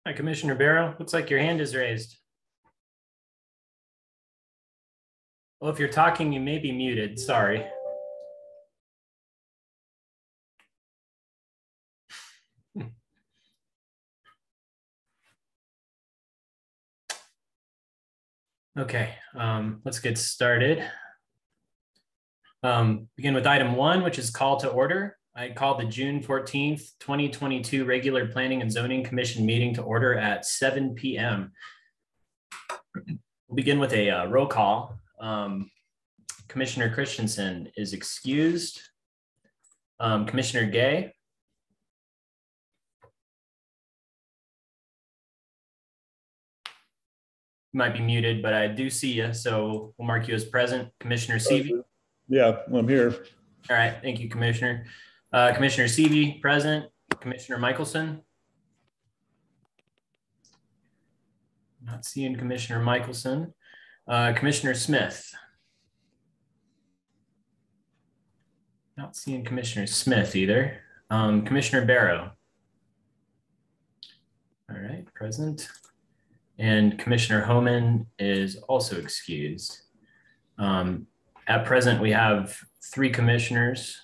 Hi, Commissioner Barrow. Looks like your hand is raised. Well, if you're talking, you may be muted. Sorry. Okay, let's get started. Begin with item 1, which is call to order. I call the June 14th, 2022 regular Planning and Zoning Commission meeting to order at 7 p.m. We'll begin with a roll call. Commissioner Christensen is excused. Commissioner Gay. You might be muted, but I do see you, so we'll mark you as present. Commissioner Seavey. Yeah, I'm here. All right, thank you, Commissioner. Commissioner Seavey, present. Commissioner Michelson. Not seeing Commissioner Michelson. Commissioner Smith. Not seeing Commissioner Smith either. Commissioner Barrow. All right, present. And Commissioner Homan is also excused. At present, we have 3 commissioners.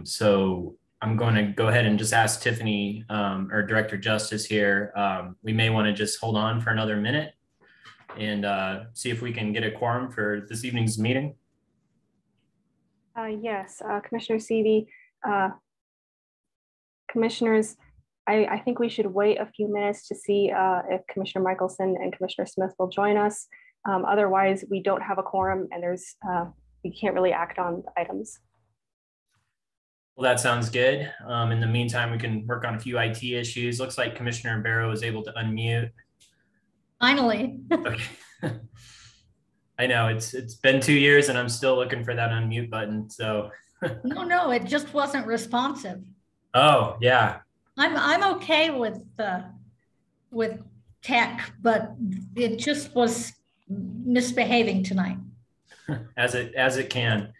So I'm going to go ahead and just ask Tiffany, our Director Justice here. We may want to just hold on for another minute and see if we can get a quorum for this evening's meeting. Yes, Commissioner Seavey, commissioners, I think we should wait a few minutes to see if Commissioner Michelson and Commissioner Smith will join us. Otherwise, we don't have a quorum and we can't really act on the items. Well, that sounds good. In the meantime, we can work on a few IT issues. Looks like Commissioner Barrow was able to unmute. Finally. Okay. I know it's been 2 years and I'm still looking for that unmute button. So No, it just wasn't responsive. Oh yeah. I'm okay with tech, but it just was misbehaving tonight. As it can.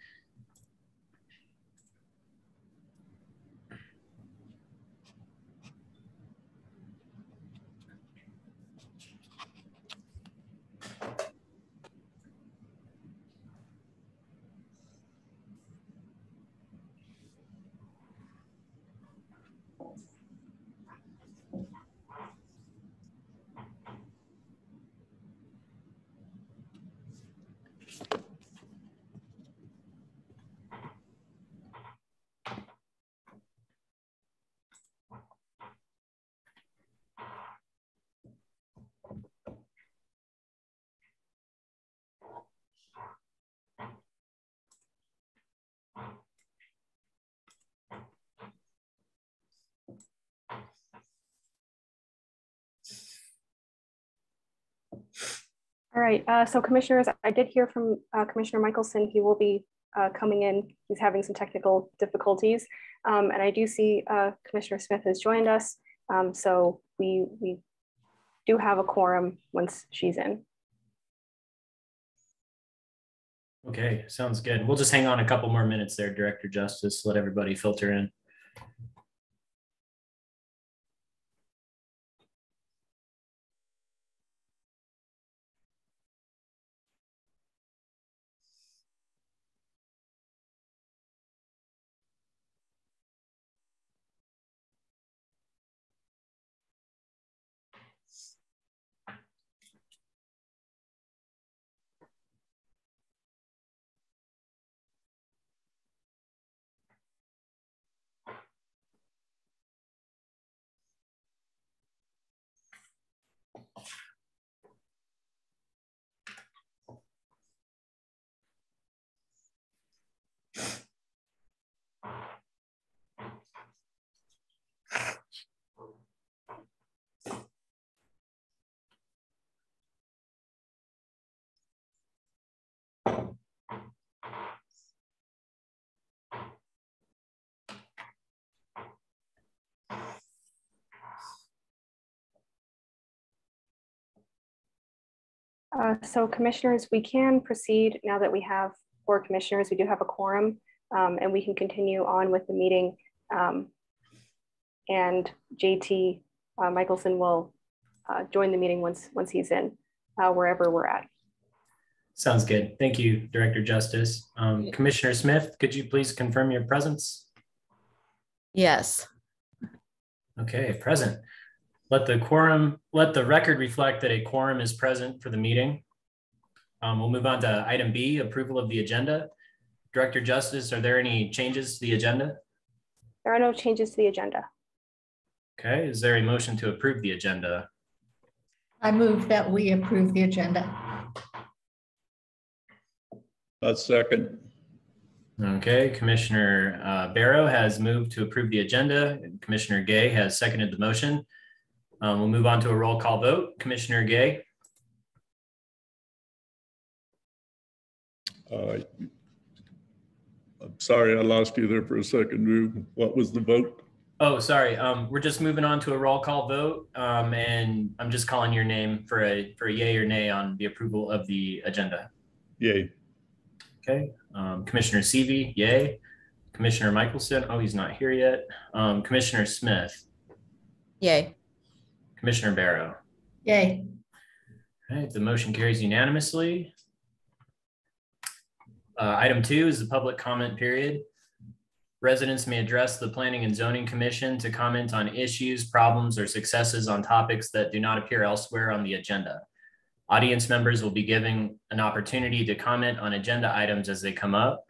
All right, so commissioners, I did hear from Commissioner Michelson. He will be coming in. He's having some technical difficulties. And I do see Commissioner Smith has joined us. So we do have a quorum once she's in. Okay, sounds good. We'll just hang on a couple more minutes there, Director Justice, let everybody filter in. So commissioners, we can proceed now that we have 4 commissioners. We do have a quorum and we can continue on with the meeting. and JT Michelson will join the meeting once he's in, wherever we're at. Sounds good. Thank you, Director Justice. Commissioner Smith, could you please confirm your presence? Yes. Okay, present. Let the record reflect that a quorum is present for the meeting. We'll move on to item B, approval of the agenda. Director Justice, are there any changes to the agenda? There are no changes to the agenda. Okay, is there a motion to approve the agenda? I move that we approve the agenda. A second. Okay, Commissioner Barrow has moved to approve the agenda. And Commissioner Gay has seconded the motion. We'll move on to a roll call vote. Commissioner Gay. I'm sorry, I lost you there for a second. What was the vote? Oh, sorry. We're just moving on to a roll call vote, and I'm just calling your name for a yay or nay on the approval of the agenda. Yay. Okay. Commissioner Seavey, yay. Commissioner Michelson, oh, he's not here yet. Commissioner Smith. Yay. Commissioner Barrow. Yay. Okay, the motion carries unanimously. Item 2 is the public comment period. Residents may address the Planning and Zoning Commission to comment on issues, problems, or successes on topics that do not appear elsewhere on the agenda. Audience members will be given an opportunity to comment on agenda items as they come up.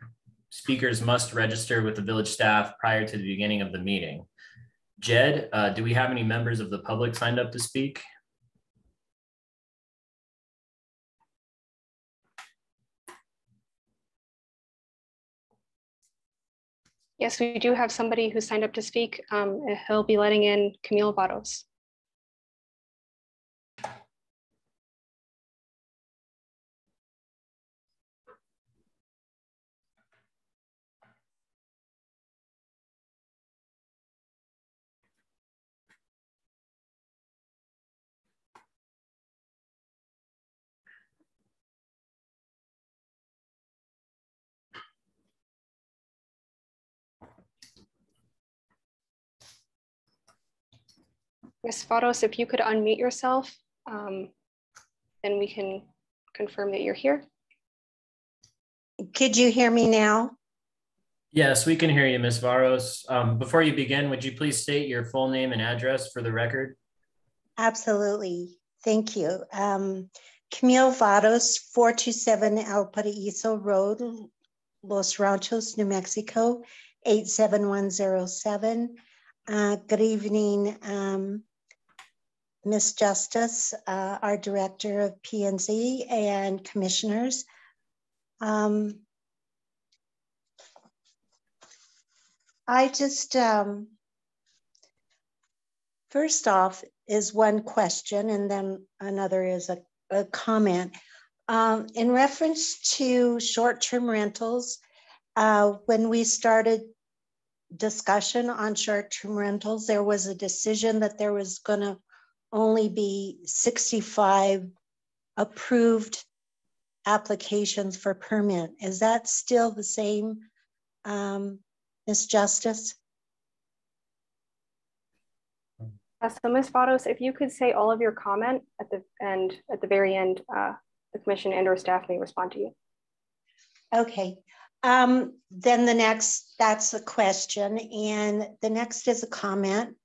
Speakers must register with the village staff prior to the beginning of the meeting. Jed, do we have any members of the public signed up to speak? Yes, we do have somebody who signed up to speak. He'll be letting in Camille Vados. Ms. Vados, if you could unmute yourself, then we can confirm that you're here. Could you hear me now? Yes, we can hear you, Ms. Varos. Before you begin, would you please state your full name and address for the record? Absolutely. Thank you. Camille Vados, 427 El Paraíso Road, Los Ranchos, New Mexico, 87107. Good evening, Ms. Justice, our Director of P&Z, and Commissioners. I just, first off is one question and then another is a comment. In reference to short-term rentals, when we started discussion on short-term rentals, there was a decision that there was gonna only be 65 approved applications for permit. Is that still the same, Ms. Justice? So Ms. Vados, if you could say all of your comment at the end, at the very end, the commission and or staff may respond to you. Okay. Then the next, that's a question. And the next is a comment.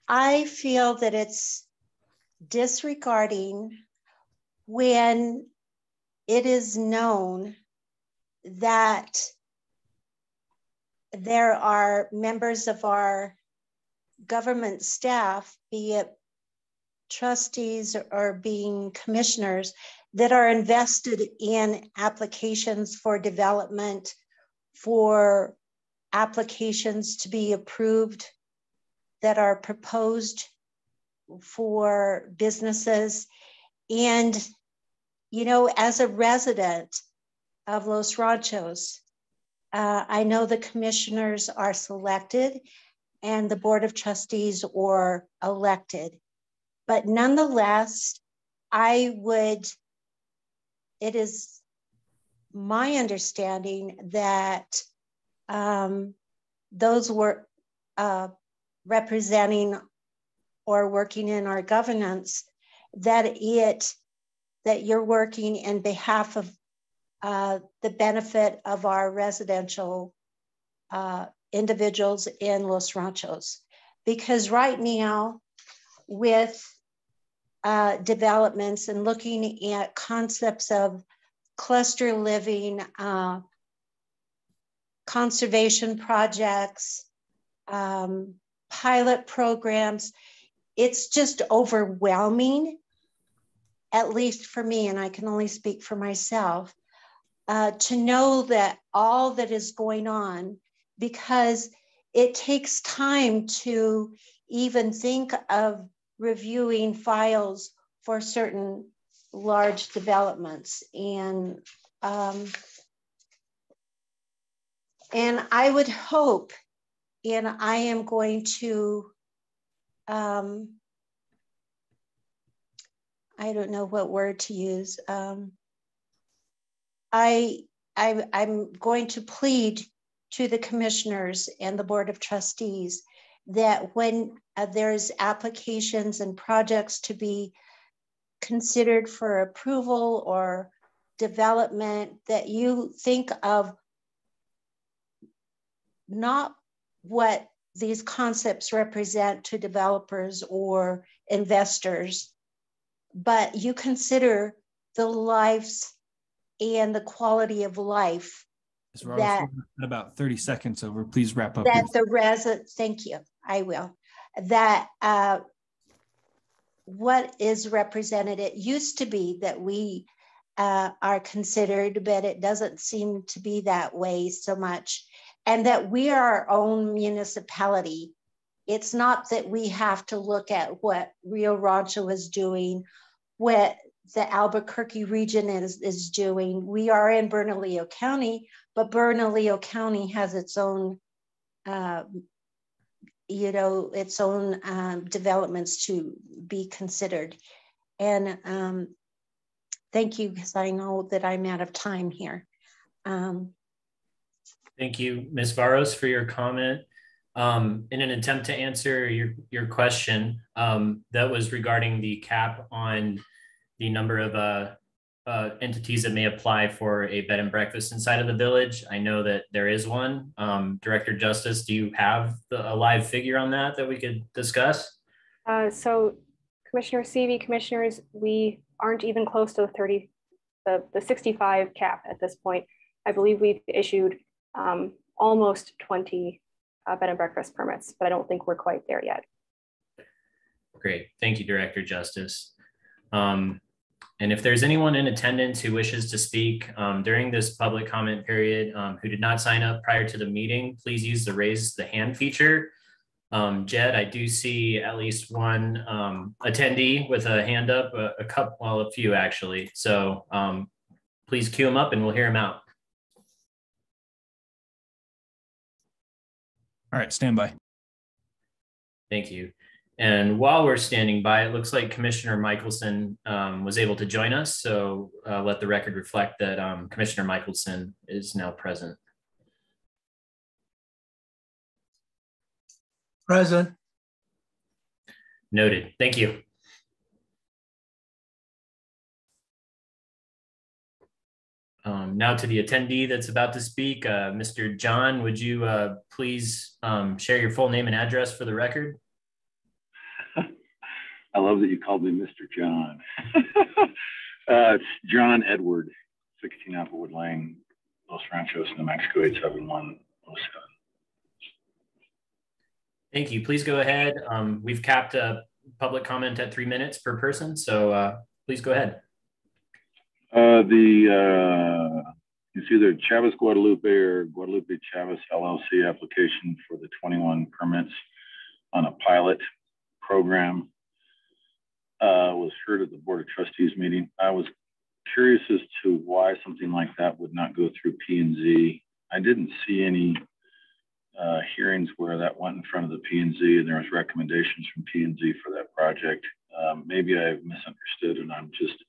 I feel that it's disregarding when it is known that there are members of our government staff, be it trustees or being commissioners, that are invested in applications for development, for applications to be approved that are proposed for businesses. And, you know, as a resident of Los Ranchos, I know the commissioners are selected and the board of trustees are elected. But nonetheless, it is my understanding that those were representing or working in our governance, that you're working in behalf of the benefit of our residential individuals in Los Ranchos. Because right now, with developments and looking at concepts of cluster living, conservation projects, pilot programs, it's just overwhelming, at least for me, and I can only speak for myself, to know that all that is going on, because it takes time to even think of reviewing files for certain large developments. And I would hope, and I am going to, I don't know what word to use. I'm going to plead to the commissioners and the Board of Trustees that when there's applications and projects to be considered for approval or development, that you think of not what these concepts represent to developers or investors, but you consider the lives and the quality of life that about 30 seconds over. Please wrap up. That the residents, thank you, I will. That what is represented, it used to be that we are considered, but it doesn't seem to be that way so much. And that we are our own municipality. It's not that we have to look at what Rio Rancho is doing, what the Albuquerque region is doing. We are in Bernalillo County, but Bernalillo County has its own, its own developments to be considered. And thank you, because I know that I'm out of time here. Thank you, Ms. Varos, for your comment. In an attempt to answer your question, that was regarding the cap on the number of entities that may apply for a bed and breakfast inside of the village. I know that there is one. Director Justice, do you have a live figure on that we could discuss? So Commissioner Seavey, commissioners, we aren't even close to the 65 cap at this point. I believe we've issued almost 20 bed and breakfast permits, but I don't think we're quite there yet. Great, thank you, Director Justice. And if there's anyone in attendance who wishes to speak during this public comment period who did not sign up prior to the meeting, please use the raise the hand feature. Jed, I do see at least one attendee with a hand up, a few actually. So please queue them up and we'll hear them out. All right, stand by. Thank you. And while we're standing by, it looks like Commissioner Michelson was able to join us. So let the record reflect that Commissioner Michelson is now present. Present. Noted. Thank you. Now to the attendee that's about to speak, Mr. John, would you please share your full name and address for the record? I love that you called me Mr. John. It's John Edward, 16 Applewood Lane, Los Ranchos, New Mexico, 87107. Thank you. Please go ahead. We've capped public comment at 3 minutes per person, so please go ahead. It's either Chavez Guadalupe or Guadalupe Chavez LLC application for the 21 permits on a pilot program. Was heard at the Board of Trustees meeting. I was curious as to why something like that would not go through P&Z. I didn't see any hearings where that went in front of the P&Z and there was recommendations from P&Z for that project. Maybe I've misunderstood and I'm just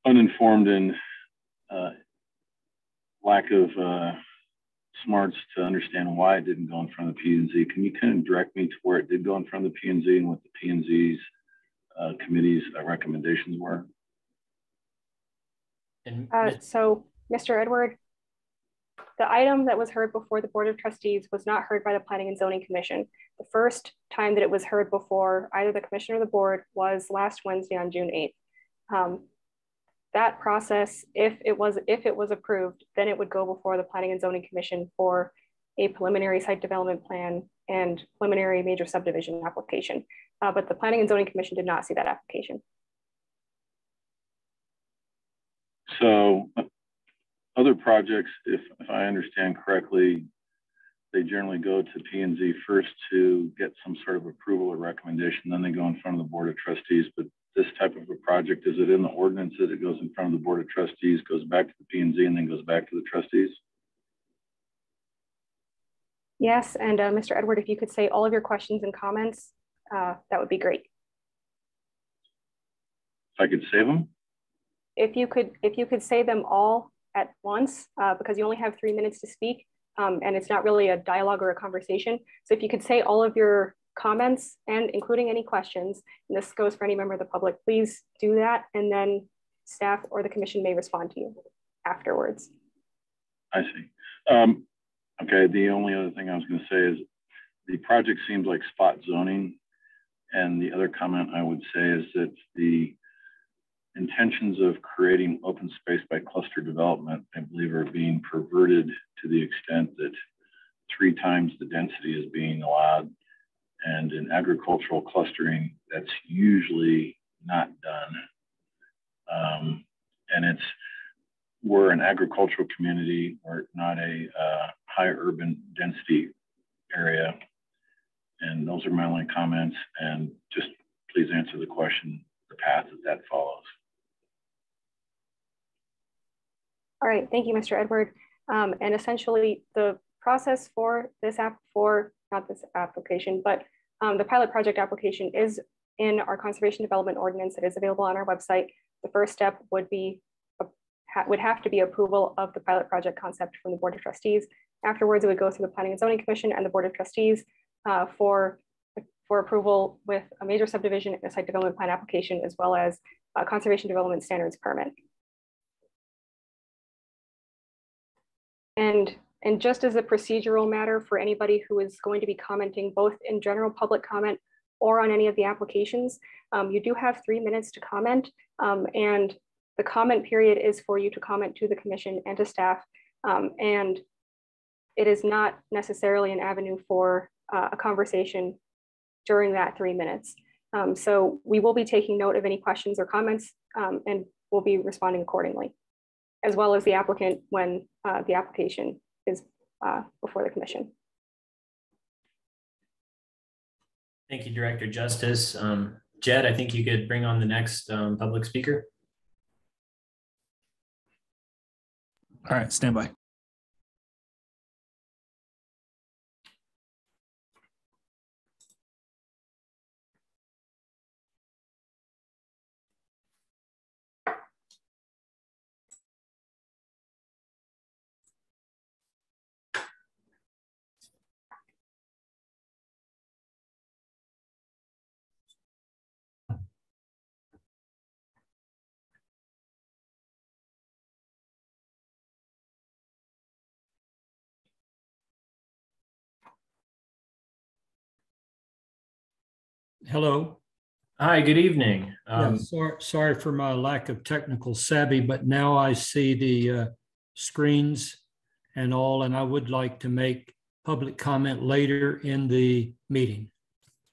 uninformed in lack of smarts to understand why it didn't go in front of the P&Z. Can you kind of direct me to where it did go in front of the P&Z and what the P&Z's committee's recommendations were? And So, Mr. Edward, the item that was heard before the Board of Trustees was not heard by the Planning and Zoning Commission. The first time that it was heard before either the commission or the board was last Wednesday on June 8th. That process, if it was approved, then it would go before the Planning and Zoning Commission for a preliminary site development plan and preliminary major subdivision application. But the Planning and Zoning Commission did not see that application. So other projects, if I understand correctly, they generally go to P&Z first to get some sort of approval or recommendation, then they go in front of the Board of Trustees. But this type of a project, is it in the ordinance that it goes in front of the Board of Trustees, goes back to the P&Z, and then goes back to the trustees? Yes, and Mr. Edward, if you could say all of your questions and comments, that would be great. If I could save them? If you could say them all at once, because you only have 3 minutes to speak, and it's not really a dialogue or a conversation. So if you could say all of your comments and including any questions, and this goes for any member of the public, please do that, and then staff or the commission may respond to you afterwards. I see. Okay, the only other thing I was going to say is the project seems like spot zoning, and the other comment I would say is that the intentions of creating open space by cluster development, I believe, are being perverted to the extent that 3 times the density is being allowed. And in agricultural clustering, that's usually not done. And we're an agricultural community, we're not a high urban density area. And those are my only comments. And just please answer the question, the path that follows. All right, thank you, Mr. Edward. And essentially the process for this not this application, but the pilot project application is in our conservation development ordinance that is available on our website. The first step would have to be approval of the pilot project concept from the Board of Trustees. Afterwards, it would go through the Planning and Zoning Commission and the Board of Trustees for approval with a major subdivision and a site development plan application, as well as a conservation development standards permit. And just as a procedural matter for anybody who is going to be commenting both in general public comment or on any of the applications, you do have 3 minutes to comment. And the comment period is for you to comment to the commission and to staff. And it is not necessarily an avenue for a conversation during that 3 minutes. So we will be taking note of any questions or comments and we'll be responding accordingly, as well as the applicant when the application is before the commission. thank you, Director Justice. Jed, I think you could bring on the next public speaker. All right, stand by. Hello. Hi, good evening. Sorry for my lack of technical savvy, but now I see the screens and all, and I would like to make public comment later in the meeting.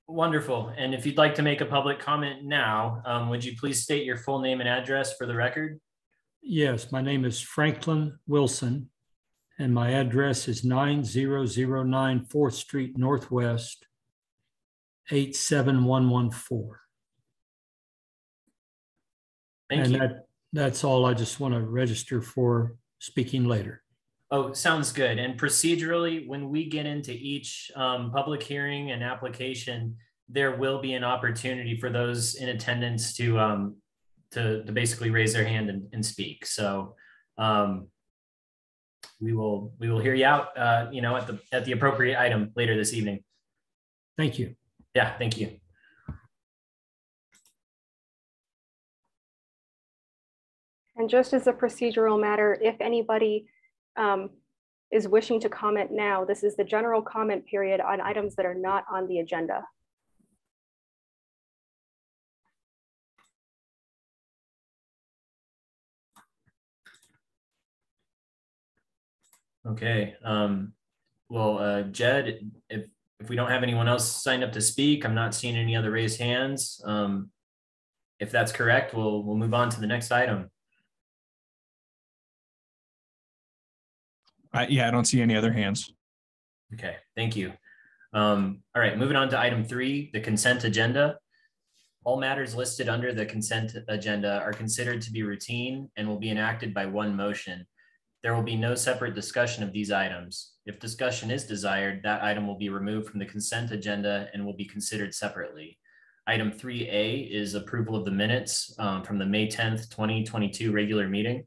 Wonderful. And if you'd like to make a public comment now, would you please state your full name and address for the record? Yes, my name is Franklin Wilson, and my address is 9009 4th Street Northwest, 87114. Thank you. That's all. I just want to register for speaking later. Oh, sounds good. And procedurally, when we get into each public hearing and application, there will be an opportunity for those in attendance to basically raise their hand and speak. So we will hear you out, at the appropriate item later this evening. Thank you. Yeah, thank you. And just as a procedural matter, if anybody is wishing to comment now, this is the general comment period on items that are not on the agenda. Okay. Jed, if we don't have anyone else signed up to speak, I'm not seeing any other raised hands. If that's correct, we'll move on to the next item. Yeah, I don't see any other hands. Okay, thank you. All right, moving on to item 3, the consent agenda. All matters listed under the consent agenda are considered to be routine and will be enacted by one motion. There will be no separate discussion of these items. If discussion is desired, that item will be removed from the consent agenda and will be considered separately. Item 3A is approval of the minutes from the May 10th, 2022 regular meeting.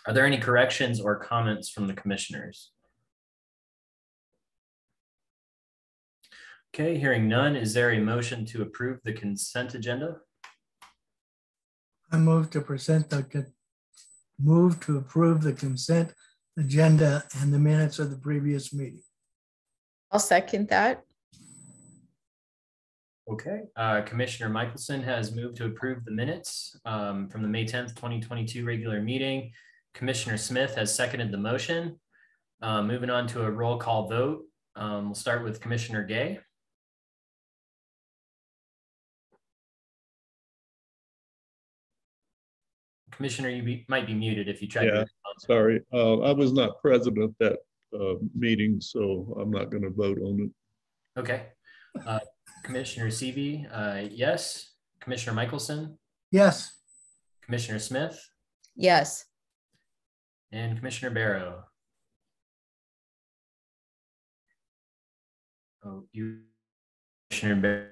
Are there any corrections or comments from the commissioners? Okay, hearing none, is there a motion to approve the consent agenda? I move to approve the consent agenda and the minutes of the previous meeting. I'll second that. Okay, Commissioner Michelson has moved to approve the minutes from the May 10th, 2022 regular meeting. Commissioner Smith has seconded the motion. Moving on to a roll call vote. We'll start with Commissioner Gay. Commissioner, you might be muted if you try to. Sorry, I was not present at that meeting, so I'm not going to vote on it. Okay. Commissioner Seavey, yes. Commissioner Michelson? Yes. Commissioner Smith? Yes. And Commissioner Barrow? Oh, you, Commissioner Barrow.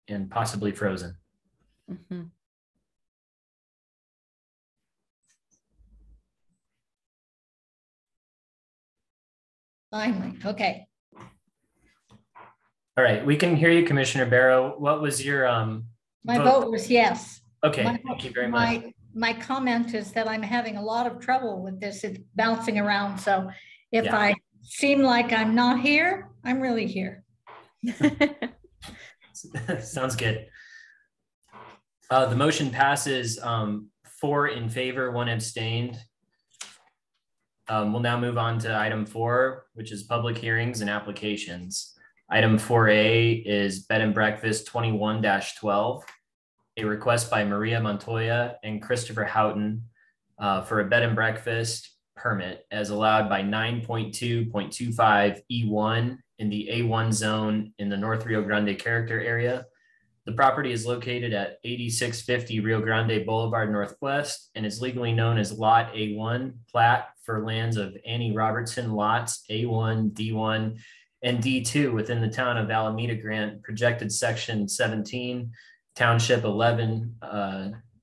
And possibly frozen. Mm-hmm. Finally, okay. All right, we can hear you, Commissioner Barrow. What was your My vote was yes. Okay, thank you very much. My comment is that I'm having a lot of trouble with this. It's bouncing around. So if I seem like I'm not here, I'm really here. Sounds good. The motion passes 4 in favor, 1 abstained. We'll now move on to item 4, which is public hearings and applications. Item 4A is Bed and Breakfast 21-12, a request by Maria Montoya and Christopher Houghton for a bed and breakfast permit as allowed by 9.2.25 E1 in the A1 zone in the North Rio Grande character area. The property is located at 8650 Rio Grande Boulevard Northwest and is legally known as Lot A1, plat for lands of Annie Robertson lots A1, D1, and D2 within the town of Alameda Grant, projected section 17, township 11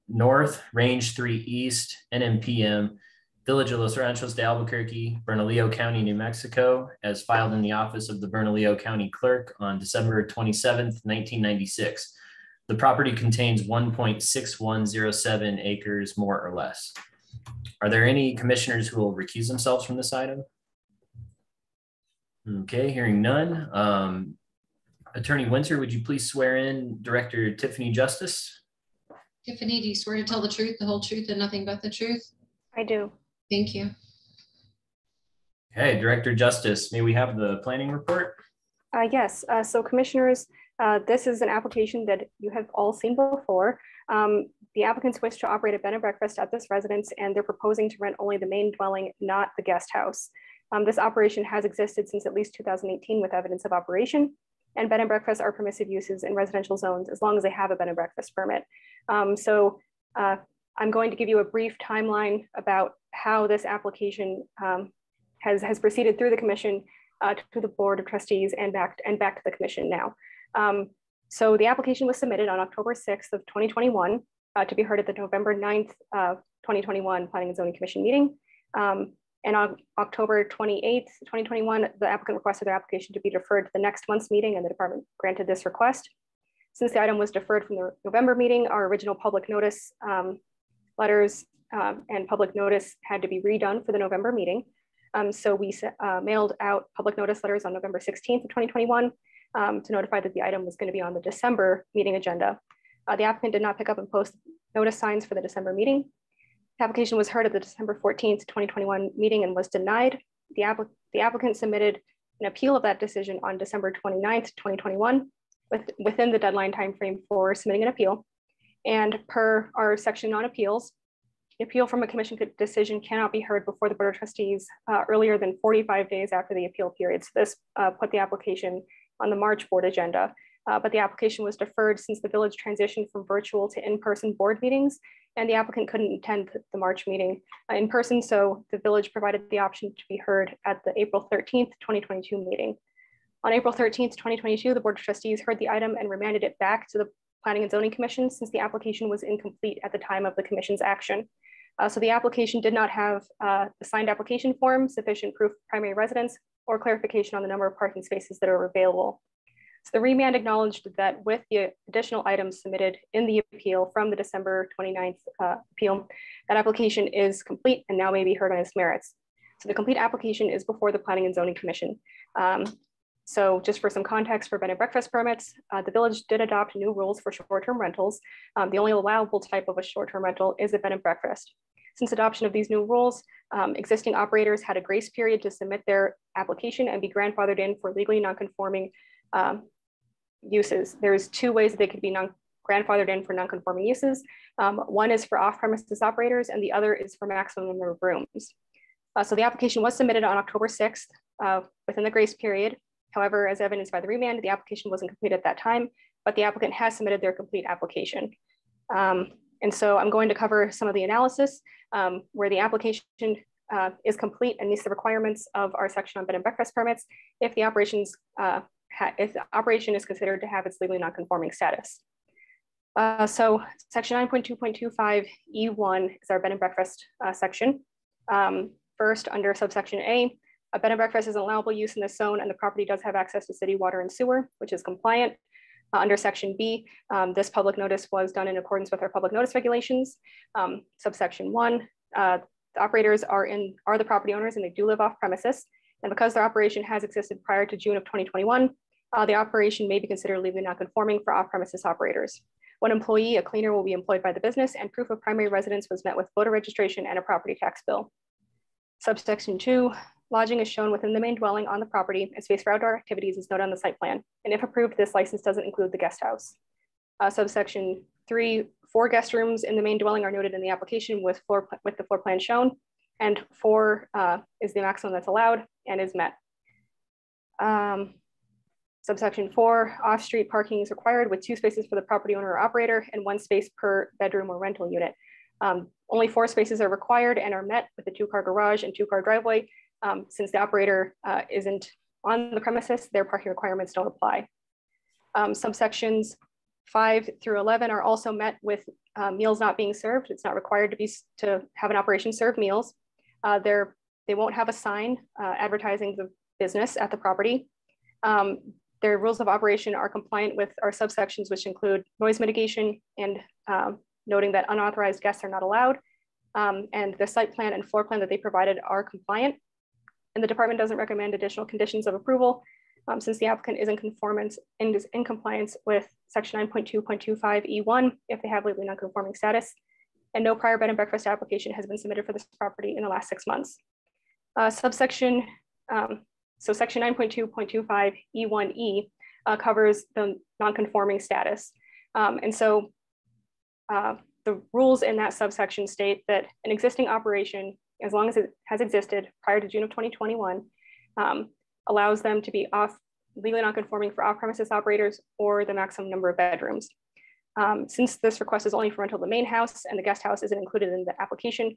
north, range 3 east, NMPM, Village of Los Ranchos de Albuquerque, Bernalillo County, New Mexico, as filed in the office of the Bernalillo County Clerk on December 27th, 1996. The property contains 1.6107 acres, more or less. Are there any commissioners who will recuse themselves from this item? Okay, hearing none. Attorney Winter, would you please swear in Director Tiffany Justice? Tiffany, do you swear to tell the truth, the whole truth, and nothing but the truth? I do. Thank you. Okay, Director Justice, may we have the planning report? Yes, so commissioners, this is an application that you have all seen before. The applicants wish to operate a bed and breakfast at this residence, and they're proposing to rent only the main dwelling, not the guest house. This operation has existed since at least 2018 with evidence of operation, and bed and breakfasts are permissive uses in residential zones as long as they have a bed and breakfast permit. I'm going to give you a brief timeline about how this application has proceeded through the commission to the Board of Trustees and back to the commission now. So the application was submitted on October 6th of 2021 to be heard at the November 9th, 2021 Planning and Zoning Commission meeting. And on October 28th, 2021, the applicant requested their application to be deferred to the next month's meeting, and the department granted this request. Since the item was deferred from the November meeting, our original public notice letters and public notice had to be redone for the November meeting. So we mailed out public notice letters on November 16th of 2021 to notify that the item was going to be on the December meeting agenda. The applicant did not pick up and post notice signs for the December meeting. The application was heard at the December 14th, 2021 meeting and was denied. The applicant submitted an appeal of that decision on December 29th, 2021, within the deadline timeframe for submitting an appeal. And per our section on appeals, the appeal from a commission decision cannot be heard before the Board of Trustees earlier than 45 days after the appeal period. So this put the application on the March board agenda, but the application was deferred since the village transitioned from virtual to in-person board meetings, and the applicant couldn't attend the March meeting in person. So the village provided the option to be heard at the April 13th, 2022 meeting. On April 13th, 2022, the Board of Trustees heard the item and remanded it back to the Planning and Zoning Commission since the application was incomplete at the time of the commission's action. So the application did not have the signed application form, sufficient proof of primary residence, or clarification on the number of parking spaces that are available. So the remand acknowledged that with the additional items submitted in the appeal from the December 29th appeal, that application is complete and now may be heard on its merits. So the complete application is before the Planning and Zoning Commission. So just for some context for bed and breakfast permits, the village did adopt new rules for short-term rentals. The only allowable type of a short-term rental is a bed and breakfast. Since adoption of these new rules, existing operators had a grace period to submit their application and be grandfathered in for legally non-conforming uses. There's two ways that they could be grandfathered in for non-conforming uses. One is for off-premises operators and the other is for maximum number of rooms. So the application was submitted on October 6th within the grace period. However, as evidenced by the remand, the application wasn't complete at that time, but the applicant has submitted their complete application. And so I'm going to cover some of the analysis where the application is complete and meets the requirements of our section on bed and breakfast permits if the operations if the operation is considered to have its legally non-conforming status. So section 9.2.25 E1 is our bed and breakfast section. First, under subsection A bed and breakfast is an allowable use in this zone and the property does have access to city water and sewer, which is compliant. Under section B, this public notice was done in accordance with our public notice regulations. Subsection 1, the operators are the property owners and they do live off premises. And because their operation has existed prior to June of 2021, the operation may be considered legally non-conforming for off-premises operators. One employee, a cleaner, will be employed by the business and proof of primary residence was met with voter registration and a property tax bill. Subsection 2, lodging is shown within the main dwelling on the property and space for outdoor activities is noted on the site plan. And if approved, this license doesn't include the guest house. Subsection 3, 4 guest rooms in the main dwelling are noted in the application with the floor plan shown, and 4 is the maximum that's allowed and is met. Subsection 4, off-street parking is required with 2 spaces for the property owner or operator and 1 space per bedroom or rental unit. Only 4 spaces are required and are met with a 2-car garage and 2-car driveway. Since the operator isn't on the premises, their parking requirements don't apply. Subsections 5 through 11 are also met with meals not being served. It's not required to have an operation serve meals. They won't have a sign advertising the business at the property. Their rules of operation are compliant with our subsections, which include noise mitigation and noting that unauthorized guests are not allowed. And the site plan and floor plan that they provided are compliant. And the department doesn't recommend additional conditions of approval since the applicant is in conformance and is in compliance with section 9.2.25 E1 if they have legally non-conforming status. And no prior bed and breakfast application has been submitted for this property in the last 6 months. Section 9.2.25 E1E covers the non-conforming status. And so the rules in that subsection state that an existing operation, as long as it has existed prior to June of 2021, allows them to be legally non-conforming for off-premises operators or the maximum number of bedrooms. Since this request is only for rental of the main house and the guest house isn't included in the application,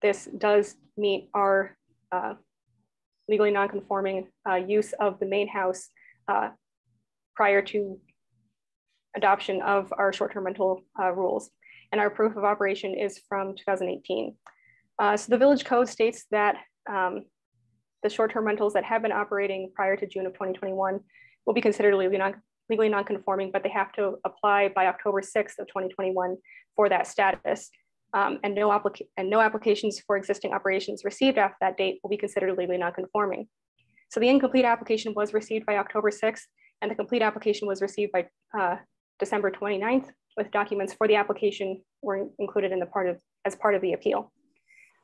this does meet our legally non-conforming use of the main house prior to adoption of our short-term rental rules. And our proof of operation is from 2018. So the village code states that the short-term rentals that have been operating prior to June of 2021 will be considered legally non-conforming, but they have to apply by October 6th of 2021 for that status. And no applications for existing operations received after that date will be considered legally non-conforming. So the incomplete application was received by October 6th, and the complete application was received by December 29th, with documents for the application were included in as part of the appeal.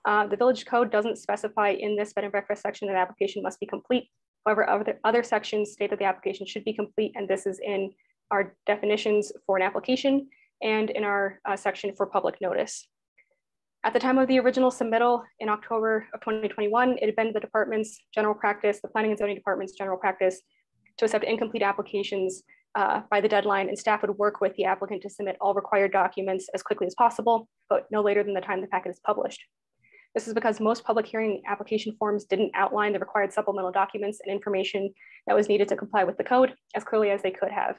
The village code doesn't specify in this bed and breakfast section that application must be complete. However, other sections state that the application should be complete, and this is in our definitions for an application and in our section for public notice. At the time of the original submittal in October of 2021, it had been the department's general practice, the planning and zoning department's general practice, to accept incomplete applications by the deadline, and staff would work with the applicant to submit all required documents as quickly as possible, but no later than the time the packet is published. This is because most public hearing application forms didn't outline the required supplemental documents and information that was needed to comply with the code as clearly as they could have.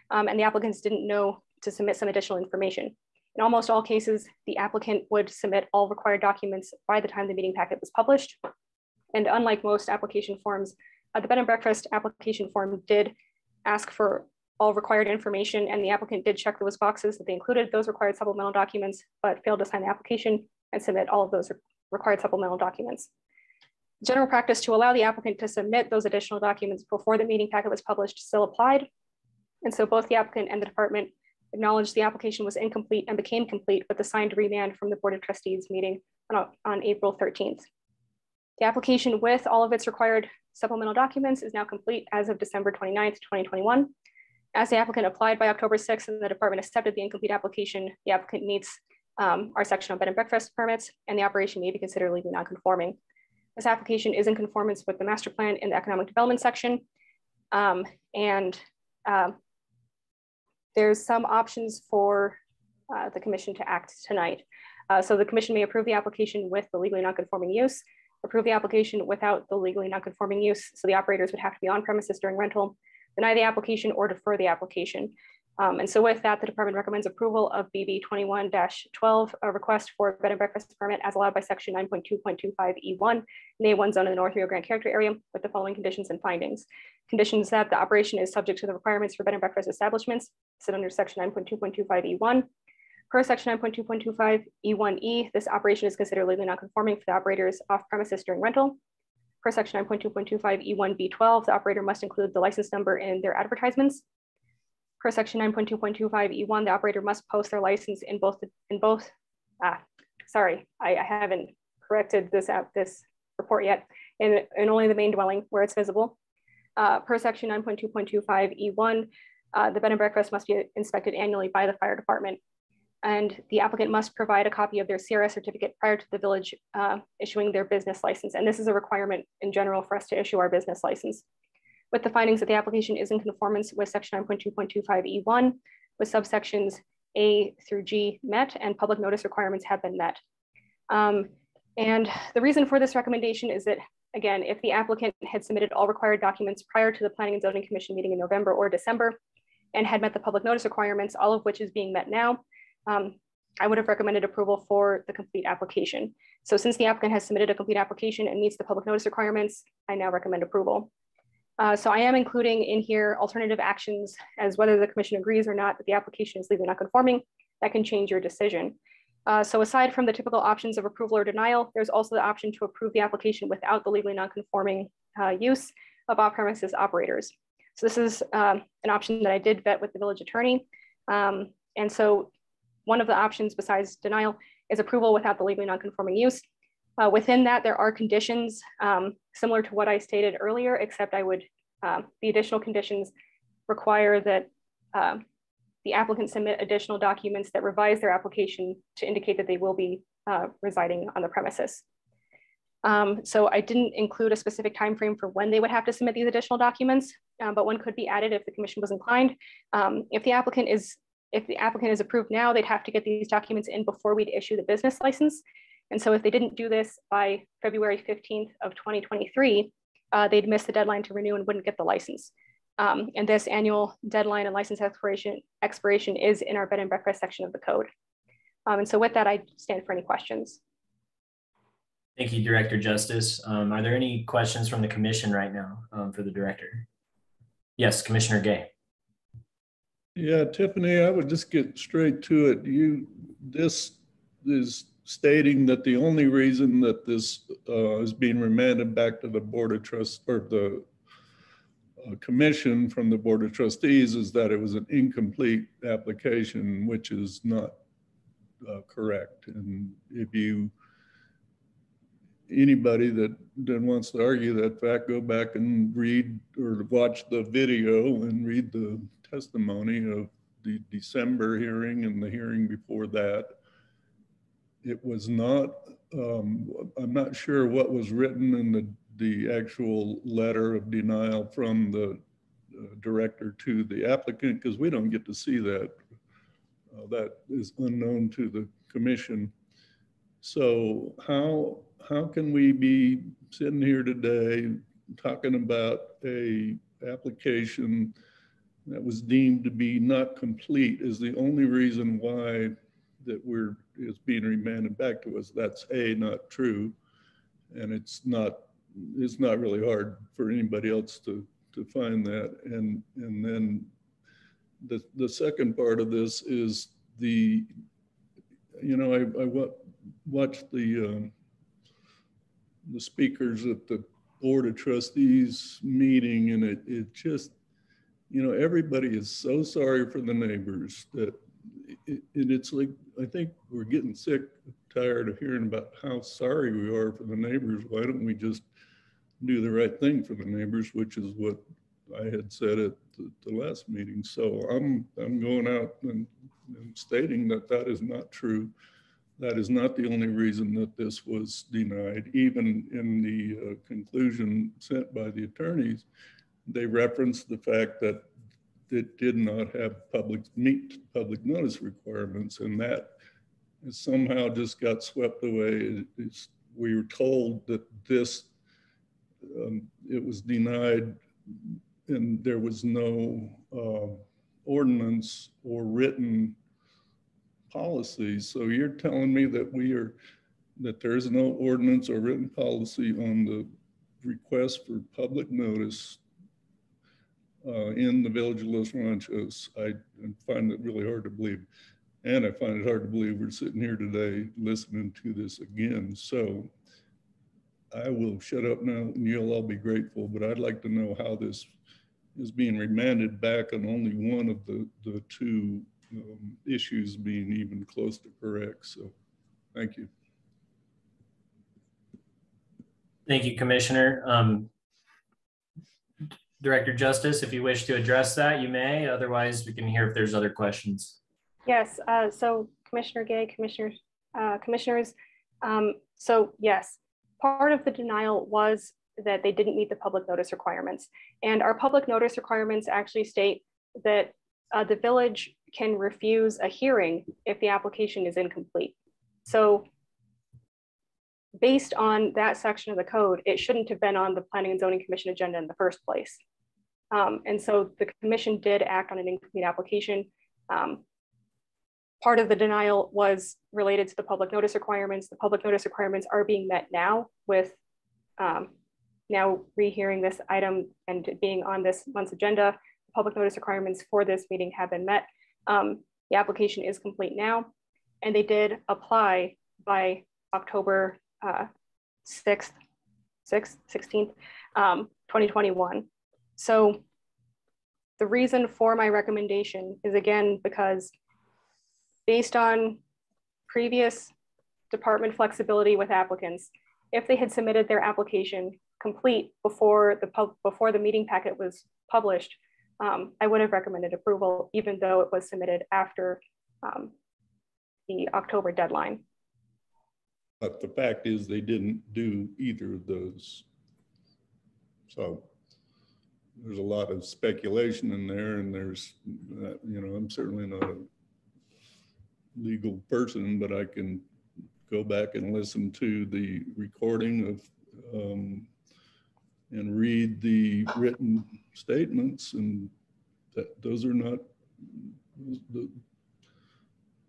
And the applicants didn't know to submit some additional information. In almost all cases, the applicant would submit all required documents by the time the meeting packet was published. And unlike most application forms, the bed and breakfast application form did ask for all required information, and the applicant did check those boxes that they included those required supplemental documents, but failed to sign the application and submit all of those required supplemental documents. General practice to allow the applicant to submit those additional documents before the meeting packet was published still applied. And so both the applicant and the department acknowledged the application was incomplete and became complete with the signed remand from the Board of Trustees meeting on April 13th. The application with all of its required supplemental documents is now complete as of December 29th, 2021. As the applicant applied by October 6th and the department accepted the incomplete application, the applicant meets our section on bed and breakfast permits, and the operation may be considered legally non-conforming. This application is in conformance with the master plan in the economic development section. There's some options for the commission to act tonight. So the commission may approve the application with the legally non-conforming use, approve the application without the legally non-conforming use, so the operators would have to be on premises during rental, deny the application, or defer the application. And so with that, the department recommends approval of BB 21-12, a request for bed and breakfast permit as allowed by section 9.2.25E1 in the A1 zone in the North Rio Grande character area with the following conditions and findings. Conditions that the operation is subject to the requirements for bed and breakfast establishments sit under section 9.2.25E1. Per section 9.2.25E1E, this operation is considered legally non-conforming for the operators off premises during rental. Per section 9.2.25E1B12, the operator must include the license number in their advertisements. Per section 9.2.25E1, the operator must post their license in I haven't corrected this report yet, in only the main dwelling where it's visible. Per section 9.2.25E1, the bed and breakfast must be inspected annually by the fire department. And the applicant must provide a copy of their CRS certificate prior to the village issuing their business license. And this is a requirement in general for us to issue our business license. With the findings that the application is in conformance with section 9.2.25E1, with subsections A through G met and public notice requirements have been met. And the reason for this recommendation is that, again, if the applicant had submitted all required documents prior to the Planning and Zoning Commission meeting in November or December and had met the public notice requirements, all of which is being met now, I would have recommended approval for the complete application. So since the applicant has submitted a complete application and meets the public notice requirements, I now recommend approval. So I am including in here alternative actions as whether the commission agrees or not that the application is legally not conforming, that can change your decision. So aside from the typical options of approval or denial, there's also the option to approve the application without the legally non-conforming use of off-premises operators. So this is an option that I did vet with the village attorney. And so one of the options besides denial is approval without the legally non-conforming use. Within that, there are conditions similar to what I stated earlier, except the additional conditions require that the applicant submit additional documents that revise their application to indicate that they will be residing on the premises. So I didn't include a specific time frame for when they would have to submit these additional documents, but one could be added if the commission was inclined. If the applicant is approved now, they'd have to get these documents in before we'd issue the business license. And so if they didn't do this by February 15th of 2023, they'd miss the deadline to renew and wouldn't get the license. And this annual deadline and license expiration is in our bed and breakfast section of the code. And so with that, I stand for any questions. Thank you, Director Justice. Are there any questions from the commission right now for the director? Yes, Commissioner Gay. Yeah, Tiffany, I would just get straight to it. This is stating that the only reason that this is being remanded back to the Board of Trustees or the commission from the Board of Trustees is that it was an incomplete application, which is not correct. And if anybody that wants to argue that fact, go back and read or watch the video and read the testimony of the December hearing and the hearing before that. It was not, I'm not sure what was written in the actual letter of denial from the director to the applicant, because we don't get to see that. That is unknown to the commission. So how can we be sitting here today talking about a application that was deemed to be not complete is the only reason why that it's being remanded back to us? That's not true. And it's not really hard for anybody else to find that. And then the second part of this is I watched the speakers at the Board of Trustees meeting, and it just, everybody is so sorry for the neighbors that it's like, I think we're getting sick, tired of hearing about how sorry we are for the neighbors. Why don't we just do the right thing for the neighbors, which is what I had said at the last meeting. So I'm going out and stating that is not true. That is not the only reason that this was denied. Even in the conclusion sent by the attorneys, they referenced the fact that it did not have meet public notice requirements, and that somehow just got swept away. We were told that it was denied, and there was no ordinance or written policy. So you're telling me that that there is no ordinance or written policy on the request for public notice in the village of Los Ranchos. I find it really hard to believe. And I find it hard to believe we're sitting here today listening to this again. So I will shut up now and you'll all be grateful, but I'd like to know how this is being remanded back on only one of the two issues being even close to correct. So thank you. Thank you, Commissioner. Director Justice, if you wish to address that, you may. Otherwise, we can hear if there's other questions. Yes, so Commissioner Gay, commissioners, so yes, part of the denial was that they didn't meet the public notice requirements. And our public notice requirements actually state that the village can refuse a hearing if the application is incomplete. So based on that section of the code, it shouldn't have been on the Planning and Zoning Commission agenda in the first place. And so the commission did act on an incomplete application. Part of the denial was related to the public notice requirements. The public notice requirements are being met now with now rehearing this item and being on this month's agenda. The public notice requirements for this meeting have been met. The application is complete now, and they did apply by October 16th, 2021. So the reason for my recommendation is, again, because based on previous department flexibility with applicants, if they had submitted their application complete before the meeting packet was published, I would have recommended approval, even though it was submitted after the October deadline. But the fact is they didn't do either of those. So there's a lot of speculation in there, and there's, I'm certainly not a legal person, but I can go back and listen to the recording of and read the written statements, and those are not,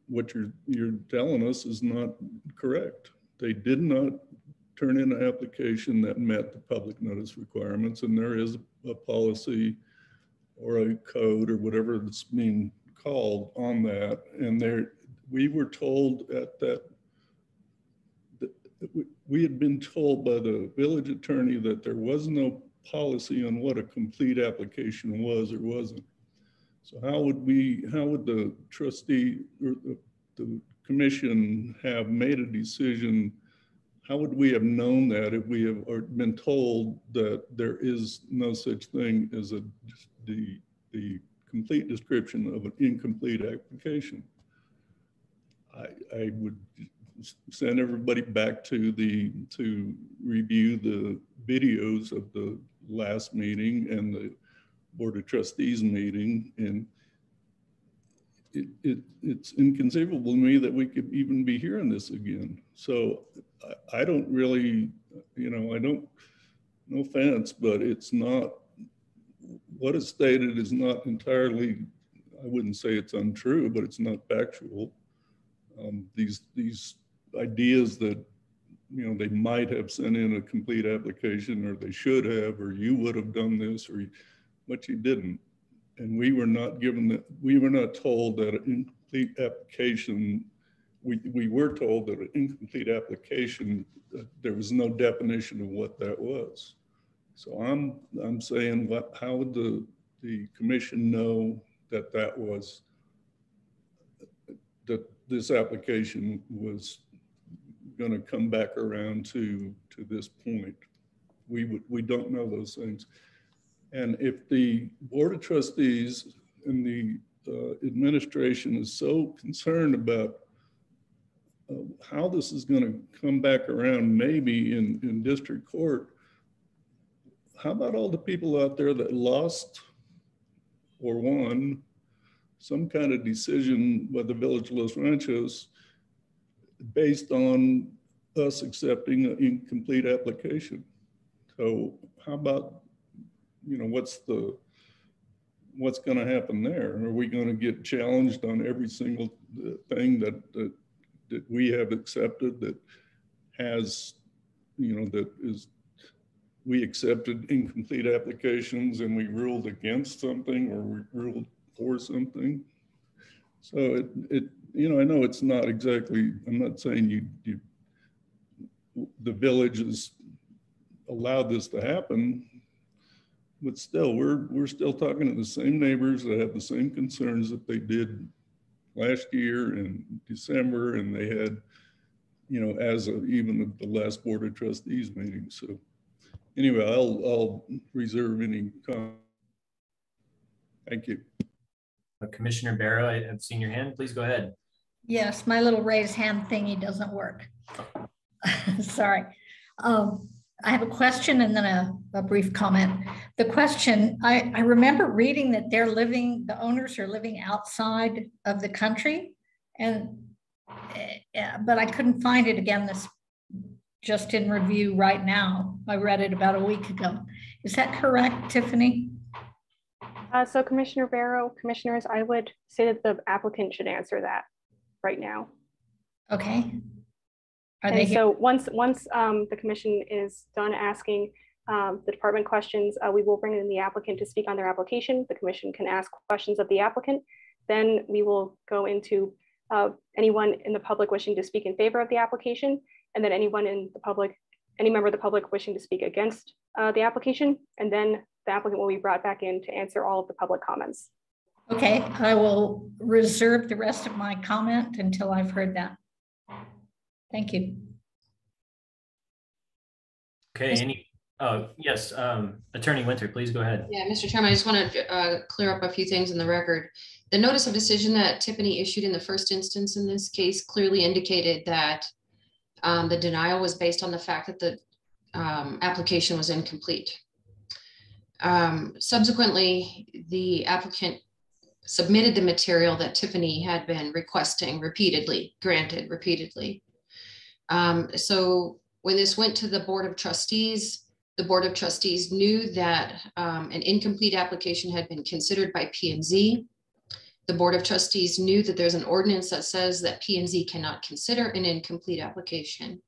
what you're telling us is not correct. They did not turn in an application that met the public notice requirements, and there is a policy or a code or whatever it's being called on that. And we were told at that, we had been told by the village attorney that there was no policy on what a complete application was or wasn't. So how would the trustee or the commission have made a decision? How would we have known that if we have been told that there is no such thing as the complete description of an incomplete application? I would send everybody back to review the videos of the last meeting and the Board of Trustees meeting, and it's inconceivable to me that we could even be hearing this again. So I don't really, no offense, but it's not, what is stated is not entirely, I wouldn't say it's untrue, but it's not factual. These ideas that, they might have sent in a complete application, or they should have, or you would have done this, but you didn't. And we were not given that, we were not told that an incomplete application, we were told that an incomplete application, there was no definition of what that was. So I'm saying, how would the commission know that this application was going to come back around to this point? We don't know those things. And if the Board of Trustees and the administration is so concerned about how this is going to come back around, maybe in district court, how about all the people out there that lost or won some kind of decision by the Village of Los Ranchos based on us accepting an incomplete application? So how about, what's going to happen there? Are we going to get challenged on every single thing that we have accepted that has, that is, we accepted incomplete applications and we ruled against something, or we ruled for something? So I know it's not exactly, I'm not saying the village has allowed this to happen, but still, we're still talking to the same neighbors that have the same concerns that they did last year in December, and they had, as of even the last Board of Trustees meeting. So anyway, I'll reserve any comment. Thank you. Commissioner Barrow, I've seen your hand. Please go ahead. Yes, my little raise hand thingy doesn't work. Sorry. I have a question and then a brief comment. The question, I remember reading that the owners are living outside of the country, but I couldn't find it again just in review right now. I read it about a week ago. Is that correct, Tiffany? So Commissioner Barrow, commissioners, I would say that the applicant should answer that right now. Okay. So once the commission is done asking the department questions, we will bring in the applicant to speak on their application. The commission can ask questions of the applicant. Then we will go into anyone in the public wishing to speak in favor of the application, and then anyone in the public, any member of the public wishing to speak against the application, and then the applicant will be brought back in to answer all of the public comments. Okay, I will reserve the rest of my comment until I've heard that. Thank you. Okay, yes, Attorney Winter, please go ahead. Yeah, Mr. Chairman, I just want to clear up a few things in the record. The notice of decision that Tiffany issued in the first instance in this case clearly indicated that the denial was based on the fact that the application was incomplete. Subsequently, the applicant submitted the material that Tiffany had been requesting repeatedly, granted repeatedly. So when this went to the Board of Trustees The Board of Trustees knew that an incomplete application had been considered by P&Z. The Board of Trustees knew that there's an ordinance that says that P&Z cannot consider an incomplete application.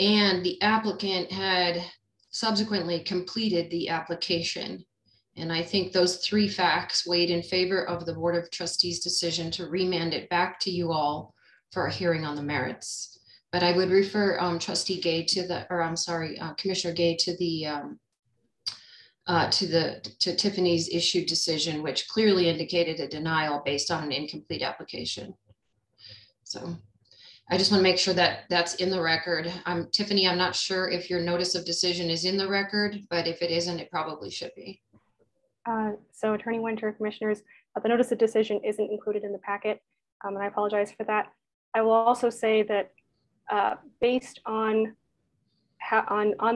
And the applicant had subsequently completed the application. And I think those three facts weighed in favor of the Board of Trustees' decision to remand it back to you all for a hearing on the merits. But I would refer Trustee Gay to the, or I'm sorry, Commissioner Gay to the to Tiffany's issued decision, which clearly indicated a denial based on an incomplete application. So I just want to make sure that that's in the record. Tiffany, I'm not sure if your notice of decision is in the record, but if it isn't, it probably should be. So Attorney Winter, Commissioners, the notice of decision isn't included in the packet, and I apologize for that. I will also say that based on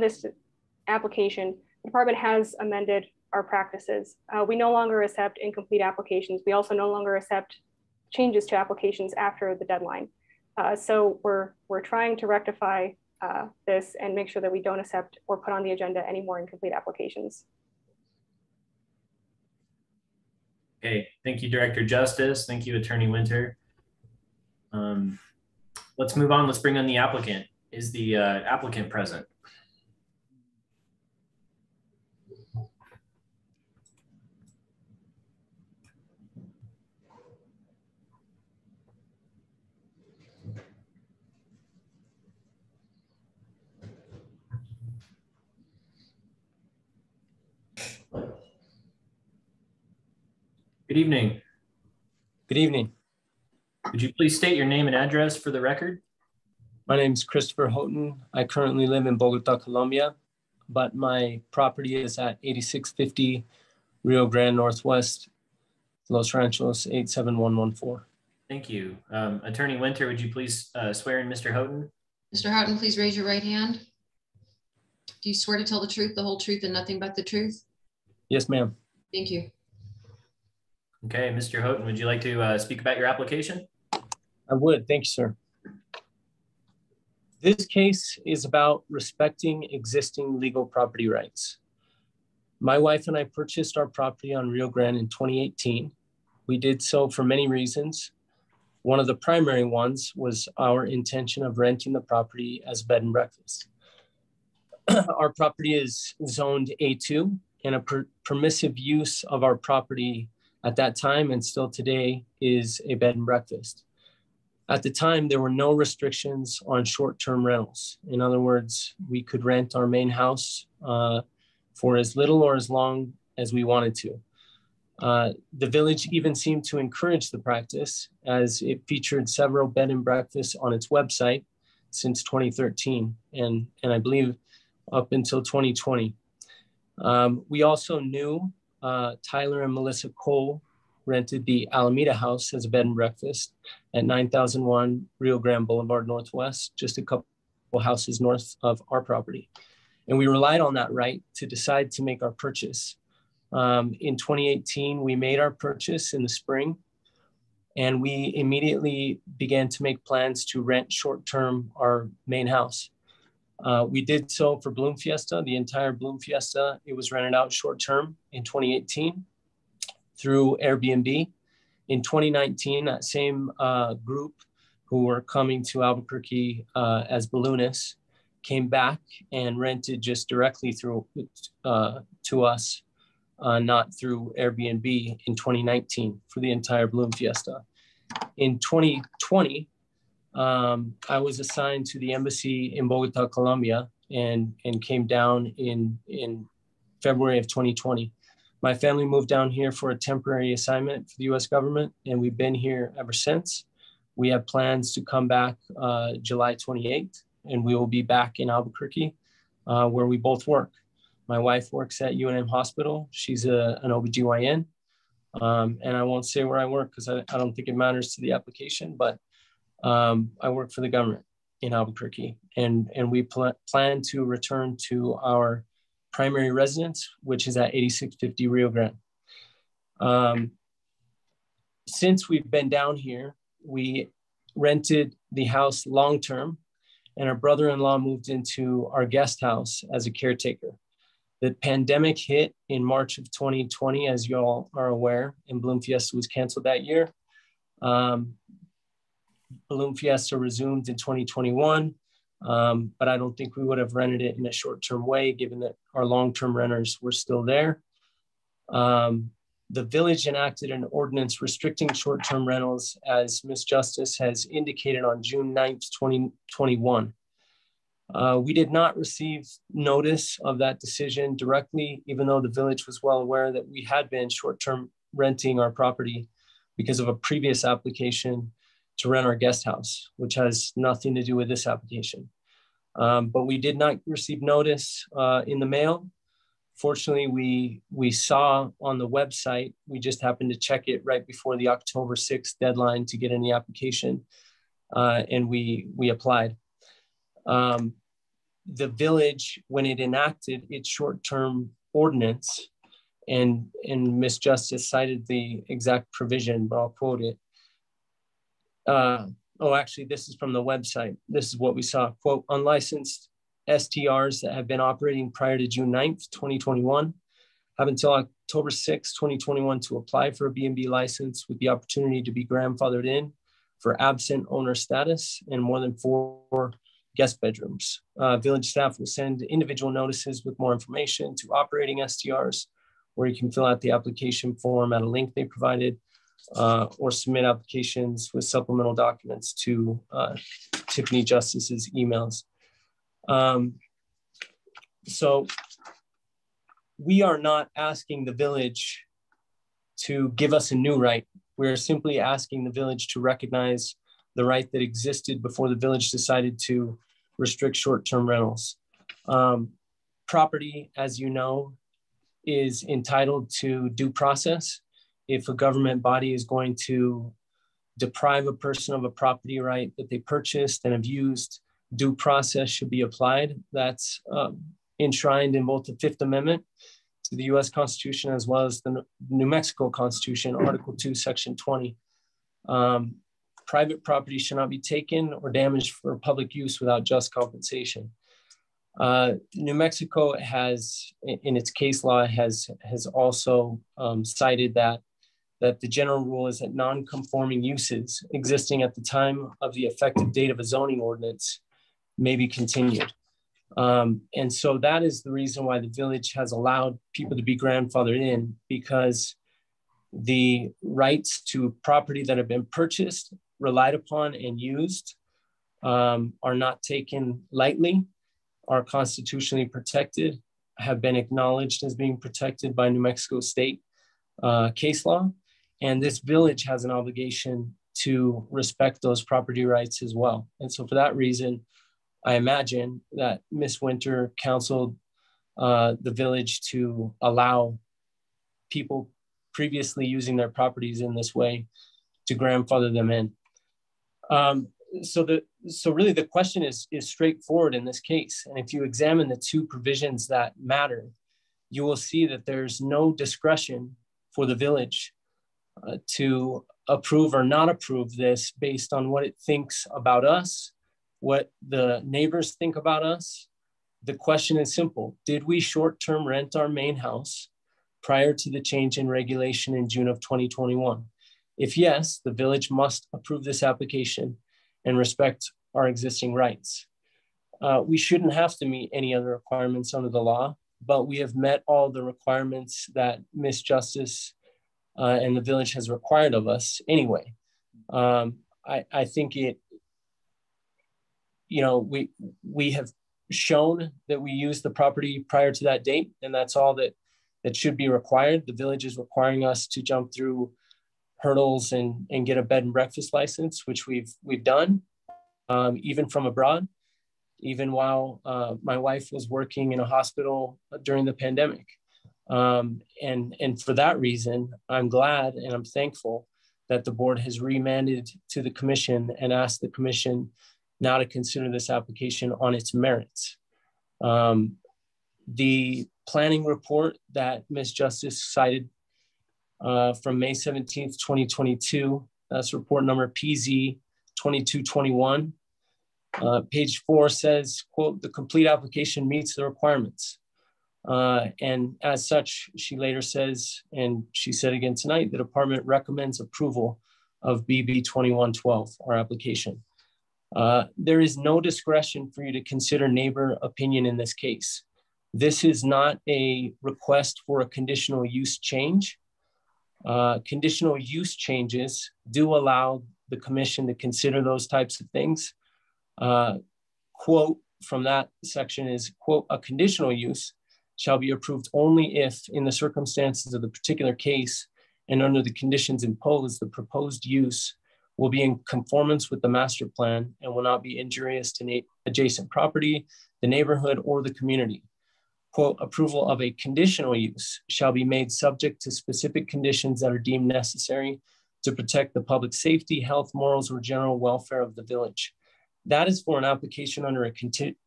this application, the department has amended our practices. We no longer accept incomplete applications. We also no longer accept changes to applications after the deadline. So we're trying to rectify this and make sure that we don't accept or put on the agenda any more incomplete applications. Okay, thank you, Director Justice. Thank you, Attorney Winter. Let's move on. Let's bring on the applicant. Is the applicant present? Good evening. Good evening. Could you please state your name and address for the record? My name is Christopher Houghton. I currently live in Bogota, Colombia, but my property is at 8650 Rio Grande Northwest, Los Ranchos 87114. Thank you. Attorney Winter, would you please swear in Mr. Houghton? Mr. Houghton, please raise your right hand. Do you swear to tell the truth, the whole truth, and nothing but the truth? Yes, ma'am. Thank you. Okay, Mr. Houghton, would you like to speak about your application? I would. Thank you, sir. This case is about respecting existing legal property rights. My wife and I purchased our property on Rio Grande in 2018. We did so for many reasons. One of the primary ones was our intention of renting the property as bed and breakfast. Our property is zoned A2, and a permissive use of our property at that time and still today is a bed and breakfast. At the time, there were no restrictions on short-term rentals. In other words, we could rent our main house for as little or as long as we wanted to. The village even seemed to encourage the practice, as it featured several bed and breakfasts on its website since 2013, and I believe up until 2020. We also knew Tyler and Melissa Cole rented the Alameda House as a bed and breakfast at 9001 Rio Grande Boulevard Northwest, just a couple houses north of our property. And we relied on that right to decide to make our purchase. In 2018, we made our purchase in the spring, and we immediately began to make plans to rent short-term our main house. We did so for Bloom Fiesta, the entire Bloom Fiesta. It was rented out short-term in 2018 through Airbnb. In 2019, that same group who were coming to Albuquerque as balloonists came back and rented just directly through to us, not through Airbnb in 2019 for the entire Bloom Fiesta. In 2020, I was assigned to the embassy in Bogota, Colombia, and came down in February of 2020. My family moved down here for a temporary assignment for the US government, and we've been here ever since. We have plans to come back July 28th, and we will be back in Albuquerque, where we both work. My wife works at UNM Hospital. She's an OBGYN, and I won't say where I work because I don't think it matters to the application, but I work for the government in Albuquerque, and we plan to return to our primary residence, which is at 8650 Rio Grande. Since we've been down here, we rented the house long-term, and our brother-in-law moved into our guest house as a caretaker. The pandemic hit in March of 2020, as you all are aware, and Balloon Fiesta was canceled that year. Balloon Fiesta resumed in 2021, but I don't think we would have rented it in a short-term way, given that our long-term renters were still there. The village enacted an ordinance restricting short-term rentals, as Ms. Justice has indicated, on June 9th, 2021. We did not receive notice of that decision directly, even though the village was well aware that we had been short-term renting our property because of a previous application to rent our guest house, which has nothing to do with this application. But we did not receive notice in the mail. Fortunately, we saw on the website, we just happened to check it right before the October 6th deadline to get in the application, and we applied. The village, when it enacted its short-term ordinance, and Ms. Justice cited the exact provision, but I'll quote it. Actually, this is from the website. This is what we saw, quote, unlicensed STRs that have been operating prior to June 9th, 2021, have until October 6th, 2021 to apply for a B&B license with the opportunity to be grandfathered in for absent owner status and more than 4 guest bedrooms. Village staff will send individual notices with more information to operating STRs, where you can fill out the application form at a link they provided, or submit applications with supplemental documents to Tiffany Justice's emails. So we are not asking the village to give us a new right. We're simply asking the village to recognize the right that existed before the village decided to restrict short-term rentals. Property, as you know, is entitled to due process. If a government body is going to deprive a person of a property right that they purchased and have used, due process should be applied. That's enshrined in both the Fifth Amendment to the US Constitution, as well as the New Mexico Constitution, Article 2, Section 20. Private property should not be taken or damaged for public use without just compensation. New Mexico has, in its case law, has also cited that the general rule is that non-conforming uses existing at the time of the effective date of a zoning ordinance may be continued. And so that is the reason why the village has allowed people to be grandfathered in, because the rights to property that have been purchased, relied upon, and used are not taken lightly, are constitutionally protected, have been acknowledged as being protected by New Mexico state case law. And this village has an obligation to respect those property rights as well. And so for that reason, I imagine that Ms. Winter counseled the village to allow people previously using their properties in this way to grandfather them in. So really the question is straightforward in this case. And if you examine the 2 provisions that matter, you will see that there's no discretion for the village to approve or not approve this based on what it thinks about us, what the neighbors think about us. The question is simple. Did we short-term rent our main house prior to the change in regulation in June of 2021? If yes, the village must approve this application and respect our existing rights. We shouldn't have to meet any other requirements under the law, but we have met all the requirements that Ms. Justice and the village has required of us anyway. I think we have shown that we used the property prior to that date, and that's all that should be required. The village is requiring us to jump through hurdles and get a bed and breakfast license, which we've done, even from abroad, even while my wife was working in a hospital during the pandemic. And for that reason, I'm glad and I'm thankful that the board has remanded to the commission and asked the commission now to consider this application on its merits. The planning report that Ms. Justice cited from May 17th, 2022, that's report number PZ 2221. Page 4 says, quote, the complete application meets the requirements. And as such, she later says, and she said again tonight, the department recommends approval of BB 2112, our application. There is no discretion for you to consider neighbor opinion in this case. This is not a request for a conditional use change. Conditional use changes do allow the commission to consider those types of things. Quote from that section is, quote, a conditional use shall be approved only if, in the circumstances of the particular case and under the conditions imposed, the proposed use will be in conformance with the master plan and will not be injurious to adjacent property, the neighborhood, or the community. Quote, approval of a conditional use shall be made subject to specific conditions that are deemed necessary to protect the public safety, health, morals, or general welfare of the village. That is for an application under a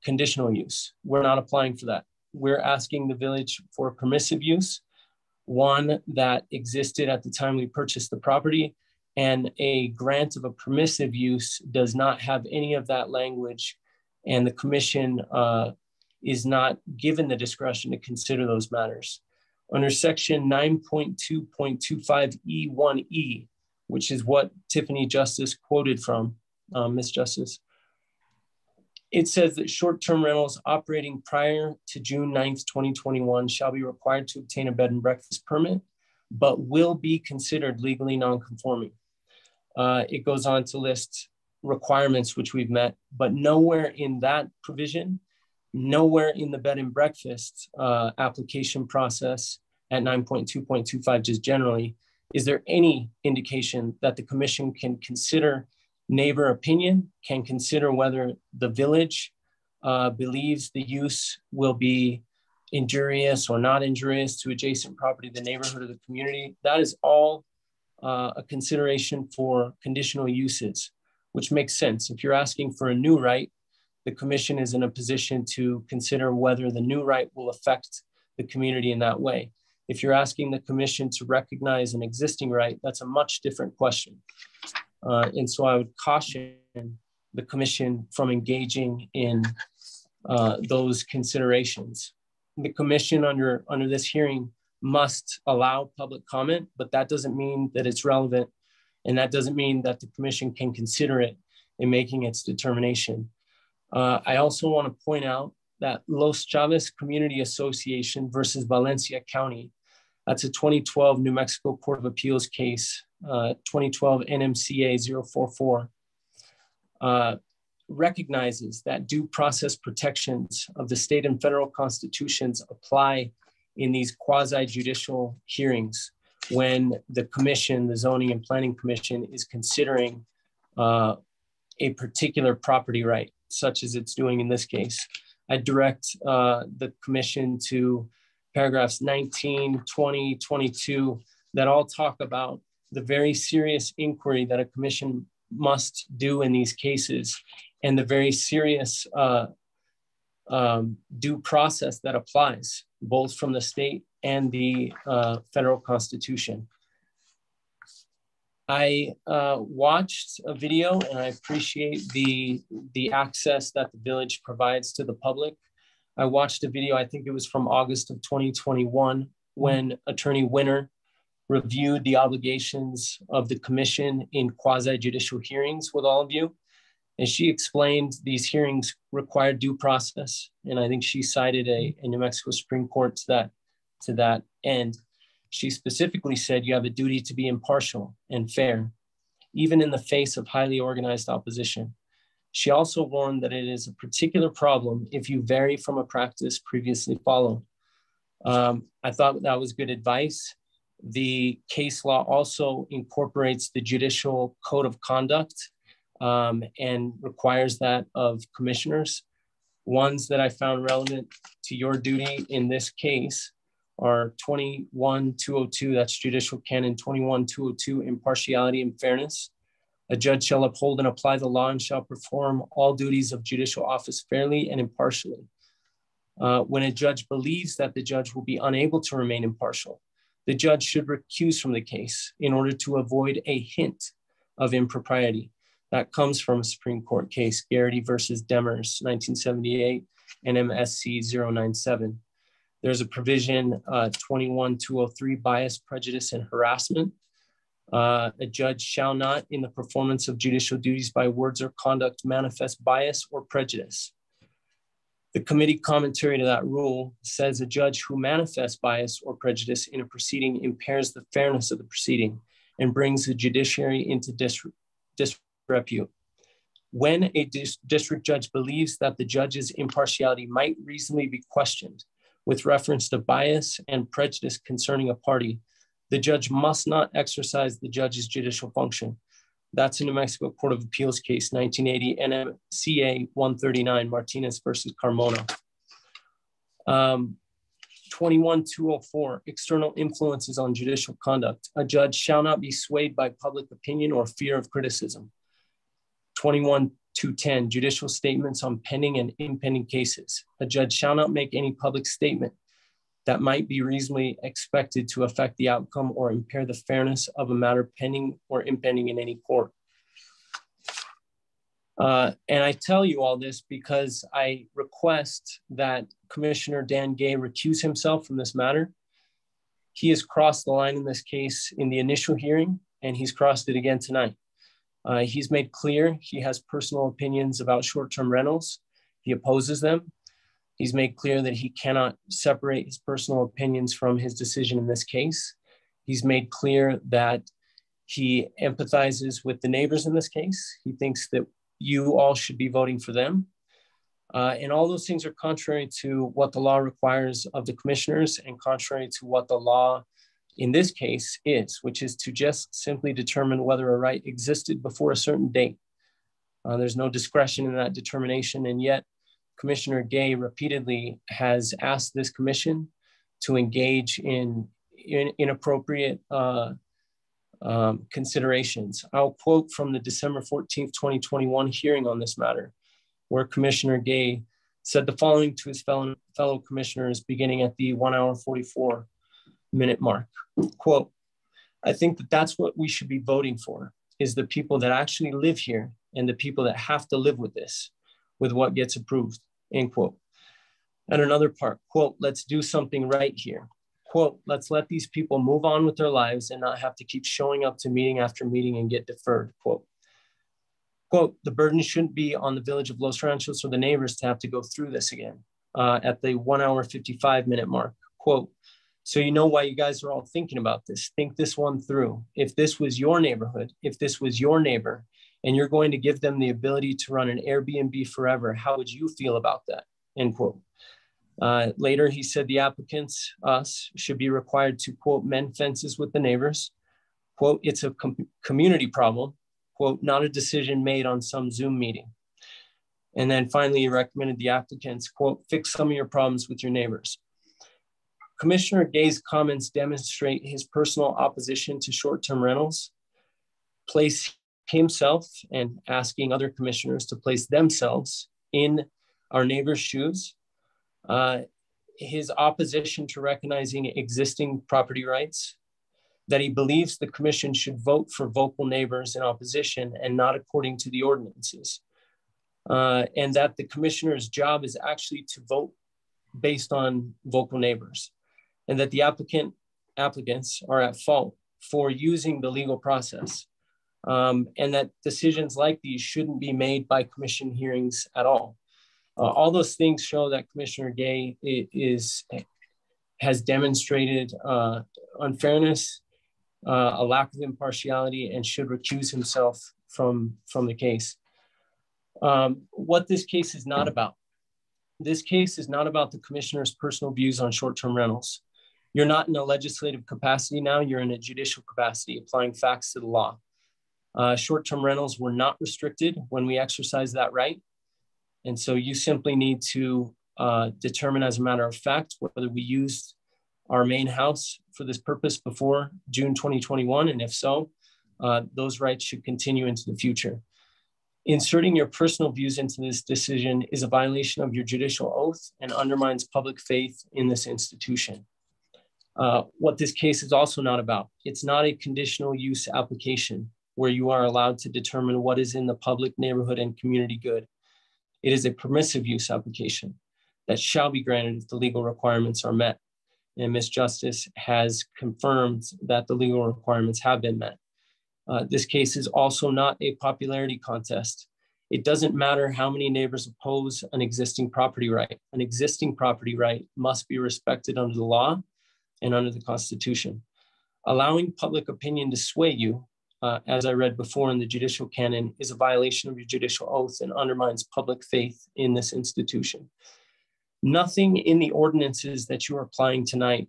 conditional use. We're not applying for that. We're asking the village for a permissive use, one that existed at the time we purchased the property, and a grant of a permissive use does not have any of that language, and the commission is not given the discretion to consider those matters. Under section 9.2.25E1E, which is what Tiffany Justice quoted from, Ms. Justice, it says that short-term rentals operating prior to June 9th, 2021 shall be required to obtain a bed and breakfast permit, but will be considered legally non-conforming. It goes on to list requirements which we've met, but nowhere in that provision, nowhere in the bed and breakfast application process at 9.2.25 just generally, is there any indication that the commission can consider neighbor opinion, can consider whether the village believes the use will be injurious or not injurious to adjacent property, the neighborhood, or the community. That is all a consideration for conditional uses, which makes sense. If you're asking for a new right, the commission is in a position to consider whether the new right will affect the community in that way. If you're asking the commission to recognize an existing right, that's a much different question. And so I would caution the commission from engaging in those considerations. The commission under this hearing must allow public comment, but that doesn't mean that it's relevant. And that doesn't mean that the commission can consider it in making its determination. I also want to point out that Los Chavez Community Association versus Valencia County, that's a 2012 New Mexico Court of Appeals case, 2012 NMCA 044, recognizes that due process protections of the state and federal constitutions apply in these quasi-judicial hearings when the commission, the Zoning and Planning Commission, is considering a particular property right, such as it's doing in this case. I direct the commission to paragraphs 19, 20, 22, that all talk about the very serious inquiry that a commission must do in these cases and the very serious due process that applies both from the state and the federal constitution. I watched a video, and I appreciate the access that the village provides to the public. I watched a video, I think it was from August of 2021, when Attorney Winter reviewed the obligations of the commission in quasi-judicial hearings with all of you. And she explained these hearings require due process. And I think she cited a New Mexico Supreme Court to that end. She specifically said you have a duty to be impartial and fair, even in the face of highly organized opposition. She also warned that it is a particular problem if you vary from a practice previously followed. I thought that was good advice. The case law also incorporates the judicial code of conduct and requires that of commissioners. Ones that I found relevant to your duty in this case are 21-202, that's Judicial Canon 21-202, impartiality and fairness. A judge shall uphold and apply the law and shall perform all duties of judicial office fairly and impartially. When a judge believes that the judge will be unable to remain impartial, the judge should recuse from the case in order to avoid a hint of impropriety. That comes from a Supreme Court case, Garrity versus Demers, 1978, NMSC 097. There's a provision 21203, bias, prejudice, and harassment. A judge shall not, in the performance of judicial duties by words or conduct, manifest bias or prejudice. The committee commentary to that rule says a judge who manifests bias or prejudice in a proceeding impairs the fairness of the proceeding and brings the judiciary into disrepute. When a district judge believes that the judge's impartiality might reasonably be questioned with reference to bias and prejudice concerning a party, the judge must not exercise the judge's judicial function. That's a New Mexico Court of Appeals case, 1980 NMCA 139, Martinez versus Carmona. 21204, external influences on judicial conduct. A judge shall not be swayed by public opinion or fear of criticism. 21210, judicial statements on pending and impending cases. A judge shall not make any public statement that might be reasonably expected to affect the outcome or impair the fairness of a matter pending or impending in any court. And I tell you all this because I request that Commissioner Dan Gay recuse himself from this matter. He has crossed the line in this case in the initial hearing, and he's crossed it again tonight. He's made clear he has personal opinions about short-term rentals. He opposes them. He's made clear that he cannot separate his personal opinions from his decision in this case. He's made clear that he empathizes with the neighbors in this case. He thinks that you all should be voting for them. And all those things are contrary to what the law requires of the commissioners and contrary to what the law in this case is, which is to just simply determine whether a right existed before a certain date. There's no discretion in that determination, and yet Commissioner Gay repeatedly has asked this commission to engage in inappropriate considerations. I'll quote from the December 14th, 2021 hearing on this matter, where Commissioner Gay said the following to his fellow commissioners beginning at the 1 hour 44 minute mark. Quote, I think that that's what we should be voting for, is the people that actually live here and the people that have to live with this, with what gets approved, end quote. And another part, quote, let's do something right here. Quote, let's let these people move on with their lives and not have to keep showing up to meeting after meeting and get deferred, quote. Quote, the burden shouldn't be on the village of Los Ranchos or the neighbors to have to go through this again at the 1 hour 55 minute mark, quote. So you know why you guys are all thinking about this. Think this one through. If this was your neighborhood, if this was your neighbor, and you're going to give them the ability to run an Airbnb forever, how would you feel about that? End quote. Later, he said the applicants, us, should be required to, quote, mend fences with the neighbors. Quote, it's a community problem, quote, not a decision made on some Zoom meeting. And then finally, he recommended the applicants, quote, fix some of your problems with your neighbors. Commissioner Gay's comments demonstrate his personal opposition to short-term rentals, place himself and asking other commissioners to place themselves in our neighbors' shoes, his opposition to recognizing existing property rights, that he believes the commission should vote for vocal neighbors in opposition and not according to the ordinances, and that the commissioner's job is actually to vote based on vocal neighbors, and that the applicants are at fault for using the legal process. And that decisions like these shouldn't be made by commission hearings at all. All those things show that Commissioner Gay has demonstrated unfairness, a lack of impartiality, and should recuse himself from the case. What this case is not about. This case is not about the commissioner's personal views on short-term rentals. You're not in a legislative capacity now, you're in a judicial capacity, applying facts to the law. Short-term rentals were not restricted when we exercised that right. And so you simply need to determine as a matter of fact whether we used our main house for this purpose before June 2021. And if so, those rights should continue into the future. Inserting your personal views into this decision is a violation of your judicial oath and undermines public faith in this institution. What this case is also not about. It's not a conditional use application where you are allowed to determine what is in the public, neighborhood, and community good. It is a permissive use application. that shall be granted if the legal requirements are met. And Ms. Justice has confirmed that the legal requirements have been met. This case is also not a popularity contest. It doesn't matter how many neighbors oppose an existing property right. An existing property right must be respected under the law and under the Constitution. Allowing public opinion to sway you, as I read before in the judicial canon, is a violation of your judicial oath and undermines public faith in this institution. Nothing in the ordinances that you are applying tonight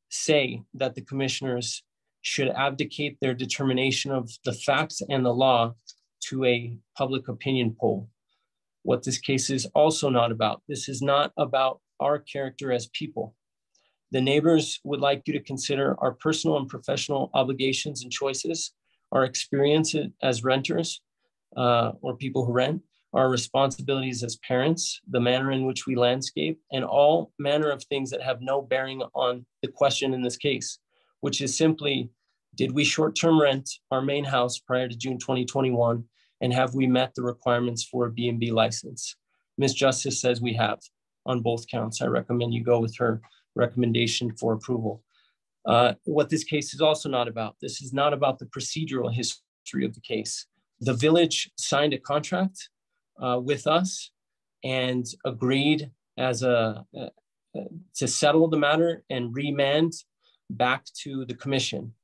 say that the commissioners should abdicate their determination of the facts and the law to a public opinion poll. What this case is also not about. This is not about our character as people. The neighbors would like you to consider our personal and professional obligations and choices, our experience as renters or people who rent, our responsibilities as parents, the manner in which we landscape, and all manner of things that have no bearing on the question in this case, which is simply, did we short-term rent our main house prior to June 2021? And have we met the requirements for a B&B license? Ms. Justice says we have on both counts. I recommend you go with her recommendation for approval. What this case is also not about. This is not about the procedural history of the case. The village signed a contract with us and agreed as to settle the matter and remand back to the commission.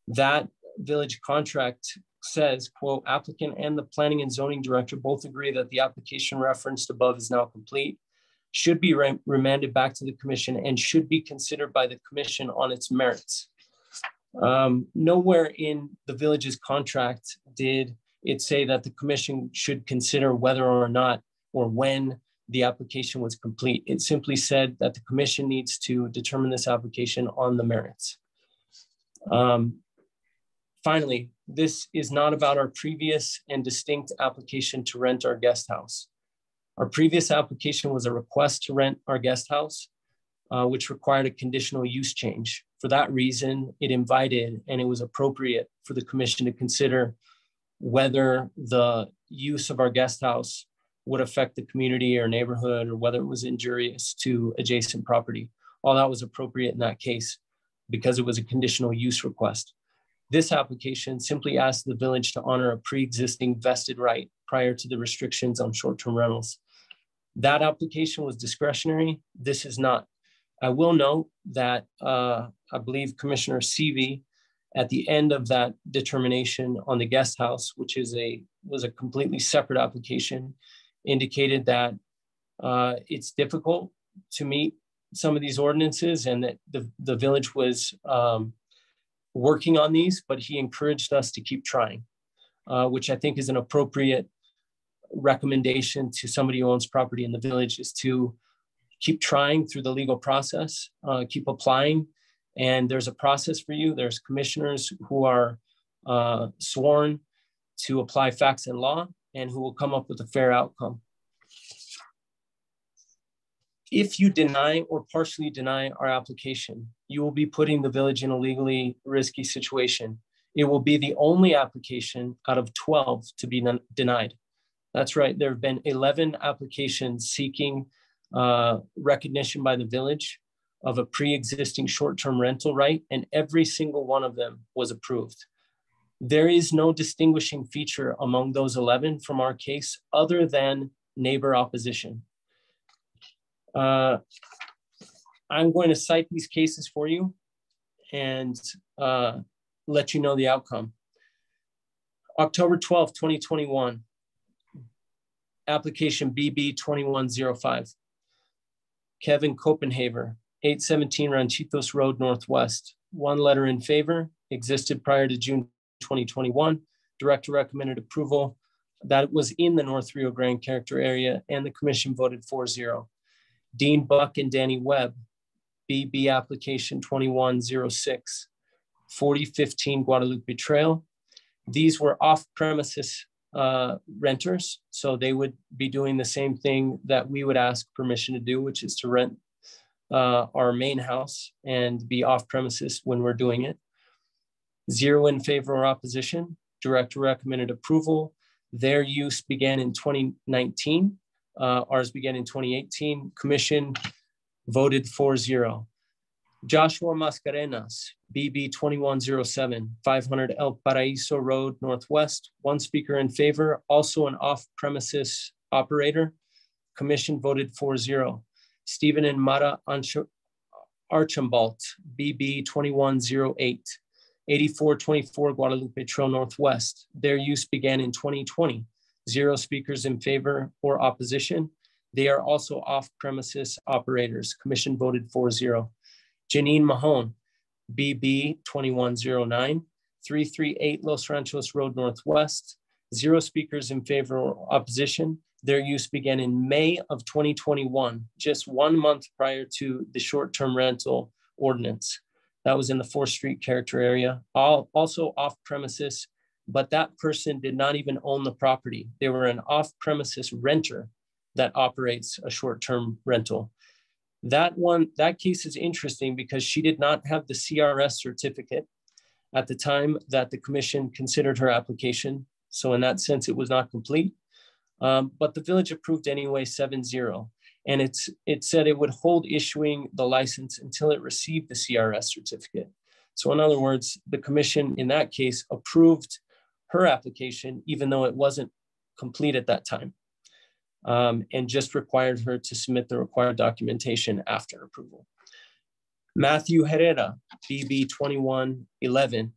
That village contract says, quote, applicant and the planning and zoning director both agree that the application referenced above is now complete, should be remanded back to the commission, and should be considered by the commission on its merits. Nowhere in the village's contract did it say that the commission should consider whether or not or when the application was complete. It simply said that the commission needs to determine this application on the merits. Finally, this is not about our previous and distinct application to rent our guest house. Our previous application was a request to rent our guest house, which required a conditional use change. For that reason, it invited and it was appropriate for the commission to consider whether the use of our guest house would affect the community or neighborhood, or whether it was injurious to adjacent property. All that was appropriate in that case because it was a conditional use request. This application simply asked the village to honor a pre-existing vested right prior to the restrictions on short-term rentals. That application was discretionary. This is not. I will note that I believe Commissioner Seavey, at the end of that determination on the guest house, which was a completely separate application, indicated that it's difficult to meet some of these ordinances and that the village was working on these, but he encouraged us to keep trying, which I think is an appropriate recommendation to somebody who owns property in the village, is to keep trying through the legal process, keep applying. And there's a process for you. There's commissioners who are sworn to apply facts and law and who will come up with a fair outcome. If you deny or partially deny our application, you will be putting the village in a legally risky situation. It will be the only application out of 12 to be denied. That's right. There have been 11 applications seeking recognition by the village of a pre-existing short-term rental right, and every single one of them was approved. There is no distinguishing feature among those 11 from our case other than neighbor opposition. I'm going to cite these cases for you and let you know the outcome. October 12, 2021, application BB 2105. Kevin Copenhaver, 817 Ranchitos Road Northwest. One letter in favor, existed prior to June 2021. Director recommended approval. That was in the North Rio Grande character area, and the commission voted 4-0. Dean Buck and Danny Webb, BB application 2106, 4015 Guadalupe Trail. These were off-premises renters, so they would be doing the same thing that we would ask permission to do, which is to rent our main house and be off-premises when we're doing it. 0 in favor or opposition. Director recommended approval. Their use began in 2019. Ours began in 2018. Commission voted 4-0. Joshua Mascarenas, BB 2107, 500 El Paraíso Road, Northwest. One speaker in favor, also an off-premises operator. Commission voted 4-0. Stephen and Mara Archambault, BB 2108, 8424 Guadalupe Trail Northwest. Their use began in 2020. 0 speakers in favor or opposition. They are also off-premises operators. Commission voted 4-0. Janine Mahone, BB 2109, 338 Los Ranchos Road Northwest. 0 speakers in favor or opposition. Their use began in May of 2021, just 1 month prior to the short-term rental ordinance. That was in the 4th Street character area, also off-premises, but that person did not even own the property. They were an off-premises renter that operates a short-term rental. That case is interesting because she did not have the CRS certificate at the time that the commission considered her application. So in that sense, it was not complete. But the village approved anyway 7-0. And it said it would hold issuing the license until it received the CRS certificate. So in other words, the commission in that case approved her application, even though it wasn't complete at that time, and just required her to submit the required documentation after approval. Matthew Herrera, BB 2111,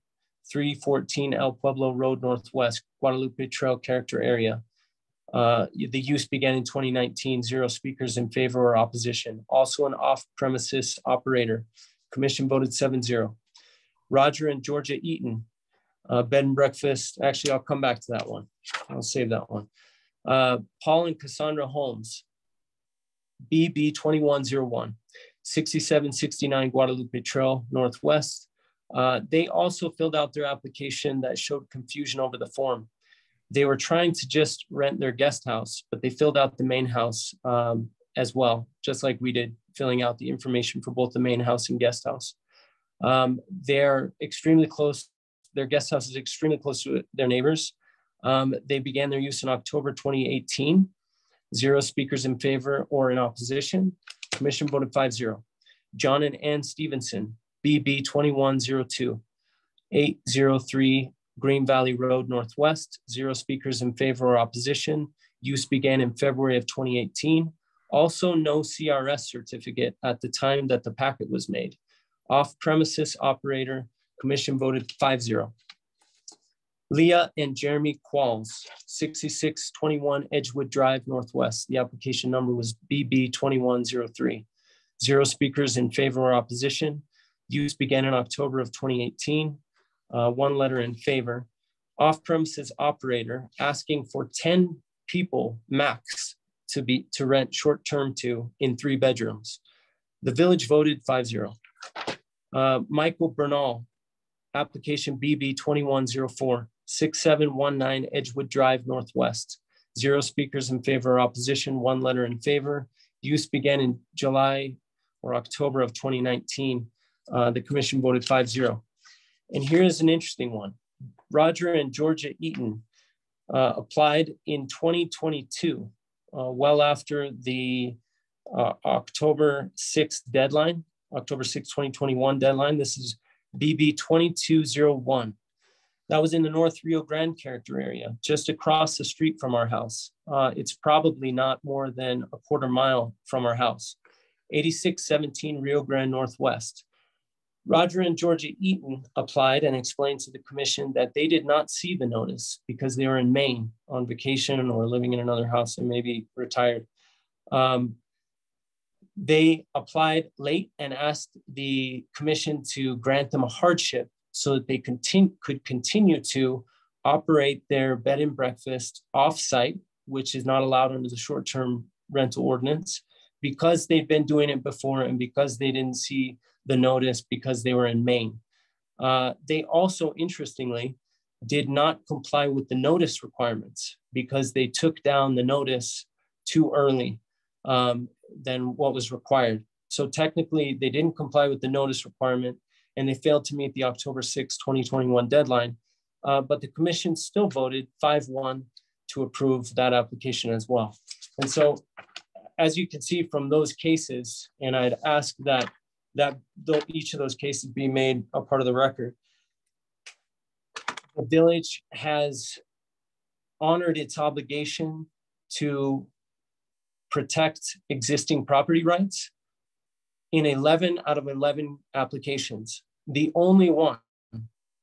314 El Pueblo Road Northwest, Guadalupe Trail character area. The use began in 2019, 0 speakers in favor or opposition. Also an off-premises operator. Commission voted 7-0. Roger and Georgia Eaton, bed and breakfast. Actually, I'll come back to that one. I'll save that one. Paul and Cassandra Holmes, BB 2101, 6769 Guadalupe Trail Northwest. They also filled out their application that showed confusion over the form. They were trying to just rent their guest house, but they filled out the main house as well, just like we did, filling out the information for both the main house and guest house. They're extremely close. Their guest house is extremely close to their neighbors. They began their use in October 2018. 0 speakers in favor or in opposition. Commission voted 5-0. John and Ann Stevenson, BB 2102, 803 Green Valley Road Northwest. 0 speakers in favor or opposition. Use began in February of 2018. Also no CRS certificate at the time that the packet was made. Off-premises operator. Commission voted 5-0. Leah and Jeremy Qualls, 6621 Edgewood Drive Northwest. The application number was BB 2103. 0 speakers in favor or opposition. Use began in October of 2018. 1 letter in favor. Off-premises operator asking for 10 people max to rent short-term to in 3 bedrooms. The village voted 5-0. Michael Bernal, application BB 2104, 6719 Edgewood Drive Northwest. 0 speakers in favor or opposition, 1 letter in favor. Use began in July or October of 2019. The commission voted 5-0. And here is an interesting one. Roger and Georgia Eaton applied in 2022, well after the October 6th deadline, October 6, 2021 deadline. This is BB 2201. That was in the North Rio Grande character area, just across the street from our house. It's probably not more than a quarter mile from our house. 8617 Rio Grande Northwest. Roger and Georgia Eaton applied and explained to the commission that they did not see the notice because they were in Maine on vacation or living in another house and maybe retired. They applied late and asked the commission to grant them a hardship so that they could continue to operate their bed and breakfast off-site, which is not allowed under the short-term rental ordinance, because they've been doing it before and because they didn't see the notice because they were in Maine. They also, interestingly, did not comply with the notice requirements because they took down the notice too early than what was required. So technically, they didn't comply with the notice requirement and they failed to meet the October 6, 2021 deadline. But the commission still voted 5-1 to approve that application as well. And so, as you can see from those cases, and I'd ask that each of those cases be made a part of the record. The village has honored its obligation to protect existing property rights in 11 out of 11 applications. The only one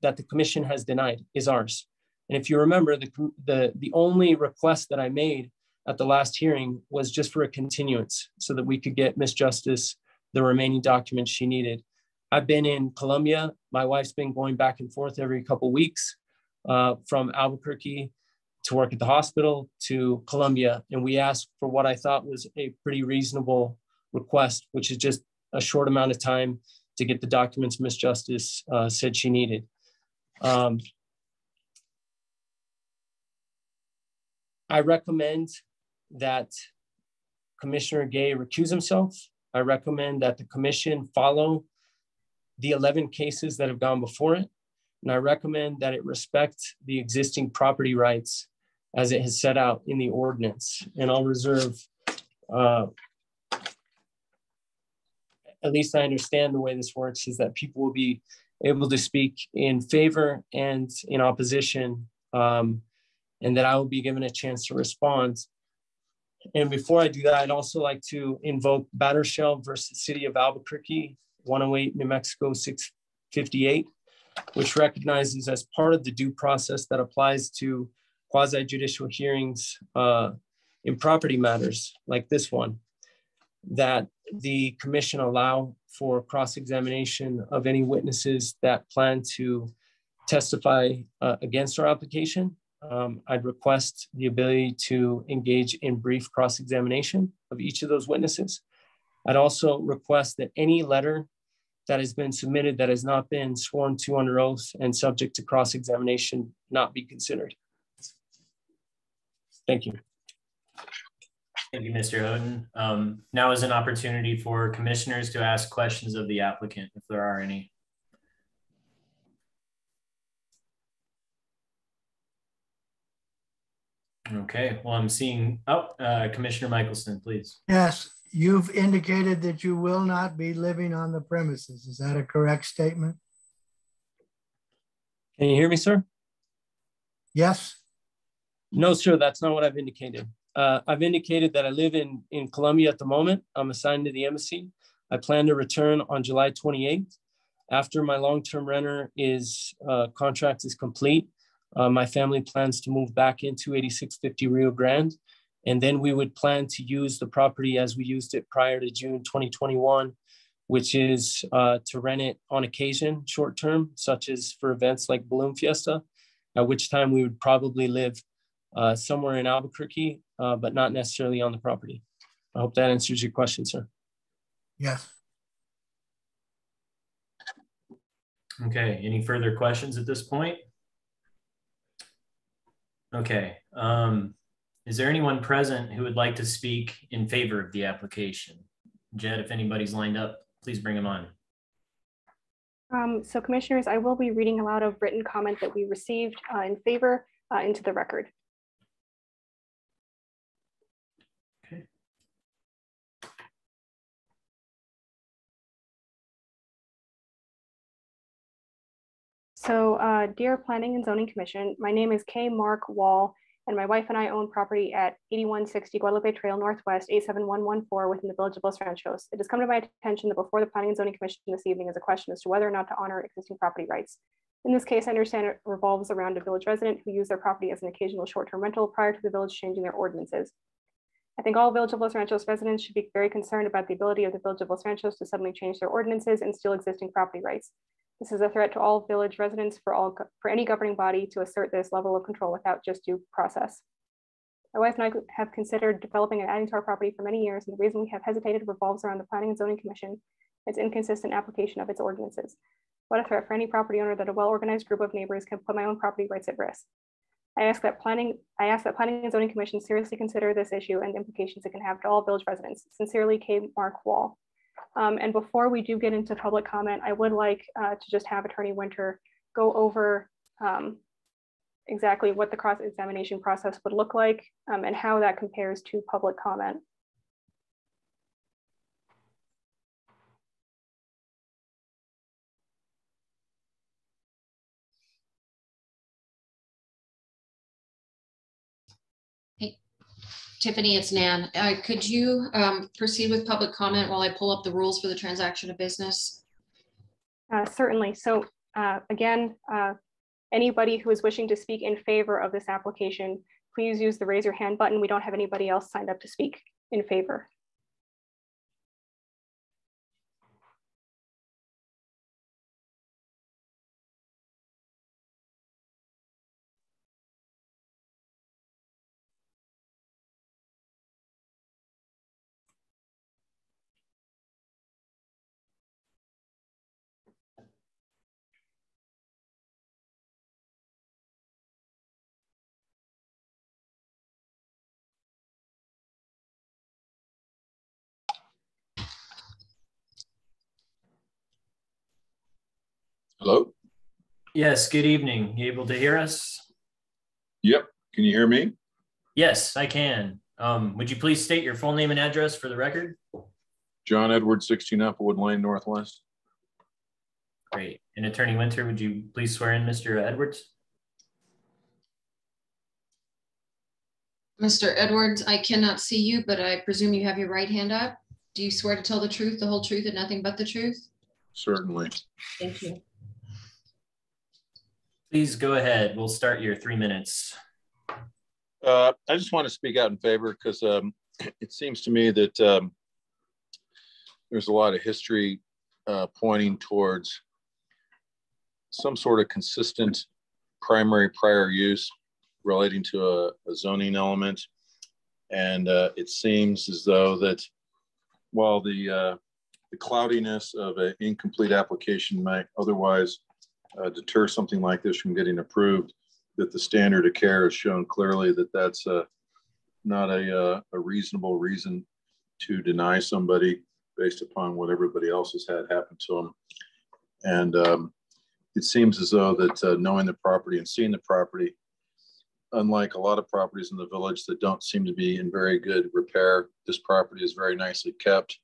that the commission has denied is ours. And if you remember, the only request that I made at the last hearing was just for a continuance so that we could get Ms. Justice the remaining documents she needed. I've been in Columbia. My wife's been going back and forth every couple of weeks from Albuquerque to work at the hospital to Columbia. And we asked for what I thought was a pretty reasonable request, which is just a short amount of time to get the documents Ms. Justice said she needed. I recommend that Commissioner Gay recuse himself. I recommend that the commission follow the 11 cases that have gone before it. And I recommend that it respect the existing property rights as it has set out in the ordinance. And I'll reserve, at least I understand the way this works, is that people will be able to speak in favor and in opposition, and that I will be given a chance to respond. And before I do that, I'd also like to invoke Battershell versus City of Albuquerque, 108 New Mexico 658, which recognizes as part of the due process that applies to quasi-judicial hearings in property matters like this one, that the commission allow for cross-examination of any witnesses that plan to testify against our application. I'd request the ability to engage in brief cross-examination of each of those witnesses. I'd also request that any letter that has been submitted that has not been sworn to under oath and subject to cross-examination not be considered. Thank you. Thank you, Mr. Houghton. Now is an opportunity for commissioners to ask questions of the applicant, if there are any. Okay, well, I'm seeing, Commissioner Michelson, please. Yes, you've indicated that you will not be living on the premises. Is that a correct statement? Can you hear me, sir? Yes. No, sir, that's not what I've indicated. I've indicated that I live in Columbia at the moment. I'm assigned to the embassy. I plan to return on July 28th. After my long-term renter contract is complete, my family plans to move back into 8650 Rio Grande. And then we would plan to use the property as we used it prior to June 2021, which is to rent it on occasion, short-term, such as for events like Balloon Fiesta, at which time we would probably live somewhere in Albuquerque, but not necessarily on the property. I hope that answers your question, sir. Yes. Okay, any further questions at this point? Okay, is there anyone present who would like to speak in favor of the application? Jed, if anybody's lined up, please bring them on. So commissioners, I will be reading aloud a written comment that we received in favor into the record. Okay. So dear Planning and Zoning Commission, my name is K. Mark Wall, and my wife and I own property at 8160 Guadalupe Trail Northwest 87114 within the village of Los Ranchos. It has come to my attention that before the Planning and Zoning Commission this evening is a question as to whether or not to honor existing property rights. In this case, I understand it revolves around a village resident who used their property as an occasional short-term rental prior to the village changing their ordinances. I think all Village of Los Ranchos residents should be very concerned about the ability of the Village of Los Ranchos to suddenly change their ordinances and steal existing property rights. This is a threat to all village residents for any governing body to assert this level of control without just due process. My wife and I have considered developing and adding to our property for many years, and the reason we have hesitated revolves around the Planning and Zoning Commission, its inconsistent application of its ordinances. What a threat for any property owner that a well-organized group of neighbors can put my own property rights at risk. I ask that Planning and Zoning Commission seriously consider this issue and the implications it can have to all village residents. Sincerely, K. Mark Wall. And before we do get into public comment, I would like to just have Attorney Winter go over exactly what the cross-examination process would look like and how that compares to public comment. Hey, Tiffany, it's Nan. Could you proceed with public comment while I pull up the rules for the transaction of business? Certainly. So again, anybody who is wishing to speak in favor of this application, please use the raise your hand button. We don't have anybody else signed up to speak in favor. Hello? Yes, good evening. You able to hear us? Yep. Can you hear me? Yes, I can. Would you please state your full name and address for the record? John Edwards, 16 Applewood Lane, Northwest. Great. And Attorney Winter, would you please swear in Mr. Edwards? Mr. Edwards, I cannot see you, but I presume you have your right hand up. Do you swear to tell the truth, the whole truth, and nothing but the truth? Certainly. Thank you. Please go ahead. We'll start your 3 minutes. I just want to speak out in favor because it seems to me that there's a lot of history pointing towards some sort of consistent primary prior use relating to a zoning element. And it seems as though that while the cloudiness of an incomplete application might otherwise deter something like this from getting approved, that the standard of care has shown clearly that that's not a reasonable reason to deny somebody based upon what everybody else has had happen to them. And it seems as though that knowing the property and seeing the property, unlike a lot of properties in the village that don't seem to be in very good repair, this property is very nicely kept.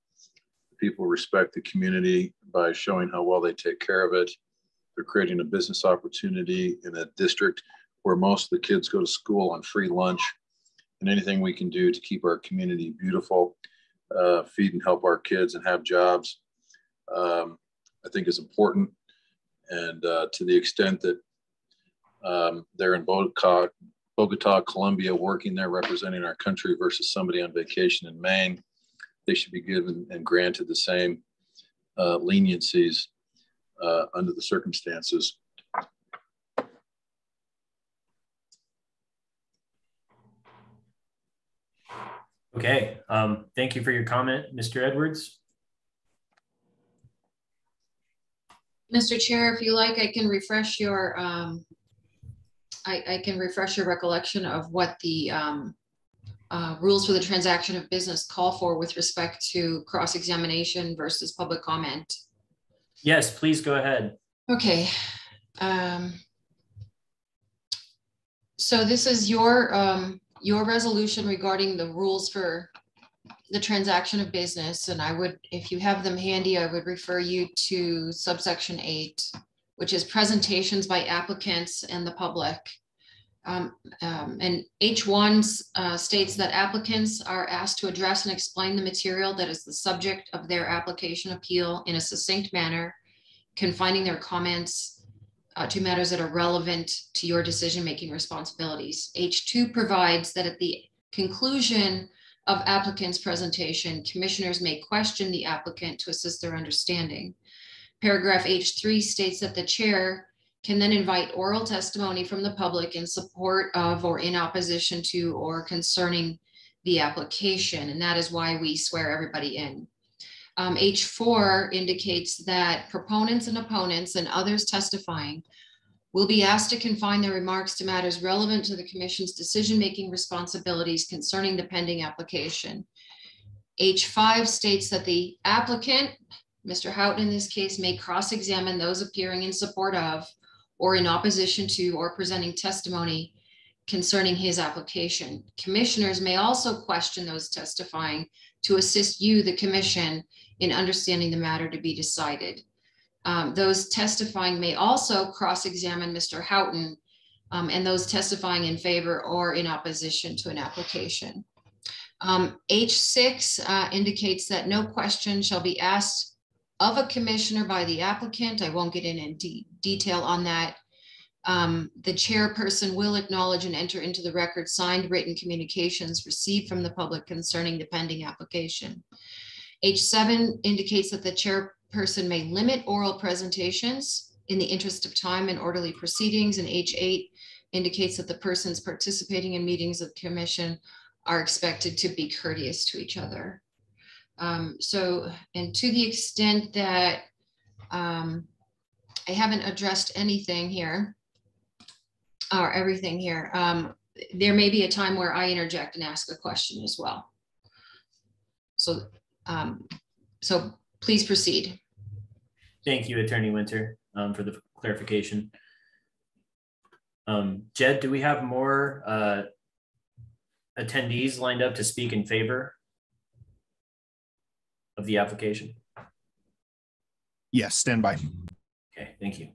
People respect the community by showing how well they take care of it. They're creating a business opportunity in a district where most of the kids go to school on free lunch, and anything we can do to keep our community beautiful, feed and help our kids and have jobs, I think is important. And to the extent that they're in Bogota, Colombia, working there, representing our country versus somebody on vacation in Maine, they should be given and granted the same leniencies under the circumstances. Okay, thank you for your comment, Mr. Edwards. Mr. Chair, if you like, I can refresh your I can refresh your recollection of what the rules for the transaction of business call for with respect to cross-examination versus public comment. Yes, please go ahead. Okay. So this is your resolution regarding the rules for the transaction of business. And I would, if you have them handy, I would refer you to subsection 8, which is presentations by applicants and the public. And H1 states that applicants are asked to address and explain the material that is the subject of their application appeal in a succinct manner, confining their comments to matters that are relevant to your decision-making responsibilities. H2 provides that at the conclusion of applicant's presentation, commissioners may question the applicant to assist their understanding. Paragraph H3 states that the chair can then invite oral testimony from the public in support of or in opposition to or concerning the application. And that is why we swear everybody in. H4 indicates that proponents and opponents and others testifying will be asked to confine their remarks to matters relevant to the commission's decision-making responsibilities concerning the pending application. H5 states that the applicant, Mr. Houghton in this case, may cross-examine those appearing in support of or in opposition to or presenting testimony concerning his application. Commissioners may also question those testifying to assist you, the commission, in understanding the matter to be decided. Those testifying may also cross-examine Mr. Houghton and those testifying in favor or in opposition to an application. H6 indicates that no question shall be asked of a commissioner by the applicant. I won't get in detail on that. The chairperson will acknowledge and enter into the record signed written communications received from the public concerning the pending application. H7 indicates that the chairperson may limit oral presentations in the interest of time and orderly proceedings, and H8 indicates that the persons participating in meetings of the commission are expected to be courteous to each other. And to the extent that I haven't addressed anything here, or everything here, there may be a time where I interject and ask a question as well. So, so please proceed. Thank you, Attorney Winter, for the clarification. Jed, do we have more attendees lined up to speak in favor of the application? Yes, stand by. Okay, thank you.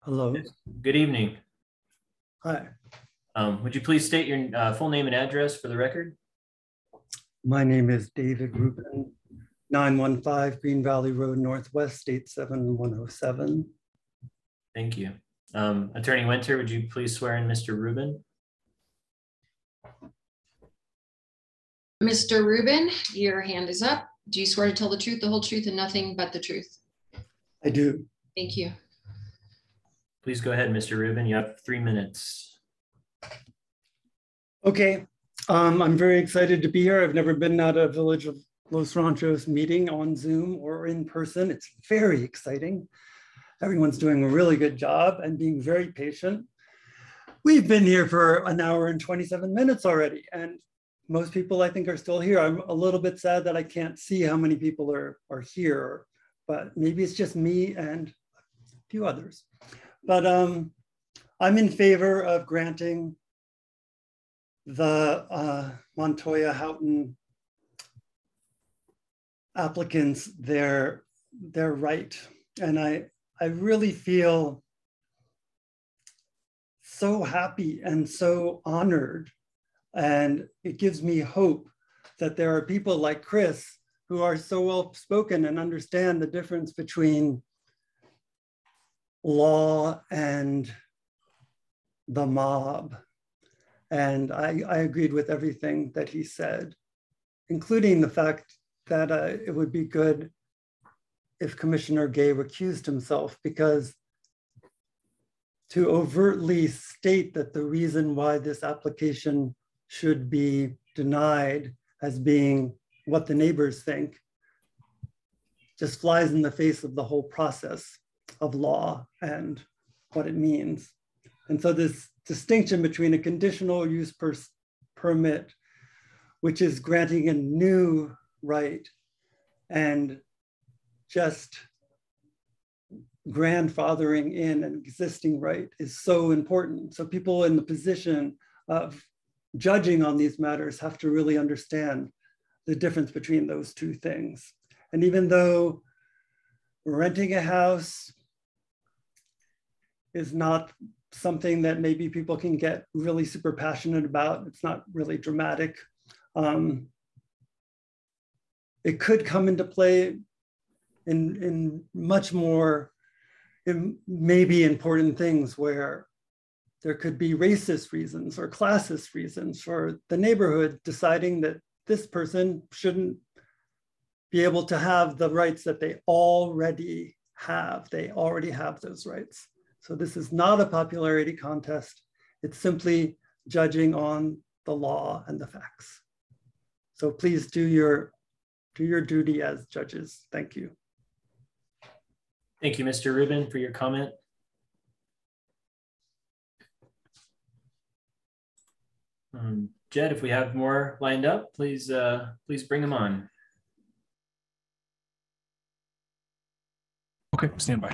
Hello. Good evening. Hi. Would you please state your full name and address for the record? My name is David Rubin, 915 Green Valley Road Northwest, 87107. Thank you. Attorney Winter, would you please swear in Mr. Rubin? Mr. Rubin, your hand is up. Do you swear to tell the truth, the whole truth, and nothing but the truth? I do. Thank you. Please go ahead, Mr. Rubin. You have 3 minutes. Okay. I'm very excited to be here. I've never been at a Village of Los Ranchos meeting on Zoom or in person. It's very exciting. Everyone's doing a really good job and being very patient. We've been here for 1 hour and 27 minutes already, and most people I think are still here. I'm a little bit sad that I can't see how many people are here, but maybe it's just me and a few others. But I'm in favor of granting the Montoya Houghton applicants their right. And I really feel so happy and so honored. And it gives me hope that there are people like Chris who are so well spoken and understand the difference between law and the mob. And I agreed with everything that he said, including the fact that it would be good if Commissioner Gay recused himself, because to overtly state that the reason why this application should be denied as being what the neighbors think just flies in the face of the whole process of law and what it means. And so this distinction between a conditional use permit, which is granting a new right, and just grandfathering in an existing right is so important. So people in the position of judging on these matters have to really understand the difference between those two things. And even though renting a house is not something that maybe people can get really super passionate about, it's not really dramatic, it could come into play in much more maybe important things where there could be racist reasons or classist reasons for the neighborhood deciding that this person shouldn't be able to have the rights that they already have. They already have those rights. So this is not a popularity contest. It's simply judging on the law and the facts. So please do your duty as judges. Thank you. Thank you, Mr. Rubin, for your comment. Jed, if we have more lined up, please bring them on. Okay, stand by.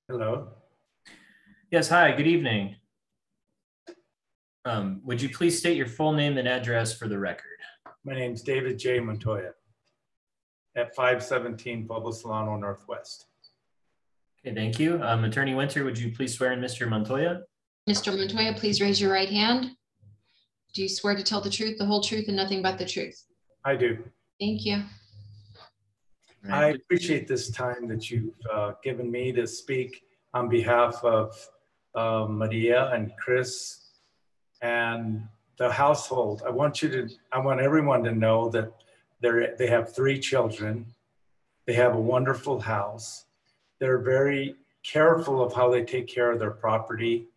Hello. Yes, hi, good evening. Would you please state your full name and address for the record? My name's David J. Montoya at 517 Pueblo Solano Northwest. Okay, thank you. Attorney Winter, would you please swear in Mr. Montoya? Mr. Montoya, please raise your right hand. Do you swear to tell the truth, the whole truth, and nothing but the truth? I do. Thank you. I appreciate this time that you've given me to speak on behalf of Maria and Chris and the household. I want everyone to know that they have 3 children. They have a wonderful house. They're very careful of how they take care of their property.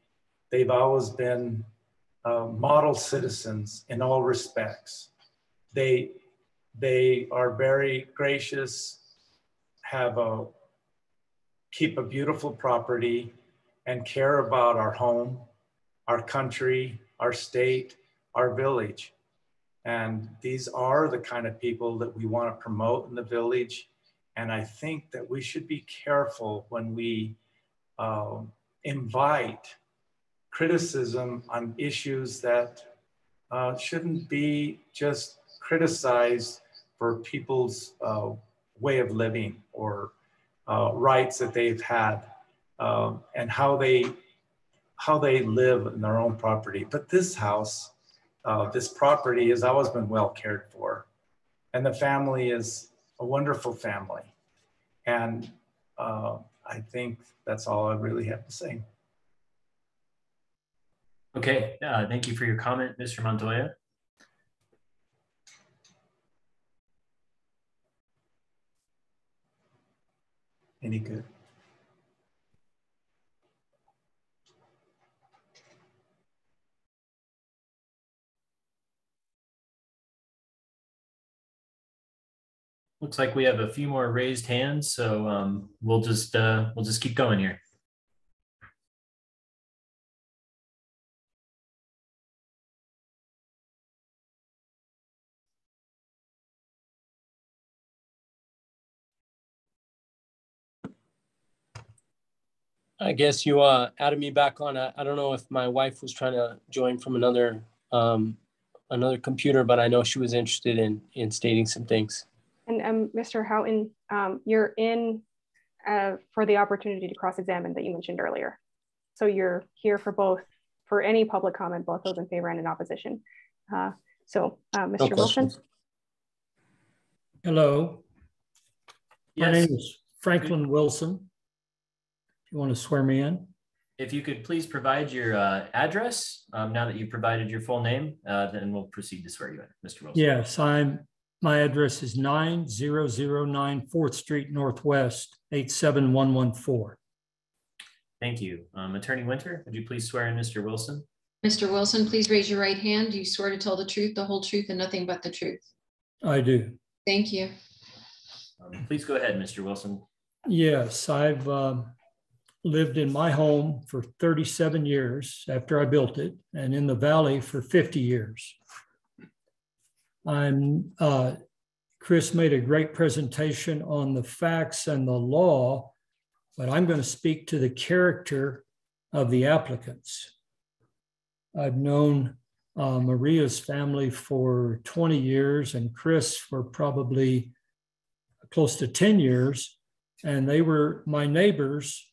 They've always been model citizens in all respects. They are very gracious, keep a beautiful property, and care about our home, our country, our state, our village. And these are the kind of people that we want to promote in the village. And I think that we should be careful when we invite criticism on issues that shouldn't be just criticized for people's way of living or rights that they've had and how they live in their own property. But this house, this property has always been well cared for. And the family is a wonderful family. And I think that's all I really have to say. Okay, thank you for your comment, Mr. Montoya. Any good? Looks like we have a few more raised hands, so we'll just keep going here. I guess you added me back on. I don't know if my wife was trying to join from another computer, but I know she was interested in stating some things. And Mr. Houghton, you're in for the opportunity to cross-examine that you mentioned earlier. So you're here for any public comment, both those in favor and in opposition. Mr. Wilson. Hello. Yes. My name is Franklin Wilson. You want to swear me in? If you could please provide your address, now that you've provided your full name, then we'll proceed to swear you in, Mr. Wilson. Yes, my address is 9009 4th Street Northwest, 87114. Thank you. Attorney Winter, would you please swear in Mr. Wilson? Mr. Wilson, please raise your right hand. Do you swear to tell the truth, the whole truth, and nothing but the truth? I do. Thank you. Please go ahead, Mr. Wilson. Yes, I've lived in my home for 37 years after I built it, and in the valley for 50 years. Chris made a great presentation on the facts and the law, but I'm going to speak to the character of the applicants. I've known Maria's family for 20 years and Chris for probably close to 10 years, and they were my neighbors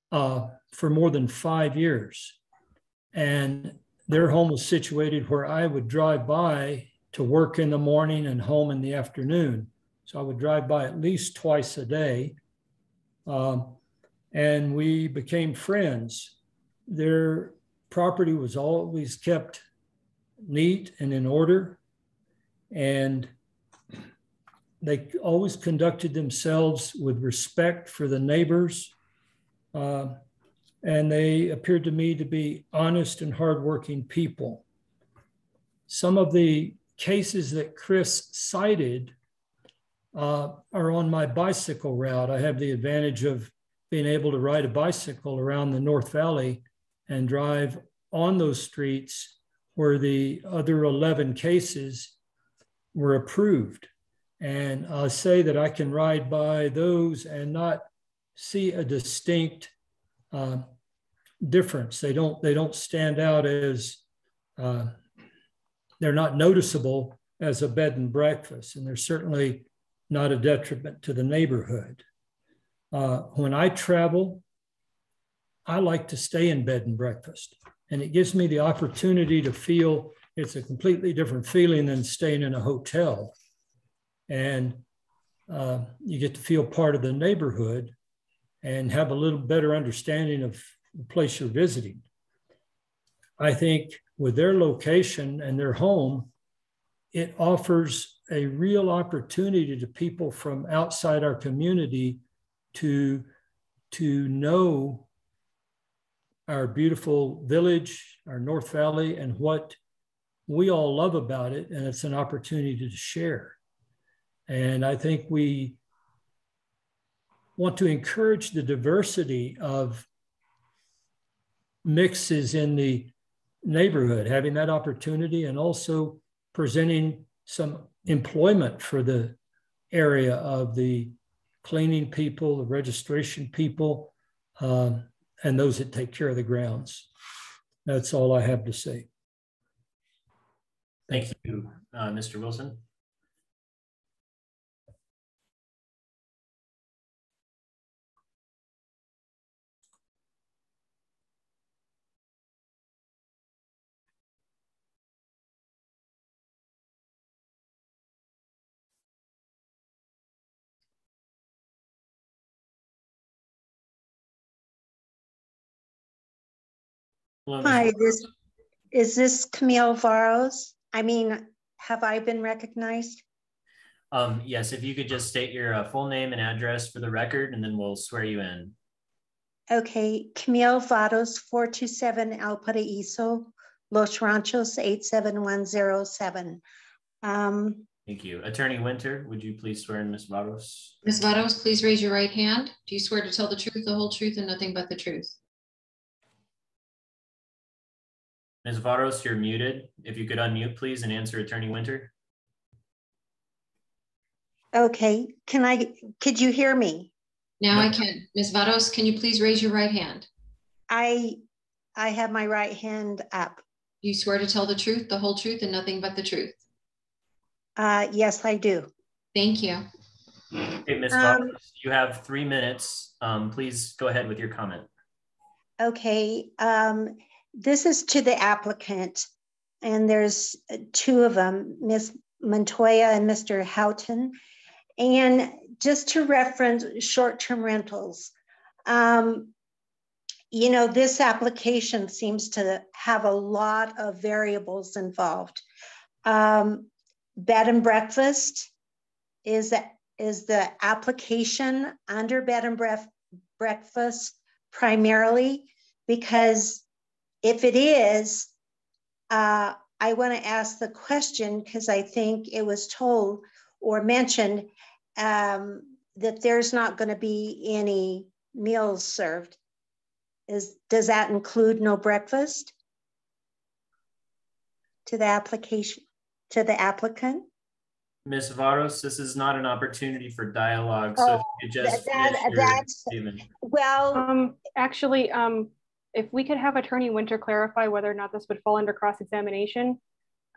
for more than 5 years. And their home was situated where I would drive by to work in the morning and home in the afternoon. So I would drive by at least twice a day. And we became friends. Their property was always kept neat and in order. And they always conducted themselves with respect for the neighbors. And they appeared to me to be honest and hardworking people. Some of the cases that Chris cited are on my bicycle route. I have the advantage of being able to ride a bicycle around the North Valley and drive on those streets where the other 11 cases were approved. And I'll say that I can ride by those and not see a distinct difference. They don't stand out as, they're not noticeable as a bed and breakfast, and they're certainly not a detriment to the neighborhood. When I travel, I like to stay in bed and breakfast, and it gives me the opportunity to feel it's a completely different feeling than staying in a hotel. And you get to feel part of the neighborhood and have a little better understanding of the place you're visiting. I think with their location and their home, it offers a real opportunity to people from outside our community to know our beautiful village, our North Valley, and what we all love about it. And it's an opportunity to share. And I think we want to encourage the diversity of mixes in the neighborhood, having that opportunity, and also presenting some employment for the area of the cleaning people, the registration people, and those that take care of the grounds. That's all I have to say. Thank you, Mr. Wilson. Hi, is this Camille Varos? I mean, have I been recognized? Yes, if you could just state your full name and address for the record, and then we'll swear you in. Okay, Camille Varos, 427 El Paraíso, Los Ranchos, 87107. Thank you. Attorney Winter, would you please swear in Ms. Varos? Ms. Varos, please raise your right hand. Do you swear to tell the truth, the whole truth, and nothing but the truth? Ms. Varos, you're muted. If you could unmute, please, and answer Attorney Winter. Okay, could you hear me? Now I can. Ms. Varos, can you please raise your right hand? I have my right hand up. Do you swear to tell the truth, the whole truth, and nothing but the truth? Yes, I do. Thank you. Okay, Ms. Varos, you have 3 minutes. Please go ahead with your comment. Okay, this is to the applicant, and there's two of them, Ms. Montoya and Mr. Houghton. And just to reference short-term rentals, you know, this application seems to have a lot of variables involved. Bed and breakfast, is the application under bed and breakfast primarily? Because if it is, I want to ask the question because I think it was told or mentioned that there's not going to be any meals served. Does that include no breakfast to the application, to the applicant? Ms. Varos, this is not an opportunity for dialogue, so if you could just actually, if we could have Attorney Winter clarify whether or not this would fall under cross-examination,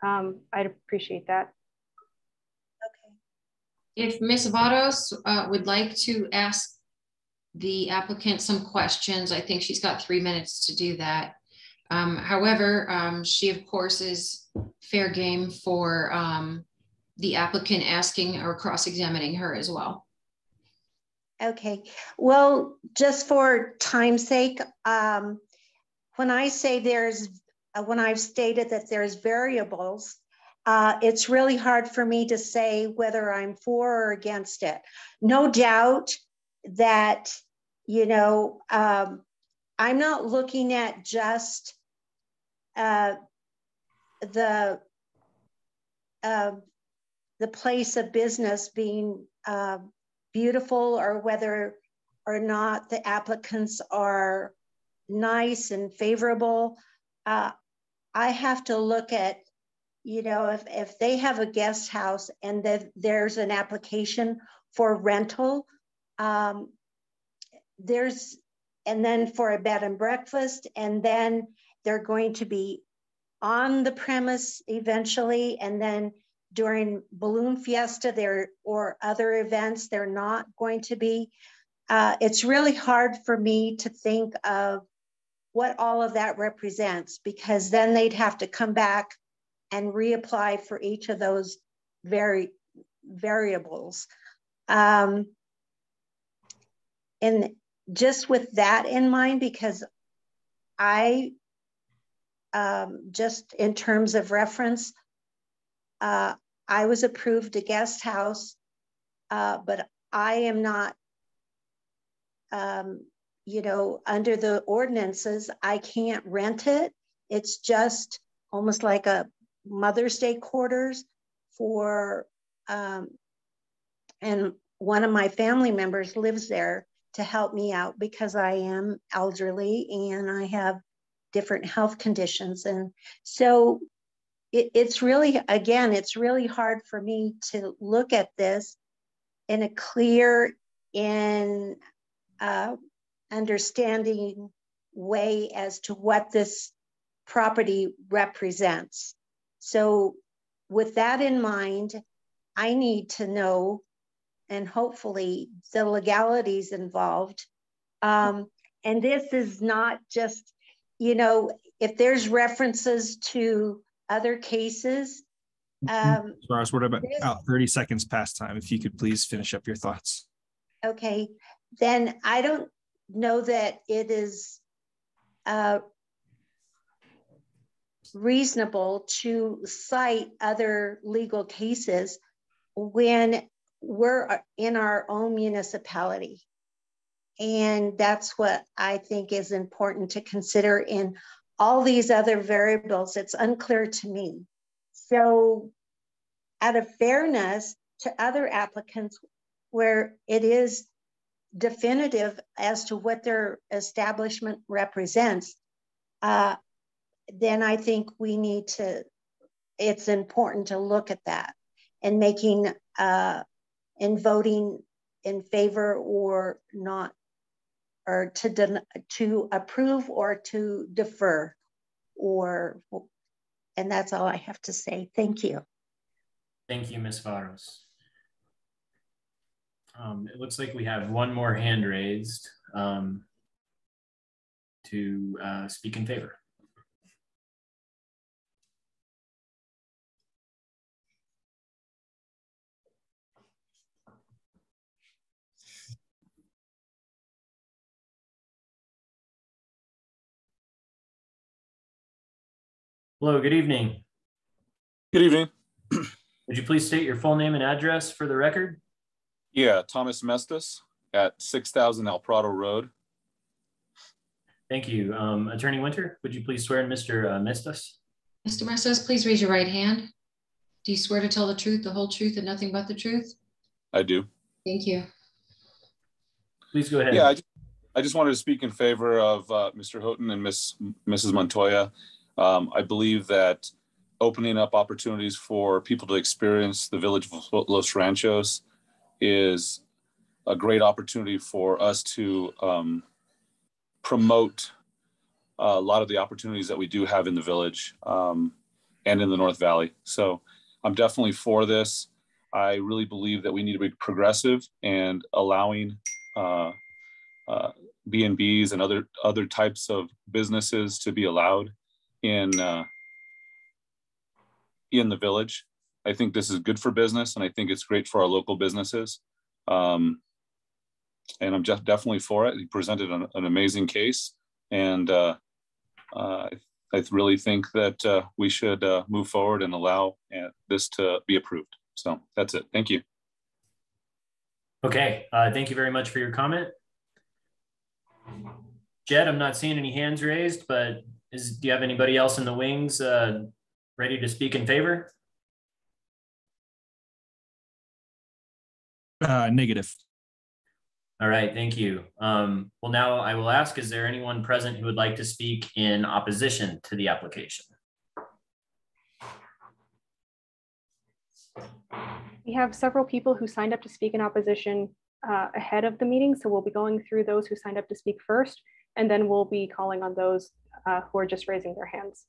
I'd appreciate that. Okay. If Ms. Varos would like to ask the applicant some questions, I think she's got 3 minutes to do that. However, she of course is fair game for the applicant asking or cross-examining her as well. Okay, well, just for time's sake, when I say there's when I've stated that there's variables, it's really hard for me to say whether I'm for or against it. No doubt that, you know, I'm not looking at just the place of business being beautiful, or whether or not the applicants are nice and favorable. I have to look at, you know, if they have a guest house and that there's an application for rental, and then for a bed and breakfast, and then they're going to be on the premise eventually, and then during Balloon Fiesta there or other events, they're not going to be. It's really hard for me to think of what all of that represents, because then they'd have to come back and reapply for each of those variables. And just with that in mind, because I, just in terms of reference, I was approved a guest house, but I am not, you know, under the ordinances, I can't rent it. It's just almost like a Mother's Day quarters for, and one of my family members lives there to help me out because I am elderly and I have different health conditions. And so it's really, again, it's really hard for me to look at this in a clear and understanding way as to what this property represents. So with that in mind, I need to know, and hopefully the legalities involved. And this is not just, you know, if there's references to other cases. Ross, we're about 30 seconds past time. If you could please finish up your thoughts. Okay, then I don't know that it is reasonable to cite other legal cases when we're in our own municipality. And that's what I think is important to consider in all these other variables. It's unclear to me. So out of fairness to other applicants where it is definitive as to what their establishment represents, then I think we need to, it's important to look at that and making, in voting in favor or not, or to approve or to defer, or, and that's all I have to say. Thank you. Thank you, Ms. Varos. It looks like we have one more hand raised to speak in favor. Hello, good evening. Good evening. Would you please state your full name and address for the record? Yeah, Thomas Mestis at 6000 El Prado Road. Thank you. Attorney Winter, would you please swear in Mr. Mestis? Mr. Mestis, please raise your right hand. Do you swear to tell the truth, the whole truth, and nothing but the truth? I do. Thank you. Please go ahead. Yeah, I just wanted to speak in favor of Mr. Houghton and Mrs. Montoya. I believe that opening up opportunities for people to experience the village of Los Ranchos is a great opportunity for us to promote a lot of the opportunities that we do have in the village and in the North Valley. So I'm definitely for this. I really believe that we need to be progressive and allowing B&Bs and other types of businesses to be allowed in the village. I think this is good for business, and I think it's great for our local businesses. And I'm just definitely for it. He presented an amazing case, and I I really think that we should move forward and allow this to be approved. So that's it. Thank you. Okay, thank you very much for your comment. Jed, I'm not seeing any hands raised, but do you have anybody else in the wings ready to speak in favor? Negative. All right, thank you. Well, now I will ask, is there anyone present who would like to speak in opposition to the application? We have several people who signed up to speak in opposition ahead of the meeting, so we'll be going through those who signed up to speak first, and then we'll be calling on those who are just raising their hands.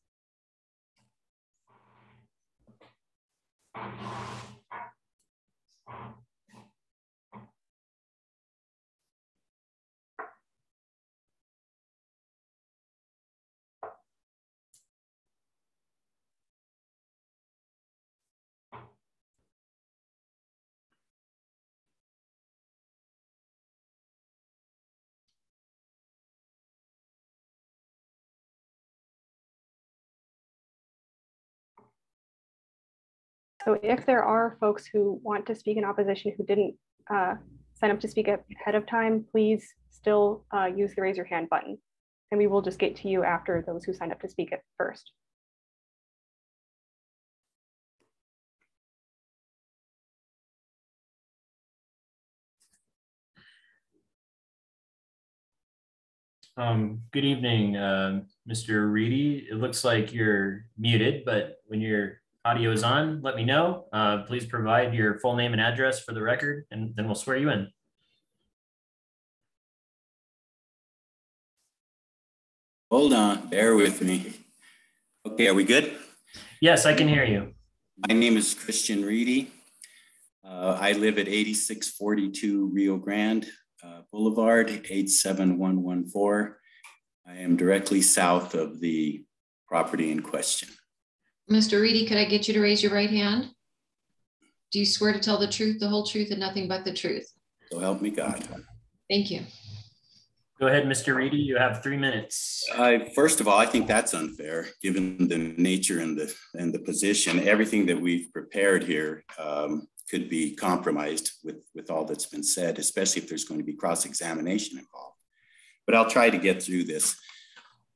So if there are folks who want to speak in opposition who didn't sign up to speak ahead of time, please still use the raise your hand button. And we will just get to you after those who signed up to speak at first. Good evening, Mr. Reedy. It looks like you're muted, but when your audio is on, let me know. Please provide your full name and address for the record, and then we'll swear you in. Hold on, bear with me. Okay, are we good? Yes, I can hear you. My name is Christian Reedy. I live at 8642 Rio Grande Boulevard, 87114. I am directly south of the property in question. Mr. Reedy, could I get you to raise your right hand? Do you swear to tell the truth, the whole truth, and nothing but the truth? So help me God. Thank you. Go ahead, Mr. Reedy. You have 3 minutes. First of all, I think that's unfair, given the nature and the position. Everything that we've prepared here could be compromised with all that's been said, especially if there's going to be cross-examination involved. But I'll try to get through this.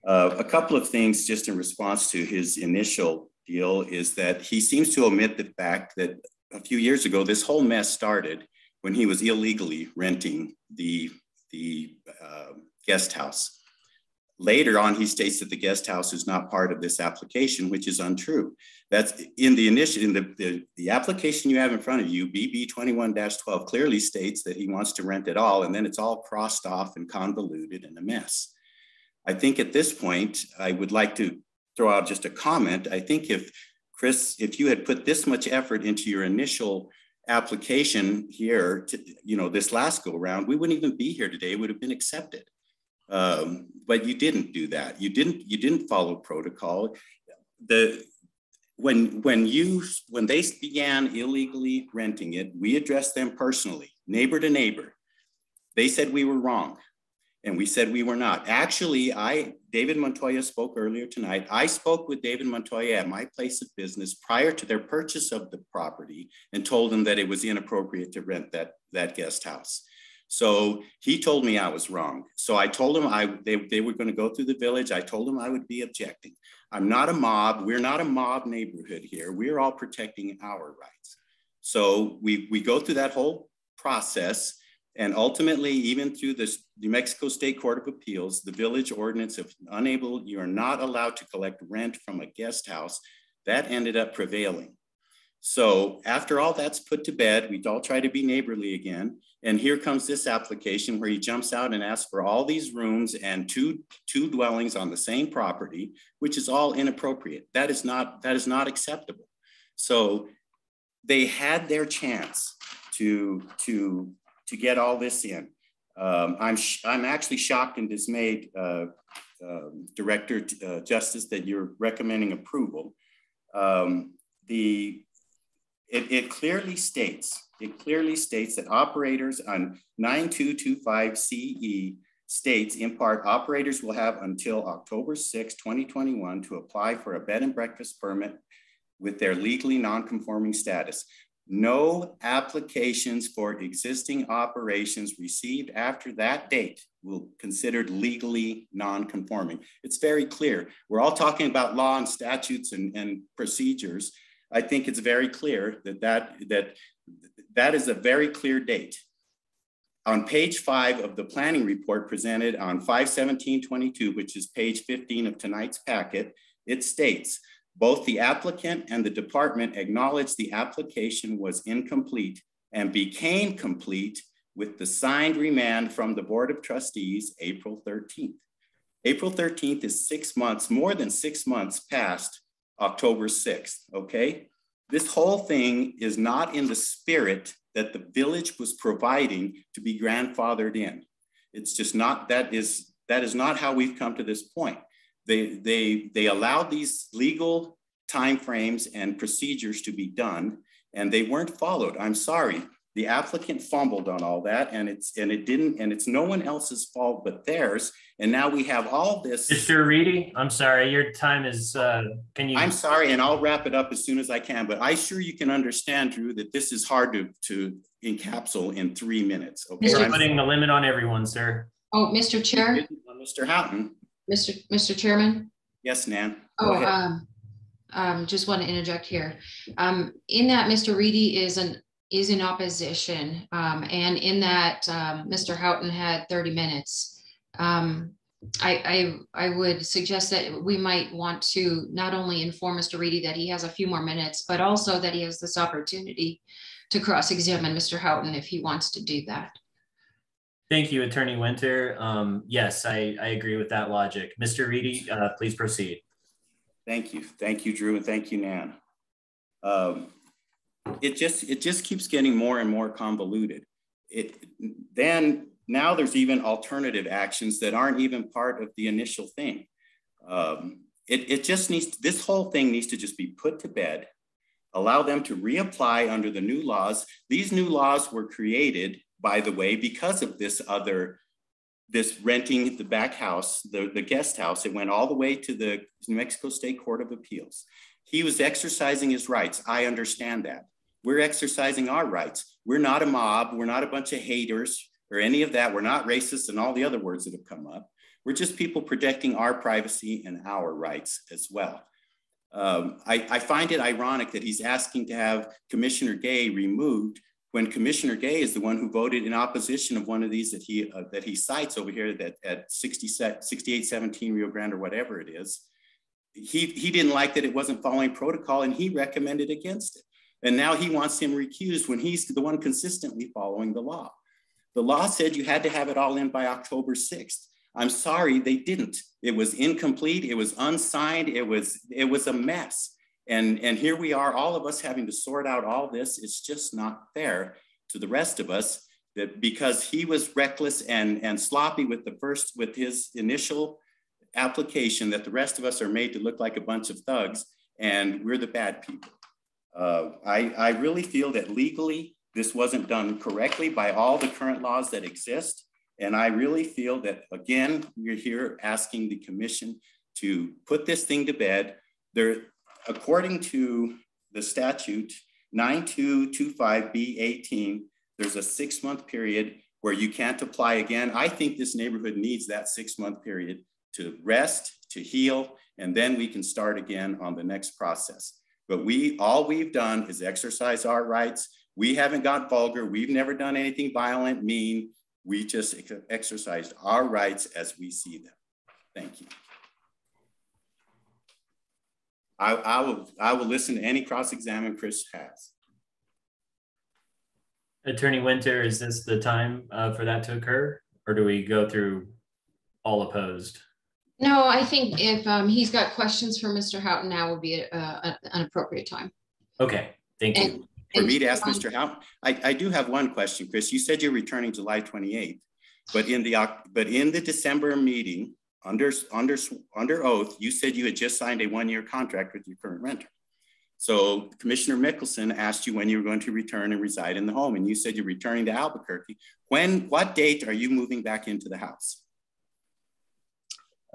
A couple of things just in response to his initial deal is that he seems to omit the fact that a few years ago, this whole mess started when he was illegally renting the guest house. Later on, he states that the guest house is not part of this application, which is untrue. That's in the initial, the application you have in front of you, BB 21-12, clearly states that he wants to rent it all, and then it's all crossed off and convoluted and a mess. I think at this point, I would like to throw out just a comment. I think if Chris, if you had put this much effort into your initial application here, this last go round, we wouldn't even be here today. It would have been accepted. But you didn't do that. You didn't follow protocol. When they began illegally renting it, we addressed them personally, neighbor to neighbor. They said we were wrong, and we said we were not. Actually, David Montoya spoke earlier tonight. I spoke with David Montoya at my place of business prior to their purchase of the property and told them that it was inappropriate to rent that guest house. So he told me I was wrong. So I told him they were going to go through the village. I told him I would be objecting. I'm not a mob. We're not a mob neighborhood here. We're all protecting our rights. So we go through that whole process. And ultimately, even through the New Mexico State Court of Appeals, the village ordinance of you are not allowed to collect rent from a guest house, that ended up prevailing. So after all that's put to bed, we all try to be neighborly again. And here comes this application where he jumps out and asks for all these rooms and two dwellings on the same property, which is all inappropriate. That is not acceptable. So they had their chance to get all this in. I'm actually shocked and dismayed, Director Justice, that you're recommending approval. It clearly states that operators on 9225 CE states in part, operators will have until October 6, 2021 to apply for a bed and breakfast permit with their legally non-conforming status. No applications for existing operations received after that date will be considered legally non-conforming. It's very clear. We're all talking about law and statutes and procedures. I think it's very clear that is a very clear date. On page 5 of the planning report presented on 5/17/22, which is page 15 of tonight's packet, it states, both the applicant and the department acknowledged the application was incomplete and became complete with the signed remand from the Board of Trustees April 13th. April 13th is 6 months, more than 6 months past October 6th, okay? This whole thing is not in the spirit that the village was providing to be grandfathered in. It's just not, that is not how we've come to this point. They allowed these legal timeframes and procedures to be done, and they weren't followed. I'm sorry, the applicant fumbled on all that, and it's no one else's fault but theirs. And now we have all this. Mr. Reedy, I'm sorry, your time is, I'm sorry, and I'll wrap it up as soon as I can, but I sure you can understand, Drew, that this is hard to encapsulate in 3 minutes. Okay, you're putting the limit on everyone, sir. Oh, Mr. Chair. Mr. Houghton. Mr. Chairman. Yes, Nan. Just want to interject here. In that Mr. Reedy is in opposition, and in that Mr. Houghton had 30 minutes. I would suggest that we might want to not only inform Mr. Reedy that he has a few more minutes, but also that he has this opportunity to cross-examine Mr. Houghton if he wants to do that. Thank you, Attorney Winter. Yes, I agree with that logic. Mr. Reedy, please proceed. Thank you, Drew, and thank you, Nan. It just keeps getting more and more convoluted. Now there's even alternative actions that aren't even part of the initial thing. It just needs, this whole thing needs to just be put to bed, allow them to reapply under the new laws. These new laws were created, by the way, because of this renting the back house, the guest house. It went all the way to the New Mexico State Court of Appeals. He was exercising his rights. I understand that. We're exercising our rights. We're not a mob. We're not a bunch of haters or any of that. We're not racist and all the other words that have come up. We're just people protecting our privacy and our rights as well. I find it ironic that he's asking to have Commissioner Gay removed when Commissioner Gay is the one who voted in opposition of one of these that he cites over here that at 6817 Rio Grande or whatever it is. He didn't like that it wasn't following protocol and he recommended against it. And now he wants him recused when he's the one consistently following the law. The law said you had to have it all in by October 6th. I'm sorry, they didn't. It was incomplete, it was unsigned, it was a mess. And here we are, all of us having to sort out all this. It's just not fair to the rest of us that because he was reckless and sloppy with his initial application, that the rest of us are made to look like a bunch of thugs and we're the bad people. I really feel that legally this wasn't done correctly by all the current laws that exist. And I really feel that, again, we're here asking the commission to put this thing to bed. According to the statute 9225B18, there's a 6-month period where you can't apply again. I think this neighborhood needs that 6-month period to rest, to heal, and then we can start again on the next process. But all we've done is exercise our rights. We haven't got vulgar. We've never done anything violent, mean. We just exercised our rights as we see them. Thank you. I will listen to any cross-examine Chris has. Attorney Winter, is this the time for that to occur? Or do we go through all opposed? No, I think if he's got questions for Mr. Houghton, now would be an appropriate time. Okay, thank you. For me to ask Mr. Houghton, I do have one question, Chris. You said you're returning July 28th, but in the December meeting, under oath, you said you had just signed a 1-year contract with your current renter. So Commissioner Mickelson asked you when you were going to return and reside in the home, and you said you're returning to Albuquerque. What date are you moving back into the house?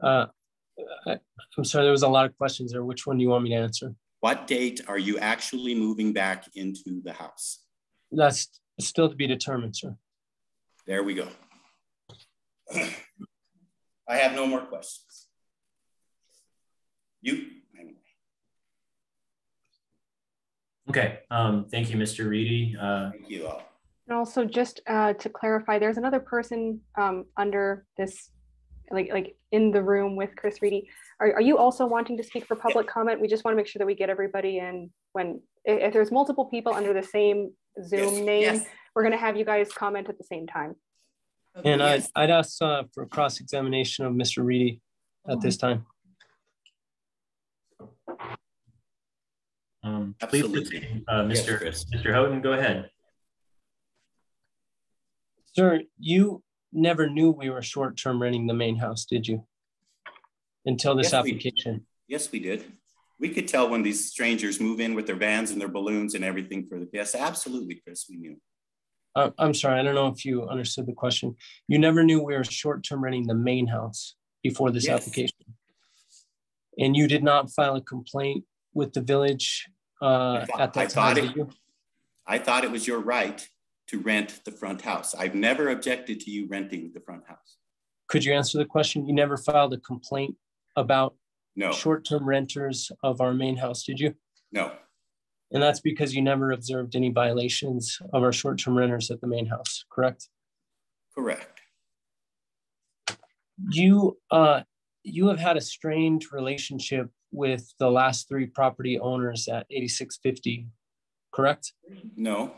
I'm sorry, there was a lot of questions there. Which one do you want me to answer? What date are you actually moving back into the house? That's still to be determined, sir. There we go. I have no more questions. You? Anyway. Okay, thank you, Mr. Reedy. Thank you all. And also just to clarify, there's another person under this, like in the room with Chris Reedy. Are you also wanting to speak for public comment? We just want to make sure that we get everybody in. If there's multiple people under the same Zoom name, we're going to have you guys comment at the same time. And I'd ask for cross-examination of Mr. Reedy at this time. Absolutely. Mr. Houghton, go ahead. Sir, you never knew we were short-term renting the main house, did you? Until this application. Yes, we did. We could tell when these strangers move in with their vans and their balloons and everything for the guests. Absolutely, Chris, we knew. I'm sorry, I don't know if you understood the question. You never knew we were short-term renting the main house before this application. And you did not file a complaint with the village at that time, did you? I thought it was your right to rent the front house. I've never objected to you renting the front house. Could you answer the question? You never filed a complaint about no short-term renters of our main house, did you? No. And that's because you never observed any violations of our short-term renters at the main house, correct? Correct. You have had a strained relationship with the last 3 property owners at 8650, correct? No.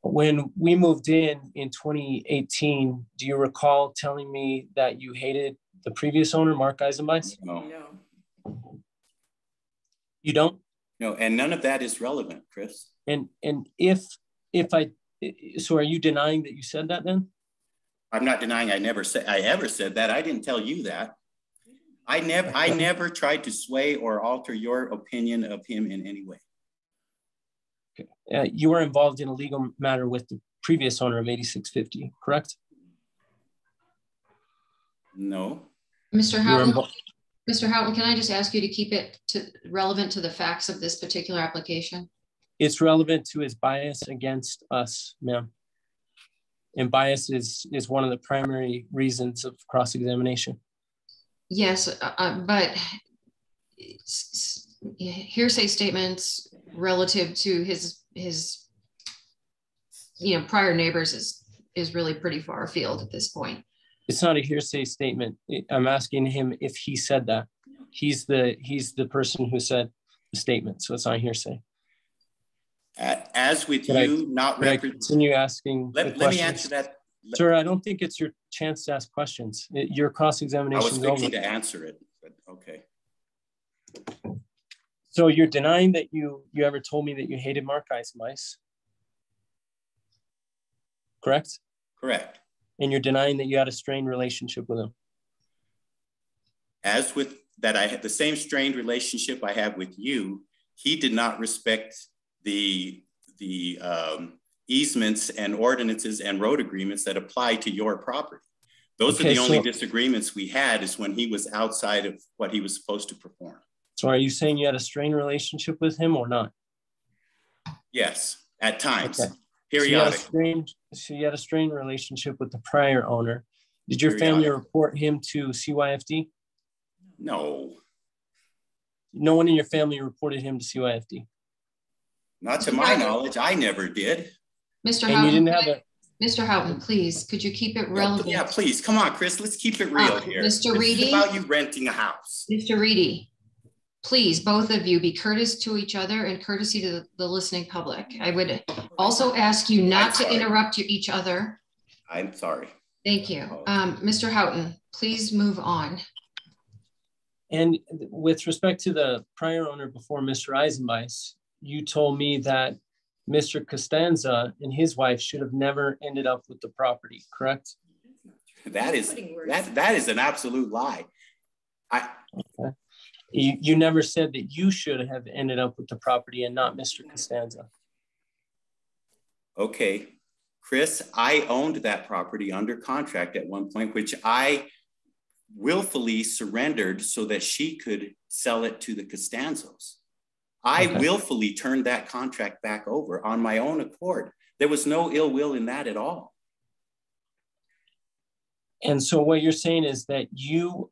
When we moved in 2018, do you recall telling me that you hated the previous owner, Mark Eisenbeis? No. You don't? No, and none of that is relevant, Chris. And so are you denying that you said that then? I'm not denying I ever said that. I didn't tell you that. I never tried to sway or alter your opinion of him in any way. Okay. You were involved in a legal matter with the previous owner of 8650, correct? No. Mr. Houghton, can I just ask you to keep it relevant to the facts of this particular application? It's relevant to his bias against us, ma'am. And bias is one of the primary reasons of cross-examination. Yes, but hearsay statements relative to his prior neighbors is really pretty far afield at this point. It's not a hearsay statement. I'm asking him if he said that. He's the person who said the statement, so it's not hearsay. As with you, not continue asking. Let me answer that. Sir, I don't think it's your chance to ask questions. Your cross-examination. I was fixing to answer it, but okay. So you're denying that you ever told me that you hated Mark Eisenbeis, correct? Correct. And you're denying that you had a strained relationship with him. As with that, I had the same strained relationship I have with you. He did not respect the easements and ordinances and road agreements that apply to your property. Those are the only disagreements we had, is when he was outside of what he was supposed to perform. So are you saying you had a strained relationship with him or not? Yes, at times. Okay. Periodically. So you had a strained relationship with the prior owner. Did your family report him to CYFD? No. No one in your family reported him to CYFD? Not to my knowledge, I never did. Mr. Houghton, Mr. Houghton, please, could you keep it relevant? Yeah, please, come on, Chris, let's keep it real here. Mr. Reedy? It's about you renting a house. Mr. Reedy, please, both of you, be courteous to each other and courtesy to the listening public. I would also ask you not to interrupt each other. I'm sorry. Thank you. Mr. Houghton, please move on. And with respect to the prior owner before Mr. Eisenbeis, you told me that Mr. Costanza and his wife should have never ended up with the property, correct? That is an absolute lie. Okay. You never said that you should have ended up with the property and not Mr. Costanza. Okay, Chris, I owned that property under contract at one point, which I willfully surrendered so that she could sell it to the Costanzos. I willfully turned that contract back over on my own accord. There was no ill will in that at all. And so what you're saying is that you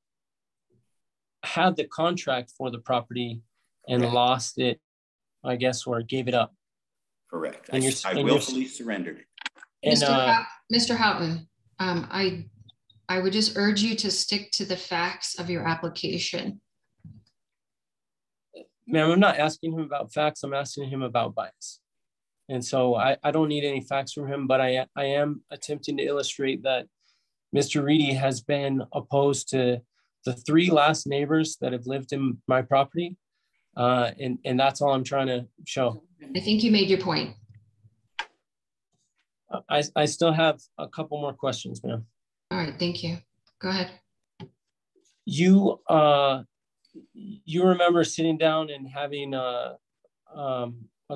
had the contract for the property and lost it, I guess, or gave it up. Correct. And I willfully surrendered it. Mr. Houghton, I would just urge you to stick to the facts of your application. Ma'am, I'm not asking him about facts. I'm asking him about bias. And so I don't need any facts from him, but I am attempting to illustrate that Mr. Reedy has been opposed to the 3 last neighbors that have lived in my property. And that's all I'm trying to show. I think you made your point. I still have a couple more questions, ma'am. All right, thank you. Go ahead. You remember sitting down and having a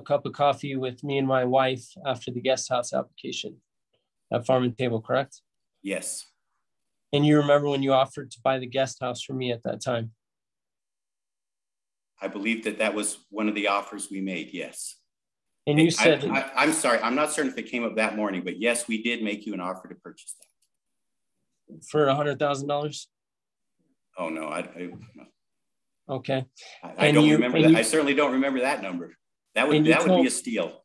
cup of coffee with me and my wife after the guest house application at Farm and Table, correct? Yes. And you remember when you offered to buy the guest house from me at that time? I believe that was one of the offers we made, yes. And you said... I'm sorry, I'm not certain if it came up that morning, but yes, we did make you an offer to purchase that. For $100,000? Oh, no, Okay. I don't remember that. I certainly don't remember that number. That would be a steal.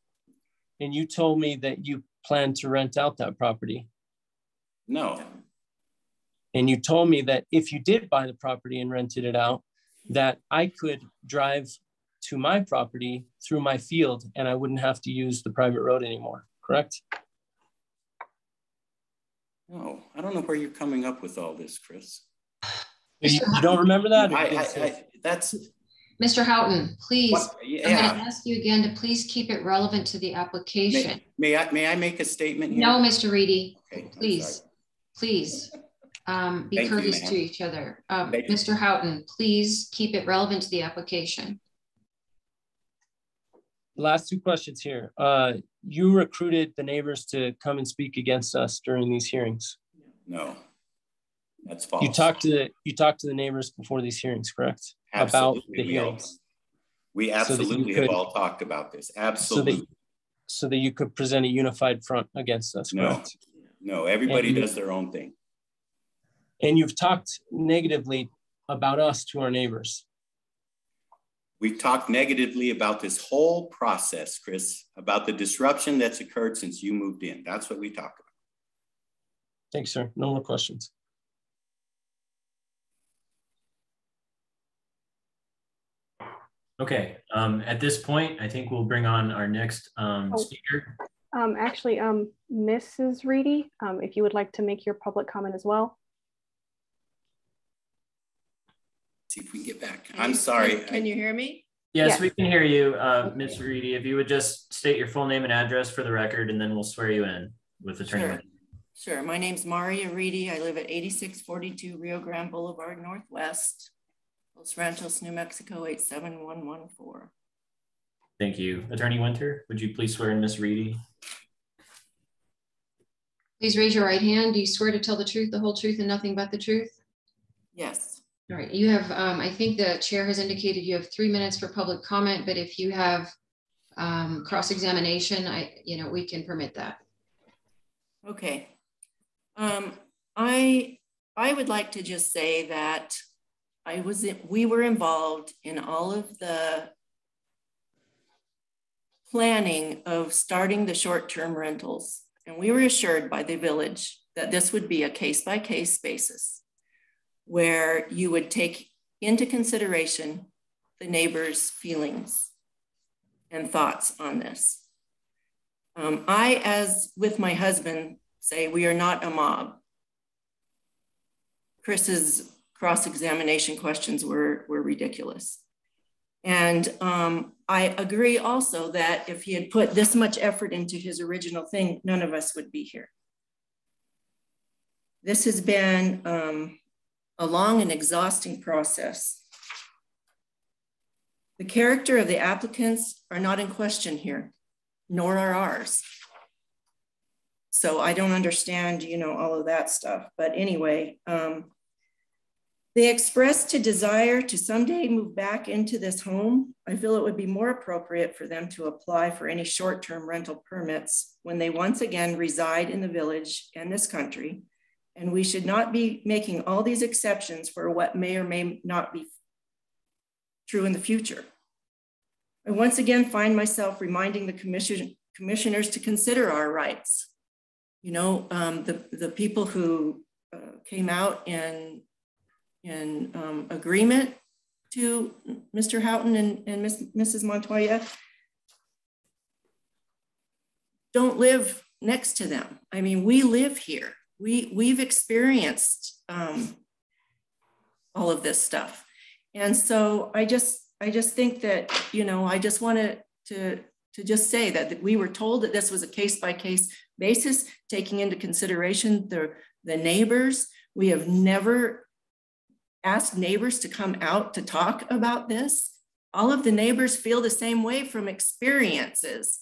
And you told me that you plan to rent out that property. No. And you told me that if you did buy the property and rented it out, that I could drive to my property through my field and I wouldn't have to use the private road anymore, correct? No, I don't know where you're coming up with all this, Chris. You don't remember that? That's... Mr. Houghton, please, yeah. I'm going to ask you again to please keep it relevant to the application. May I make a statement here? No, Mr. Reedy, okay, please, please be courteous to each other. Mr. Houghton, please keep it relevant to the application. Last 2 questions here. You recruited the neighbors to come and speak against us during these hearings. No, that's false. You talked to the neighbors before these hearings, correct? Absolutely. About the hearings. We absolutely have all talked about this. Absolutely. So that you could present a unified front against us, correct? No, everybody does their own thing. And you've talked negatively about us to our neighbors. We've talked negatively about this whole process, Chris, about the disruption that's occurred since you moved in. That's what we talk about. Thanks, sir. No more questions. Okay, at this point, I think we'll bring on our next speaker. Actually, Mrs. Reedy, if you would like to make your public comment as well. See if we can get back. I'm sorry. Can you hear me? Yes, we can hear you, Ms. Reedy. If you would just state your full name and address for the record, and then we'll swear you in with Attorney. Sure. My name's Maria Reedy. I live at 8642 Rio Grande Boulevard Northwest, Los Ranchos, New Mexico, 87114. Thank you. Attorney Winter, would you please swear in Ms. Reedy? Please raise your right hand. Do you swear to tell the truth, the whole truth, and nothing but the truth? Yes. All right. You have, I think the chair has indicated you have 3 minutes for public comment, but if you have cross-examination, we can permit that. Okay. I would like to just say that we were involved in all of the planning of starting the short-term rentals. And we were assured by the village that this would be a case-by-case basis where you would take into consideration the neighbors' feelings and thoughts on this. I, as with my husband, say we are not a mob. Chris's cross-examination questions were ridiculous. And I agree also that if he had put this much effort into his original thing, none of us would be here. This has been a long and exhausting process. The character of the applicants are not in question here, nor are ours. So I don't understand, all of that stuff. But anyway, They expressed a desire to someday move back into this home. I feel it would be more appropriate for them to apply for any short-term rental permits when they once again reside in the village and this country. And we should not be making all these exceptions for what may or may not be true in the future. I once again find myself reminding the commissioners to consider our rights. You know, the people who came out in agreement to Mr. Houghton and Mrs. Montoya don't live next to them. I mean, we live here. We've experienced all of this stuff. And so I just think that, you know, I just wanted to just say that we were told that this was a case-by-case basis, taking into consideration the neighbors. We have never asked neighbors to come out to talk about this. All of the neighbors feel the same way from experiences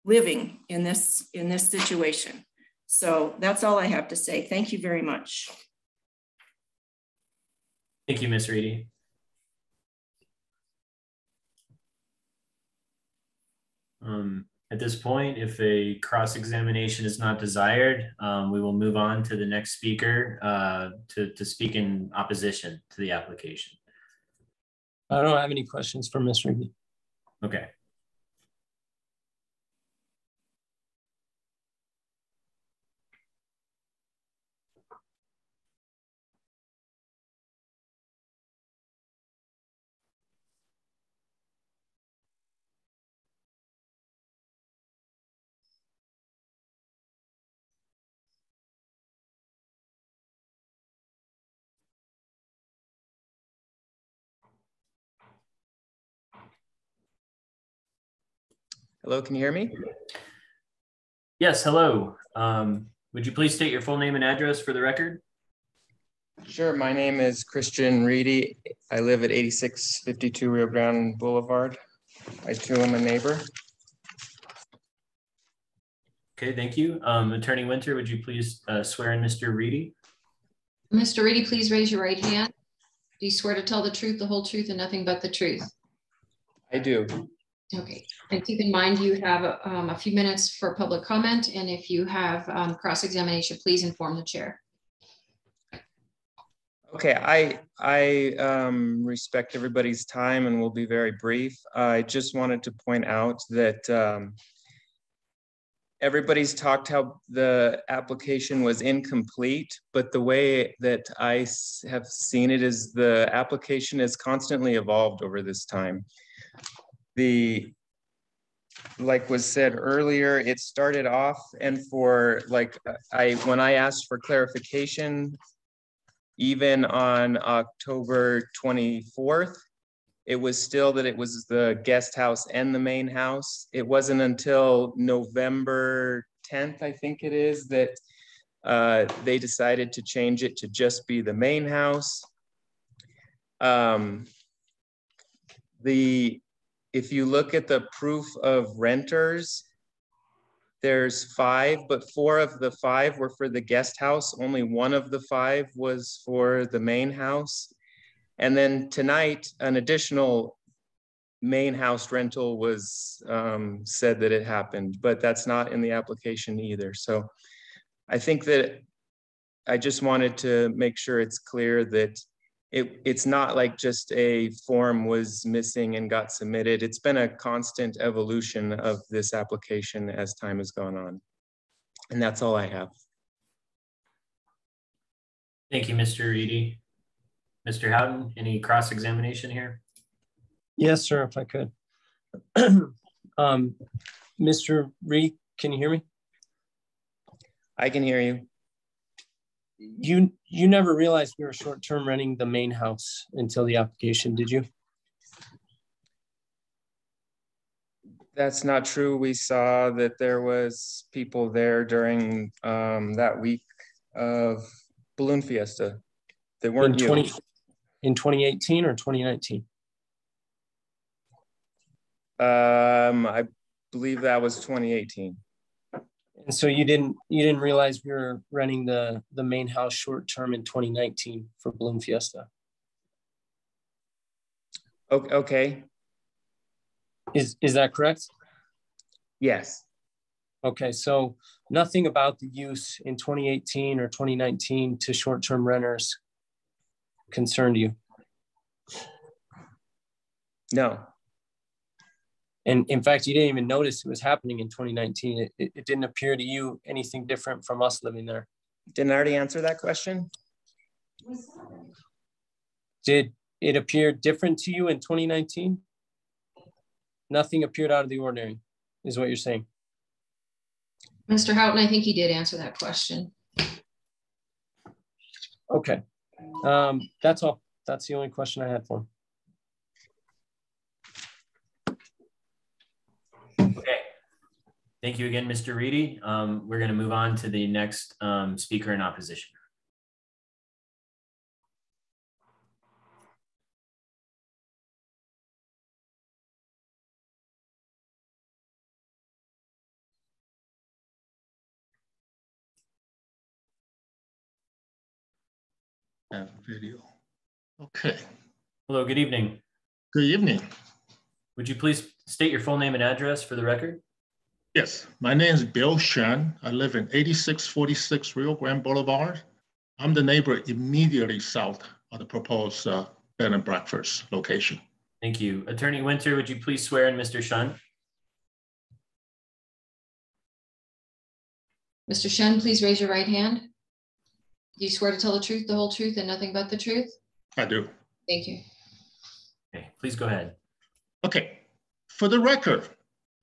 living in this situation. So that's all I have to say. Thank you very much. Thank you, Ms. Reedy. At this point, if a cross-examination is not desired, we will move on to the next speaker to speak in opposition to the application. I don't have any questions for Ms. Reedy. Okay. Hello, can you hear me? Yes, hello. Would you please state your full name and address for the record? Sure, my name is Christian Reedy. I live at 8652 Rio Grande Boulevard. I too am a neighbor. Okay, thank you. Attorney Winter, would you please swear in Mr. Reedy? Mr. Reedy, please raise your right hand. Do you swear to tell the truth, the whole truth, and nothing but the truth? I do. Okay, and keep in mind you have a few minutes for public comment, and if you have cross-examination, please inform the chair. Okay, I respect everybody's time and will be very brief. I just wanted to point out that everybody's talked how the application was incomplete, but the way that I have seen it is the application has constantly evolved over this time. Like was said earlier, it started off and when I asked for clarification, even on October 24th, it was still that it was the guest house and the main house. It wasn't until November 10th, I think it is, that they decided to change it to just be the main house. If you look at the proof of renters, there's 5, but 4 of the 5 were for the guest house. Only 1 of the 5 was for the main house. And then tonight, an additional main house rental was said that it happened, but that's not in the application either. So I think that I just wanted to make sure it's clear that it's not like just a form was missing and got submitted. It's been a constant evolution of this application as time has gone on. And that's all I have. Thank you, Mr. Reedy. Mr. Houghton, any cross-examination here? Yes, sir, if I could. Mr. Reedy, can you hear me? I can hear you. You never realized we were short-term renting the main house until the application, did you? That's not true. We saw that there was people there during that week of Balloon Fiesta. They weren't in 2018 or 2019? I believe that was 2018. And so you didn't realize we were renting the main house short term in 2019 for Bloom Fiesta. Okay. Is that correct? Yes. Okay, so nothing about the use in 2018 or 2019 to short-term renters concerned you? No. And in fact, you didn't even notice it was happening in 2019. It didn't appear to you anything different from us living there. Didn't I already answer that question? Did it appear different to you in 2019? Nothing appeared out of the ordinary, is what you're saying. Mr. Houghton, I think he did answer that question. Okay, that's all. That's the only question I had for him. Okay. Thank you again, Mr. Reedy. We're going to move on to the next speaker in opposition. Video. Okay. Hello, good evening. Good evening. Would you please state your full name and address for the record? Yes, my name is Bill Shen. I live in 8646 Rio Grande Boulevard. I'm the neighbor immediately south of the proposed bed and breakfast location. Thank you. Attorney Winter, would you please swear in Mr. Shun? Mr. Shun, please raise your right hand. Do you swear to tell the truth, the whole truth, and nothing but the truth? I do. Thank you. Okay, please go ahead. Okay, for the record,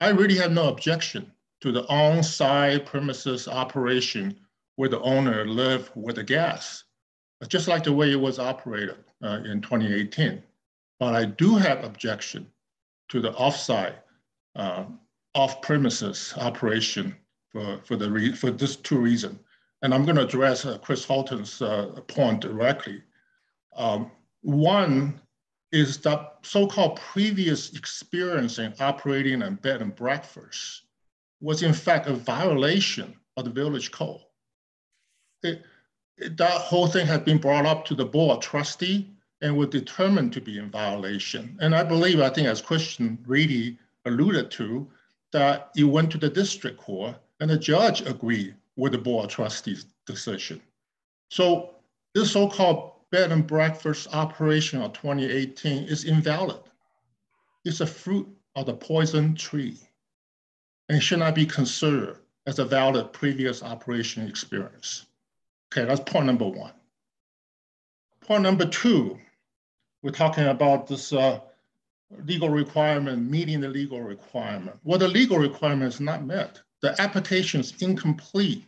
I really have no objection to the on-site premises operation where the owner lived with the gas, just like the way it was operated in 2018. But I do have objection to the off-site, off-premises operation for these two reasons. And I'm going to address Chris Halton's point directly. One is that so-called previous experience in operating a bed and breakfast was in fact a violation of the village code. That whole thing had been brought up to the board trustee and was determined to be in violation. And I think as Christian Reedy alluded to, that it went to the district court and the judge agreed with the board trustee's decision. So this so-called bed and breakfast operation of 2018 is invalid. It's a fruit of the poison tree and should not be considered as a valid previous operation experience. Okay, that's point number one. Point number two, we're talking about this legal requirement, meeting the legal requirement. Well, the legal requirement is not met. The application is incomplete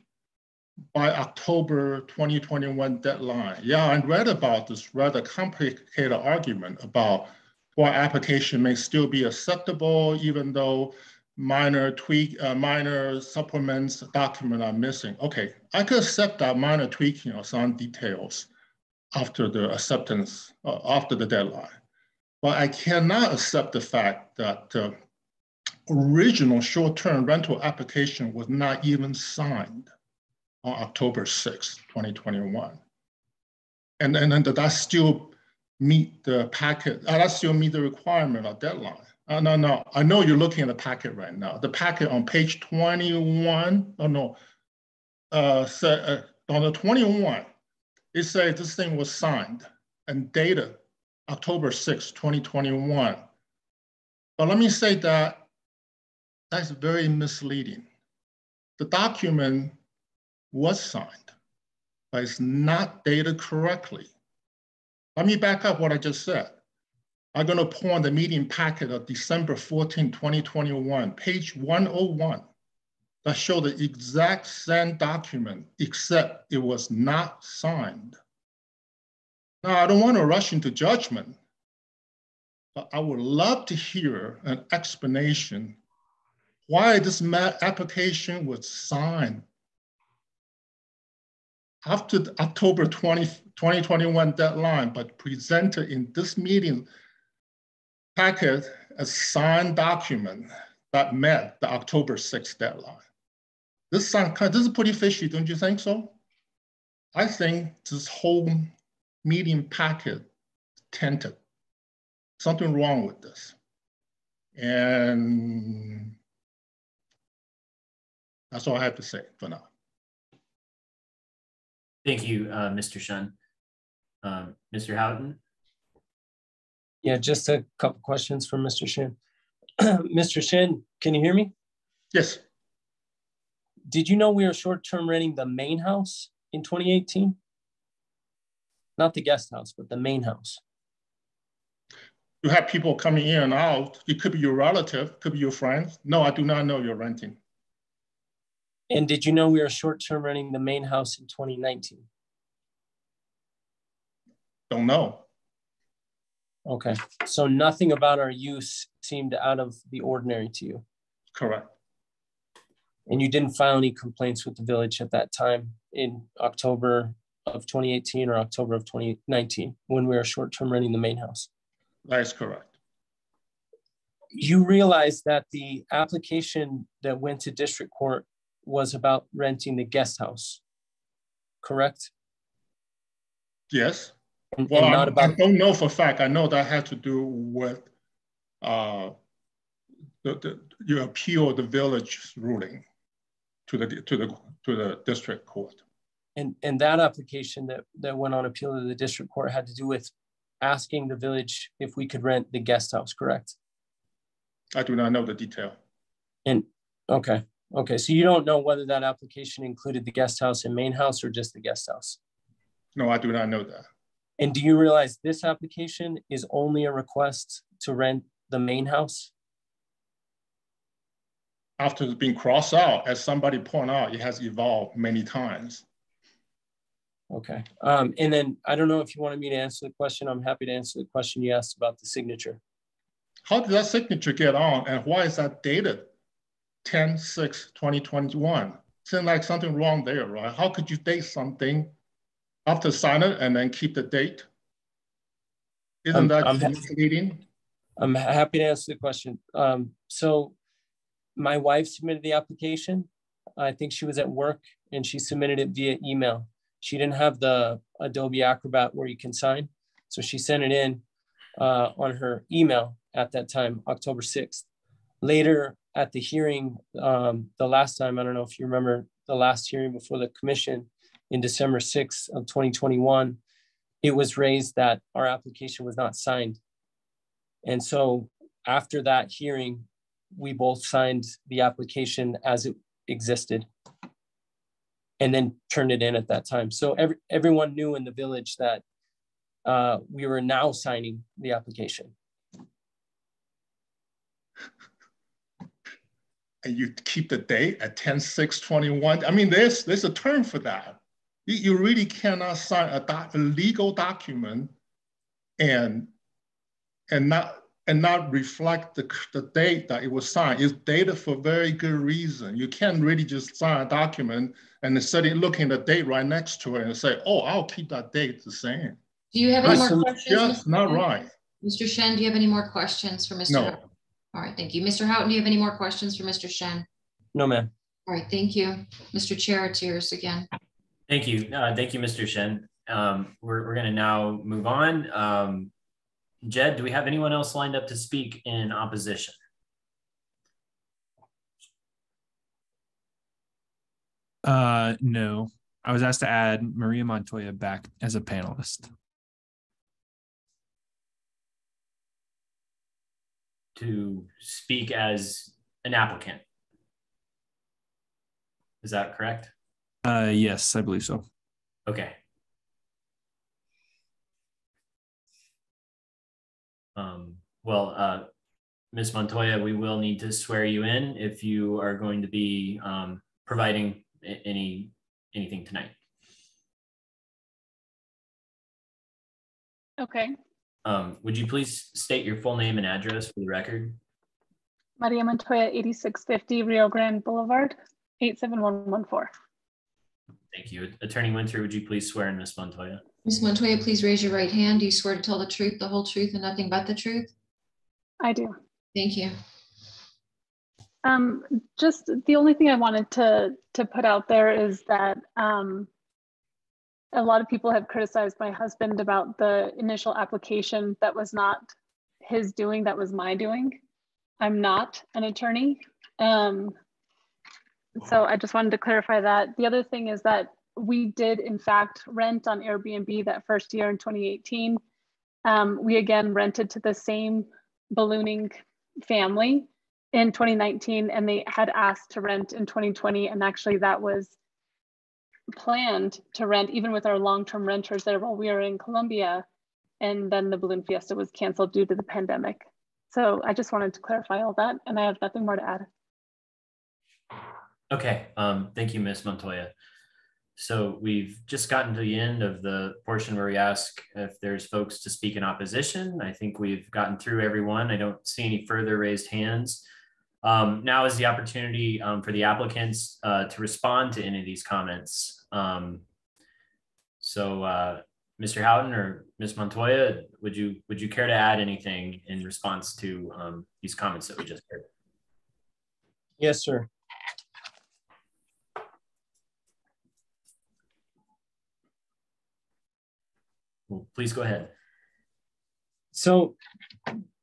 by October 2021 deadline. Yeah, I read about this rather complicated argument about why application may still be acceptable even though minor supplements document are missing. Okay, I could accept that minor tweaking of some details after the acceptance, after the deadline. But I cannot accept the fact that original short-term rental application was not even signed on October 6, 2021. And then that still meet the packet, that still meet the requirement of deadline. No, I know you're looking at the packet right now. The packet on page 21, on the 21, it says this thing was signed and dated October 6, 2021. But let me say that that's very misleading. The document was signed, but it's not dated correctly. Let me back up what I just said. I'm going to point on the meeting packet of December 14, 2021, page 101, that show the exact same document, except it was not signed. Now, I don't want to rush into judgment, but I would love to hear an explanation why this application was signed after the October 2021 deadline, but presented in this meeting packet a signed document that met the October 6th deadline. This is pretty fishy, don't you think so? I think this whole meeting packet tainted. Something wrong with this. And that's all I have to say for now. Thank you, Mr. Shen. Mr. Houghton? Yeah, just a couple questions for Mr. Shen. Mr. Shen, can you hear me? Yes. Did you know we were short-term renting the main house in 2018? Not the guest house, but the main house. You have people coming in and out. It could be your relative, could be your friends. No, I do not know you're renting. And did you know we were short-term renting the main house in 2019? Don't know. Okay, so nothing about our use seemed out of the ordinary to you? Correct. And you didn't file any complaints with the village at that time in October of 2018 or October of 2019 when we were short-term renting the main house? That is correct. You realize that the application that went to district court was about renting the guest house, correct? Yes. Well, and not about, I don't know for a fact. I know that had to do with you appeal the village ruling to the district court. And that application that went on appeal to the district court had to do with asking the village if we could rent the guest house, correct? I do not know the detail. And okay, so you don't know whether that application included the guest house and main house or just the guest house? No, I do not know that. And do you realize this application is only a request to rent the main house? After it's been crossed out, as somebody pointed out, it has evolved many times. Okay, and then I don't know if you wanted me to answer the question. I'm happy to answer the question you asked about the signature. How did that signature get on and why is that dated 10/6/2021? Seems like something wrong there, right? How could you date something after sign it and then keep the date? Isn't that misleading? I'm happy to answer the question. So my wife submitted the application. I think she was at work and she submitted it via email. She didn't have the Adobe Acrobat where you can sign. So she sent it in on her email at that time, October 6th. Later at the hearing, the last time, I don't know if you remember the last hearing before the commission in December 6th of 2021, it was raised that our application was not signed. And so after that hearing, we both signed the application as it existed and then turned it in at that time. So everyone knew in the village that we were now signing the application. And you keep the date at 10/6/21. I mean, there's a term for that. You really cannot sign a legal document and not reflect the date that it was signed. It's dated for very good reason. You can't really just sign a document and instead of looking at the date right next to it and say, oh, I'll keep that date the same. Do you have any more questions? Just not right. Mr. Shen, do you have any more questions for Mr. No. Houghton? All right, thank you. Mr. Houghton, do you have any more questions for Mr. Shen? No, ma'am. All right, thank you. Mr. Chair, it's yours again. Thank you. Thank you, Mr. Shen. We're going to now move on. Jed, do we have anyone else lined up to speak in opposition? No. I was asked to add Maria Montoya back as a panelist. To speak as an applicant. Is that correct? Yes, I believe so. Okay. Well, Ms. Montoya, we will need to swear you in if you are going to be providing anything tonight. Okay. Would you please state your full name and address for the record? Maria Montoya, 8650 Rio Grande Boulevard, 87114. Thank you. Attorney Winter, would you please swear in Ms. Montoya? Ms. Montoya, please raise your right hand. Do you swear to tell the truth, the whole truth, and nothing but the truth? I do. Thank you. Just the only thing I wanted to put out there is that a lot of people have criticized my husband about the initial application. That was not his doing, that was my doing. I'm not an attorney. So I just wanted to clarify that. The other thing is that we did in fact rent on Airbnb that first year in 2018. We again rented to the same ballooning family in 2019, and they had asked to rent in 2020. And actually that was planned to rent even with our long-term renters there while we were in Colombia. And then the Balloon Fiesta was canceled due to the pandemic. So I just wanted to clarify all that, and I have nothing more to add. Okay, thank you, Ms. Montoya. So we've just gotten to the end of the portion where we ask if there's folks to speak in opposition. I think we've gotten through everyone. I don't see any further raised hands. Now is the opportunity for the applicants to respond to any of these comments. Mr. Houghton or Ms. Montoya, would you care to add anything in response to these comments that we just heard? Yes, sir. Well, please go ahead. So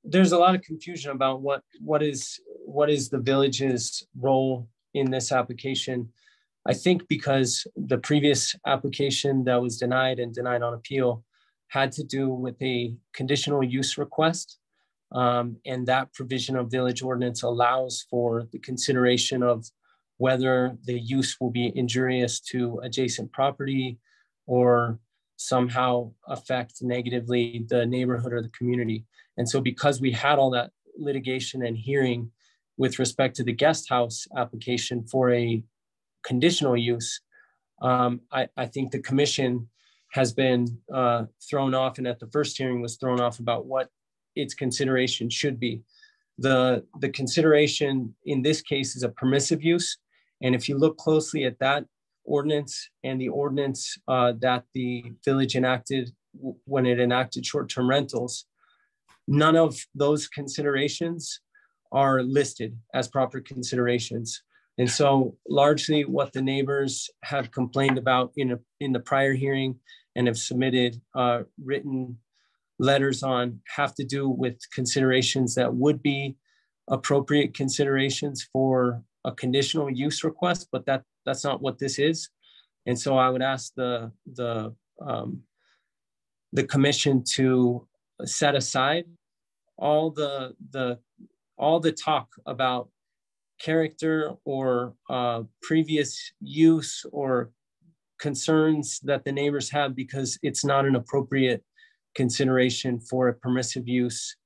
there's a lot of confusion about what is the village's role in this application. I think because the previous application that was denied and denied on appeal had to do with a conditional use request. And that provision of village ordinance allows for the consideration of whether the use will be injurious to adjacent property or somehow affect negatively the neighborhood or the community. And so because we had all that litigation and hearing with respect to the guest house application for a conditional use, I think the commission has been thrown off, and at the first hearing was thrown off about what its consideration should be. The consideration in this case is a permissive use. And if you look closely at that ordinance and the ordinance that the village enacted when it enacted short-term rentals, none of those considerations are listed as proper considerations. And so largely what the neighbors have complained about in the prior hearing and have submitted written letters on have to do with considerations that would be appropriate considerations for a conditional use request, but that's not what this is. And so I would ask the commission to set aside all the talk about character or previous use or concerns that the neighbors have, because it's not an appropriate consideration for a permissive use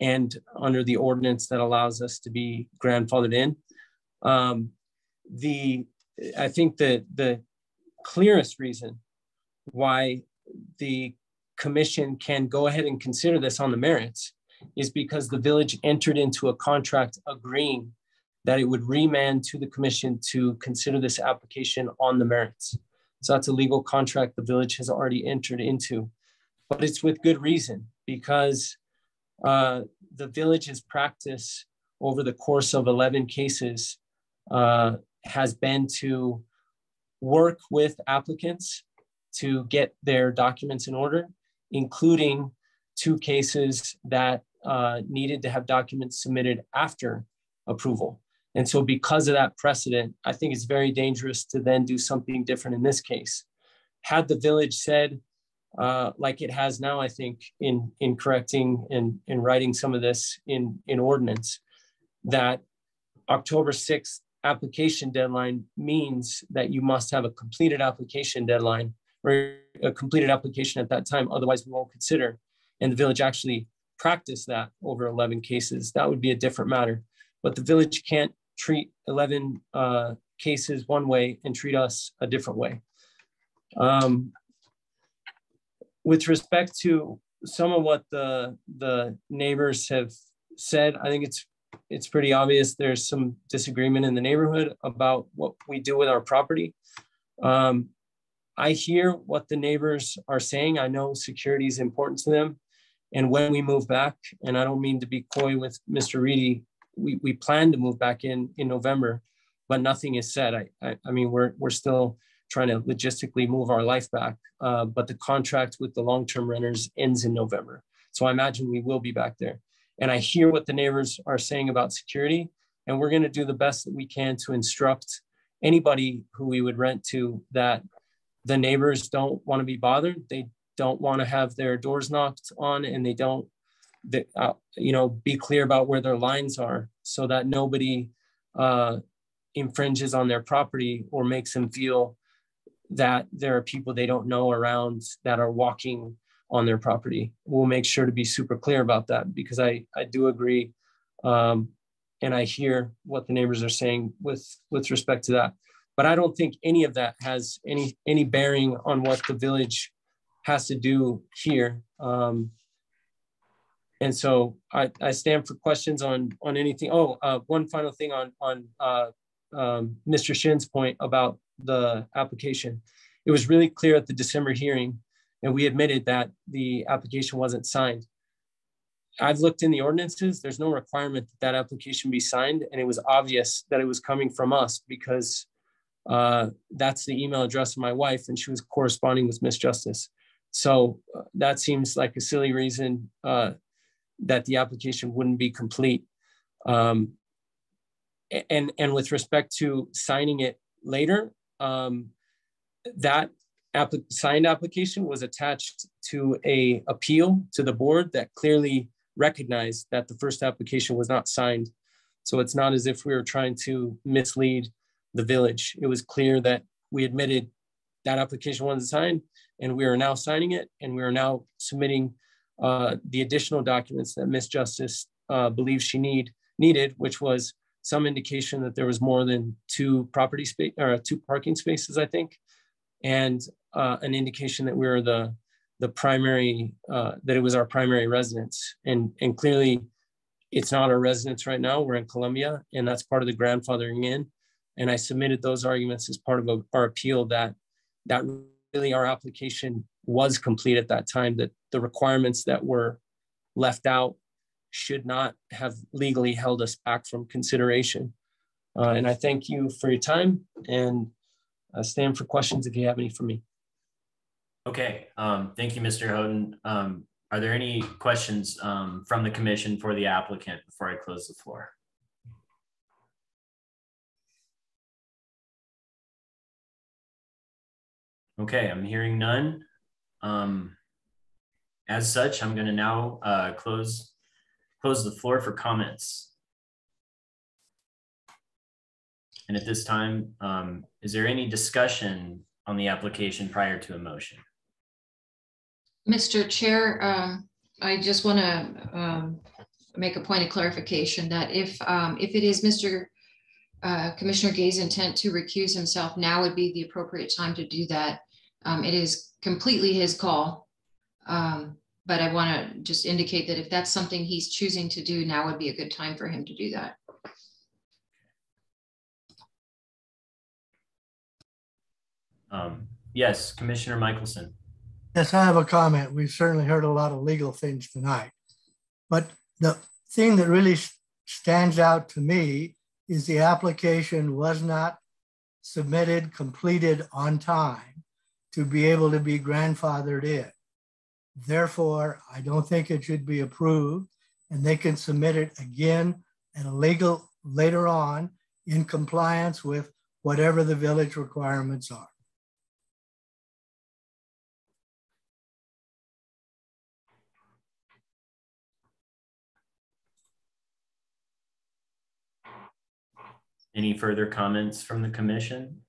and under the ordinance that allows us to be grandfathered in. I think that the clearest reason why the commission can go ahead and consider this on the merits is because the village entered into a contract agreeing that it would remand to the commission to consider this application on the merits. So that's a legal contract the village has already entered into, but it's with good reason, because the village's practice over the course of 11 cases has been to work with applicants to get their documents in order, including 2 cases that needed to have documents submitted after approval. And so because of that precedent, I think it's very dangerous to then do something different in this case. Had the village said, like it has now, I think, in correcting and in writing some of this in ordinance, that October 6th application deadline means that you must have a completed application deadline or a completed application at that time, otherwise we won't consider. And the village actually practiced that over 11 cases. That would be a different matter. But the village can't treat 11 cases one way and treat us a different way. With respect to some of what the neighbors have said, I think it's pretty obvious there's some disagreement in the neighborhood about what we do with our property. I hear what the neighbors are saying. I know security is important to them. And when we move back, and I don't mean to be coy with Mr. Reedy, we plan to move back in November, but nothing is said. I mean, we're still trying to logistically move our life back, but the contract with the long-term renters ends in November. So I imagine we will be back there. And I hear what the neighbors are saying about security, and we're going to do the best that we can to instruct anybody who we would rent to that the neighbors don't want to be bothered. They don't want to have their doors knocked on, and they don't, be clear about where their lines are so that nobody infringes on their property or makes them feel that there are people they don't know around that are walking on their property. We'll make sure to be super clear about that, because I do agree. And I hear what the neighbors are saying with respect to that. But I don't think any of that has any bearing on what the village has to do here. And so I stand for questions on anything. One final thing on Mr. Shin's point about the application. It was really clear at the December hearing, and we admitted that the application wasn't signed. I've looked in the ordinances. There's no requirement that application be signed, and it was obvious that it was coming from us because that's the email address of my wife, and she was corresponding with Miss Justice. So that seems like a silly reason that the application wouldn't be complete. And with respect to signing it later, that signed application was attached to a appeal to the board that clearly recognized that the first application was not signed. So it's not as if we were trying to mislead the village. It was clear that we admitted that application wasn't signed, and we are now signing it, and we are now submitting the additional documents that Miss Justice believes she needed, which was some indication that there was more than two parking spaces, I think, and an indication that we were the primary, that it was our primary residence. And clearly it's not our residence right now. We're in Columbia, and that's part of the grandfathering in. And I submitted those arguments as part of our appeal that really our application was complete at that time, that the requirements that were left out should not have legally held us back from consideration. And I thank you for your time, and I stand for questions if you have any for me. Okay, thank you, Mr. Houghton. Are there any questions from the commission for the applicant before I close the floor? Okay, I'm hearing none. As such, I'm going to now close the floor for comments. And at this time, is there any discussion on the application prior to a motion? Mr. Chair, I just want to make a point of clarification that if it is Mr. Commissioner Gay's intent to recuse himself, now would be the appropriate time to do that. It is completely his call. But I want to just indicate that if that's something he's choosing to do, now would be a good time for him to do that. Yes, Commissioner Michelson. Yes, I have a comment. We've certainly heard a lot of legal things tonight, but the thing that really stands out to me is the application was not submitted, completed on time to be able to be grandfathered in. Therefore, I don't think it should be approved, and they can submit it again at a legal later on in compliance with whatever the village requirements are. Any further comments from the commission?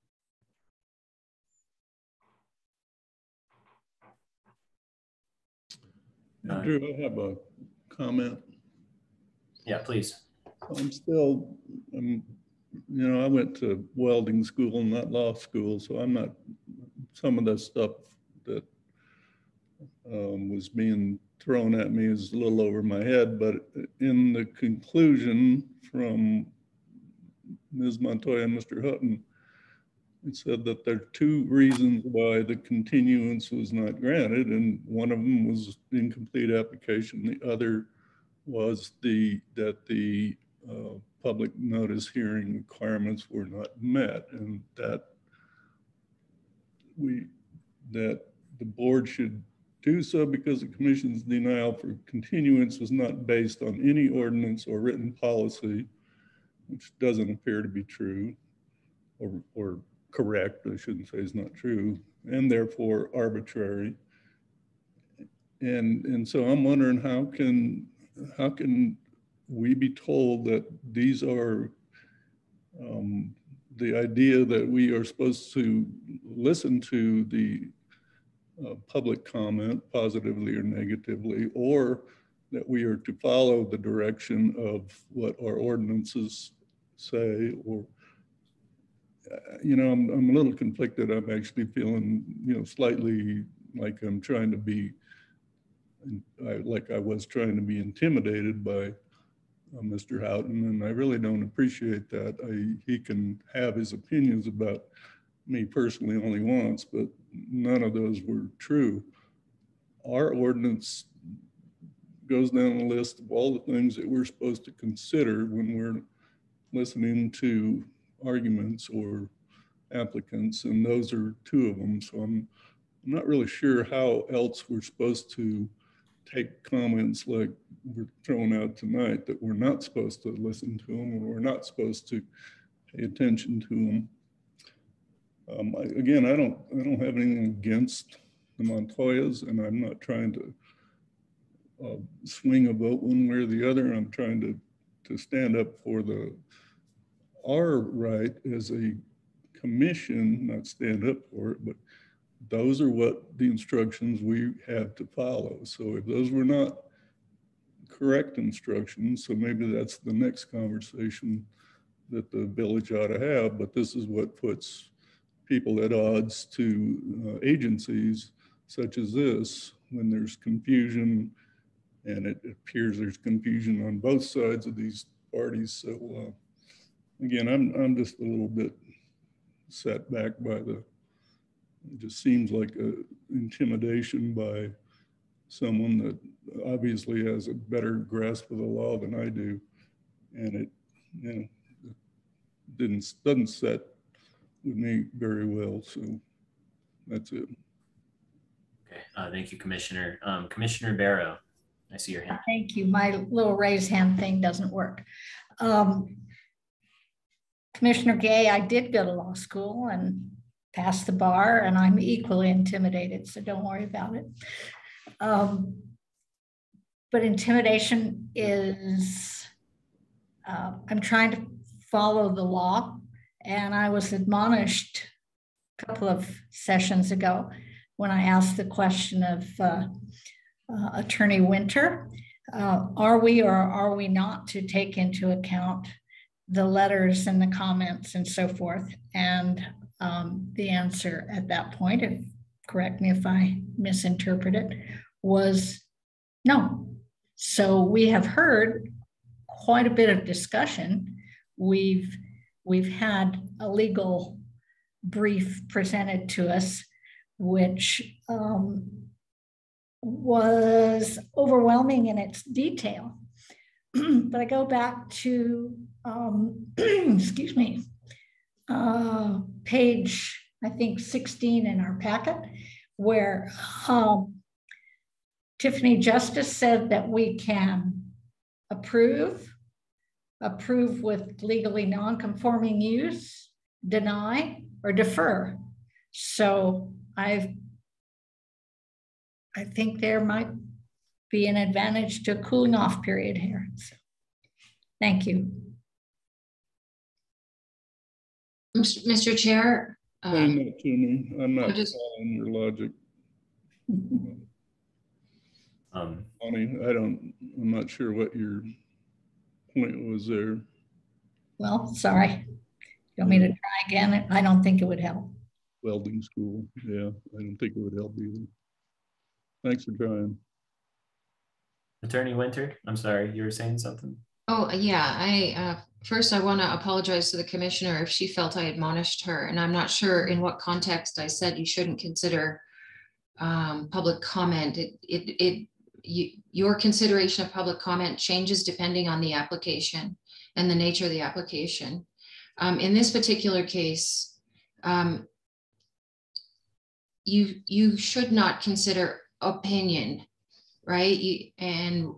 Drew, I have a comment. Yeah, please. I'm still, I went to welding school, not law school, so I'm not, some of the stuff that was being thrown at me is a little over my head, but in the conclusion from Ms. Montoya and Mr. Houghton, it said that there are two reasons why the continuance was not granted, and one of them was incomplete application. The other was that the public notice hearing requirements were not met, and that the board should do so because the commission's denial for continuance was not based on any ordinance or written policy, which doesn't appear to be true or correct. I shouldn't say it's not true, and therefore arbitrary. And so I'm wondering how can we be told that these are the idea that we are supposed to listen to the public comment positively or negatively, or that we are to follow the direction of what our ordinances say, or I'm a little conflicted. I'm actually feeling slightly like I'm trying to be like I was trying to be intimidated by Mr. Houghton, and I really don't appreciate that. He can have his opinions about me personally only once, but none of those were true. Our ordinance goes down a list of all the things that we're supposed to consider when we're listening to arguments or applicants, and those are two of them. So I'm not really sure how else we're supposed to take comments like we're throwing out tonight, that we're not supposed to listen to them, or we're not supposed to pay attention to them. Again, I don't have anything against the Montoyas, and I'm not trying to swing a vote one way or the other. I'm trying to stand up for our right as a commission, not stand up for it, but those are what the instructions we have to follow. So if those were not correct instructions, so maybe that's the next conversation that the village ought to have, but this is what puts people at odds to agencies such as this, when there's confusion, and it appears there's confusion on both sides of these parties. So again, I'm just a little bit set back by it just seems like a intimidation by someone that obviously has a better grasp of the law than I do, and it doesn't set with me very well. So that's it. Okay, thank you, Commissioner. Commissioner Barrow, I see your hand. Thank you. My little raised hand thing doesn't work. Commissioner Gay, I did go to law school and passed the bar, and I'm equally intimidated, so don't worry about it. But intimidation is, I'm trying to follow the law, and I was admonished a couple of sessions ago when I asked the question of Attorney Winter, are we or are we not to take into account the letters and the comments and so forth? And the answer at that point, correct me if I misinterpret it, was no. So we have heard quite a bit of discussion. We've had a legal brief presented to us, which was overwhelming in its detail. But I go back to, excuse me, page, I think 16 in our packet, where Tiffany Justice said that we can approve with legally non-conforming use, deny, or defer. So I think there might be an advantage to a cooling off period here. So, thank you. Mr. Chair. I'm not following your logic. Bonnie, I'm not sure what your point was there. Well, sorry. You want me to try again? I don't think it would help. Welding school, yeah, I don't think it would help either. Thanks for trying. Attorney Winter, I'm sorry, you were saying something? Oh, yeah, first I want to apologize to the commissioner if she felt I admonished her, and I'm not sure in what context I said you shouldn't consider public comment. Your consideration of public comment changes depending on the application. and the nature of the application. In this particular case, you should not consider opinion, right? And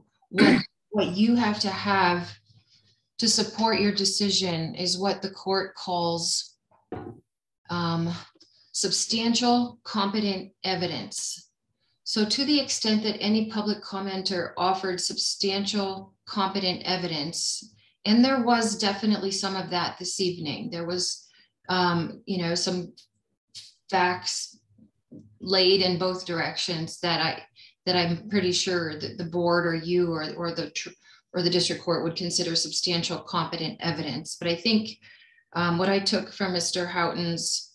what you have to support your decision is what the court calls substantial competent evidence. So to the extent that any public commenter offered substantial competent evidence, and there was definitely some of that this evening, there was some facts laid in both directions that I'm pretty sure that the board or you or the district court would consider substantial competent evidence. But I think what I took from Mr. Houghton's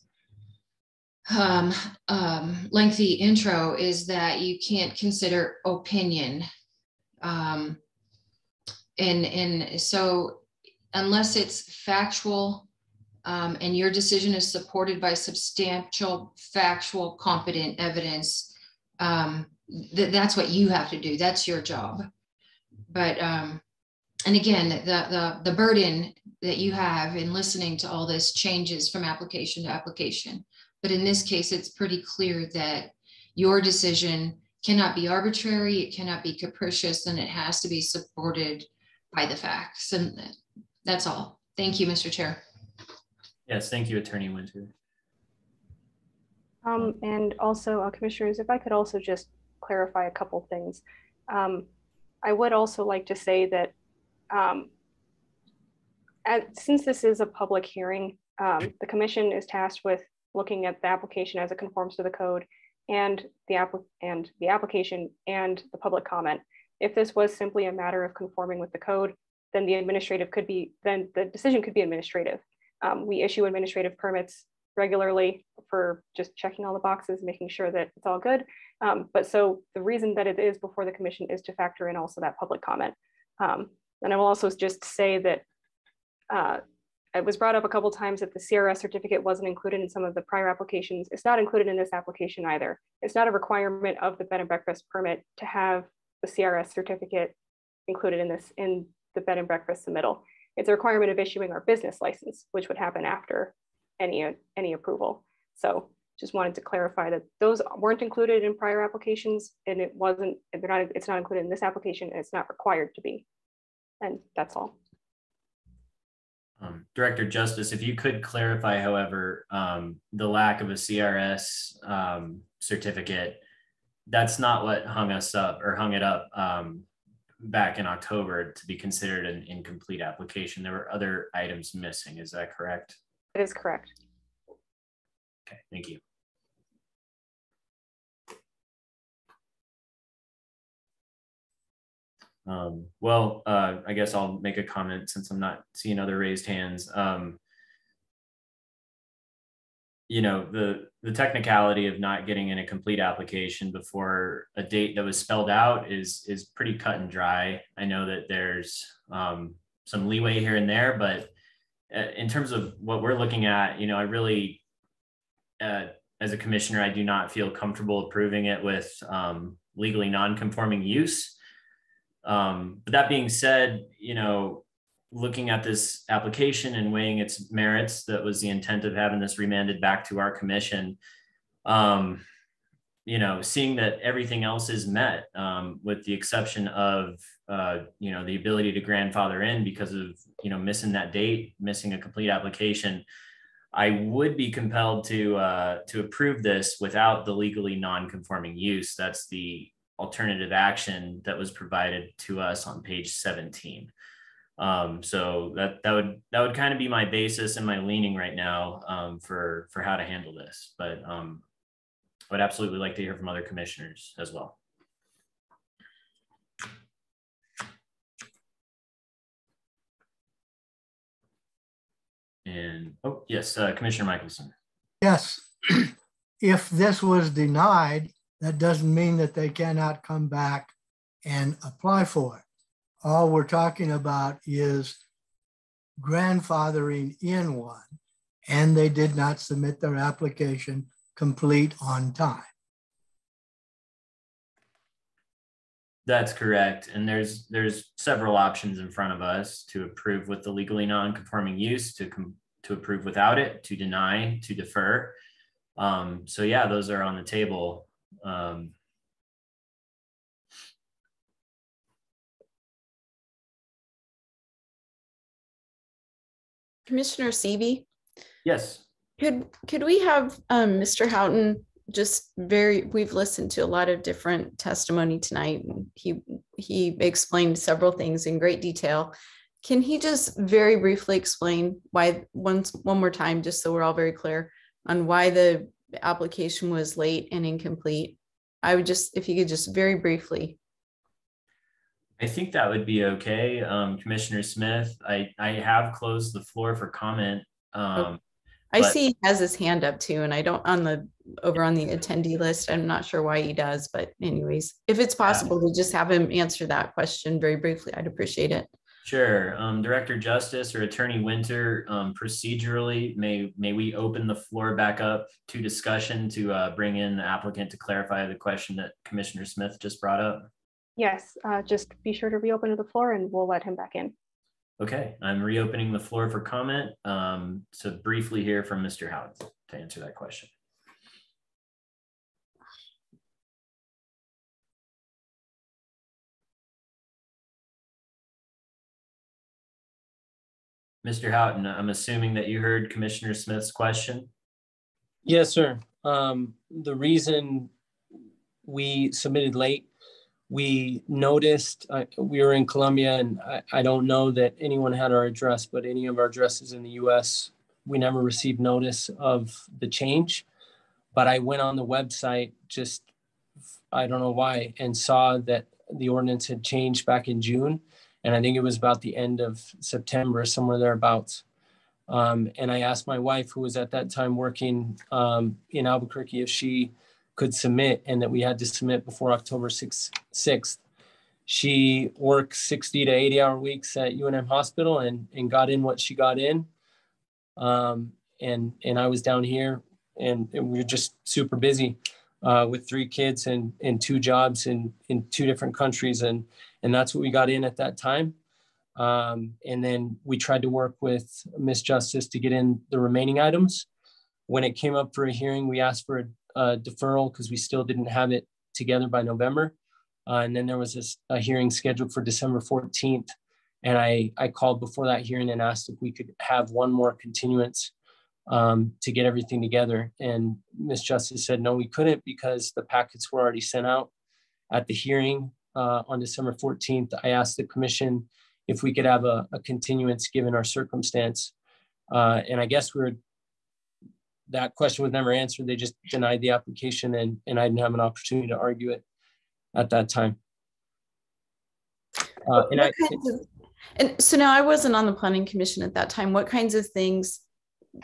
lengthy intro is that you can't consider opinion. And so unless it's factual and your decision is supported by substantial, factual, competent evidence, that's what you have to do. That's your job. But, and again, the burden that you have in listening to all this changes from application to application. But in this case, it's pretty clear that your decision cannot be arbitrary, it cannot be capricious, and it has to be supported by the facts. And that's all. Thank you, Mr. Chair. Yes, thank you, Attorney Winter. And also, Commissioners, if I could also just clarify a couple things. I would also like to say that since this is a public hearing, the Commission is tasked with looking at the application as it conforms to the code and the application and the public comment. If this was simply a matter of conforming with the code, then the decision could be administrative. We issue administrative permits regularly for just checking all the boxes, making sure that it's all good. But so the reason that it is before the Commission is to factor in also that public comment. And I will also just say that it was brought up a couple times that the CRS certificate wasn't included in some of the prior applications. It's not included in this application either. It's not a requirement of the bed and breakfast permit to have the CRS certificate included in the bed and breakfast submittal. It's a requirement of issuing our business license, which would happen after any approval. So just wanted to clarify that those weren't included in prior applications, and it's not included in this application, and it's not required to be. And that's all. Director Justice, if you could clarify, however, the lack of a CRS certificate, that's not what hung it up back in October to be considered an incomplete application. There were other items missing. Is that correct? That is correct. Okay, thank you. I guess I'll make a comment since I'm not seeing other raised hands. The technicality of not getting in a complete application before a date that was spelled out is pretty cut and dry. I know that there's some leeway here and there, but in terms of what we're looking at, I really, as a commissioner, I do not feel comfortable approving it with legally non-conforming use. But that being said, looking at this application and weighing its merits, that was the intent of having this remanded back to our commission. Seeing that everything else is met, with the exception of, the ability to grandfather in because of, missing that date, missing a complete application, I would be compelled to approve this without the legally non-conforming use. That's the alternative action that was provided to us on page 17. So that would kind of be my basis and my leaning right now for how to handle this. But I would absolutely like to hear from other commissioners as well. And, oh, yes, Commissioner Michelson. Yes, if this was denied, that doesn't mean that they cannot come back and apply for it. All we're talking about is grandfathering in one, and they did not submit their application complete on time. That's correct. And there's several options in front of us: to approve with the legally non-conforming use, to approve without it, to deny, to defer. So yeah, those are on the table. Commissioner Seavey? Yes. Could we have Mr. Houghton we've listened to a lot of different testimony tonight. He explained several things in great detail. Can he just very briefly explain why, one more time, just so we're all very clear on why the application was late and incomplete? I would just, if you could just very briefly. I think that would be okay. Commissioner Smith, I have closed the floor for comment. I see he has his hand up too, and I don't over on the attendee list. I'm not sure why he does, but anyways, if it's possible to just have him answer that question very briefly, I'd appreciate it. Sure. Director Justice or Attorney Winter, procedurally, may we open the floor back up to discussion to bring in the applicant to clarify the question that Commissioner Smith just brought up? Yes, just be sure to reopen the floor and we'll let him back in. Okay, I'm reopening the floor for comment. So briefly hear from Mr. Howard to answer that question. Mr. Houghton, I'm assuming that you heard Commissioner Smith's question. Yes, sir. The reason we submitted late, we noticed we were in Colombia, and I don't know that anyone had our address, but any of our addresses in the US, we never received notice of the change. But I went on the website, just, I don't know why, and saw that the ordinance had changed back in June. And I think it was about the end of September, somewhere thereabouts. And I asked my wife, who was at that time working in Albuquerque, if she could submit, and that we had to submit before October 6th. She worked 60 to 80 hour weeks at UNM Hospital and got in what she got in. And I was down here, and we were just super busy with 3 kids and 2 jobs in 2 different countries. And that's what we got in at that time. And then we tried to work with Miss Justice to get in the remaining items. When it came up for a hearing, we asked for a deferral because we still didn't have it together by November. And then there was a hearing scheduled for December 14th. And I called before that hearing and asked if we could have one more continuance to get everything together. And Miss Justice said, no, we couldn't, because the packets were already sent out. At the hearing on December 14th, I asked the commission if we could have a continuance given our circumstance. And I guess that question was never answered. They just denied the application, and I didn't have an opportunity to argue it at that time. And so now I wasn't on the planning commission at that time. What kinds of things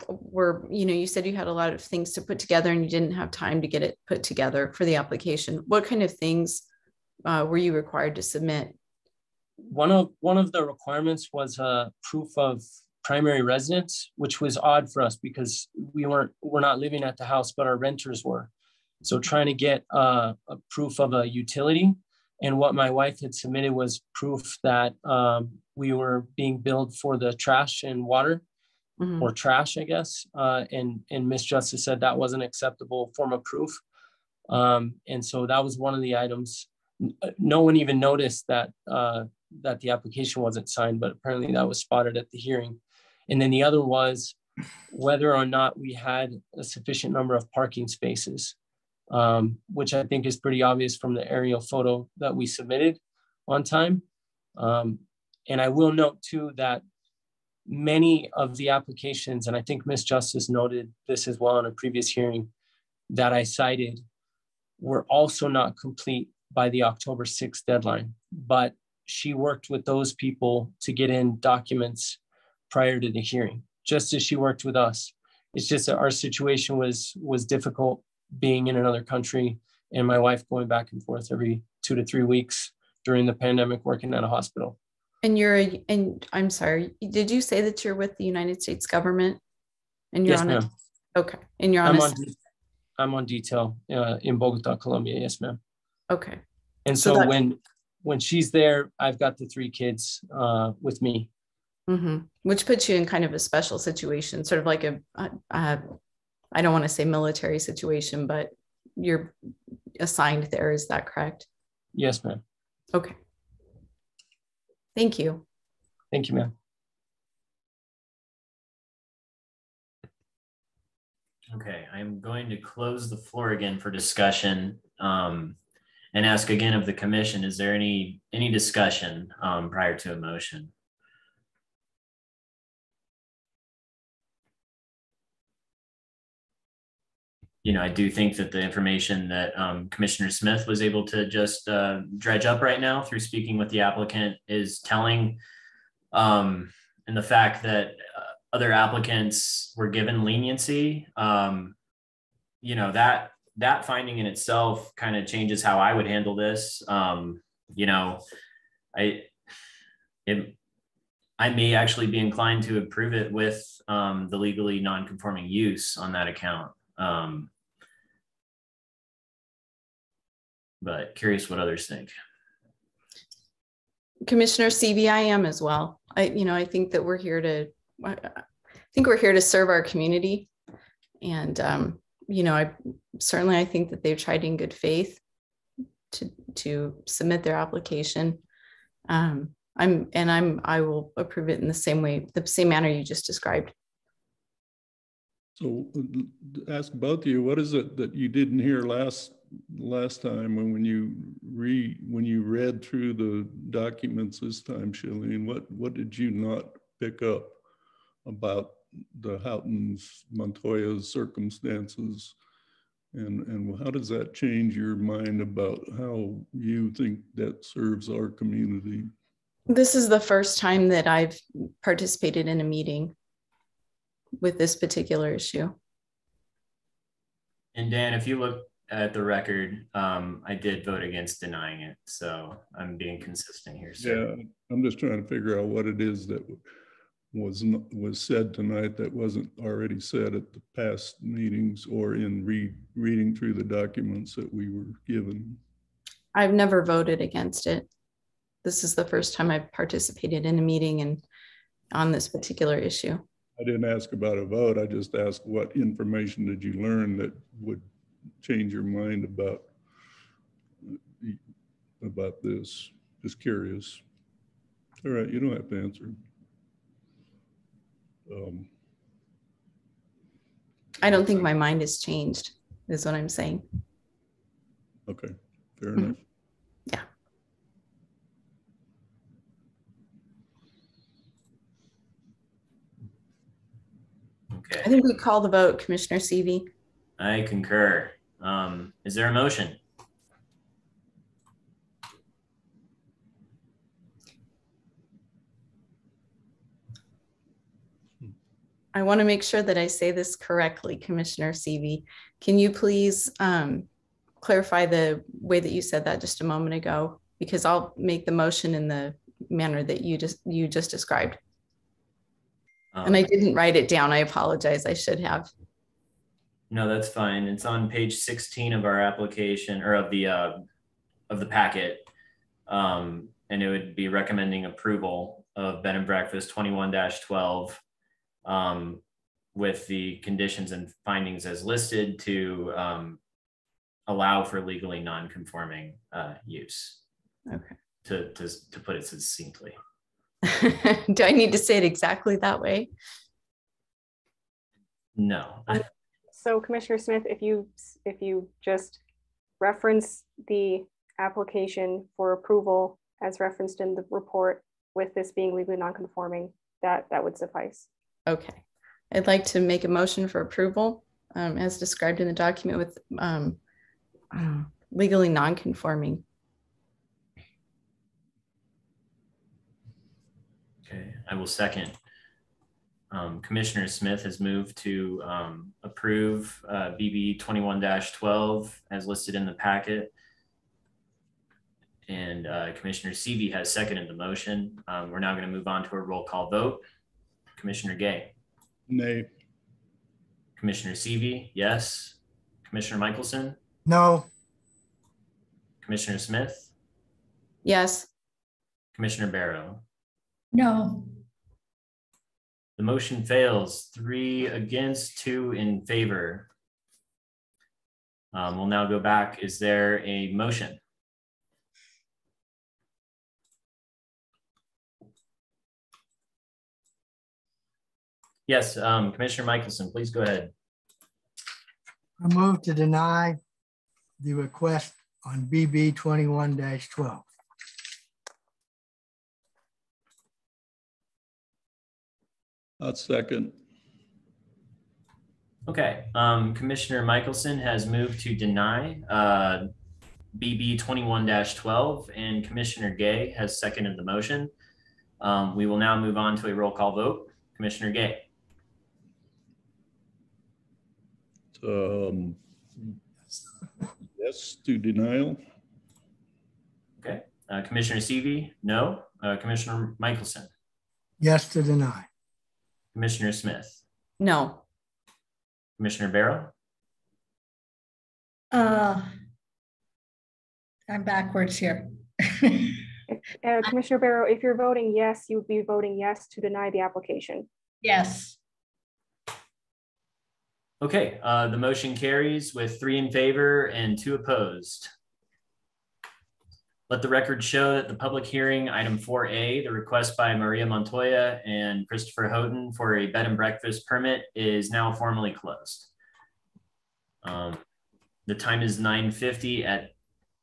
were, you said you had a lot of things to put together and you didn't have time to get it put together for the application. What kind of things were you required to submit? One of the requirements was a proof of primary residence, which was odd for us because we're not living at the house, but our renters were. So trying to get a proof of a utility, and what my wife had submitted was proof that we were being billed for the trash and water, or trash, I guess. And Miss Justice said that wasn't an acceptable form of proof. And so that was one of the items. No one even noticed that that the application wasn't signed, but apparently that was spotted at the hearing. And then the other was whether or not we had a sufficient number of parking spaces, which I think is pretty obvious from the aerial photo that we submitted on time. And I will note too that many of the applications, and I think Ms. Justice noted this as well in a previous hearing that I cited, were also not complete by the October 6th deadline, but she worked with those people to get in documents prior to the hearing, just as she worked with us. It's just that our situation was difficult, being in another country and my wife going back and forth every 2 to 3 weeks during the pandemic, working at a hospital. And I'm sorry, did you say that you're with the United States government? And you're yes, on ma'am. Okay. And you're on I'm on detail in Bogota, Colombia. Yes, ma'am. Okay. And so when when she's there, I've got the 3 kids with me. Mm-hmm. Which puts you in kind of a special situation, sort of like I don't want to say military situation, but you're assigned there. Is that correct? Yes, ma'am. Okay. Thank you. Thank you, ma'am. Okay, I'm going to close the floor again for discussion and ask again of the commission, is there any discussion prior to a motion? You know, I do think that the information that Commissioner Smith was able to just dredge up right now through speaking with the applicant is telling, and the fact that other applicants were given leniency, you know, that finding in itself kind of changes how I would handle this. You know, I may actually be inclined to approve it with the legally non-conforming use on that account. But curious what others think. Commissioner Seavey, I am as well. I think that we're here to, serve our community. And, I think that they've tried in good faith to submit their application. I will approve it in the same way, the same manner you just described. So ask both of you, what is it that you didn't hear last time when you read through the documents this time, Shalene? What did you not pick up about the Houghtons, Montoya's circumstances, and how does that change your mind about how you think that serves our community? This is the first time that I've participated in a meeting with this particular issue. And Dan, if you look at the record, I did vote against denying it, so I'm being consistent here, sir. Yeah, I'm just trying to figure out what it is that was said tonight that wasn't already said at the past meetings or in reading through the documents that we were given. I've never voted against it. This is the first time I've participated in a meeting and on this particular issue. I didn't ask about a vote. I just asked what information did you learn that would change your mind about this. Just curious. All right, you don't have to answer. I don't think my mind has changed, is what I'm saying. Okay, fair enough. Yeah. Okay. I think we call the vote, Commissioner Seavey. I concur. Is there a motion? I want to make sure that I say this correctly, Commissioner Seavey. Can you please clarify the way that you said that just a moment ago? Because I'll make the motion in the manner that you just described. And I didn't write it down. I apologize. I should have. No, that's fine. It's on page 16 of our application, or of the packet. And it would be recommending approval of bed and breakfast 21-12 with the conditions and findings as listed to allow for legally non-conforming use. Okay. To put it succinctly. Do I need to say it exactly that way? No. So Commissioner Smith, if you just reference the application for approval as referenced in the report with this being legally non-conforming, that would suffice. Okay. I'd like to make a motion for approval as described in the document with legally non-conforming. Okay, I will second. Commissioner Smith has moved to approve BB 21-12 as listed in the packet. And Commissioner Seavey has seconded the motion. We're now going to move on to a roll call vote. Commissioner Gay. Nay. Commissioner Seavey, yes. Commissioner Michelson. No. Commissioner Smith. Yes. Commissioner Barrow. No. The motion fails. 3 against, 2 in favor. We'll now go back. Is there a motion? Yes, Commissioner Michelson, please go ahead. I move to deny the request on BB 21-12. I'll second. Okay, Commissioner Michelson has moved to deny BB 21-12, and Commissioner Gay has seconded the motion. We will now move on to a roll call vote. Commissioner Gay. Yes to denial. Okay, Commissioner Seavey, no. Commissioner Michelson. Yes to deny. Commissioner Smith. No. Commissioner Barrow. I'm backwards here. Commissioner Barrow, if you're voting yes, you would be voting yes to deny the application. Yes. Okay, the motion carries with 3 in favor and 2 opposed. Let the record show that the public hearing, item 4A, the request by Maria Montoya and Christopher Houghton for a bed and breakfast permit is now formally closed. The time is 9:50. At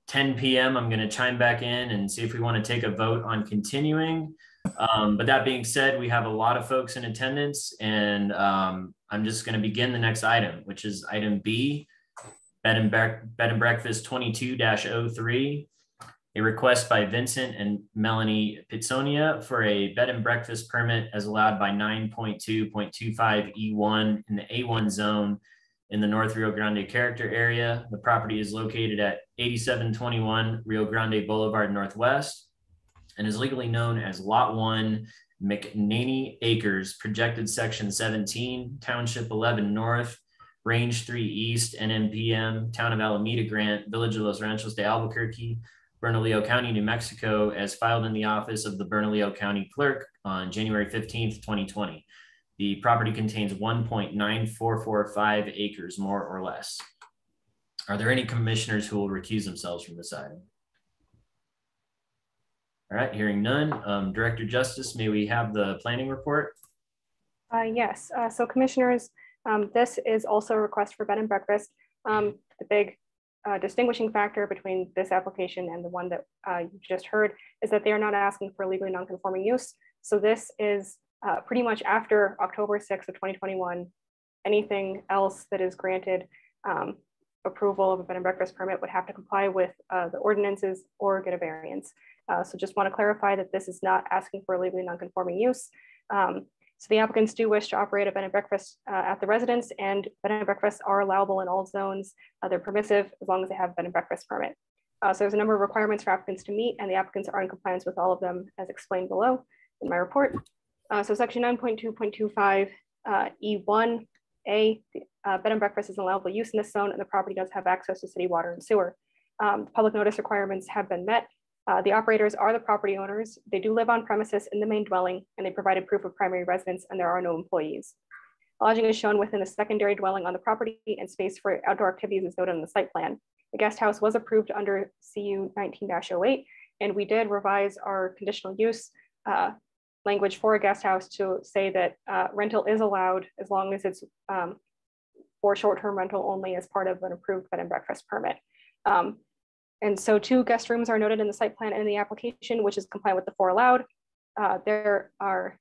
10 p.m. I'm going to chime back in and see if we want to take a vote on continuing. But that being said, we have a lot of folks in attendance, and I'm just going to begin the next item, which is item B, bed and breakfast 22-03. A request by Vincent and Melanie Pizzonia for a bed and breakfast permit as allowed by 9.2.25E1 in the A1 zone in the North Rio Grande character area. The property is located at 8721 Rio Grande Boulevard Northwest and is legally known as Lot 1, McNaney Acres, projected section 17, Township 11 North, Range 3 East, NMPM, Town of Alameda Grant, Village of Los Ranchos de Albuquerque, Bernalillo County, New Mexico, as filed in the office of the Bernalillo County Clerk on January 15th, 2020. The property contains 1.9445 acres, more or less. Are there any commissioners who will recuse themselves from this item? All right, hearing none. Director Justice, may we have the planning report? Yes, so commissioners, this is also a request for bed and breakfast. The big distinguishing factor between this application and the one that you just heard is that they are not asking for legally non-conforming use. So this is pretty much after October 6th of 2021. Anything else that is granted approval of a bed and breakfast permit would have to comply with the ordinances or get a variance. So just want to clarify that this is not asking for a legally non-conforming use. So the applicants do wish to operate a bed and breakfast at the residence, and bed and breakfasts are allowable in all zones. They're permissive as long as they have a bed and breakfast permit. So there's a number of requirements for applicants to meet, and the applicants are in compliance with all of them as explained below in my report. So section 9.2.25 E1A, bed and breakfast is an allowable use in this zone, and the property does have access to city water and sewer. The public notice requirements have been met. The operators are the property owners. They do live on premises in the main dwelling, and they provided proof of primary residence, and there are no employees. Lodging is shown within a secondary dwelling on the property, and space for outdoor activities is noted on the site plan. The guest house was approved under CU 19-08, and we did revise our conditional use language for a guest house to say that rental is allowed as long as it's for short-term rental only as part of an approved bed and breakfast permit. And so 2 guest rooms are noted in the site plan and in the application, which is compliant with the 4 allowed. There are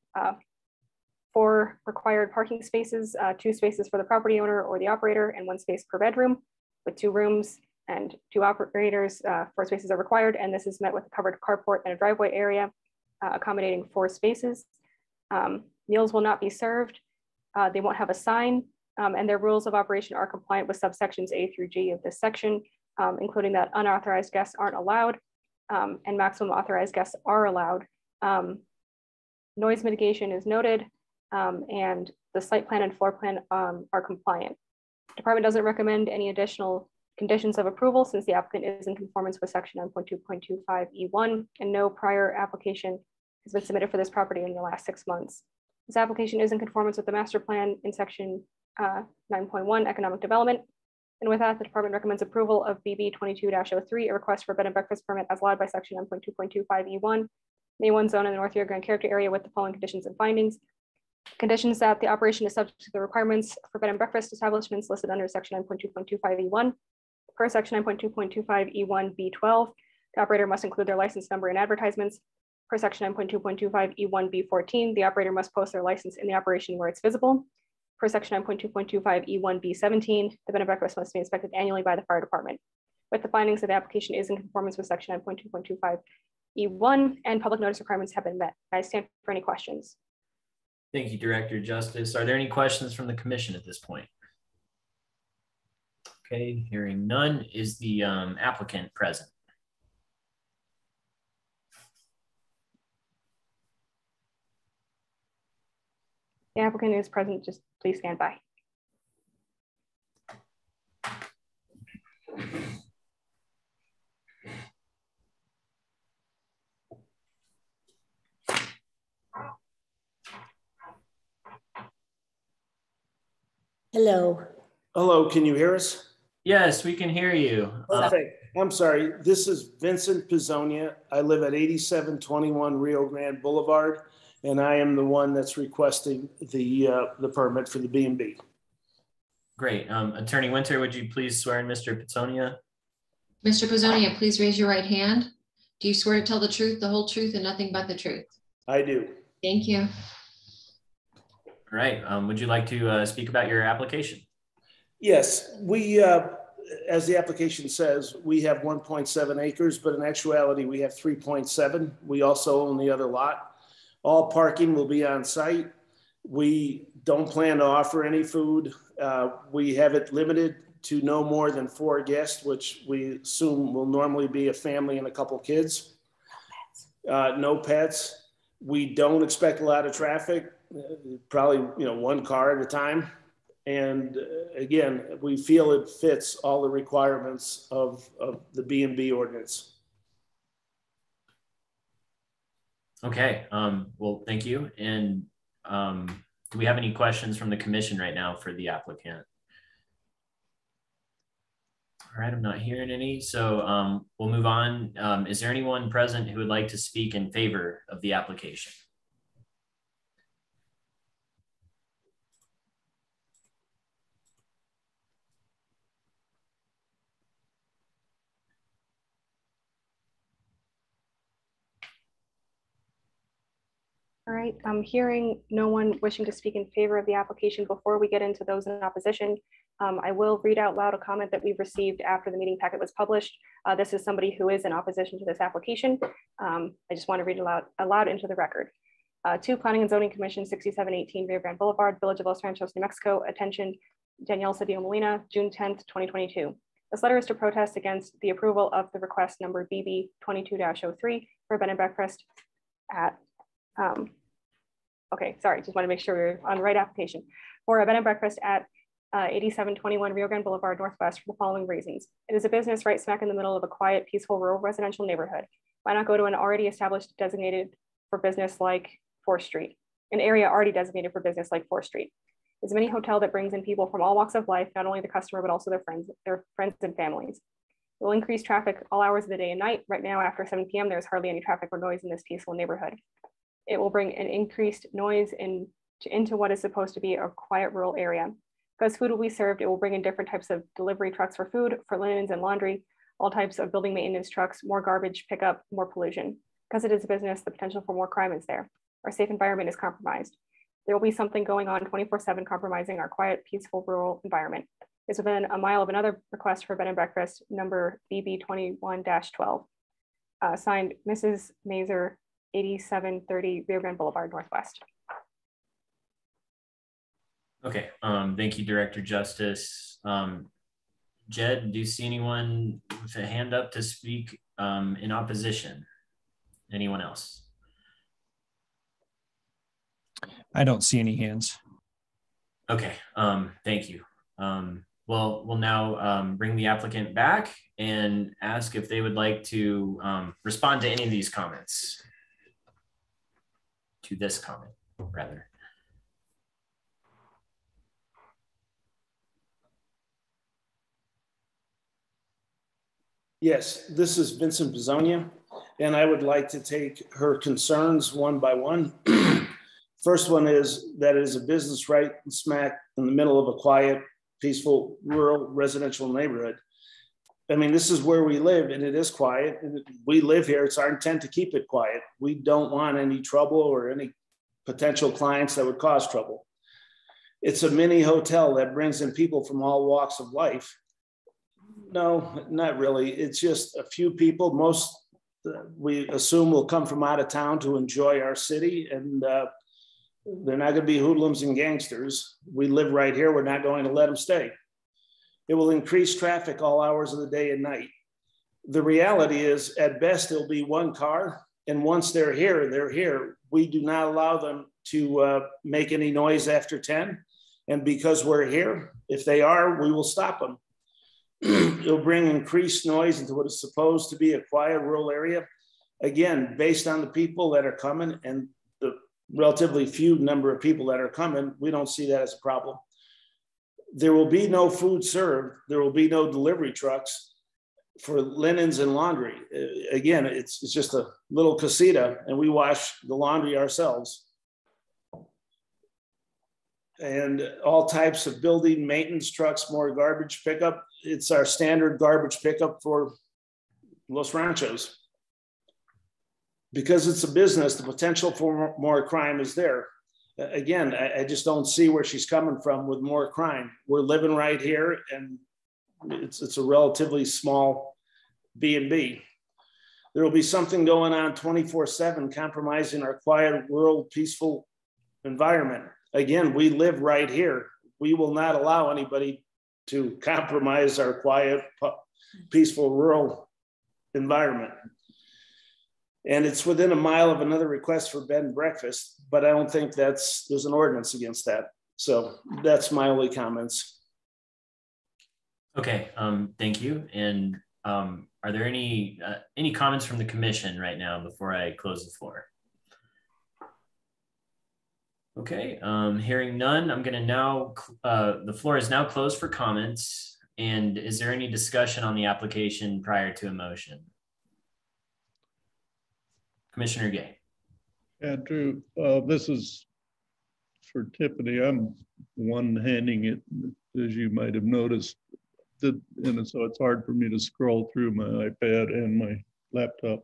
4 required parking spaces, 2 spaces for the property owner or the operator, and 1 space per bedroom, with 2 rooms and 2 operators. 4 spaces are required, and this is met with a covered carport and a driveway area, accommodating 4 spaces. Meals will not be served. They won't have a sign, and their rules of operation are compliant with subsections A through G of this section, including that unauthorized guests aren't allowed, and maximum authorized guests are allowed. Noise mitigation is noted, and the site plan and floor plan are compliant. Department doesn't recommend any additional Conditions of approval, since the applicant is in conformance with section 9.2.25E1 and no prior application has been submitted for this property in the last 6 months. This application is in conformance with the master plan in section 9.1 economic development. And with that, the department recommends approval of BB 22-03, a request for bed and breakfast permit as allowed by section 9.2.25E1, A1 zone in the North Rio Grande character area with the following conditions and findings. Conditions that the operation is subject to the requirements for bed and breakfast establishments listed under section 9.2.25E1. Per section 9.2.25E1B12, the operator must include their license number in advertisements. Per section 9.2.25E1B14, the operator must post their license in the operation where it's visible. Per section 9.2.25E1B17, the bed and breakfast must be inspected annually by the fire department. With the findings that the application is in conformance with section 9.2.25E1 and public notice requirements have been met. I stand for any questions. Thank you, Director Justice. Are there any questions from the commission at this point? Okay, hearing none. Is the applicant present? The applicant is present, just please stand by. Hello. Hello, can you hear us? Yes, we can hear you. Perfect. I'm sorry. This is Vincent Pizzonia. I live at 8721 Rio Grande Boulevard, and I am the one that's requesting the permit for the B&B. Great. Attorney Winter, would you please swear in Mr. Pizzonia? Mr. Pizzonia, please raise your right hand. Do you swear to tell the truth, the whole truth, and nothing but the truth? I do. Thank you. All right. Would you like to speak about your application? Yes, we, as the application says, we have 1.7 acres, but in actuality, we have 3.7. We also own the other lot. All parking will be on site. We don't plan to offer any food. We have it limited to no more than 4 guests, which we assume will normally be a family and a couple kids. No pets. We don't expect a lot of traffic, probably 1 car at a time. And again, we feel it fits all the requirements of the B&B ordinance. Okay, well, thank you. And do we have any questions from the commission right now for the applicant? All right, I'm not hearing any, so we'll move on. Is there anyone present who would like to speak in favor of the application? All right, I'm hearing no one wishing to speak in favor of the application. Before we get into those in opposition, I will read out loud a comment that we've received after the meeting packet was published. This is somebody who is in opposition to this application. I just want to read aloud into the record. To Planning and Zoning Commission, 6718 Rio Grande Boulevard, Village of Los Ranchos, New Mexico. Attention, Danielle Cedillo Molina, June 10th, 2022. This letter is to protest against the approval of the request number BB 22-03 for a bed and breakfast at okay, sorry, just want to make sure we're on the right application. For a bed and breakfast at 8721 Rio Grande Boulevard Northwest for the following reasons. It is a business right smack in the middle of a quiet, peaceful rural residential neighborhood. Why not go to an already established designated for business like 4th Street, an area already designated for business like 4th Street. It's a mini hotel that brings in people from all walks of life, not only the customer, but also their friends and families. It will increase traffic all hours of the day and night. Right now, after 7 p.m., there's hardly any traffic or noise in this peaceful neighborhood. It will bring an increased noise into what is supposed to be a quiet rural area. Because food will be served, it will bring in different types of delivery trucks for food, for linens and laundry, all types of building maintenance trucks, more garbage pickup, more pollution. Because it is a business, the potential for more crime is there. Our safe environment is compromised. There will be something going on 24/7 compromising our quiet, peaceful rural environment. It's within a mile of another request for bed and breakfast number BB 21-12. Signed Mrs. Mazer, 8730 Rio Grande Boulevard Northwest. Okay, thank you, Director Justice. Jed, do you see anyone with a hand up to speak in opposition? Anyone else? I don't see any hands. Okay, thank you. we'll now bring the applicant back and ask if they would like to respond to any of these comments. To this comment, rather. Yes, this is Vincent Bizonia, and I would like to take her concerns one by one. First one is that it is a business right smack in the middle of a quiet, peaceful, rural residential neighborhood. I mean, this is where we live, and it is quiet. And we live here. It's our intent to keep it quiet. We don't want any trouble or any potential clients that would cause trouble. It's a mini hotel that brings in people from all walks of life. No, not really. It's just a few people. Most we assume will come from out of town to enjoy our city, and they're not going to be hoodlums and gangsters. We live right here. We're not going to let them stay. It will increase traffic all hours of the day and night. The reality is, at best, it'll be one car, and once they're here, they're here. We do not allow them to make any noise after 10, and because we're here, if they are, we will stop them. It'll bring increased noise into what is supposed to be a quiet rural area. Again, based on the people that are coming and the relatively few number of people that are coming, we don't see that as a problem. There will be no food served. There will be no delivery trucks for linens and laundry. Again, it's just a little casita, and we wash the laundry ourselves. And all types of building maintenance trucks, more garbage pickup. It's our standard garbage pickup for Los Ranchos. Because it's a business, the potential for more crime is there. Again, I just don't see where she's coming from with more crime. We're living right here, and it's a relatively small B&B. There will be something going on 24/7, compromising our quiet, rural, peaceful environment. Again, we live right here. We will not allow anybody to compromise our quiet, peaceful, rural environment. And it's within a mile of another request for bed and breakfast, but I don't think there's an ordinance against that. So that's my only comments. Okay, thank you. And are there any comments from the commission right now before I close the floor? Okay, hearing none, I'm gonna now, the floor is now closed for comments. And is there any discussion on the application prior to a motion? Commissioner Gay. Andrew, this is for Tiffany. I'm one-handing it, as you might have noticed. And so it's hard for me to scroll through my iPad and my laptop.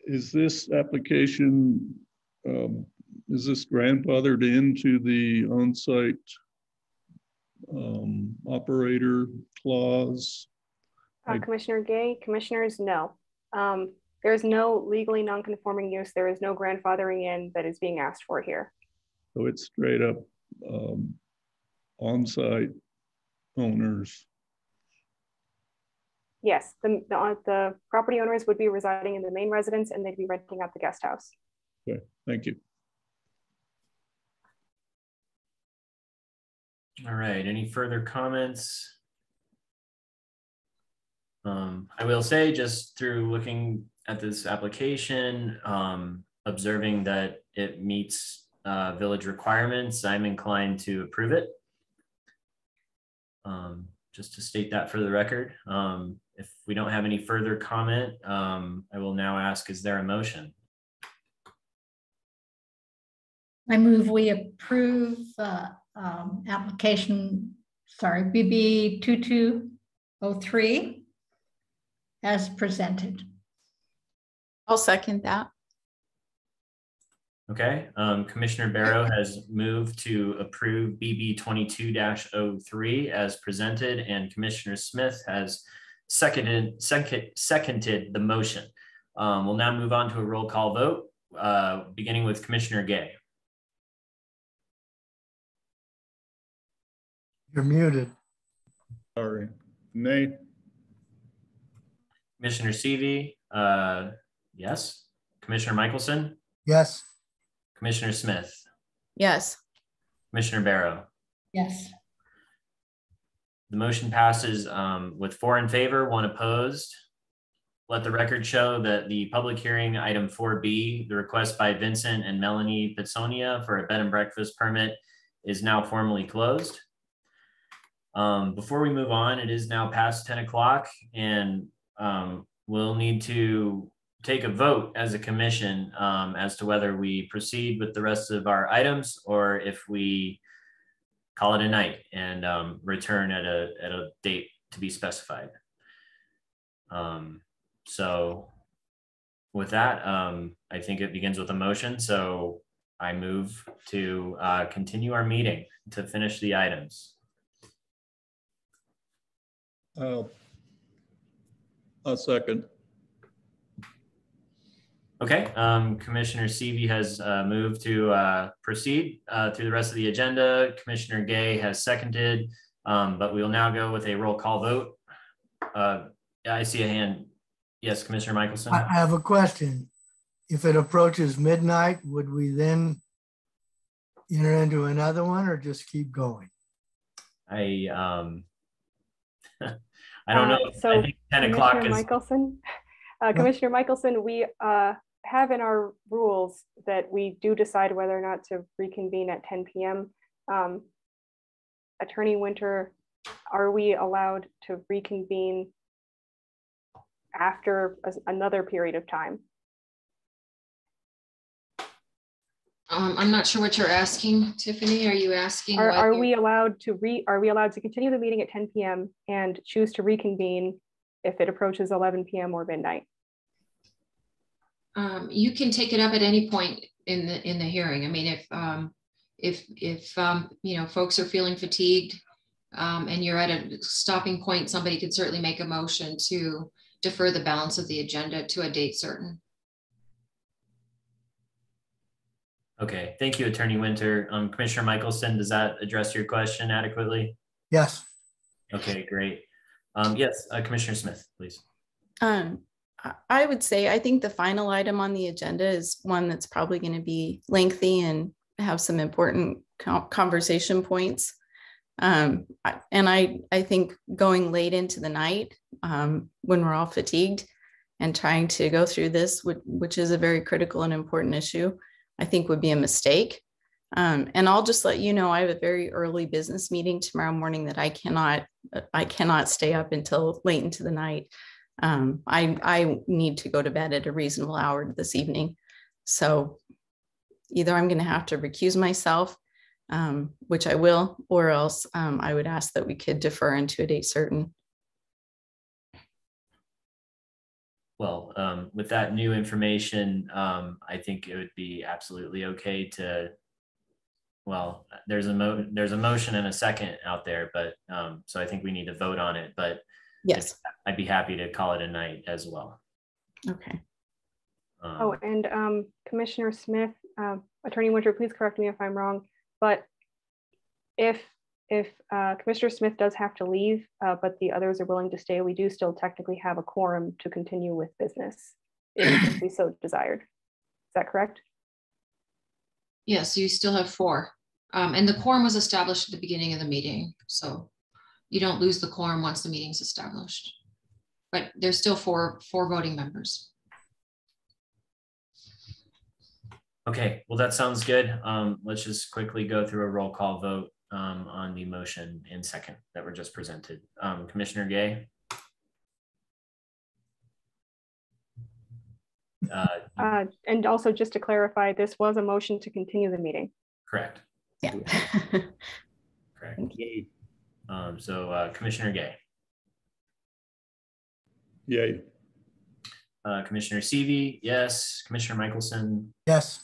Is this application, is this grandfathered into the on-site operator clause? Commissioner Gay, commissioners, no. There's no legally non-conforming use. There is no grandfathering in that is being asked for here. So it's straight up on-site owners. Yes, the property owners would be residing in the main residence, and they'd be renting out the guest house. Okay, thank you. All right, any further comments? I will say, just through looking at this application, observing that it meets village requirements, I'm inclined to approve it. Just to state that for the record. If we don't have any further comment, I will now ask, is there a motion? I move we approve application, BB 2203 as presented. I'll second that. Okay, Commissioner Barrow has moved to approve BB 22-03 as presented, and Commissioner Smith has seconded the motion. We'll now move on to a roll call vote, beginning with Commissioner Gay. You're muted. Sorry. Nay. Commissioner Seavey, yes. Commissioner Michelson? Yes. Commissioner Smith? Yes. Commissioner Barrow? Yes. The motion passes with 4 in favor, 1 opposed. Let the record show that the public hearing item 4B, the request by Vincent and Melanie Pitsonia for a bed and breakfast permit, is now formally closed. Before we move on, it is now past 10 o'clock and we'll need to take a vote as a commission as to whether we proceed with the rest of our items or if we call it a night and return at a date to be specified. So with that, I think it begins with a motion. So I move to continue our meeting to finish the items. I'll second. Okay, Commissioner Seavey has moved to proceed through the rest of the agenda. Commissioner Gay has seconded, but we will now go with a roll call vote. I see a hand. Yes, Commissioner Michelson. I have a question. If it approaches midnight, would we then enter into another one or just keep going? I don't know. So I think 10 o'clock is. Michelson, Commissioner Michelson, we have in our rules that we do decide whether or not to reconvene at 10 p.m. Attorney Winter, are we allowed to reconvene after another period of time? I'm not sure what you're asking, Tiffany. Are you asking? Are we allowed to continue the meeting at 10 p.m. and choose to reconvene if it approaches 11 p.m. or midnight? You can take it up at any point in the hearing. I mean, if you know, folks are feeling fatigued and you're at a stopping point, somebody could certainly make a motion to defer the balance of the agenda to a date certain. Okay, thank you, Attorney Winter. Commissioner Michelson, does that address your question adequately? Yes. Okay, great. Yes, Commissioner Smith, please. I would say I think the final item on the agenda is one that's probably going to be lengthy and have some important conversation points. And I think going late into the night when we're all fatigued and trying to go through this, which is a very critical and important issue, I think would be a mistake. And I'll just let you know, I have a very early business meeting tomorrow morning that I cannot stay up until late into the night. I need to go to bed at a reasonable hour this evening. So either I'm going to have to recuse myself, which I will, or else I would ask that we could defer into a date certain. Well, with that new information, I think it would be absolutely okay to, well, there's a motion and a second out there, but so I think we need to vote on it, but yes, I'd be happy to call it a night as well. Okay. And Commissioner Smith, Attorney Winter, please correct me if I'm wrong, but if Commissioner Smith does have to leave, but the others are willing to stay, we do still technically have a quorum to continue with business if we so desired. Is that correct? Yes, you still have 4. And the quorum was established at the beginning of the meeting. So you don't lose the quorum once the meeting's established. But there's still four voting members. Okay, well, that sounds good. Let's just quickly go through a roll call vote on the motion in second that were just presented. Commissioner Gay? And also just to clarify, this was a motion to continue the meeting. Correct. Yeah. Correct. So Commissioner Gay? Yay. Commissioner Seavey, yes. Commissioner Michelson? Yes.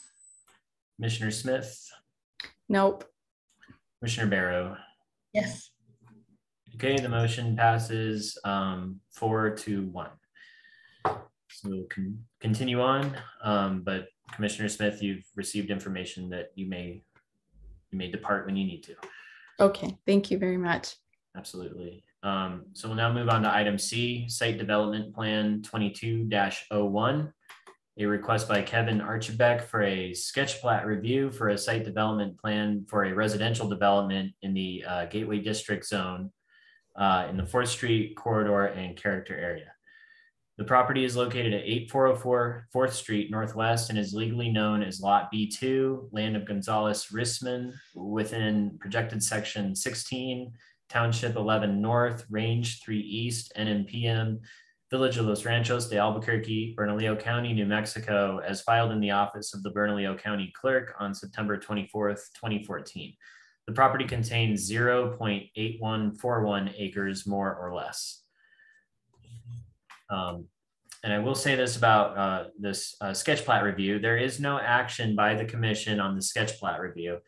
Commissioner Smith? Nope. Commissioner Barrow? Yes. Okay, the motion passes 4-1. So we'll continue on, but Commissioner Smith, you've received information that you may depart when you need to. Okay, thank you very much. Absolutely. So we'll now move on to item C, Site Development Plan 22-01, a request by Kevin Archibek for a sketch plat review for a site development plan for a residential development in the Gateway District Zone in the 4th Street corridor and character area. The property is located at 8404 4th Street Northwest and is legally known as Lot B2, Land of Gonzalez Risman, within projected section 16, Township 11 North, Range 3 East, NMPM, Village of Los Ranchos de Albuquerque, Bernalillo County, New Mexico, as filed in the office of the Bernalillo County Clerk on September 24th, 2014. The property contains 0.8141 acres, more or less. And I will say this about this sketch plat review. There is no action by the commission on the sketch plat review.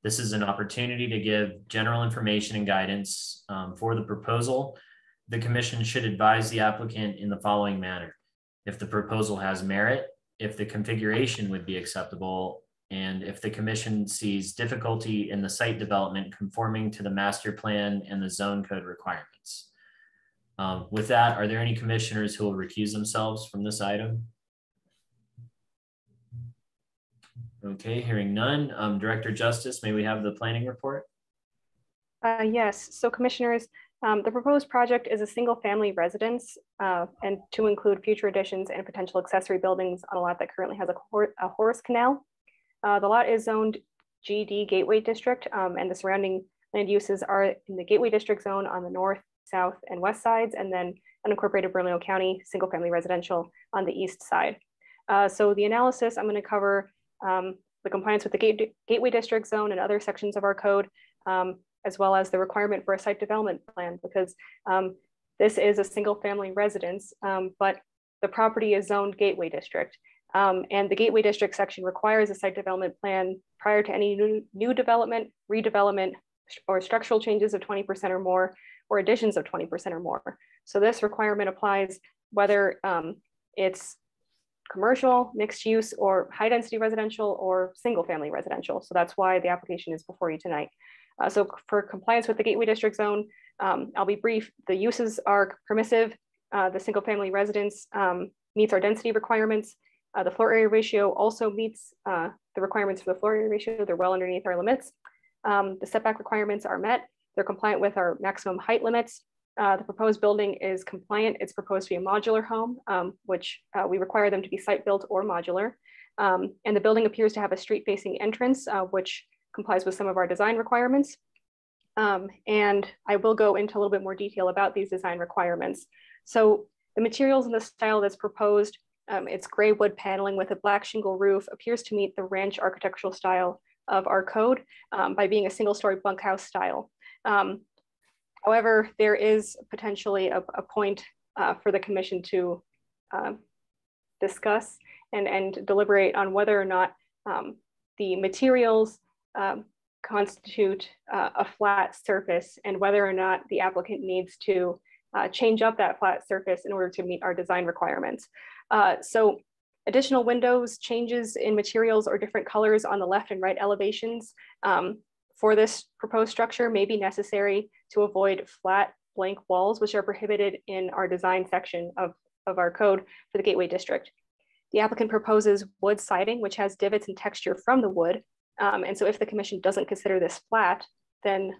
This is an opportunity to give general information and guidance for the proposal. The commission should advise the applicant in the following manner: if the proposal has merit, if the configuration would be acceptable, and if the commission sees difficulty in the site development conforming to the master plan and the zone code requirements. With that, are there any commissioners who will recuse themselves from this item? Okay, hearing none. Director Justice, may we have the planning report? Yes, so commissioners, the proposed project is a single family residence and to include future additions and potential accessory buildings on a lot that currently has a horse canal. The lot is zoned GD Gateway District and the surrounding land uses are in the Gateway District zone on the north, south, and west sides, and then unincorporated Bernalillo County single family residential on the east side. So the analysis, I'm going to cover the compliance with the Gateway District zone and other sections of our code, as well as the requirement for a site development plan, because this is a single family residence, but the property is zoned Gateway District. And the Gateway District section requires a site development plan prior to any new development, redevelopment, or structural changes of 20% or more, or additions of 20% or more. So this requirement applies whether it's commercial, mixed use, or high density residential, or single family residential. So that's why the application is before you tonight. So for compliance with the Gateway District zone, I'll be brief. The uses are permissive. The single family residence meets our density requirements. The floor area ratio also meets the requirements for the floor area ratio. They're well underneath our limits. The setback requirements are met. They're compliant with our maximum height limits. The proposed building is compliant. It's proposed to be a modular home, which we require them to be site built or modular. And the building appears to have a street facing entrance, which complies with some of our design requirements. And I will go into a little bit more detail about these design requirements. So the materials and the style that's proposed, it's gray wood paneling with a black shingle roof, appears to meet the ranch architectural style of our code by being a single story bunkhouse style. However, there is potentially a point for the commission to discuss and deliberate on whether or not the materials constitute a flat surface and whether or not the applicant needs to change up that flat surface in order to meet our design requirements. So additional windows, changes in materials or different colors on the left and right elevations for this proposed structure may be necessary to avoid flat blank walls, which are prohibited in our design section of our code for the Gateway District. The applicant proposes wood siding, which has divots and texture from the wood. And so if the commission doesn't consider this flat, then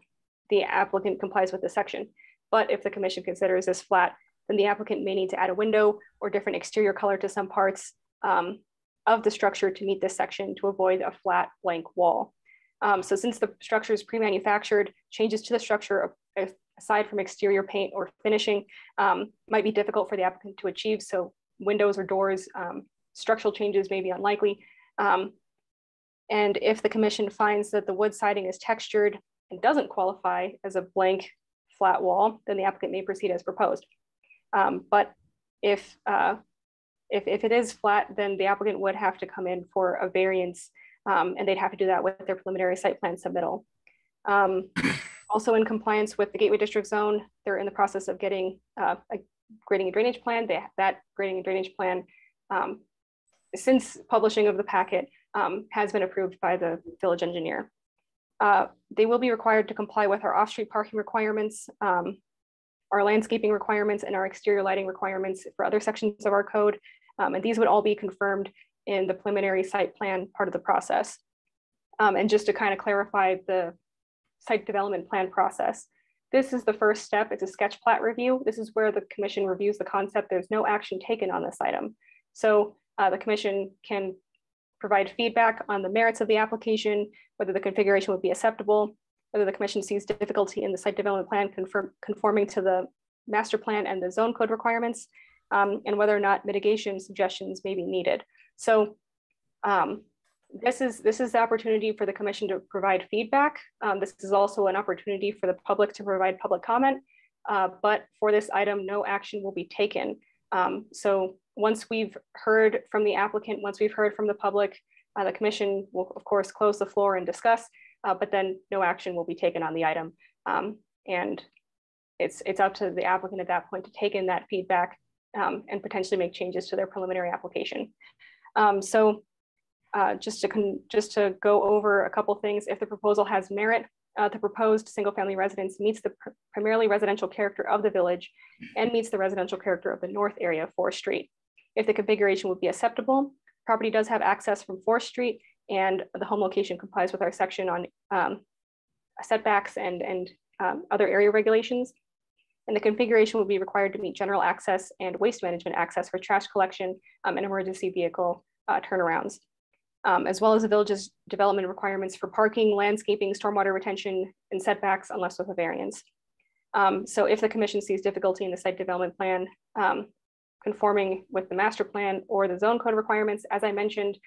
the applicant complies with the section. But if the commission considers this flat, then the applicant may need to add a window or different exterior color to some parts of the structure to meet this section to avoid a flat blank wall. So since the structure is pre-manufactured, changes to the structure aside from exterior paint or finishing might be difficult for the applicant to achieve. So windows or doors, structural changes may be unlikely. And if the commission finds that the wood siding is textured and doesn't qualify as a blank flat wall, then the applicant may proceed as proposed. But if it is flat, then the applicant would have to come in for a variance and they'd have to do that with their preliminary site plan submittal. Also in compliance with the Gateway District zone, they're in the process of getting a grading and drainage plan. That grading and drainage plan, since publishing of the packet, has been approved by the village engineer. They will be required to comply with our off-street parking requirements, our landscaping requirements, and our exterior lighting requirements for other sections of our code. And these would all be confirmed in the preliminary site plan part of the process. And just to kind of clarify the site development plan process, this is the first step. It's a sketch plat review. This is where the commission reviews the concept. There's no action taken on this item. So the commission can provide feedback on the merits of the application, whether the configuration would be acceptable, whether the commission sees difficulty in the site development plan conforming to the master plan and the zone code requirements, and whether or not mitigation suggestions may be needed. So this is the opportunity for the commission to provide feedback. This is also an opportunity for the public to provide public comment, but for this item, no action will be taken. So once we've heard from the applicant, once we've heard from the public, the commission will of course close the floor and discuss, but then no action will be taken on the item. And it's up to the applicant at that point to take in that feedback and potentially make changes to their preliminary application. Just to go over a couple things, if the proposal has merit, the proposed single-family residence meets the primarily residential character of the village and meets the residential character of the north area of Forest Street. If the configuration would be acceptable, property does have access from Forest Street, and the home location complies with our section on setbacks and other area regulations. And the configuration would be required to meet general access and waste management access for trash collection and emergency vehicle turnarounds, as well as the village's development requirements for parking, landscaping, stormwater retention, and setbacks unless with a variance. So if the commission sees difficulty in the site development plan conforming with the master plan or the zone code requirements, as I mentioned,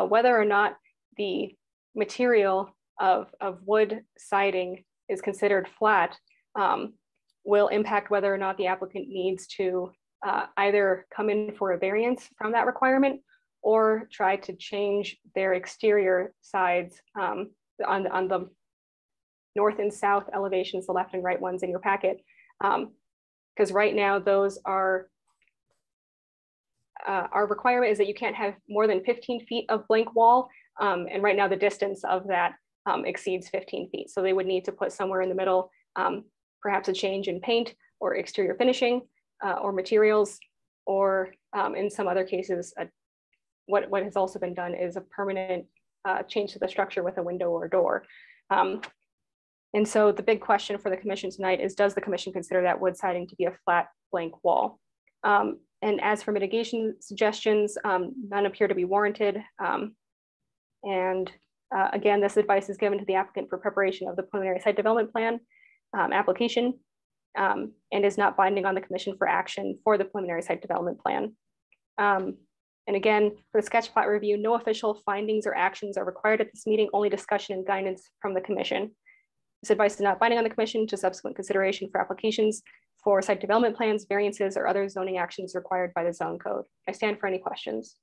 whether or not the material of wood siding is considered flat will impact whether or not the applicant needs to either come in for a variance from that requirement or try to change their exterior sides on the north and south elevations, the left and right ones in your packet. Because right now those are, our requirement is that you can't have more than 15 feet of blank wall. And right now the distance of that exceeds 15 feet. So they would need to put somewhere in the middle, perhaps a change in paint or exterior finishing or materials, or in some other cases, what has also been done is a permanent change to the structure with a window or a door. And so the big question for the commission tonight is, does the commission consider that wood siding to be a flat blank wall? And as for mitigation suggestions, none appear to be warranted. Again, this advice is given to the applicant for preparation of the preliminary site development plan application and is not binding on the commission for action for the preliminary site development plan. And again, for the sketch plat review, no official findings or actions are required at this meeting, only discussion and guidance from the commission. This advice is not binding on the commission to subsequent consideration for applications for site development plans, variances, or other zoning actions required by the zone code. I stand for any questions.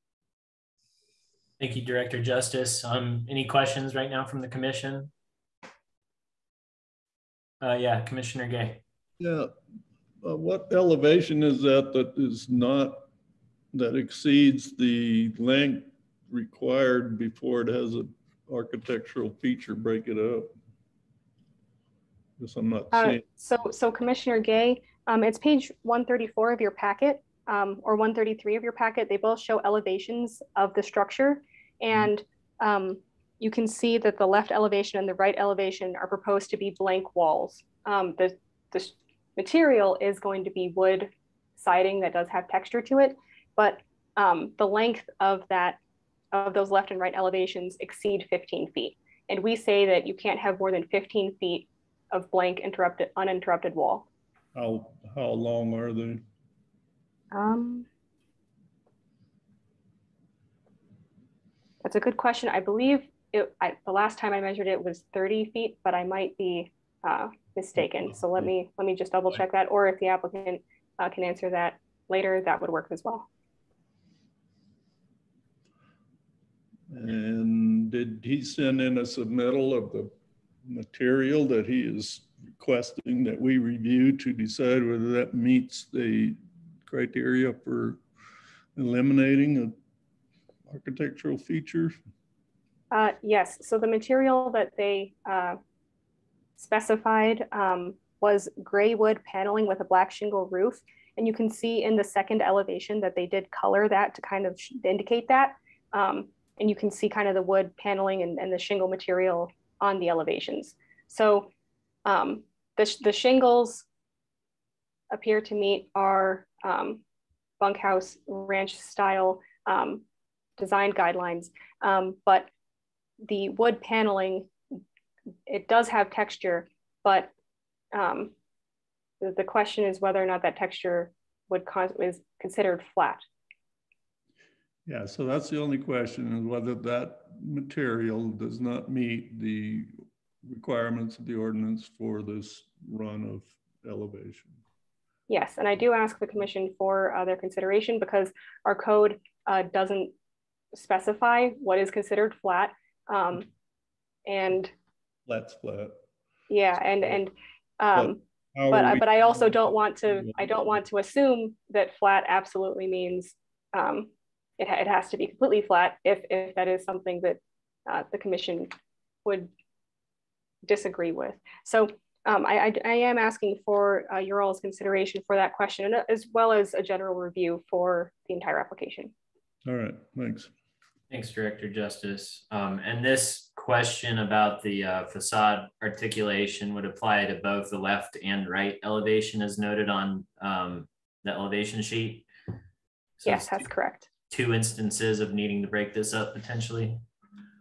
Thank you, Director Justice. Any questions right now from the commission? Yeah, Commissioner Gay. Yeah, what elevation is that is not, that exceeds the length required before it has an architectural feature break it up? Guess I'm not seeing. So Commissioner Gay, it's page 134 of your packet or 133 of your packet. They both show elevations of the structure, and you can see that the left elevation and the right elevation are proposed to be blank walls. The material is going to be wood siding that does have texture to it, but the length of those left and right elevations exceed 15 feet. And we say that you can't have more than 15 feet of blank uninterrupted wall. How long are they? That's a good question. I believe the last time I measured it was 30 feet, but I might be mistaken. So let me just double check that, or if the applicant can answer that later, that would work as well. And did he send in a submittal of the material that he is requesting that we review to decide whether that meets the criteria for eliminating an architectural feature? Yes, so the material that they specified was gray wood paneling with a black shingle roof. And you can see in the second elevation that they did color that to kind of indicate that. And you can see kind of the wood paneling and the shingle material on the elevations. So the shingles appear to meet our bunkhouse ranch style design guidelines, but the wood paneling, it does have texture, but the question is whether or not that texture is considered flat. Yeah, so that's the only question, is whether that material does not meet the requirements of the ordinance for this run of elevation. Yes, and I do ask the commission for their consideration, because our code doesn't specify what is considered flat. And Flat's flat. Yeah, but I also don't want to assume that flat absolutely means it has to be completely flat if that is something that the commission would disagree with. So I am asking for your all's consideration for that question, as well as a general review for the entire application. All right, thanks. Thanks, Director Justice. And this question about the facade articulation would apply to both the left and right elevation as noted on the elevation sheet. So yes, that's correct. 2 instances of needing to break this up potentially?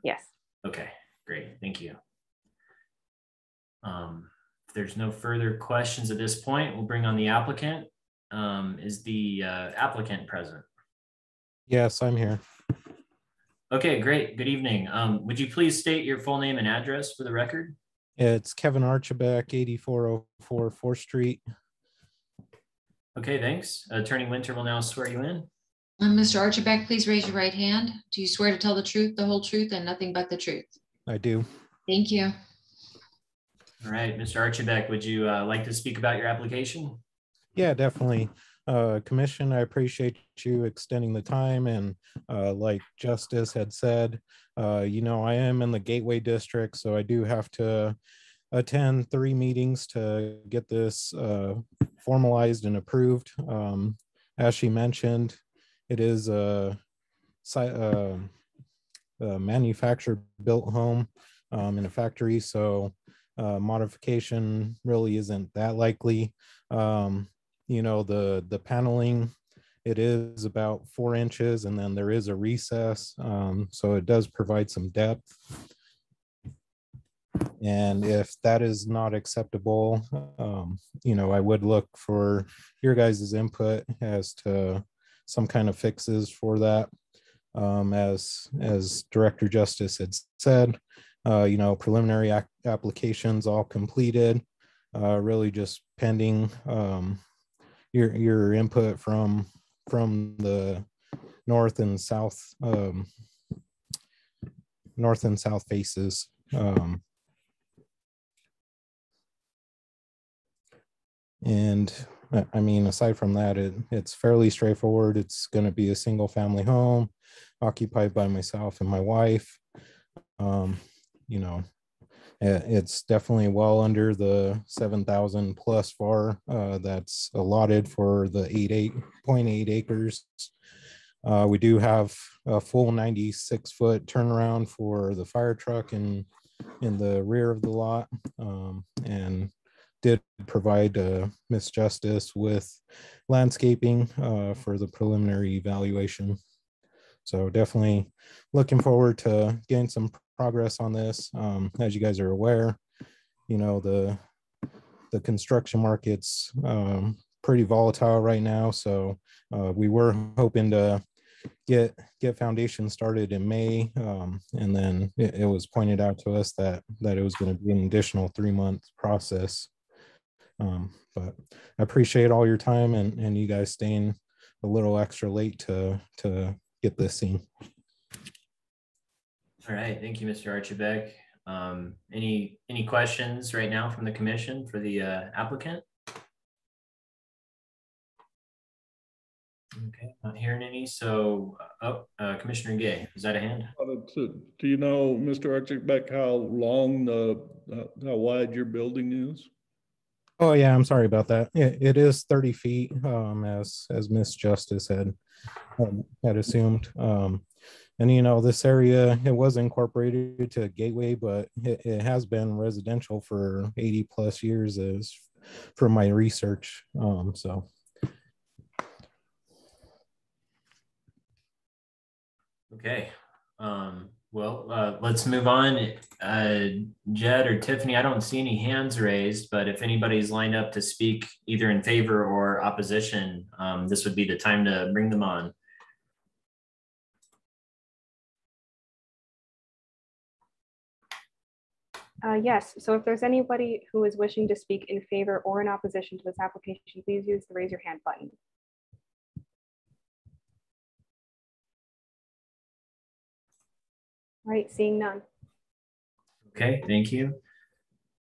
Yes. Okay, great, thank you. If there's no further questions at this point, we'll bring on the applicant. Is the applicant present? Yes, I'm here. Okay, great. Good evening. Would you please state your full name and address for the record? It's Kevin Archibek, 8404 4th Street. Okay, thanks. Attorney Winter will now swear you in. Mr. Archibek, please raise your right hand. Do you swear to tell the truth, the whole truth, and nothing but the truth? I do. Thank you. All right, Mr. Archibek, would you like to speak about your application? Yeah, definitely. Commission, I appreciate you extending the time, and like Justice had said, you know, I am in the Gateway District, so I do have to attend 3 meetings to get this formalized and approved. As she mentioned, it is a manufactured built home in a factory, so modification really isn't that likely. You know, the paneling, it is about 4 inches, and then there is a recess, so it does provide some depth. And if that is not acceptable, you know, I would look for your guys' input as to some kind of fixes for that. As Director Justice had said, you know, preliminary applications all completed, really just pending your input from the north and south faces. And I mean, aside from that, it's fairly straightforward. It's going to be a single family home occupied by myself and my wife. You know, it's definitely well under the 7,000 plus FAR that's allotted for the 8.8 acres. We do have a full 96-foot turnaround for the fire truck in the rear of the lot, and did provide Miss Justice with landscaping for the preliminary evaluation. So definitely looking forward to getting some progress on this. As you guys are aware, you know, the construction market's pretty volatile right now. So we were hoping to get foundation started in May, and then it was pointed out to us that it was going to be an additional 3-month process. But I appreciate all your time and you guys staying a little extra late to get this seen. All right, thank you, Mr. Archibek. Any questions right now from the commission for the applicant? Okay, not hearing any. So, Commissioner Gay, is that a hand? Do you know, Mr. Archibek, how wide your building is? Oh yeah, I'm sorry about that. It is 30 feet, as Miss Justice had assumed. And, you know, this area, it was incorporated to Gateway, but it has been residential for 80 plus years as from my research. So. Okay. Well, let's move on. Jed or Tiffany, I don't see any hands raised, but if anybody's lined up to speak either in favor or opposition, this would be the time to bring them on. Yes, so if there's anybody who is wishing to speak in favor or in opposition to this application, please use the raise your hand button. All right, seeing none. Okay, thank you.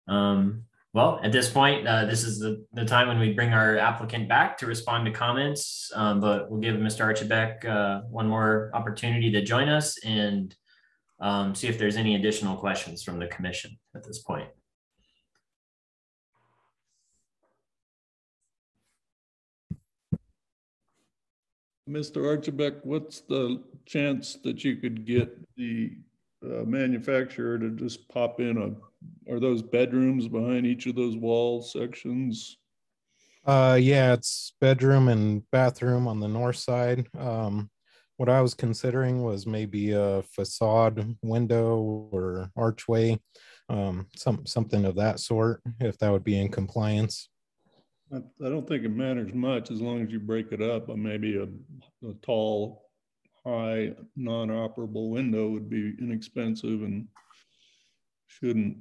Well, at this point, this is the time when we bring our applicant back to respond to comments, but we'll give Mr. Archibek one more opportunity to join us and see if there's any additional questions from the commission at this point. Mr. Archibek, what's the chance that you could get the manufacturer to just pop in are those bedrooms behind each of those wall sections? Yeah, it's bedroom and bathroom on the north side. What I was considering was maybe a facade window or archway, something of that sort, if that would be in compliance. I don't think it matters much as long as you break it up. Maybe a tall, high, non-operable window would be inexpensive and shouldn't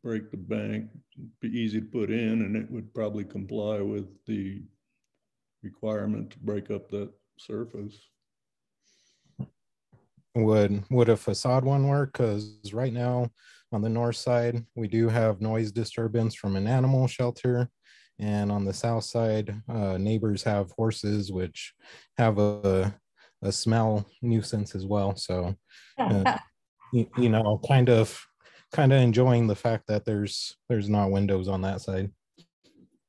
break the bank. It'd be easy to put in, and it would probably comply with the requirement to break up that surface. Would a facade one work? Because right now on the north side, we do have noise disturbance from an animal shelter. And on the south side, neighbors have horses, which have a smell nuisance as well. So, you know, kind of enjoying the fact that there's not windows on that side.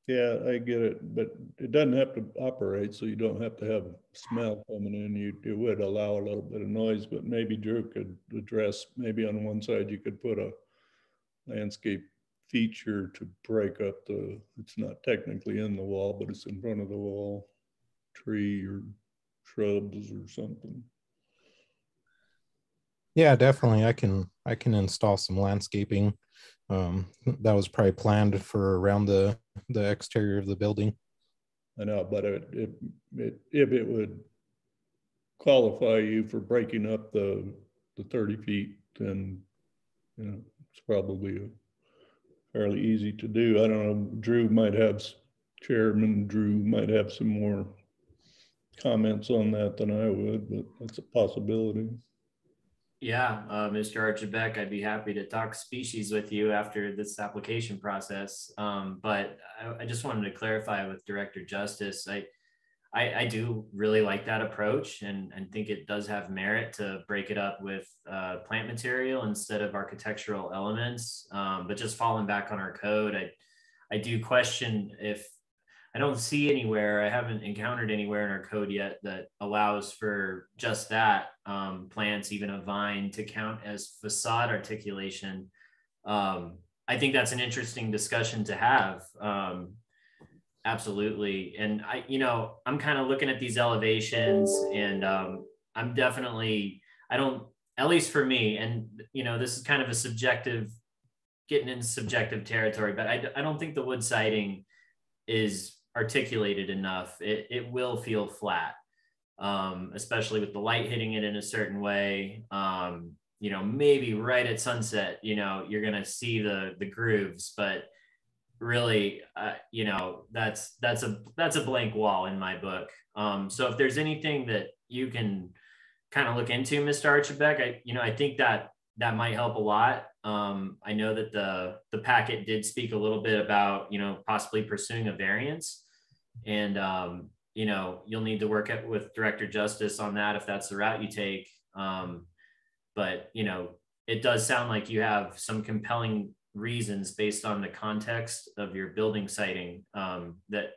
Yeah, I get it, but it doesn't have to operate, so you don't have to have smell coming in. It would allow a little bit of noise, but maybe Drew could address, maybe on one side you could put a landscape feature to break up it's not technically in the wall, but it's in front of the wall, tree or shrubs or something. Yeah, definitely. I can install some landscaping. That was probably planned for around the exterior of the building. I know, but if it would qualify you for breaking up the 30 feet, then you know it's probably fairly easy to do. I don't know. Chairman Drew might have some more comments on that than I would, but that's a possibility. Yeah, Mr. Archibek, I'd be happy to talk species with you after this application process. But I just wanted to clarify with Director Justice. I do really like that approach and think it does have merit to break it up with plant material instead of architectural elements. But just falling back on our code, I do question if I don't see anywhere, I haven't encountered anywhere in our code yet that allows for just that, plants, even a vine, to count as facade articulation. I think that's an interesting discussion to have. Absolutely. And I'm kind of looking at these elevations and I'm definitely, at least for me, and this is kind of getting into subjective territory, but I don't think the wood siding is articulated enough. It will feel flat, especially with the light hitting it in a certain way. Maybe right at sunset, you're going to see the grooves, but really, that's a blank wall in my book. So if there's anything that you can kind of look into, Mr. Archibek, I think that might help a lot. I know that the packet did speak a little bit about, possibly pursuing a variance, and you'll need to work with Director Justice on that if that's the route you take. But it does sound like you have some compelling reasons based on the context of your building siting that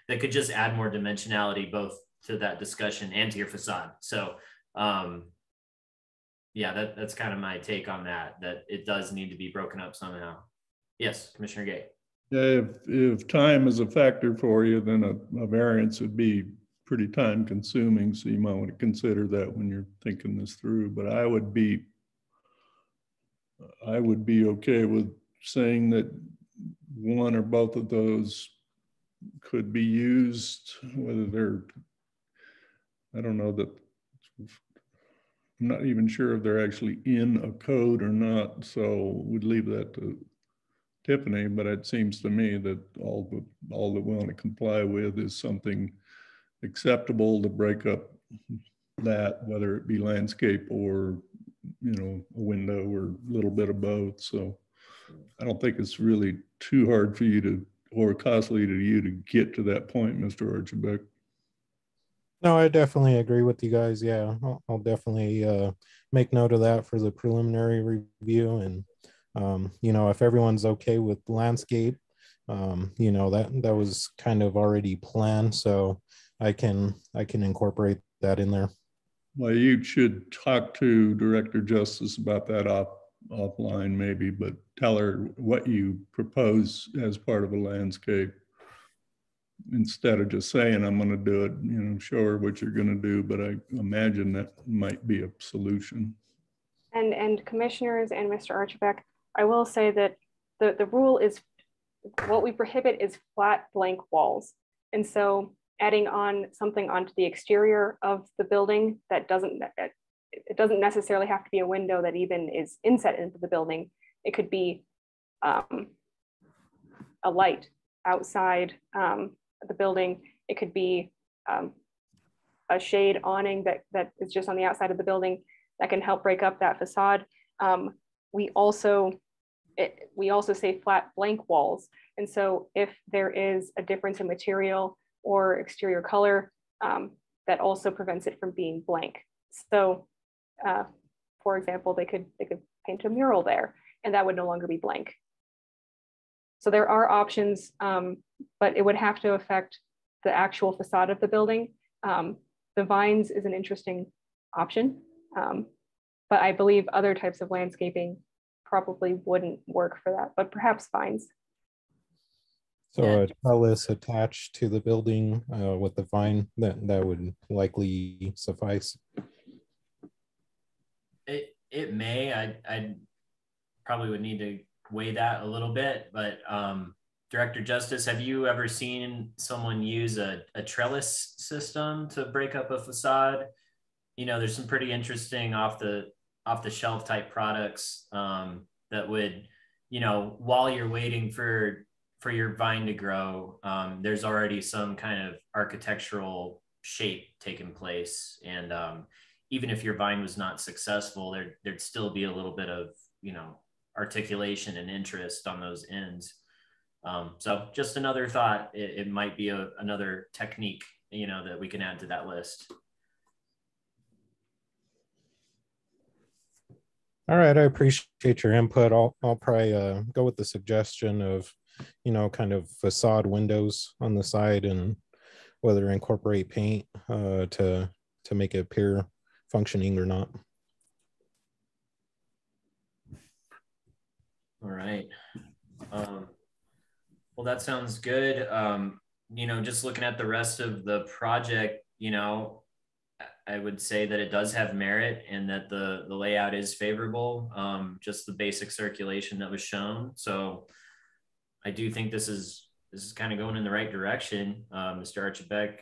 could just add more dimensionality both to that discussion and to your facade. So yeah, that's kind of my take on that, that it does need to be broken up somehow. Yes, Commissioner Gay. Yeah, if time is a factor for you, then a variance would be pretty time consuming. So you might want to consider that when you're thinking this through. But I would be okay with saying that one or both of those could be used, whether they're, I don't know that, I'm not even sure if they're actually in a code or not. So we'd leave that to Tiffany, but it seems to me that all that we want to comply with is something acceptable to break up that, whether it be landscape or, you know, a window or a little bit of both. So I don't think it's really too hard for you to, or costly to you to get to that point, Mr. Archibald. No, I definitely agree with you guys. Yeah, I'll definitely make note of that for the preliminary review. And, you know, if everyone's okay with landscape, you know, that was kind of already planned. So I can incorporate that in there. Well, you should talk to Director Justice about that offline maybe, but tell her what you propose as part of a landscape. Instead of just saying, I'm going to do it, you know, show her what you're going to do, but I imagine that might be a solution. And commissioners and Mr. Archibald, I will say that the rule is, what we prohibit is flat blank walls. And so adding on something onto the exterior of the building that it doesn't necessarily have to be a window that even is inset into the building. It could be a light outside the building. It could be a shade awning that is just on the outside of the building that can help break up that facade. We also say flat blank walls. And so if there is a difference in material or exterior color, that also prevents it from being blank. So for example, they could paint a mural there and that would no longer be blank. So there are options, but it would have to affect the actual facade of the building. The vines is an interesting option, but I believe other types of landscaping probably wouldn't work for that, but perhaps vines. So a trellis attached to the building with the vine, that would likely suffice. It may. I probably would need to weigh that a little bit, but Director Justice, have you ever seen someone use a trellis system to break up a facade? You know, there's some pretty interesting off the shelf type products that would, you know, while you're waiting for your vine to grow, there's already some kind of architectural shape taking place. And even if your vine was not successful, there'd still be a little bit of, you know, articulation and interest on those ends. So just another thought, it might be another technique, you know, that we can add to that list. All right, I appreciate your input. I'll probably go with the suggestion of, you know, kind of facade windows on the side and whether incorporate paint to make it appear functioning or not. All right. Well, that sounds good. You know, just looking at the rest of the project, you know, I would say that it does have merit and that the layout is favorable, just the basic circulation that was shown. So I do think this is kind of going in the right direction, Mr. Archibald.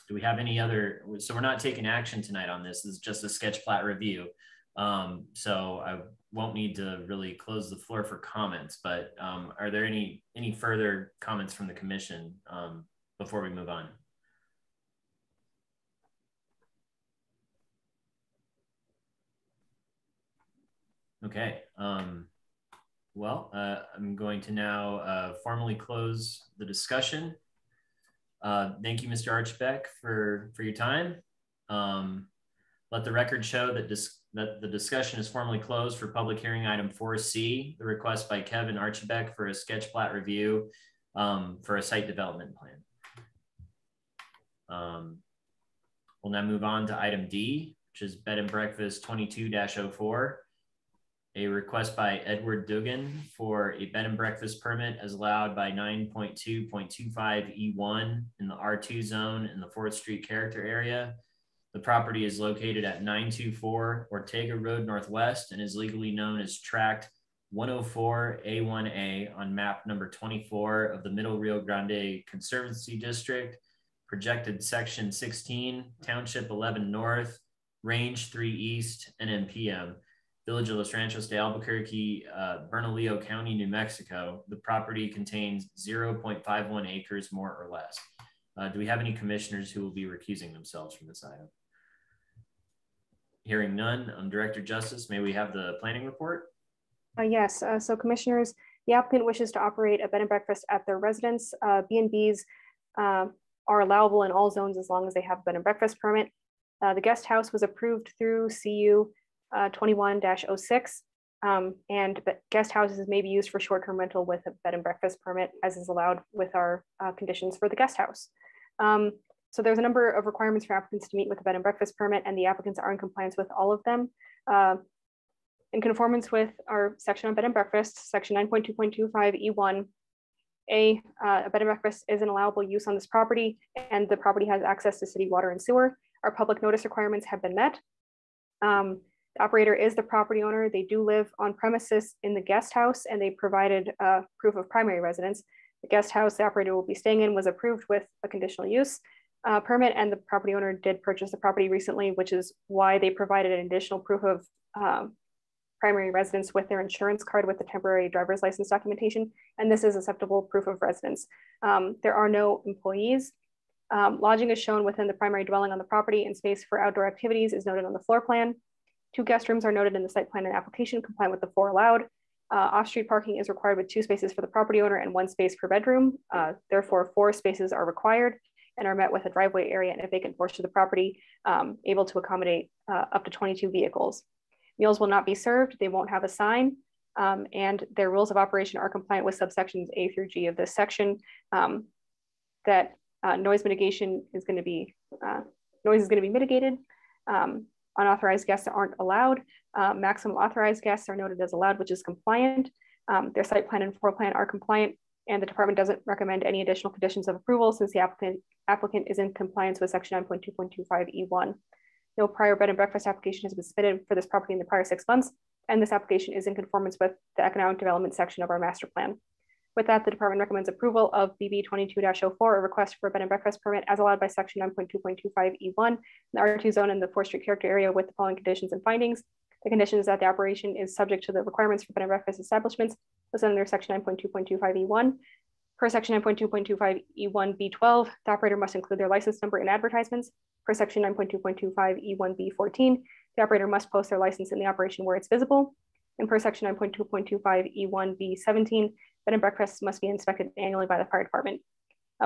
Do we have any other, so we're not taking action tonight on this. This is just a sketch plat review. So I won't need to really close the floor for comments, but are there any further comments from the commission before we move on? Okay. Well, I'm going to now formally close the discussion. Thank you, Mr. Archibald, for your time. Let the record show that the discussion is formally closed for public hearing item 4C, the request by Kevin Archibald for a sketch plat review for a site development plan. We'll now move on to item D, which is bed and breakfast 22-04. A request by Edward Dugan for a bed and breakfast permit as allowed by 9.2.25E1 in the R2 zone in the 4th Street character area. The property is located at 924 Ortega Road Northwest and is legally known as Tract 104A1A on map number 24 of the Middle Rio Grande Conservancy District, projected section 16, Township 11 North, Range 3 East, NMPM. Village of Los Ranchos de Albuquerque, Bernalillo County, New Mexico. The property contains 0.51 acres, more or less. Do we have any commissioners who will be recusing themselves from this item? Hearing none, Director Justice, may we have the planning report? Yes, so commissioners, the applicant wishes to operate a bed and breakfast at their residence. B&Bs are allowable in all zones as long as they have a bed and breakfast permit. The guest house was approved through CU 21-06, and the guest houses may be used for short-term rental with a bed and breakfast permit, as is allowed with our conditions for the guest house. So there's a number of requirements for applicants to meet with the bed and breakfast permit, and the applicants are in compliance with all of them. In conformance with our section on bed and breakfast, section 9.2.25E1, a bed and breakfast is an allowable use on this property, and the property has access to city water and sewer. Our public notice requirements have been met. The operator is the property owner. They do live on premises in the guest house, and they provided proof of primary residence. The guest house the operator will be staying in was approved with a conditional use permit, and the property owner did purchase the property recently, which is why they provided an additional proof of primary residence with their insurance card with the temporary driver's license documentation. And this is acceptable proof of residence. There are no employees. Lodging is shown within the primary dwelling on the property, and space for outdoor activities is noted on the floor plan. 2 guest rooms are noted in the site plan and application, compliant with the 4 allowed. Off-street parking is required with 2 spaces for the property owner and 1 space per bedroom. Therefore, 4 spaces are required and are met with a driveway area and a vacant portion of the property, able to accommodate up to 22 vehicles. Meals will not be served. They won't have a sign, and their rules of operation are compliant with subsections A through G of this section. That noise mitigation is going to be, noise is going to be mitigated. Unauthorized guests aren't allowed. Maximum authorized guests are noted as allowed, which is compliant. Their site plan and floor plan are compliant, and the department doesn't recommend any additional conditions of approval since the applicant is in compliance with section 9.2.25E1. No prior bed and breakfast application has been submitted for this property in the prior 6 months, and this application is in conformance with the economic development section of our master plan. With that, the department recommends approval of BB 22-04, a request for a bed and breakfast permit as allowed by section 9.2.25E1 in the R2 zone in the 4th Street character area with the following conditions and findings. The condition is that the operation is subject to the requirements for bed and breakfast establishments listed under section 9.2.25E1. Per section 9.2.25E1B12, the operator must include their license number in advertisements. Per section 9.2.25E1B14, the operator must post their license in the operation where it's visible. And per section 9.2.25E1B17, bed and breakfasts must be inspected annually by the fire department.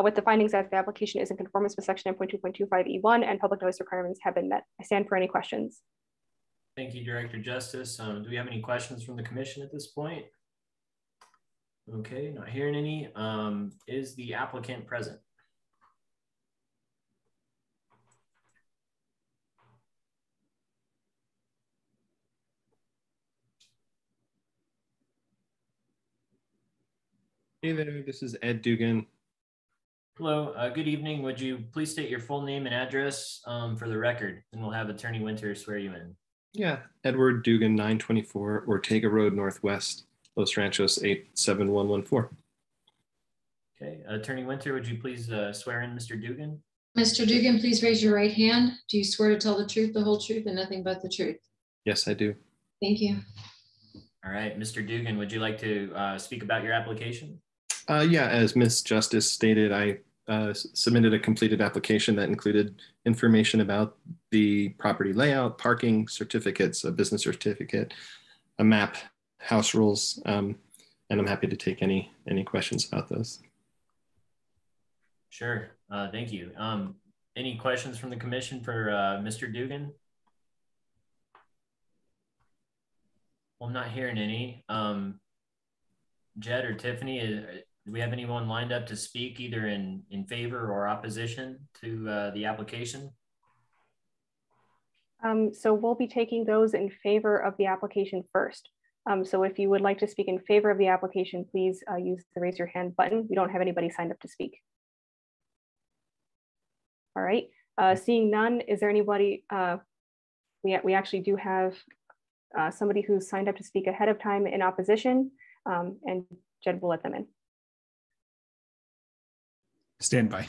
With the findings that the application is in conformance with section 9.2.25E1 and public notice requirements have been met. I stand for any questions. Thank you, Director Justice. Do we have any questions from the commission at this point? Okay, not hearing any. Is the applicant present? Hey there, this is Ed Dugan. Hello, good evening. Would you please state your full name and address for the record, and we'll have Attorney Winter swear you in. Yeah, Edward Dugan, 924 Ortega Road Northwest, Los Ranchos 87114. Okay, Attorney Winter, would you please swear in Mr. Dugan? Mr. Dugan, please raise your right hand. Do you swear to tell the truth, the whole truth, and nothing but the truth? Yes, I do. Thank you. All right, Mr. Dugan, would you like to speak about your application? Yeah, as Ms. Justice stated, I submitted a completed application that included information about the property layout, parking, certificates, a business certificate, a map, house rules, and I'm happy to take any questions about those. Sure, thank you. Any questions from the commission for Mr. Dugan? Well, I'm not hearing any. Jed or Tiffany, do we have anyone lined up to speak either in favor or opposition to the application? So we'll be taking those in favor of the application first. So if you would like to speak in favor of the application, please use the raise your hand button. We don't have anybody signed up to speak. All right, seeing none, is there anybody, we actually do have somebody who's signed up to speak ahead of time in opposition, and Jed will let them in. Stand by.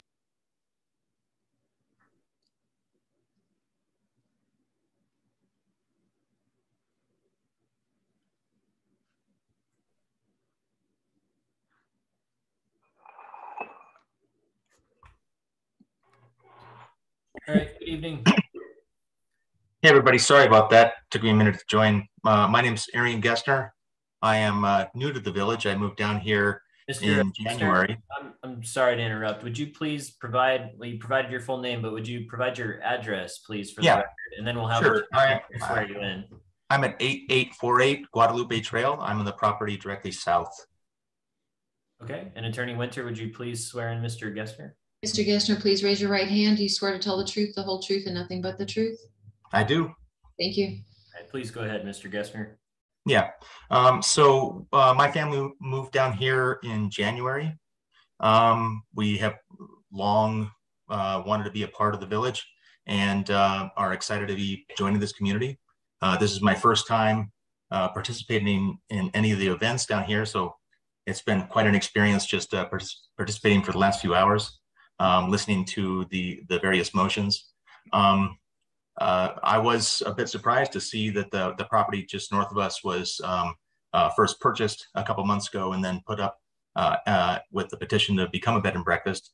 All right, good evening. Hey everybody, sorry about that. Took me a minute to join. My name is Arian Gessner. I am new to the village. I moved down here in January. I'm sorry to interrupt. Would you please provide, well, you provided your full name, but would you provide your address, please, for the record? And then we'll have sure. swear you in. I'm at 8848 Guadalupe Trail. I'm on the property directly south. Okay, and Attorney Winter, would you please swear in Mr. Gessner? Mr. Gessner, please raise your right hand. Do you swear to tell the truth, the whole truth, and nothing but the truth? I do. Thank you. All right, please go ahead, Mr. Gessner. Yeah. So my family moved down here in January. We have long wanted to be a part of the village and are excited to be joining this community. This is my first time participating in any of the events down here. So it's been quite an experience just participating for the last few hours, listening to the various motions. I was a bit surprised to see that the property just north of us was first purchased a couple months ago and then put up with the petition to become a bed and breakfast.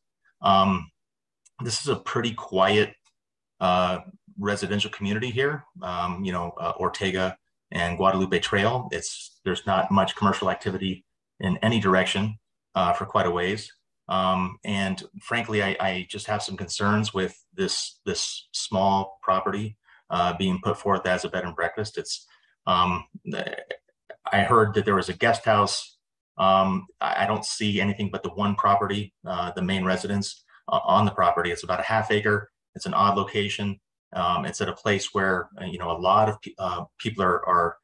This is a pretty quiet residential community here. You know, Ortega and Guadalupe Trail. There's not much commercial activity in any direction for quite a ways. And frankly, I just have some concerns with this small property being put forth as a bed and breakfast. I heard that there was a guest house. I don't see anything but the one property, the main residence on the property. It's about a half acre. It's an odd location. It's at a place where, you know, a lot of people are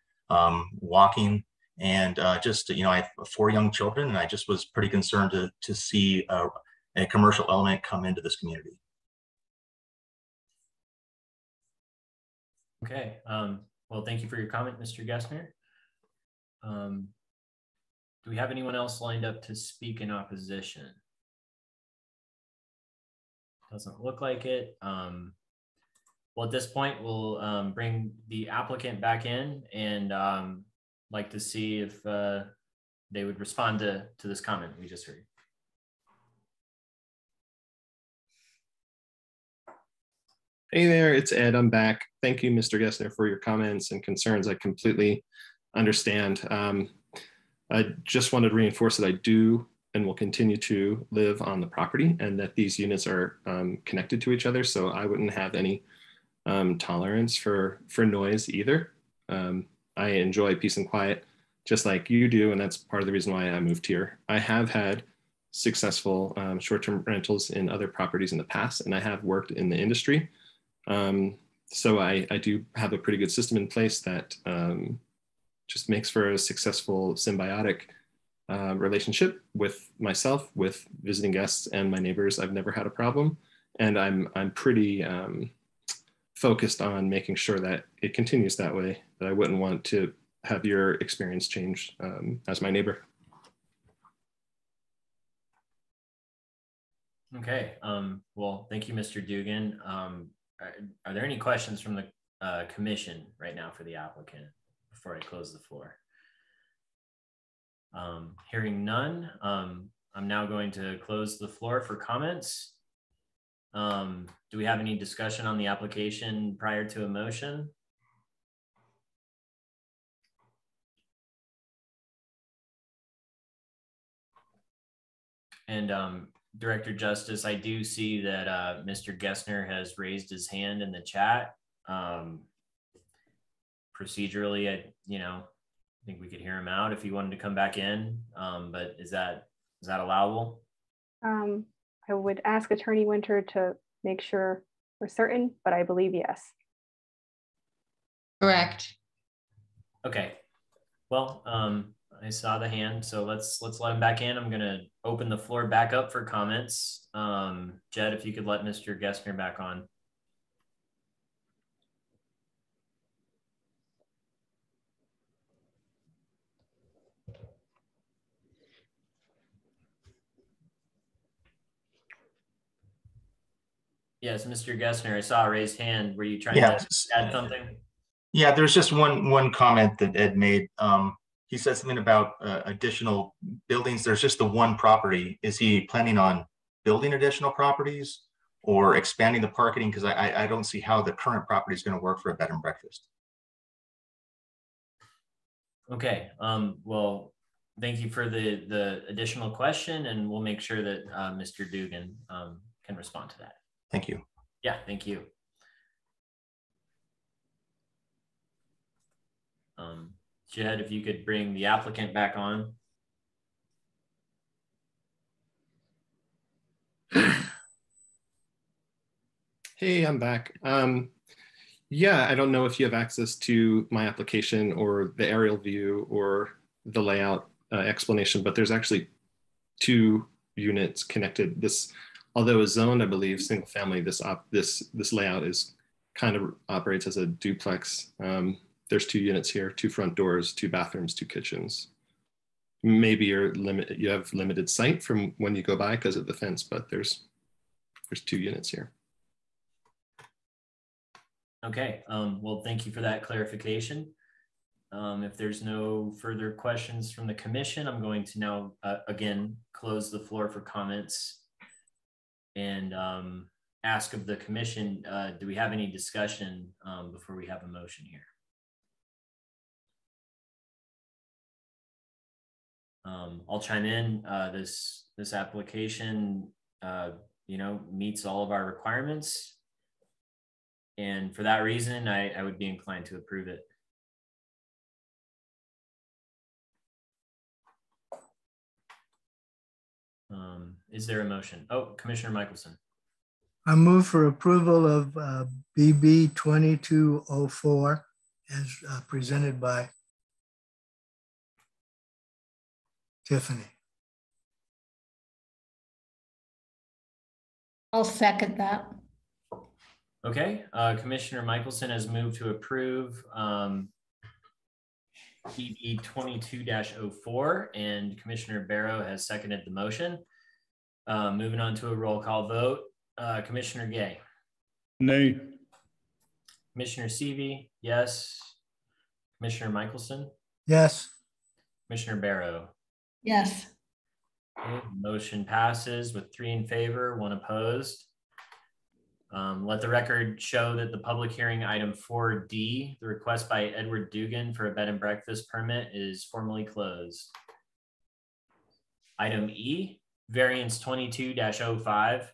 walking. And just, you know, I have 4 young children, and I just was pretty concerned to see a commercial element come into this community. Okay. Well, thank you for your comment, Mr. Gessner. Do we have anyone else lined up to speak in opposition? Doesn't look like it. Well, at this point, we'll bring the applicant back in and like to see if they would respond to this comment we just heard. Hey there, it's Ed. I'm back. Thank you, Mr. Gessner, for your comments and concerns. I completely understand. I just wanted to reinforce that I do and will continue to live on the property and that these units are connected to each other. So I wouldn't have any tolerance for noise either. I enjoy peace and quiet just like you do, and that's part of the reason why I moved here. I have had successful short-term rentals in other properties in the past, and I have worked in the industry. So I do have a pretty good system in place that just makes for a successful symbiotic relationship with myself, with visiting guests and my neighbors. I've never had a problem, and I'm pretty focused on making sure that it continues that way, that I wouldn't want to have your experience change as my neighbor. Okay, well, thank you, Mr. Dugan. Are there any questions from the commission right now for the applicant before I close the floor? Hearing none, I'm now going to close the floor for comments. Do we have any discussion on the application prior to a motion? And Director Justice, I do see that Mr. Gessner has raised his hand in the chat. Procedurally, I think we could hear him out if he wanted to come back in, but is that allowable? I would ask Attorney Winter to make sure we're certain, but I believe yes. Correct. Okay. Well, I saw the hand, so let's let him back in. I'm gonna open the floor back up for comments. Jed, if you could let Mr. Gessner back on. Yes, Mr. Gessner, I saw a raised hand. Were you trying to add something? Yeah, there's just one comment that Ed made. He said something about additional buildings. There's just the one property. Is he planning on building additional properties or expanding the parking? Because I don't see how the current property is going to work for a bed and breakfast. Okay. Well, thank you for the additional question, and we'll make sure that Mr. Dugan can respond to that. Thank you. Yeah, thank you. Jed, if you could bring the applicant back on. Hey, I'm back. Yeah, I don't know if you have access to my application or the aerial view or the layout explanation, but there's actually 2 units connected. This, although is zoned, I believe, single family, this layout is kind of operates as a duplex. There's 2 units here, 2 front doors, 2 bathrooms, 2 kitchens. Maybe you have limited sight from when you go by because of the fence, but there's 2 units here. Okay, well, thank you for that clarification. If there's no further questions from the commission, I'm going to now, again, close the floor for comments and ask of the commission, do we have any discussion before we have a motion here? I'll chime in. This application, meets all of our requirements, and for that reason, I would be inclined to approve it. Is there a motion? Oh, Commissioner Michelson. I move for approval of BB 2204 as presented by Tiffany. I'll second that. Okay, Commissioner Michelson has moved to approve BB 22-04, and Commissioner Barrow has seconded the motion. Moving on to a roll call vote. Commissioner Gay. Nay. Commissioner Seavey, yes. Commissioner Michelson. Yes. Commissioner Barrow. Yes. Okay, motion passes with 3 in favor, 1 opposed. Let the record show that the public hearing item 4D, the request by Edward Dugan for a bed and breakfast permit, is formally closed. Item E, variance 22-05,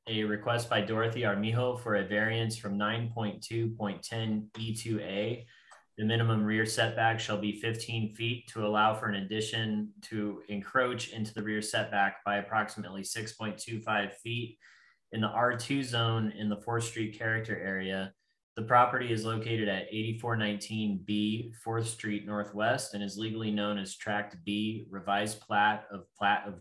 a request by Dorothy Armijo for a variance from 9.2.10 E2A. The minimum rear setback shall be 15 feet to allow for an addition to encroach into the rear setback by approximately 6.25 feet in the R2 zone in the 4th Street character area. The property is located at 8419B 4th Street Northwest and is legally known as Tract B, revised plat of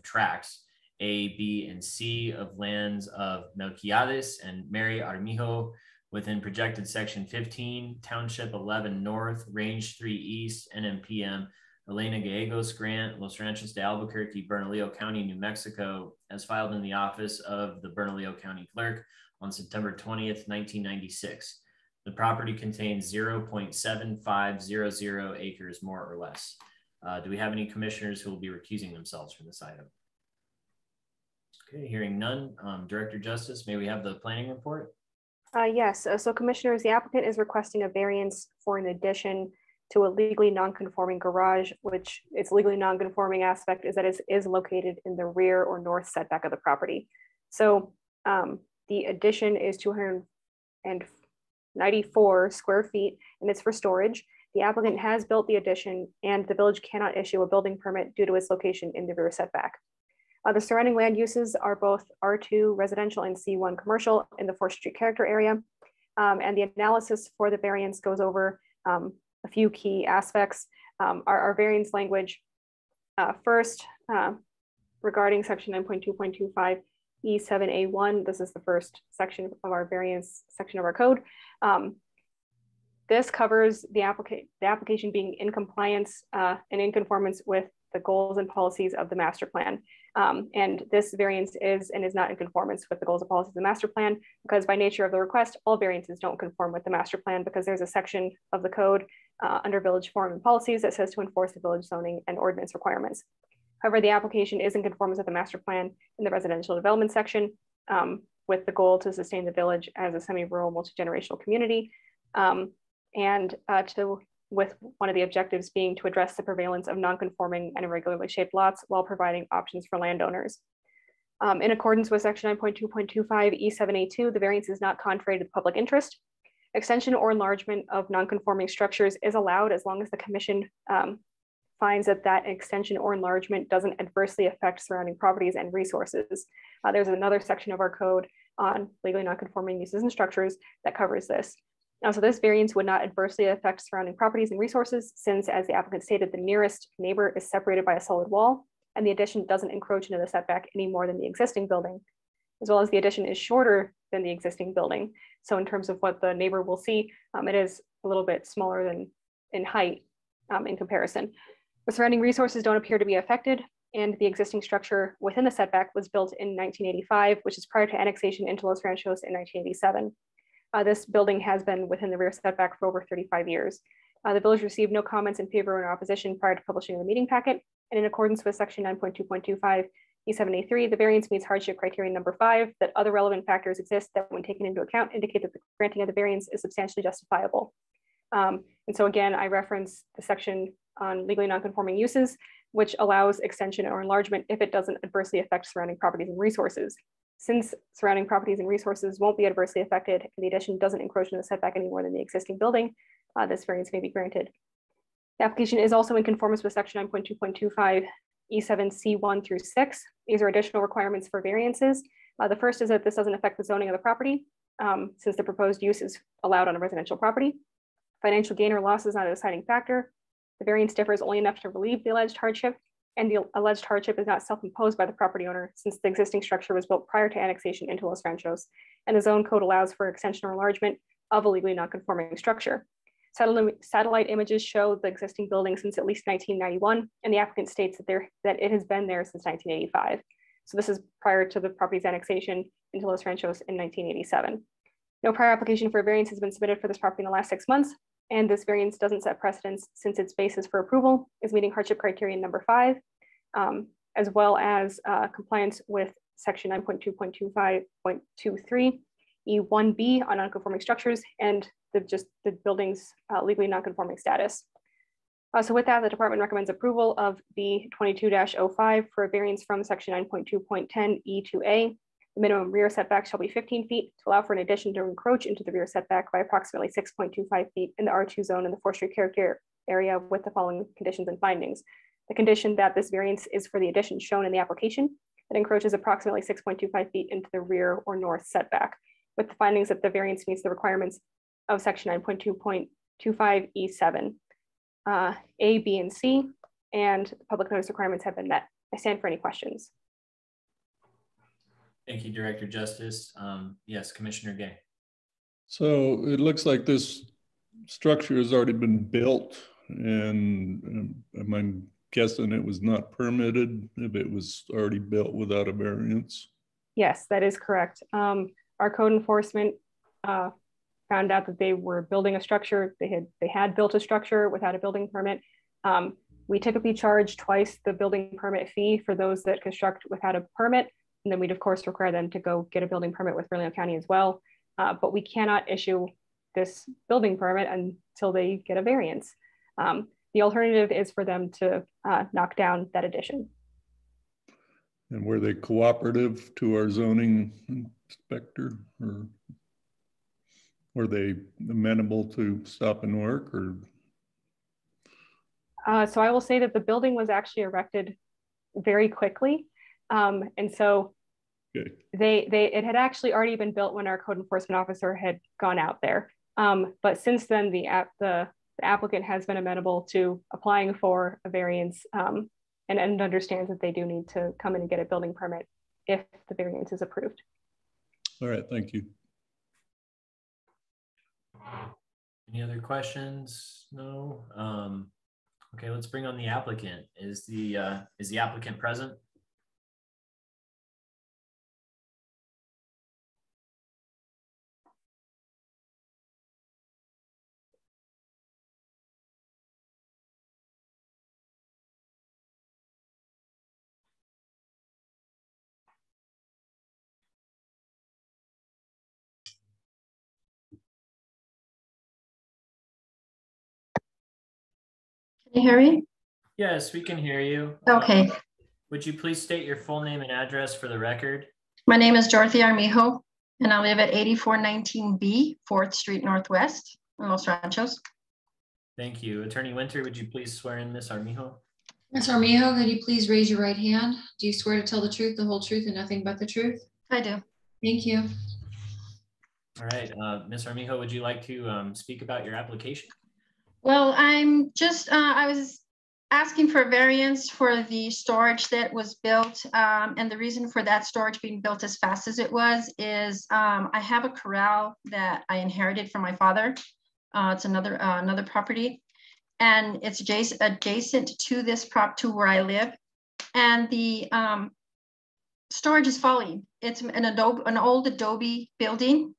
tracts A, B, and C of lands of Melquiades and Mary Armijo within projected section 15, township 11 north, range 3 east, NMPM, Elena Gallegos grant, Los Ranchos de Albuquerque, Bernalillo County, New Mexico, as filed in the office of the Bernalillo County Clerk on September 20th, 1996. The property contains 0.7500 acres, more or less. Do we have any commissioners who will be recusing themselves from this item? Okay, hearing none. Director Justice, may we have the planning report? Yes, so commissioners, the applicant is requesting a variance for an addition to a legally non-conforming garage, which its legally non-conforming aspect is that it is located in the rear or north setback of the property. So the addition is 294 square feet and it's for storage. The applicant has built the addition and the village cannot issue a building permit due to its location in the rear setback. The surrounding land uses are both R2 residential and C1 commercial in the 4th Street character area. And the analysis for the variance goes over a few key aspects. Our variance language first, regarding section 9.2.25 E7A1, this is the first section of our variance section of our code. This covers the application being in compliance and in conformance with the goals and policies of the master plan. And this variance is and is not in conformance with the goals and policies of the master plan, because by nature of the request, all variances don't conform with the master plan, because there's a section of the code under village form and policies that says to enforce the village zoning and ordinance requirements. However, the application is in conformance with the master plan in the residential development section, with the goal to sustain the village as a semi-rural multi-generational community, with one of the objectives being to address the prevalence of non-conforming and irregularly shaped lots while providing options for landowners. In accordance with section 9.2.25 E7A2, the variance is not contrary to the public interest. Extension or enlargement of non-conforming structures is allowed as long as the commission finds that that extension or enlargement doesn't adversely affect surrounding properties and resources. There's another section of our code on legally non-conforming uses and structures that covers this. So this variance would not adversely affect surrounding properties and resources, since, as the applicant stated, the nearest neighbor is separated by a solid wall, and the addition doesn't encroach into the setback any more than the existing building, as well as the addition is shorter than the existing building. So in terms of what the neighbor will see, it is a little bit smaller than in height in comparison. The surrounding resources don't appear to be affected, and the existing structure within the setback was built in 1985, which is prior to annexation into Los Ranchos in 1987. This building has been within the rear setback for over 35 years. The village received no comments in favor or in opposition prior to publishing the meeting packet, and in accordance with section 9.2.25 E7A3, the variance meets hardship criterion number 5, that other relevant factors exist that, when taken into account, indicate that the granting of the variance is substantially justifiable. And so again, I reference the section on legally non-conforming uses, which allows extension or enlargement if it doesn't adversely affect surrounding properties and resources. Since surrounding properties and resources won't be adversely affected and the addition doesn't encroach in the setback any more than the existing building, this variance may be granted. The application is also in conformance with section 9.2.25 E7C1 through 6. These are additional requirements for variances. The first is that this doesn't affect the zoning of the property, since the proposed use is allowed on a residential property. Financial gain or loss is not a deciding factor. The variance differs only enough to relieve the alleged hardship, and the alleged hardship is not self-imposed by the property owner, since the existing structure was built prior to annexation into Los Ranchos, and the zone code allows for extension or enlargement of a legally non-conforming structure. Satellite images show the existing building since at least 1991, and the applicant states that it has been there since 1985. So this is prior to the property's annexation into Los Ranchos in 1987. No prior application for a variance has been submitted for this property in the last 6 months, and this variance doesn't set precedence, since its basis for approval is meeting hardship criterion number 5, as well as compliance with section 9.2.25.23 E1B on non-conforming structures and the building's legally non-conforming status. So with that, the department recommends approval of the 22-05 for a variance from section 9.2.10 E2A. The minimum rear setback shall be 15 feet to allow for an addition to encroach into the rear setback by approximately 6.25 feet in the R2 zone in the forestry character area, with the following conditions and findings. The condition that this variance is for the addition shown in the application that encroaches approximately 6.25 feet into the rear or north setback, with the findings that the variance meets the requirements of section 9.2.25 E7. A, B, and C, and the public notice requirements have been met. I stand for any questions. Thank you, Director Justice. Yes, Commissioner Gay. So it looks like this structure has already been built, and I'm guessing it was not permitted if it was already built without a variance. Yes, that is correct. Our code enforcement found out that they were building a structure. They had built a structure without a building permit. We typically charge twice the building permit fee for those that construct without a permit. And then we'd of course require them to go get a building permit with Bernalillo County as well. But we cannot issue this building permit until they get a variance. The alternative is for them to knock down that addition. And were they cooperative to our zoning inspector, or were they amenable to stop and work? Or? So I will say that the building was actually erected very quickly. And so it had actually already been built when our code enforcement officer had gone out there. But since then, the the applicant has been amenable to applying for a variance and understands that they do need to come in and get a building permit if the variance is approved. All right, thank you. Any other questions? No. Okay, let's bring on the applicant. Is the applicant present? Can you hear me? Yes, we can hear you. Okay. Would you please state your full name and address for the record? My name is Dorothy Armijo, and I live at 8419B, 4th Street Northwest in Los Ranchos. Thank you. Attorney Winter, would you please swear in Ms. Armijo? Ms. Armijo, could you please raise your right hand? Do you swear to tell the truth, the whole truth, and nothing but the truth? I do. Thank you. All right. Ms. Armijo, would you like to speak about your application? Well, I'm just, I was asking for a variance for the storage that was built. And the reason for that storage being built as fast as it was is I have a corral that I inherited from my father. It's another property, and it's adjacent to this to where I live. And the storage is falling. It's an old adobe building,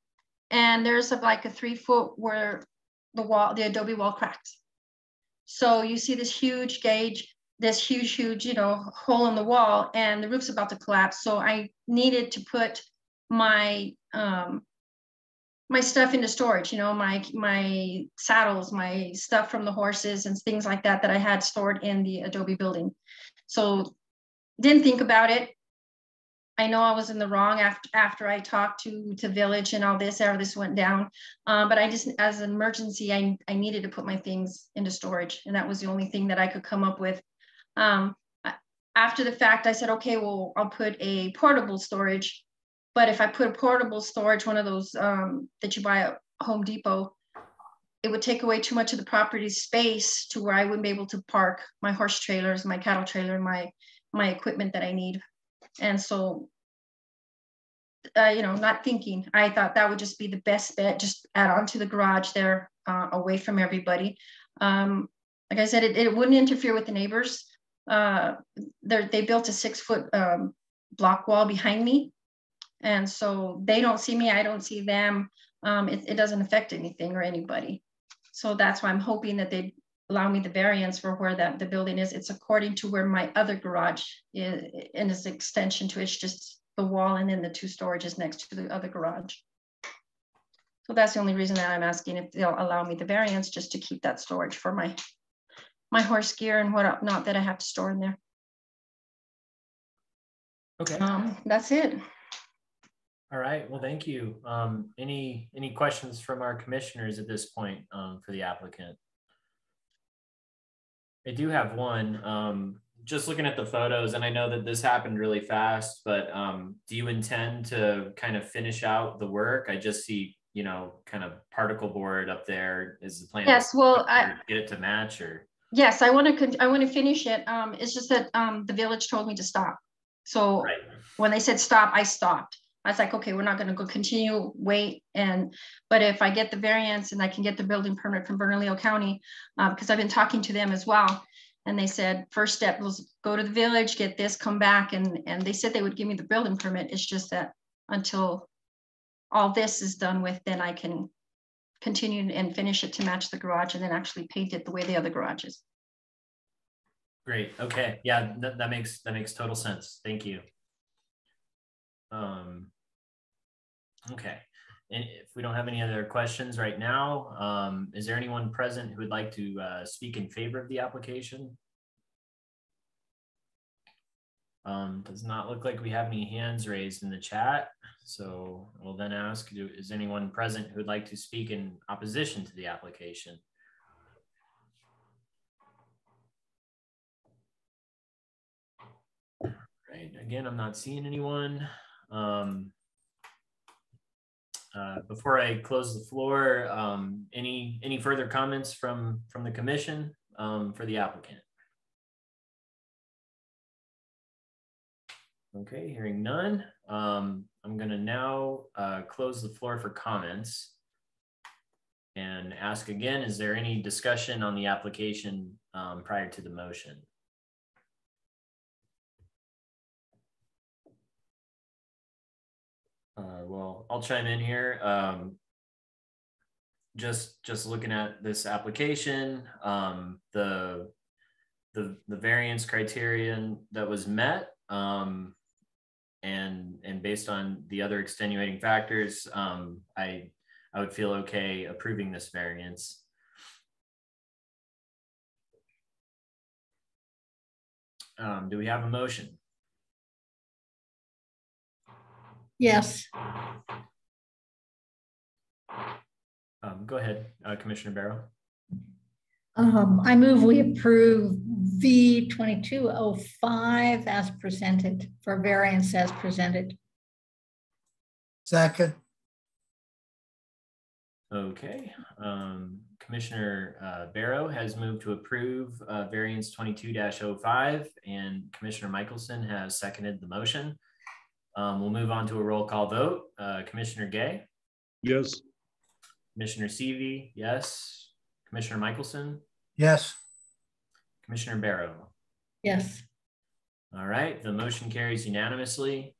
and there's like a 3-foot where the adobe wall cracks. So you see this huge gauge, this huge, hole in the wall, and the roof's about to collapse. So I needed to put my my stuff into storage, my saddles, my stuff from the horses and things like that I had stored in the adobe building. So didn't think about it. I know I was in the wrong after I talked to Village and all this, how this went down. But I just, as an emergency, I needed to put my things into storage. And that was the only thing that I could come up with. After the fact, I said, okay, well, I'll put a portable storage. But if I put a portable storage, one of those that you buy at Home Depot, it would take away too much of the property space to where I wouldn't be able to park my horse trailers, my cattle trailer, my equipment that I need. And so, not thinking, I thought that would just be the best bet, just add on to the garage there, away from everybody. Like I said, it wouldn't interfere with the neighbors. They built a 6-foot block wall behind me. And so they don't see me, I don't see them. It doesn't affect anything or anybody. So that's why I'm hoping that they allow me the variance for where the building is. It's according to where my other garage is, and its extension to it's just the wall, and then the 2 storages next to the other garage. So that's the only reason that I'm asking if they'll allow me the variance, just to keep that storage for my horse gear and whatnot that I have to store in there. Okay. That's it. All right. Well, thank you. Any questions from our commissioners at this point for the applicant? I do have one. Just looking at the photos, and I know that this happened really fast, but do you intend to kind of finish out the work? I just see, kind of particle board up there. Is the plan? Yes. Well, get it to match, or? Yes, I want to finish it. It's just that the village told me to stop. So right. When they said stop, I stopped. I was like, okay, we're not going to go continue, wait. But if I get the variance and I can get the building permit from Bernalillo County, because I've been talking to them as well. And they said, first step was go to the village, get this, come back. And they said they would give me the building permit. It's just that until all this is done with, then I can continue and finish it to match the garage, and then actually paint it the way the other garage is. Great. Okay. Yeah, that makes total sense. Thank you. Okay. And if we don't have any other questions right now, is there anyone present who would like to speak in favor of the application? Does not look like we have any hands raised in the chat. So we'll then ask, is anyone present who would like to speak in opposition to the application? Right. Again, I'm not seeing anyone. Before I close the floor, any further comments from the commission for the applicant? Okay, hearing none. I'm going to now close the floor for comments and ask again, is there any discussion on the application prior to the motion? Well, I'll chime in here. Just looking at this application, the variance criterion that was met, and based on the other extenuating factors, I would feel okay approving this variance. Do we have a motion? Yes. Go ahead, Commissioner Barrow. I move we approve V2205 as presented, for variance as presented. Second. Okay. Commissioner Barrow has moved to approve variance 22-05, and Commissioner Michelson has seconded the motion. We'll move on to a roll call vote. Commissioner Gay? Yes. Commissioner Seavey? Yes. Commissioner Michelson? Yes. Commissioner Barrow? Yes. All right, the motion carries unanimously.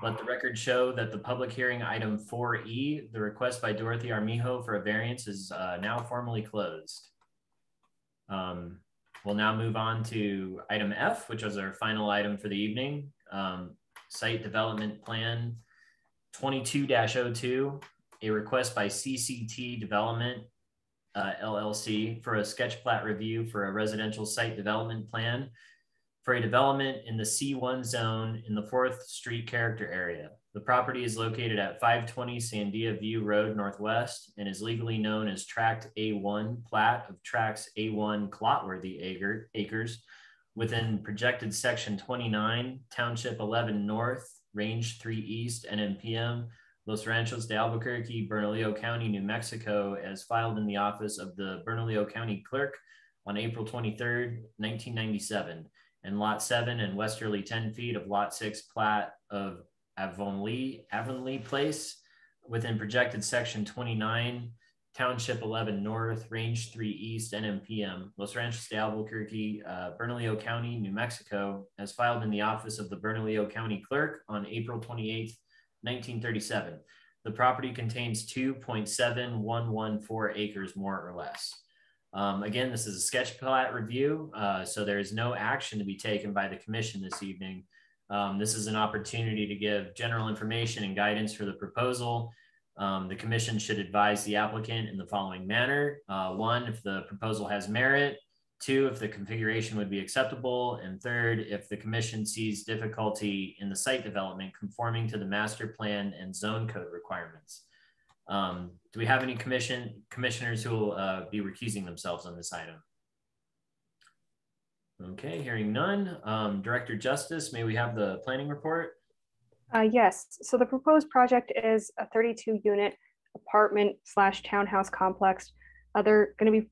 Let the record show that the public hearing item 4E, the request by Dorothy Armijo for a variance, is now formally closed. We'll now move on to item F, which was our final item for the evening. Site Development Plan 22-02, a request by CCT Development LLC for a sketch plat review for a residential site development plan for a development in the C1 zone in the 4th Street character area. The property is located at 520 Sandia View Road Northwest and is legally known as Tract A1, plat of Tracts A1 Clotworthy Acres, within projected section 29, Township 11 North, Range 3 East, NMPM, Los Ranchos de Albuquerque, Bernalillo County, New Mexico, as filed in the office of the Bernalillo County Clerk on April 23rd, 1997, and Lot 7 and westerly 10 feet of Lot 6 plat of Avonlea Place, within projected section 29, Township 11 North, Range 3 East, NMPM, Los Ranchos de Albuquerque, Bernalillo County, New Mexico, as filed in the office of the Bernalillo County Clerk on April 28th, 1937. The property contains 2.7114 acres, more or less. Again, this is a sketch plat review, so there is no action to be taken by the commission this evening. This is an opportunity to give general information and guidance for the proposal. The commission should advise the applicant in the following manner. 1, if the proposal has merit. 2, if the configuration would be acceptable. And 3rd, if the commission sees difficulty in the site development conforming to the master plan and zone code requirements. Do we have any commissioners who will be recusing themselves on this item? Okay, hearing none. Director Justice, may we have the planning report? Yes, so the proposed project is a 32-unit apartment / townhouse complex. They're going to be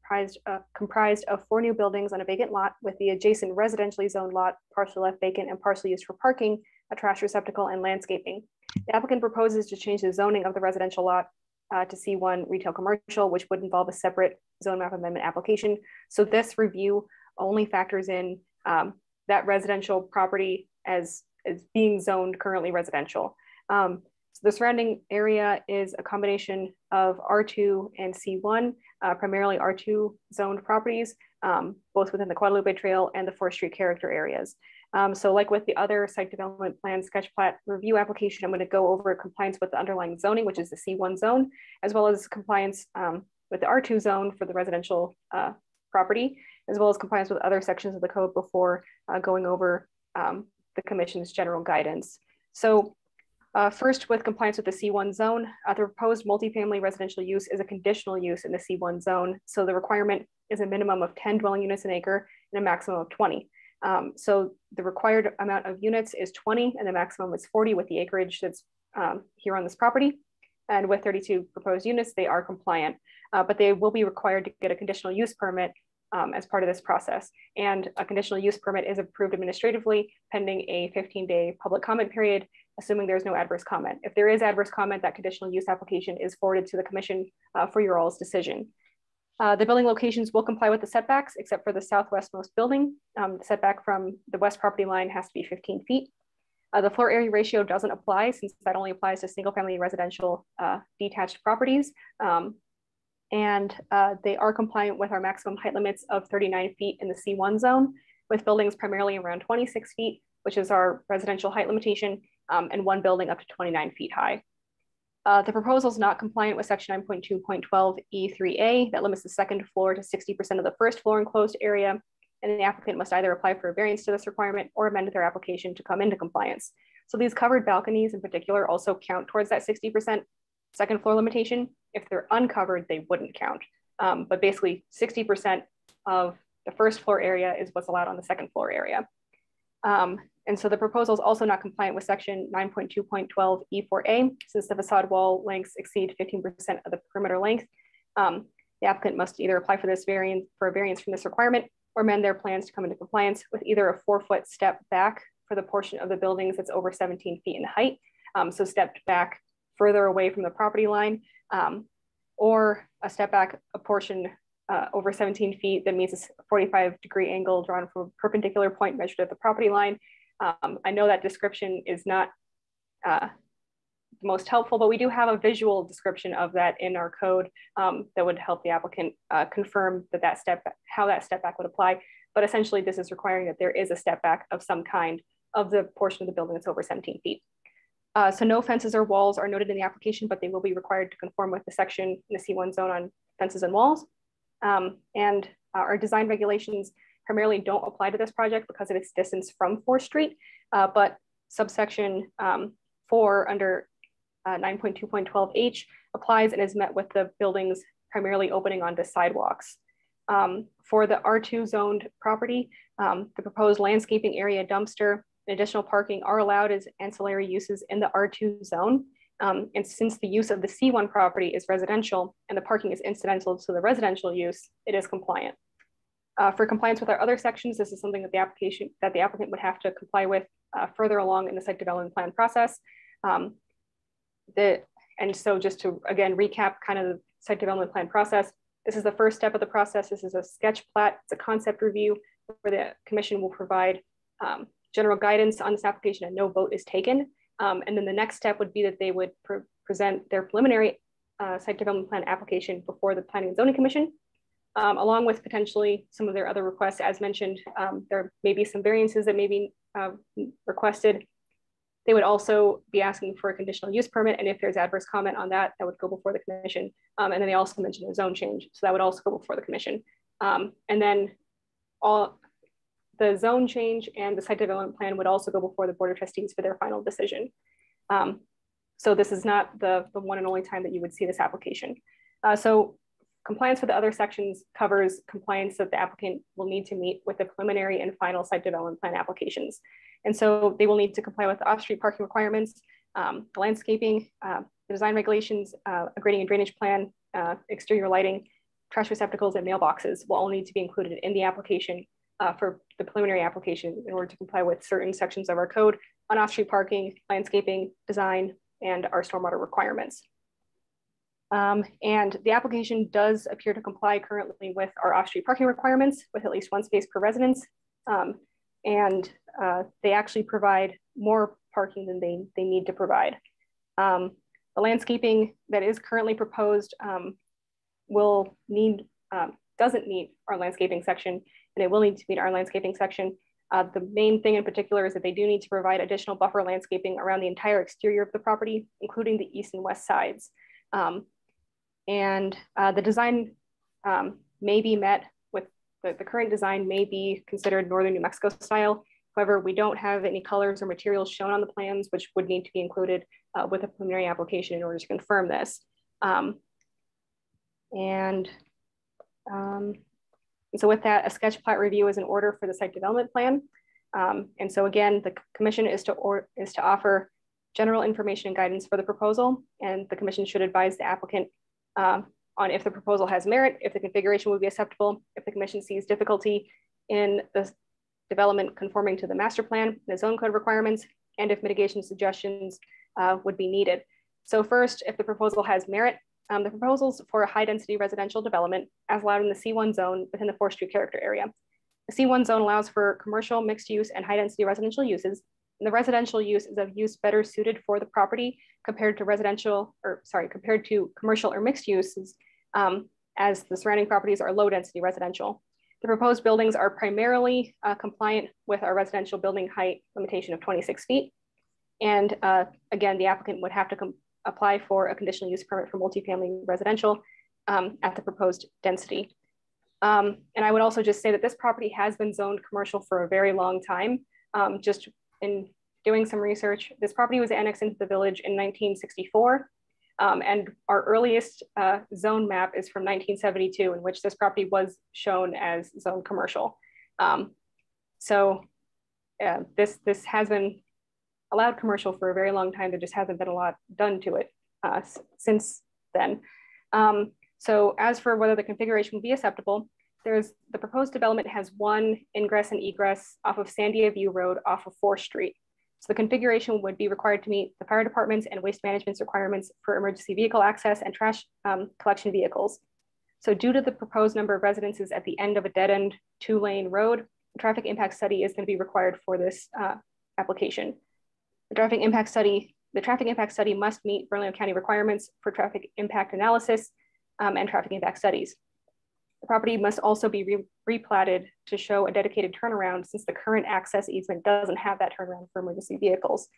comprised of 4 new buildings on a vacant lot, with the adjacent residentially zoned lot partially left vacant and partially used for parking, a trash receptacle, and landscaping. The applicant proposes to change the zoning of the residential lot to C1 retail commercial, which would involve a separate zone map amendment application. So this review only factors in that residential property as being zoned currently residential. So the surrounding area is a combination of R2 and C1, primarily R2 zoned properties, both within the Guadalupe Trail and the 4th Street character areas. So like with the other site development plan sketch plat review application, I'm going to go over compliance with the underlying zoning, which is the C1 zone, as well as compliance with the R2 zone for the residential property, as well as compliance with other sections of the code before going over the commission's general guidance. So first, with compliance with the C1 zone, the proposed multifamily residential use is a conditional use in the C1 zone. So the requirement is a minimum of 10 dwelling units an acre and a maximum of 20. So the required amount of units is 20 and the maximum is 40 with the acreage that's here on this property. And with 32 proposed units, they are compliant, but they will be required to get a conditional use permit as part of this process. And a conditional use permit is approved administratively pending a 15-day public comment period, assuming there's no adverse comment. If there is adverse comment, that conditional use application is forwarded to the commission for your all's decision. The building locations will comply with the setbacks except for the southwestmost building. The setback from the west property line has to be 15 feet. The floor area ratio doesn't apply since that only applies to single family residential detached properties. And they are compliant with our maximum height limits of 39 feet in the C1 zone, with buildings primarily around 26 feet, which is our residential height limitation, and one building up to 29 feet high. The proposal is not compliant with section 9.2.12 E3A that limits the second floor to 60% of the first floor enclosed area, and the applicant must either apply for a variance to this requirement or amend their application to come into compliance. So these covered balconies in particular also count towards that 60% second floor limitation. If they're uncovered, they wouldn't count. But basically 60% of the first floor area is what's allowed on the second floor area. And so the proposal is also not compliant with section 9.2.12 E4A, since the facade wall lengths exceed 15% of the perimeter length. The applicant must either apply for this variance from this requirement or amend their plans to come into compliance with either a 4-foot step back for the portion of the buildings that's over 17 feet in height. So stepped back further away from the property line, or a step back a portion over 17 feet that meets a 45-degree angle drawn from a perpendicular point measured at the property line. I know that description is not the most helpful, but we do have a visual description of that in our code that would help the applicant confirm that how that step back would apply. But essentially, this is requiring that there is a step back of some kind of the portion of the building that's over 17 feet. So no fences or walls are noted in the application, but they will be required to conform with the section in the C1 zone on fences and walls. And our design regulations primarily don't apply to this project because of its distance from 4th Street, but subsection 4 under 9.2.12H applies and is met with the buildings primarily opening onto sidewalks. For the R2 zoned property, the proposed landscaping area, dumpster, and additional parking are allowed as ancillary uses in the R2 zone. And since the use of the C1 property is residential and the parking is incidental to the residential use, it is compliant. For compliance with our other sections, this is something that the applicant would have to comply with further along in the site development plan process. And so just to, again, recap kind of the site development plan process, this is the first step of the process. This is a sketch plat. It's a concept review where the commission will provide general guidance on this application and no vote is taken. And then the next step would be that they would present their preliminary site development plan application before the Planning and Zoning Commission, along with potentially some of their other requests. As mentioned, there may be some variances that may be requested. They would also be asking for a conditional use permit. And if there's adverse comment on that, that would go before the commission. And then they also mentioned a zone change. So that would also go before the commission. And then the zone change and the site development plan would also go before the Board of Trustees for their final decision. So this is not the one and only time that you would see this application. So compliance with the other sections covers compliance that the applicant will need to meet with the preliminary and final site development plan applications. And so they will need to comply with the off-street parking requirements, the landscaping, the design regulations, a grading and drainage plan, exterior lighting, trash receptacles, and mailboxes will all need to be included in the application for the preliminary application in order to comply with certain sections of our code on off-street parking, landscaping, design, and our stormwater requirements. And the application does appear to comply currently with our off-street parking requirements with at least one space per residence. And they actually provide more parking than they need to provide. The landscaping that is currently proposed doesn't meet our landscaping section, and it will need to meet our landscaping section. The main thing in particular is that they do need to provide additional buffer landscaping around the entire exterior of the property, including the east and west sides. The design may be met with the current design may be considered Northern New Mexico style. However, we don't have any colors or materials shown on the plans, which would need to be included with a preliminary application in order to confirm this. So with that, a sketch plat review is in order for the site development plan. And so again, the commission is to offer general information and guidance for the proposal, and the commission should advise the applicant on if the proposal has merit, if the configuration would be acceptable, if the commission sees difficulty in the development conforming to the master plan, the zone code requirements, and if mitigation suggestions would be needed. So first, if the proposal has merit, the proposals for a high density residential development as allowed in the C1 zone within the forestry character area. The C1 zone allows for commercial, mixed use, and high density residential uses. And the residential use is of use better suited for the property compared to commercial or mixed uses, as the surrounding properties are low density residential. The proposed buildings are primarily compliant with our residential building height limitation of 26 feet. And again, the applicant would have to apply for a conditional use permit for multifamily residential at the proposed density. And I would also just say that this property has been zoned commercial for a very long time. Just in doing some research, this property was annexed into the village in 1964. And our earliest zone map is from 1972, in which this property was shown as zone commercial. This has been allowed commercial for a very long time. There just hasn't been a lot done to it since then. So as for whether the configuration will be acceptable, the proposed development has one ingress and egress off of Sandia View Road off of 4th Street. So the configuration would be required to meet the fire department's and waste management's requirements for emergency vehicle access and trash collection vehicles. So due to the proposed number of residences at the end of a dead-end 2-lane road, a traffic impact study is going to be required for this application. The traffic impact study must meet Bernalillo County requirements for traffic impact analysis and traffic impact studies. The property must also be replatted to show a dedicated turnaround, since the current access easement doesn't have that turnaround for emergency vehicles.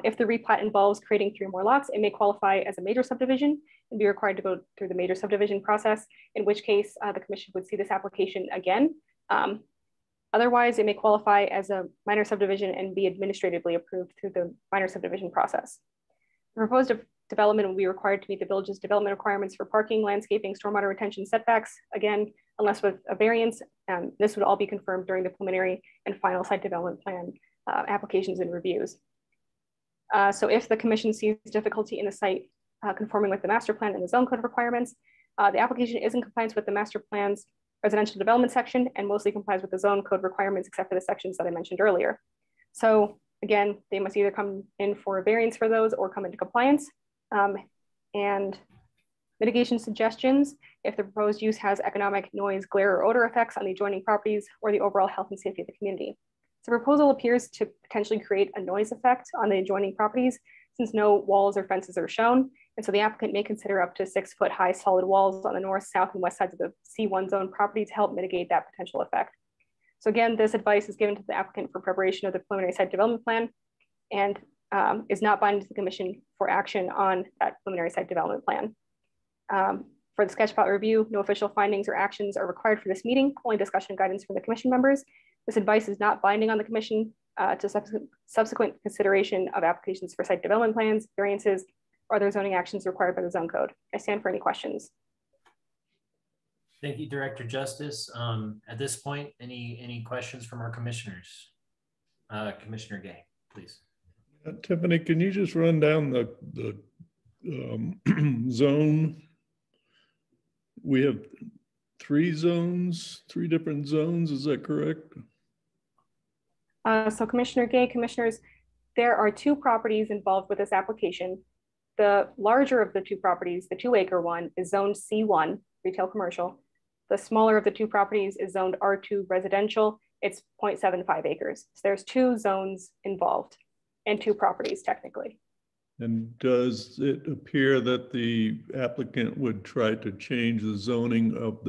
If the replat involves creating 3 more lots, it may qualify as a major subdivision and be required to go through the major subdivision process, in which case the commission would see this application again. Otherwise, it may qualify as a minor subdivision and be administratively approved through the minor subdivision process. The proposed development will be required to meet the village's development requirements for parking, landscaping, stormwater retention setbacks, again, unless with a variance. This would all be confirmed during the preliminary and final site development plan applications and reviews. So if the commission sees difficulty in the site conforming with the master plan and the zone code requirements, the application is in compliance with the master plan's residential development section and mostly complies with the zone code requirements, except for the sections that I mentioned earlier. So again, they must either come in for a variance for those or come into compliance. And mitigation suggestions: if the proposed use has economic, noise, glare, or odor effects on the adjoining properties or the overall health and safety of the community. The proposal appears to potentially create a noise effect on the adjoining properties, since no walls or fences are shown. And so the applicant may consider up to 6-foot high solid walls on the north, south, and west sides of the C1 zone property to help mitigate that potential effect. So again, this advice is given to the applicant for preparation of the preliminary site development plan and is not binding to the commission for action on that preliminary site development plan. For the sketch plot review, no official findings or actions are required for this meeting, only discussion guidance from the commission members. This advice is not binding on the commission to subsequent consideration of applications for site development plans, variances, or other zoning actions required by the zone code. I stand for any questions. Thank you, Director Justice. At this point, any questions from our commissioners? Commissioner Gay, please. Tiffany, can you just run down the zone? We have 3 zones, 3 different zones, is that correct? So Commissioner Gay, commissioners, there are 2 properties involved with this application. The larger of the 2 properties, the 2-acre one, is zoned C1, retail commercial. The smaller of the 2 properties is zoned R2 residential. It's 0.75 acres. So there's 2 zones involved and 2 properties technically. And does it appear that the applicant would try to change the zoning of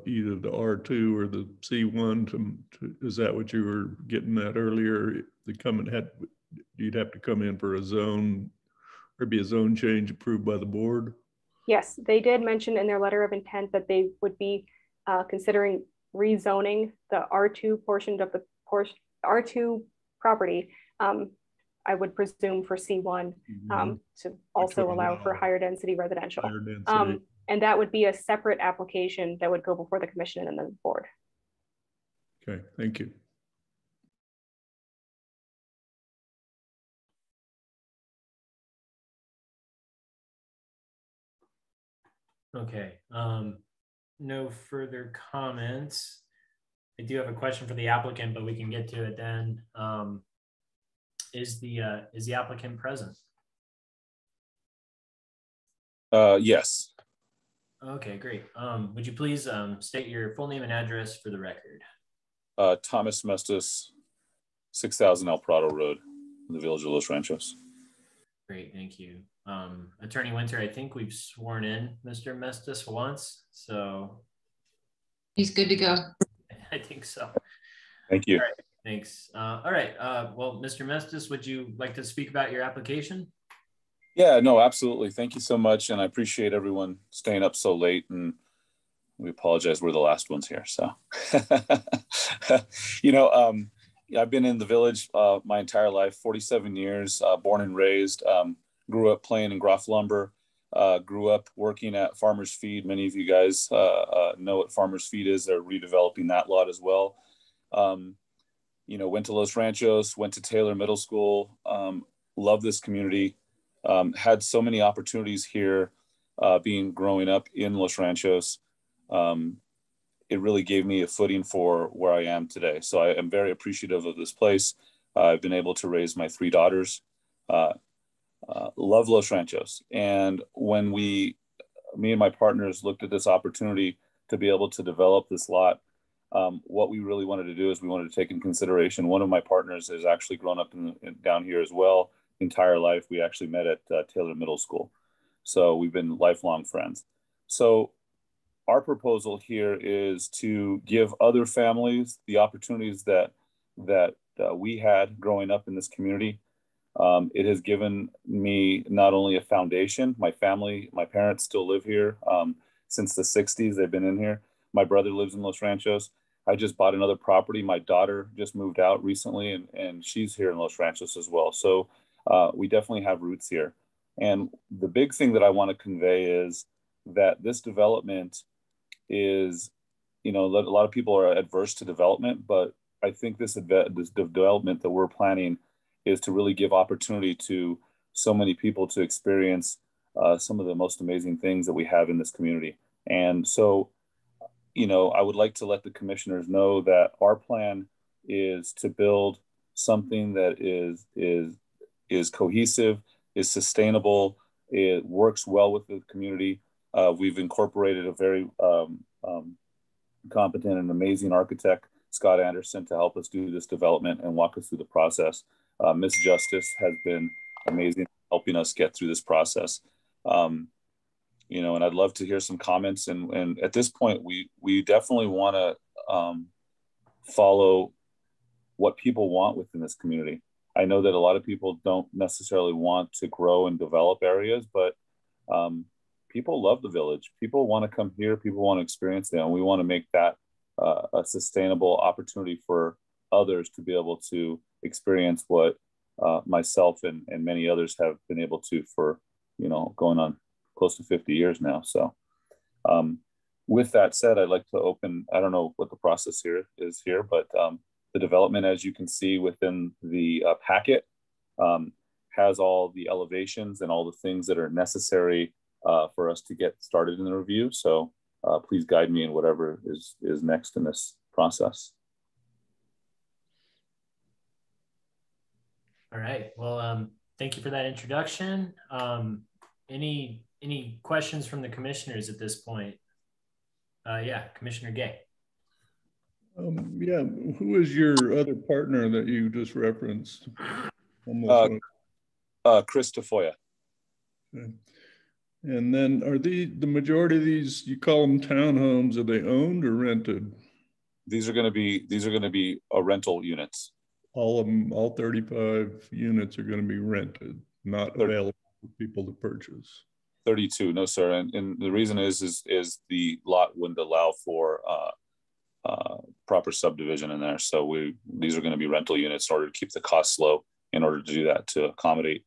either the R2 or the C1 to is that what you were getting at earlier? You'd have to come in for a zone or be a zone change approved by the board? Yes, they did mention in their letter of intent that they would be considering rezoning the R2 portion of the R2 property. I would presume for C1 to also allow for higher density residential. And that would be a separate application that would go before the commission and the board. Okay, thank you. Okay. No further comments. I do have a question for the applicant, but we can get to it then. Is the applicant present? Yes. Okay, great. Would you please state your full name and address for the record? Thomas Mestis, 6000 El Prado Road, in the village of Los Ranchos. Great, thank you. Attorney Winter, I think we've sworn in Mr. Mestis once, so. He's good to go. I think so. Thank you. All right, thanks. All right, well, Mr. Mestis, would you like to speak about your application? Yeah, no, absolutely. Thank you so much. And I appreciate everyone staying up so late, and we apologize. We're the last ones here. So, you know, I've been in the village my entire life, 47 years, born and raised, grew up playing in Groff Lumber, grew up working at Farmer's Feed. Many of you guys know what Farmer's Feed is. They're redeveloping that lot as well. You know, went to Los Ranchos, went to Taylor Middle School, love this community. Had so many opportunities here growing up in Los Ranchos. It really gave me a footing for where I am today. So I am very appreciative of this place. I've been able to raise my 3 daughters. Love Los Ranchos. And when me and my partners looked at this opportunity to be able to develop this lot, what we really wanted to do is we wanted to take in consideration. One of my partners has actually grown up down here as well. Entire life. We actually met at Taylor Middle School. So we've been lifelong friends. So our proposal here is to give other families the opportunities that we had growing up in this community. It has given me not only a foundation, my family, my parents still live here since the 60s. They've been in here. My brother lives in Los Ranchos. I just bought another property. My daughter just moved out recently, and she's here in Los Ranchos as well. So we definitely have roots here. And the big thing that I want to convey is that this development is, you know, a lot of people are adverse to development, but I think this development that we're planning is to really give opportunity to so many people to experience some of the most amazing things that we have in this community. And so, you know, I would like to let the commissioners know that our plan is to build something that is cohesive, is sustainable, it works well with the community. We've incorporated a very competent and amazing architect, Scott Anderson, to help us do this development and walk us through the process. Ms. Justice has been amazing helping us get through this process. You know, and I'd love to hear some comments. And at this point, we definitely want to follow what people want within this community. I know that a lot of people don't necessarily want to grow and develop areas, but people love the village. People want to come here. People want to experience it. And we want to make that a sustainable opportunity for others to be able to experience what myself and many others have been able to for, you know, going on close to 50 years now. So with that said, I'd like to open, I don't know what the process here is here, but the development, as you can see within the packet, has all the elevations and all the things that are necessary for us to get started in the review. So please guide me in whatever is next in this process. All right. Well, thank you for that introduction. Any questions from the commissioners at this point? Yeah, Commissioner Gay. Yeah, who is your other partner that you just referenced? Chris Tafoya. Okay. And then are the majority of these, you call them townhomes, are they owned or rented? These are going to be rental units. All of them, all 35 units are going to be rented, not available for people to purchase. 32, no sir. And the reason is the lot wouldn't allow for proper subdivision in there. So these are going to be rental units in order to keep the costs low, in order to do that, to accommodate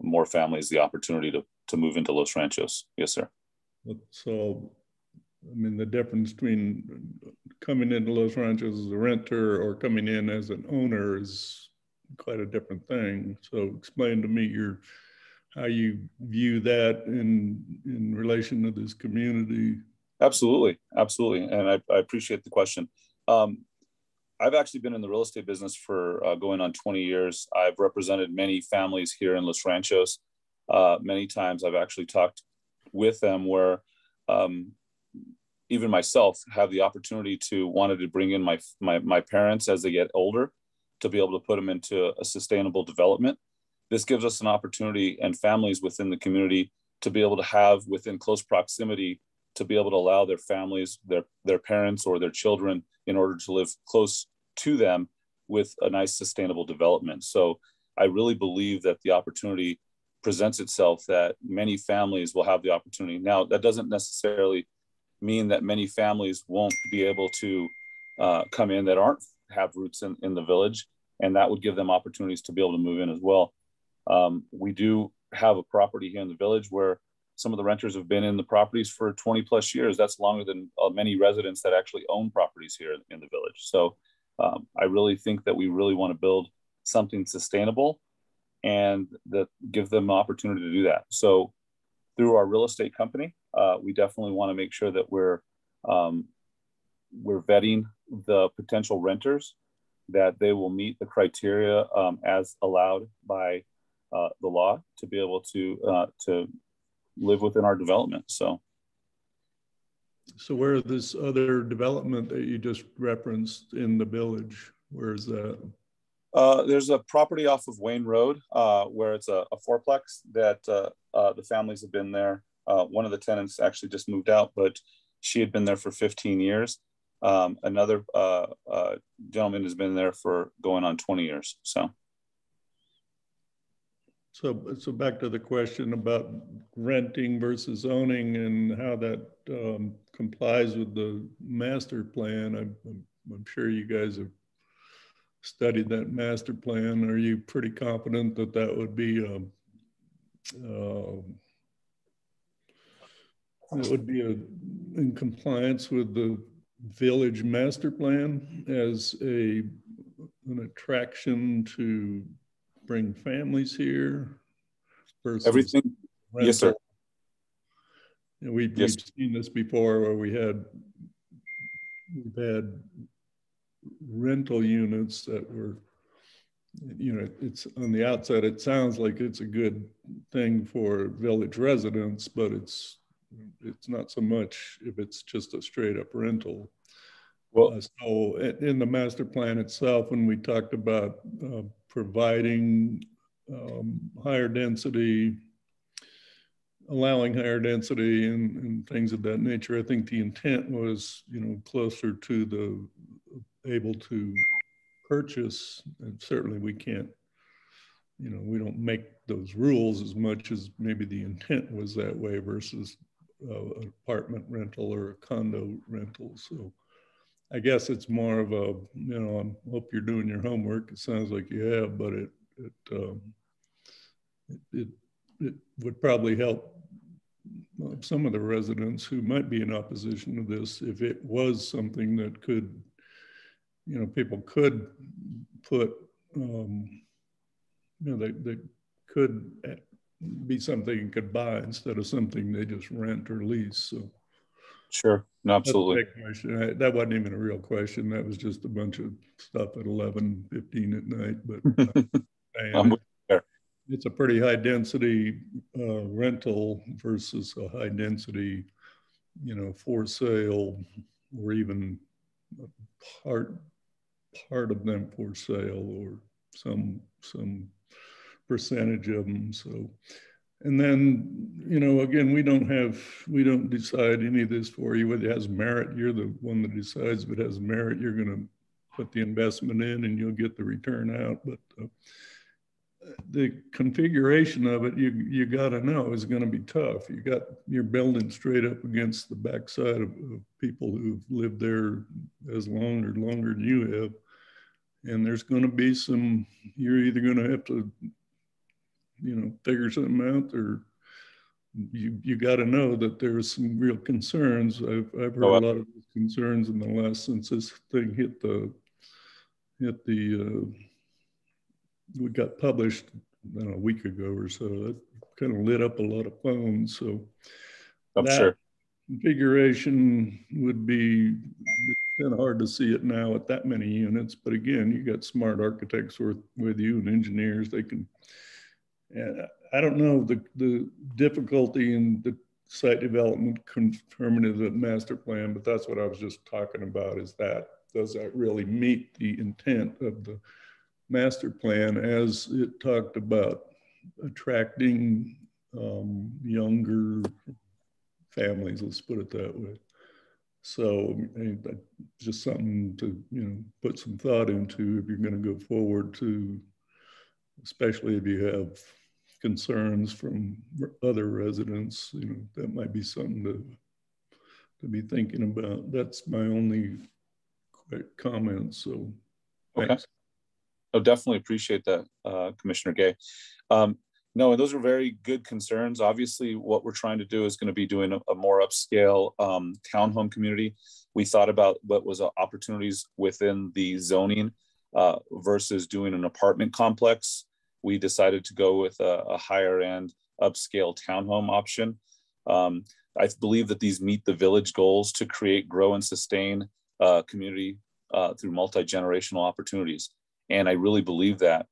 more families the opportunity to move into Los Ranchos. Yes, sir. So, I mean, the difference between coming into Los Ranchos as a renter or coming in as an owner is quite a different thing. So explain to me how you view that in relation to this community. Absolutely, absolutely, and I appreciate the question. I've actually been in the real estate business for going on 20 years. I've represented many families here in Los Ranchos. Many times I've actually talked with them where even myself have the opportunity to wanted to bring in my parents as they get older to be able to put them into a sustainable development. This gives us an opportunity and families within the community to be able to have within close proximity to be able to allow their families, their parents or their children in order to live close to them with a nice sustainable development. So I really believe that the opportunity presents itself that many families will have the opportunity. Now, that doesn't necessarily mean that many families won't be able to come in that have roots in the village, and that would give them opportunities to be able to move in as well. We do have a property here in the village where some of the renters have been in the properties for 20 plus years. That's longer than many residents that actually own properties here in the village. So I really think that we really want to build something sustainable and that give them an opportunity to do that. So through our real estate company, we definitely want to make sure that we're vetting the potential renters, that they will meet the criteria as allowed by the law to be able to live within our development. So where is this other development that you just referenced in the village? Where is that? There's a property off of Wayne Road where it's a fourplex that the families have been there. One of the tenants actually just moved out, but she had been there for 15 years. Another gentleman has been there for going on 20 years. So back to the question about renting versus owning and how that complies with the master plan. I'm sure you guys have studied that master plan. Are you pretty confident that that would be in compliance with the village master plan as an attraction to bring families here versus everything? rental? Yes, sir. We've seen this before where we've had rental units that were, it's on the outside, it sounds like it's a good thing for village residents, but it's not so much if it's just a straight up rental. Well, so in the master plan itself, when we talked about providing higher density, allowing higher density and things of that nature, I think the intent was, closer to the able to purchase, and certainly we can't, we don't make those rules as much as maybe the intent was that way versus an apartment rental or a condo rental. So I guess it's more of a, I hope you're doing your homework. It sounds like you have, but it would probably help some of the residents who might be in opposition to this if it was something that could, people could put, they could be something you could buy instead of something they just rent or lease. So. Sure, no, absolutely. That wasn't even a real question. That was just a bunch of stuff at 11:15 at night. But it's a pretty high density rental versus a high density, for sale, or even part of them for sale, or some percentage of them. So. And then, again, we don't decide any of this for you. Whether it has merit, you're the one that decides. If it has merit, you're going to put the investment in and you'll get the return out. But the configuration of it, you got to know is going to be tough. You're building straight up against the backside of people who've lived there as long or longer than you have. And there's going to be you're either going to have to figure something out, or you got to know that there's some real concerns. I've heard a lot of concerns in the last, since this thing we got published, I don't know, a week ago or so. kind of lit up a lot of phones. So I'm that sure configuration would be kind of hard to see it now at that many units. But again, you got smart architects with you and engineers. They can, and I don't know the difficulty in the site development confirming the master plan, but that's what I was just talking about, is that does that really meet the intent of the master plan as it talked about attracting younger families, let's put it that way. So just something to, you know, put some thought into if you're going to go forward to, especially if you have concerns from other residents, you know, that might be something to be thinking about. That's my only quick comment. So thanks. Okay. I definitely appreciate that, Commissioner Gay. No, and those are very good concerns. Obviously, what we're trying to do is going to be doing a more upscale townhome community. We thought about what was opportunities within the zoning versus doing an apartment complex. We decided to go with a higher end upscale townhome option. I believe that these meet the village goals to create, grow, and sustain community through multi-generational opportunities. And I really believe that.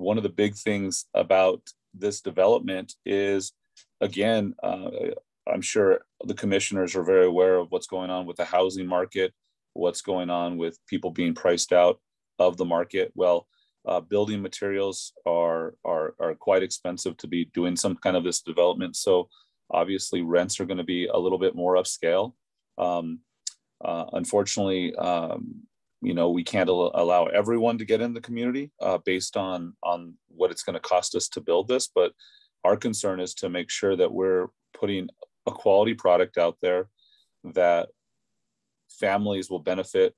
One of the big things about this development is, again, I'm sure the commissioners are very aware of what's going on with the housing market, what's going on with people being priced out of the market. Well, building materials are quite expensive to be doing some kind of this development. So obviously rents are going to be a little bit more upscale. Unfortunately, you know, we can't allow everyone to get in the community based on what it's going to cost us to build this. But our concern is to make sure that we're putting a quality product out there that families will benefit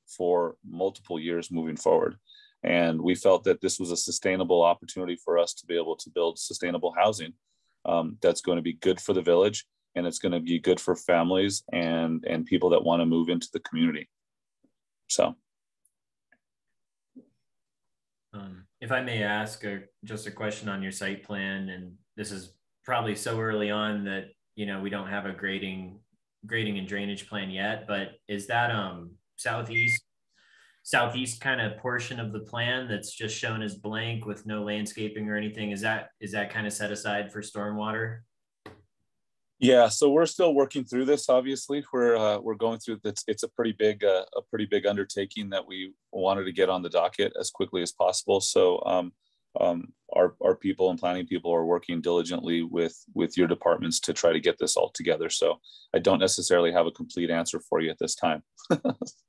for multiple years moving forward. And we felt that this was a sustainable opportunity for us to be able to build sustainable housing that's going to be good for the village, and it's going to be good for families and people that want to move into the community. So, if I may ask just a question on your site plan, and this is probably so early on that, you know, we don't have a grading and drainage plan yet, but is that southeast kind of portion of the plan that's just shown as blank with no landscaping or anything, is that kind of set aside for stormwater? Yeah, so we're still working through this. Obviously, we're going through. It's a pretty big undertaking that we wanted to get on the docket as quickly as possible. So our people and planning people are working diligently with your departments to try to get this all together. So I don't necessarily have a complete answer for you at this time.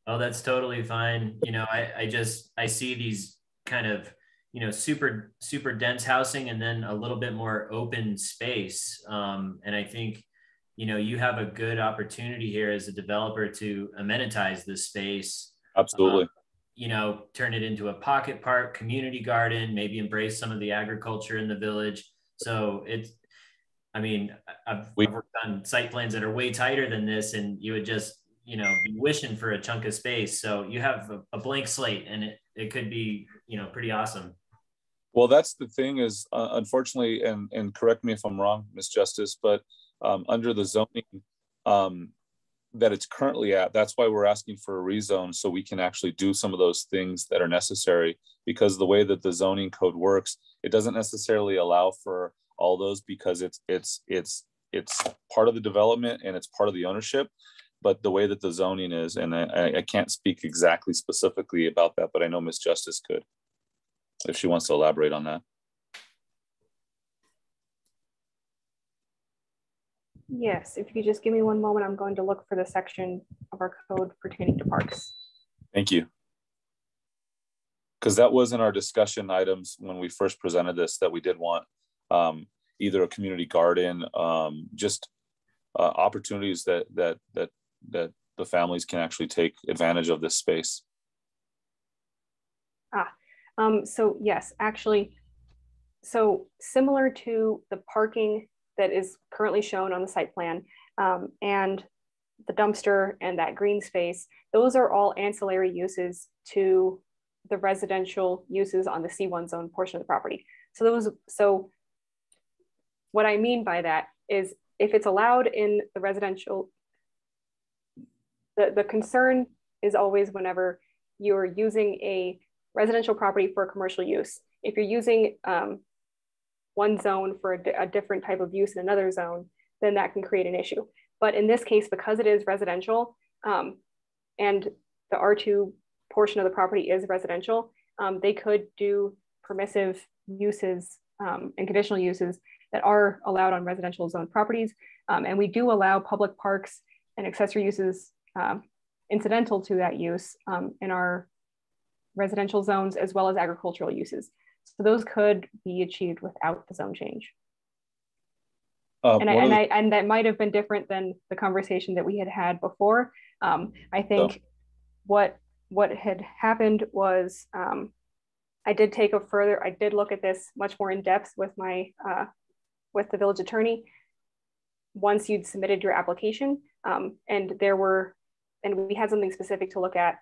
Oh, that's totally fine. You know, I see these kind of, you know, super dense housing and then a little bit more open space. And I think, you know, you have a good opportunity here as a developer to amenitize this space. Absolutely. You know, turn it into a pocket park, community garden, maybe embrace some of the agriculture in the village. So I've worked on site plans that are way tighter than this, and you would just, you know, be wishing for a chunk of space. So you have a blank slate, and it could be, you know, pretty awesome. Well, that's the thing is, unfortunately, and correct me if I'm wrong, Ms. Justice, but under the zoning that it's currently at, that's why we're asking for a rezone, so we can actually do some of those things that are necessary, because the way that the zoning code works, it doesn't necessarily allow for all those, because it's part of the development and it's part of the ownership. But the way that the zoning is, and I can't speak exactly specifically about that, but I know Ms. Justice could, if she wants to elaborate on that. Yes, if you could just give me one moment, I'm going to look for the section of our code pertaining to parks. Thank you. Because that was in our discussion items when we first presented this, that we did want either a community garden, just opportunities that the families can actually take advantage of this space. So yes, actually, so similar to the parking that is currently shown on the site plan and the dumpster and that green space, those are all ancillary uses to the residential uses on the C1 zone portion of the property. So what I mean by that is if it's allowed in the residential, the concern is always whenever you're using a residential property for commercial use. If you're using one zone for a different type of use in another zone, then that can create an issue. But in this case, because it is residential and the R2 portion of the property is residential, they could do permissive uses and conditional uses that are allowed on residential zone properties. And we do allow public parks and accessory uses incidental to that use in our residential zones, as well as agricultural uses. So those could be achieved without the zone change. And that might have been different than the conversation that we had before. I think what had happened was I did look at this much more in depth with my with the village attorney once you'd submitted your application, and we had something specific to look at: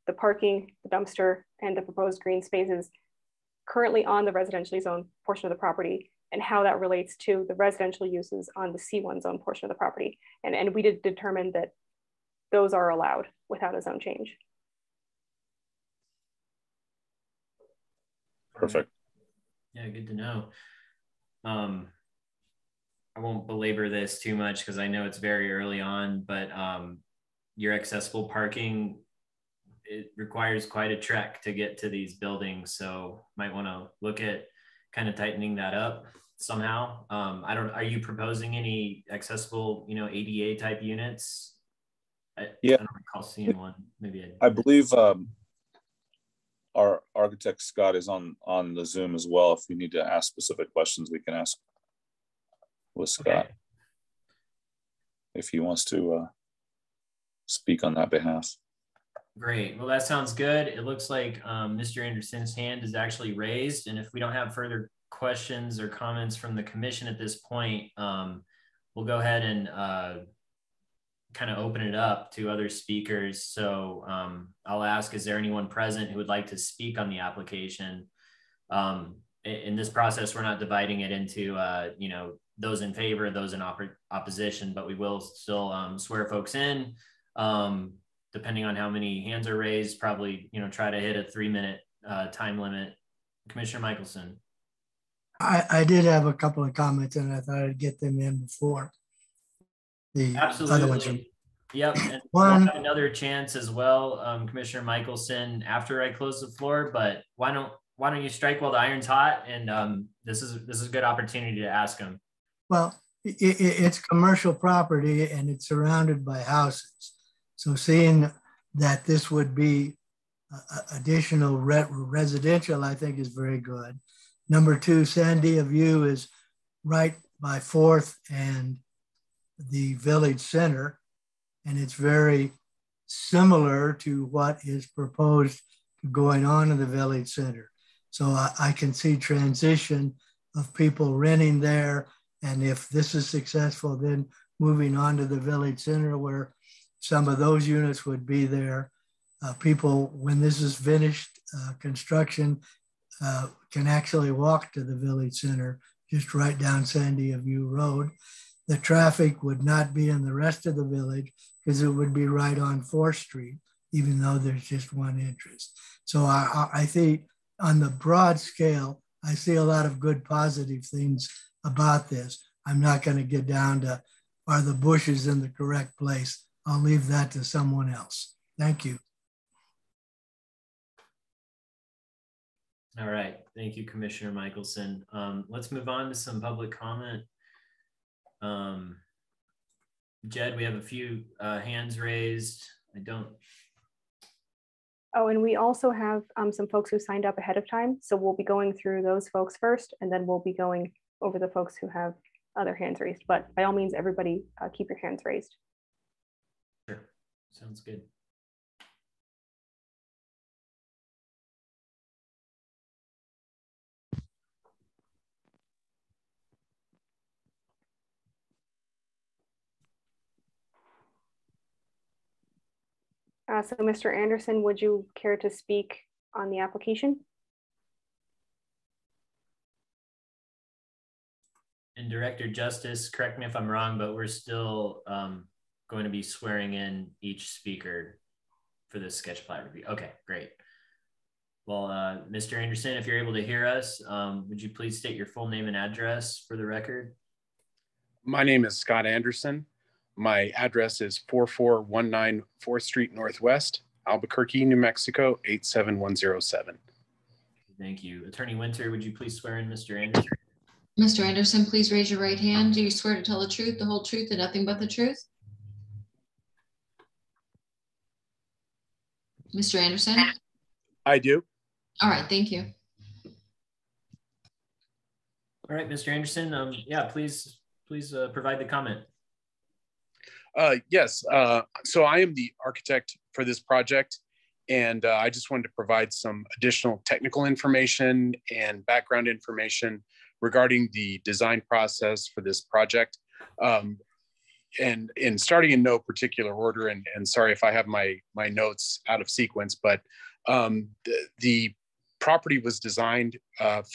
the parking, the dumpster, and the proposed green spaces currently on the residentially zoned portion of the property, and how that relates to the residential uses on the C1 zone portion of the property. And we did determine that those are allowed without a zone change. Perfect. Yeah, good to know. I won't belabor this too much because I know it's very early on, but your accessible parking, it requires quite a trek to get to these buildings. So might want to look at kind of tightening that up somehow. Are you proposing any accessible, ADA type units? Yeah. I don't recall seeing one. Maybe I believe our architect Scott is on the Zoom as well. If we need to ask specific questions, we can ask with Scott if he wants to speak on that behalf. Great. Well, that sounds good. It looks like Mr. Anderson's hand is actually raised. And if we don't have further questions or comments from the commission at this point, we'll go ahead and kind of open it up to other speakers. So I'll ask, is there anyone present who would like to speak on the application? In this process, we're not dividing it into, those in favor, those in opposition, but we will still swear folks in. Depending on how many hands are raised, probably, try to hit a 3-minute time limit. Commissioner Michelson. I did have a couple of comments and I thought I'd get them in before the other ones. Yep. And we'll have another chance as well, Commissioner Michelson, after I close the floor, but why don't you strike while the iron's hot? And this is a good opportunity to ask them. Well, it's commercial property and it's surrounded by houses. So seeing that this would be additional residential, I think is very good. Number two, Sandia View is right by 4th and the village center. And it's very similar to what is proposed going on in the village center. So I can see transition of people renting there. And if this is successful, then moving on to the village center where some of those units would be there. People, when this is finished construction, can actually walk to the village center, just right down Sandia View Road. The traffic would not be in the rest of the village because it would be right on 4th Street, even though there's just one entrance. So I think on the broad scale, I see a lot of good positive things about this. I'm not going to get down to, are the bushes in the correct place? I'll leave that to someone else. Thank you. All right. Thank you, Commissioner Michelson. Let's move on to some public comment. Jed, we have a few hands raised. Oh, and we also have some folks who signed up ahead of time. So we'll be going through those folks first, and then we'll be going over the folks who have other hands raised. But by all means, everybody keep your hands raised. Sure. Sounds good. So Mr. Anderson, would you care to speak on the application? And Director Justice, correct me if I'm wrong, but we're still going to be swearing in each speaker for this sketch plat review. Okay, great. Well, Mr. Anderson, if you're able to hear us, would you please state your full name and address for the record? My name is Scott Anderson. My address is 4419 4th Street Northwest, Albuquerque, New Mexico, 87107. Thank you. Attorney Winter, would you please swear in Mr. Anderson? Mr. Anderson, please raise your right hand. Do you swear to tell the truth, the whole truth, and nothing but the truth? Mr. Anderson? I do. All right, thank you. All right, Mr. Anderson, yeah, please provide the comment. Yes, so I am the architect for this project, and I just wanted to provide some additional technical information and background information regarding the design process for this project. And starting in no particular order, and sorry if I have my notes out of sequence, but the property was designed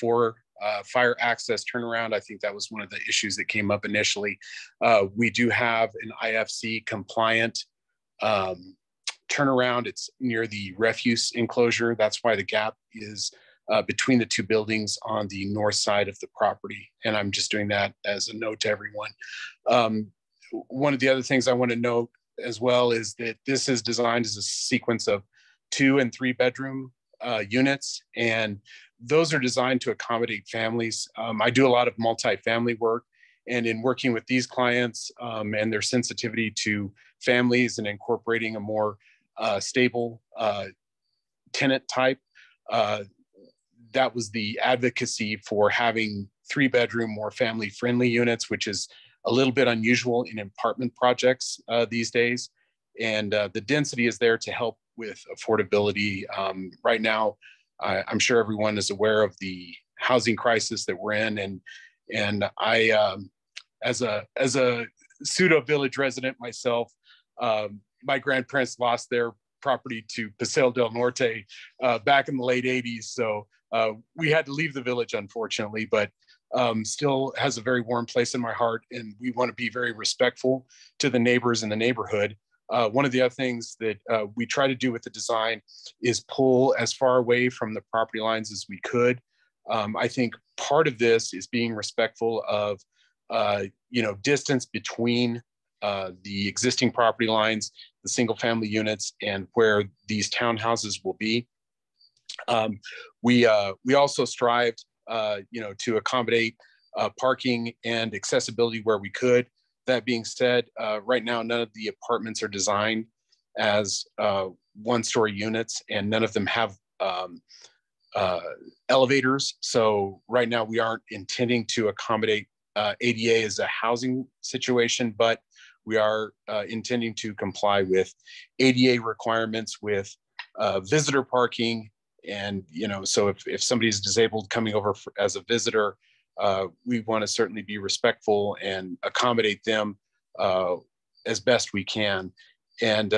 for fire access turnaround. I think that was one of the issues that came up initially. We do have an IFC compliant turnaround. It's near the refuse enclosure. That's why the gap is between the two buildings on the north side of the property. And I'm just doing that as a note to everyone. One of the other things I want to note as well is that this is designed as a sequence of 2 and 3 bedroom units, and those are designed to accommodate families. I do a lot of multifamily work, and in working with these clients and their sensitivity to families and incorporating a more stable tenant type, that was the advocacy for having 3 bedroom, more family friendly units, which is a little bit unusual in apartment projects these days. And the density is there to help with affordability. Right now, I'm sure everyone is aware of the housing crisis that we're in. And I, as a pseudo village resident myself, my grandparents lost their property to Paseo del Norte back in the late 80s. So we had to leave the village, unfortunately, but still has a very warm place in my heart. And we want to be very respectful to the neighbors in the neighborhood. One of the other things that we try to do with the design is pull as far away from the property lines as we could. I think part of this is being respectful of, distance between the existing property lines, the single family units, and where these townhouses will be. We also strived, to accommodate parking and accessibility where we could. That being said, right now, none of the apartments are designed as 1-story units, and none of them have elevators. So right now we aren't intending to accommodate ADA as a housing situation, but we are intending to comply with ADA requirements with visitor parking. And, so if somebody's disabled coming over as a visitor, we want to certainly be respectful and accommodate them as best we can. And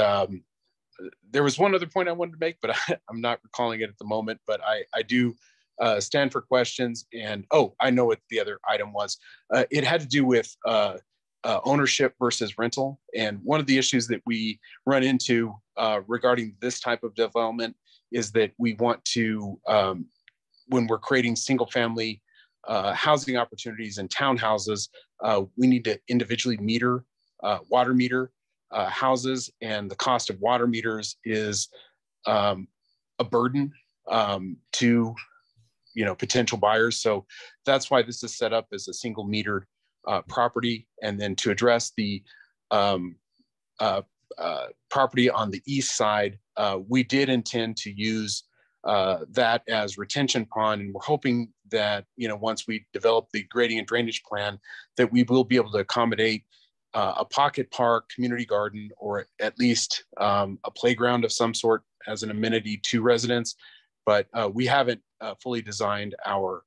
there was one other point I wanted to make, but I'm not recalling it at the moment, but I do stand for questions. And, I know what the other item was. It had to do with ownership versus rental. And one of the issues that we run into regarding this type of development is that we want to, when we're creating single family housing opportunities and townhouses, we need to individually meter, water meter houses, and the cost of water meters is a burden to potential buyers. So that's why this is set up as a single metered property. And then to address the property on the east side, we did intend to use that as retention pond, and we're hoping that once we develop the grading and drainage plan, that we will be able to accommodate a pocket park, community garden, or at least a playground of some sort as an amenity to residents. But we haven't fully designed our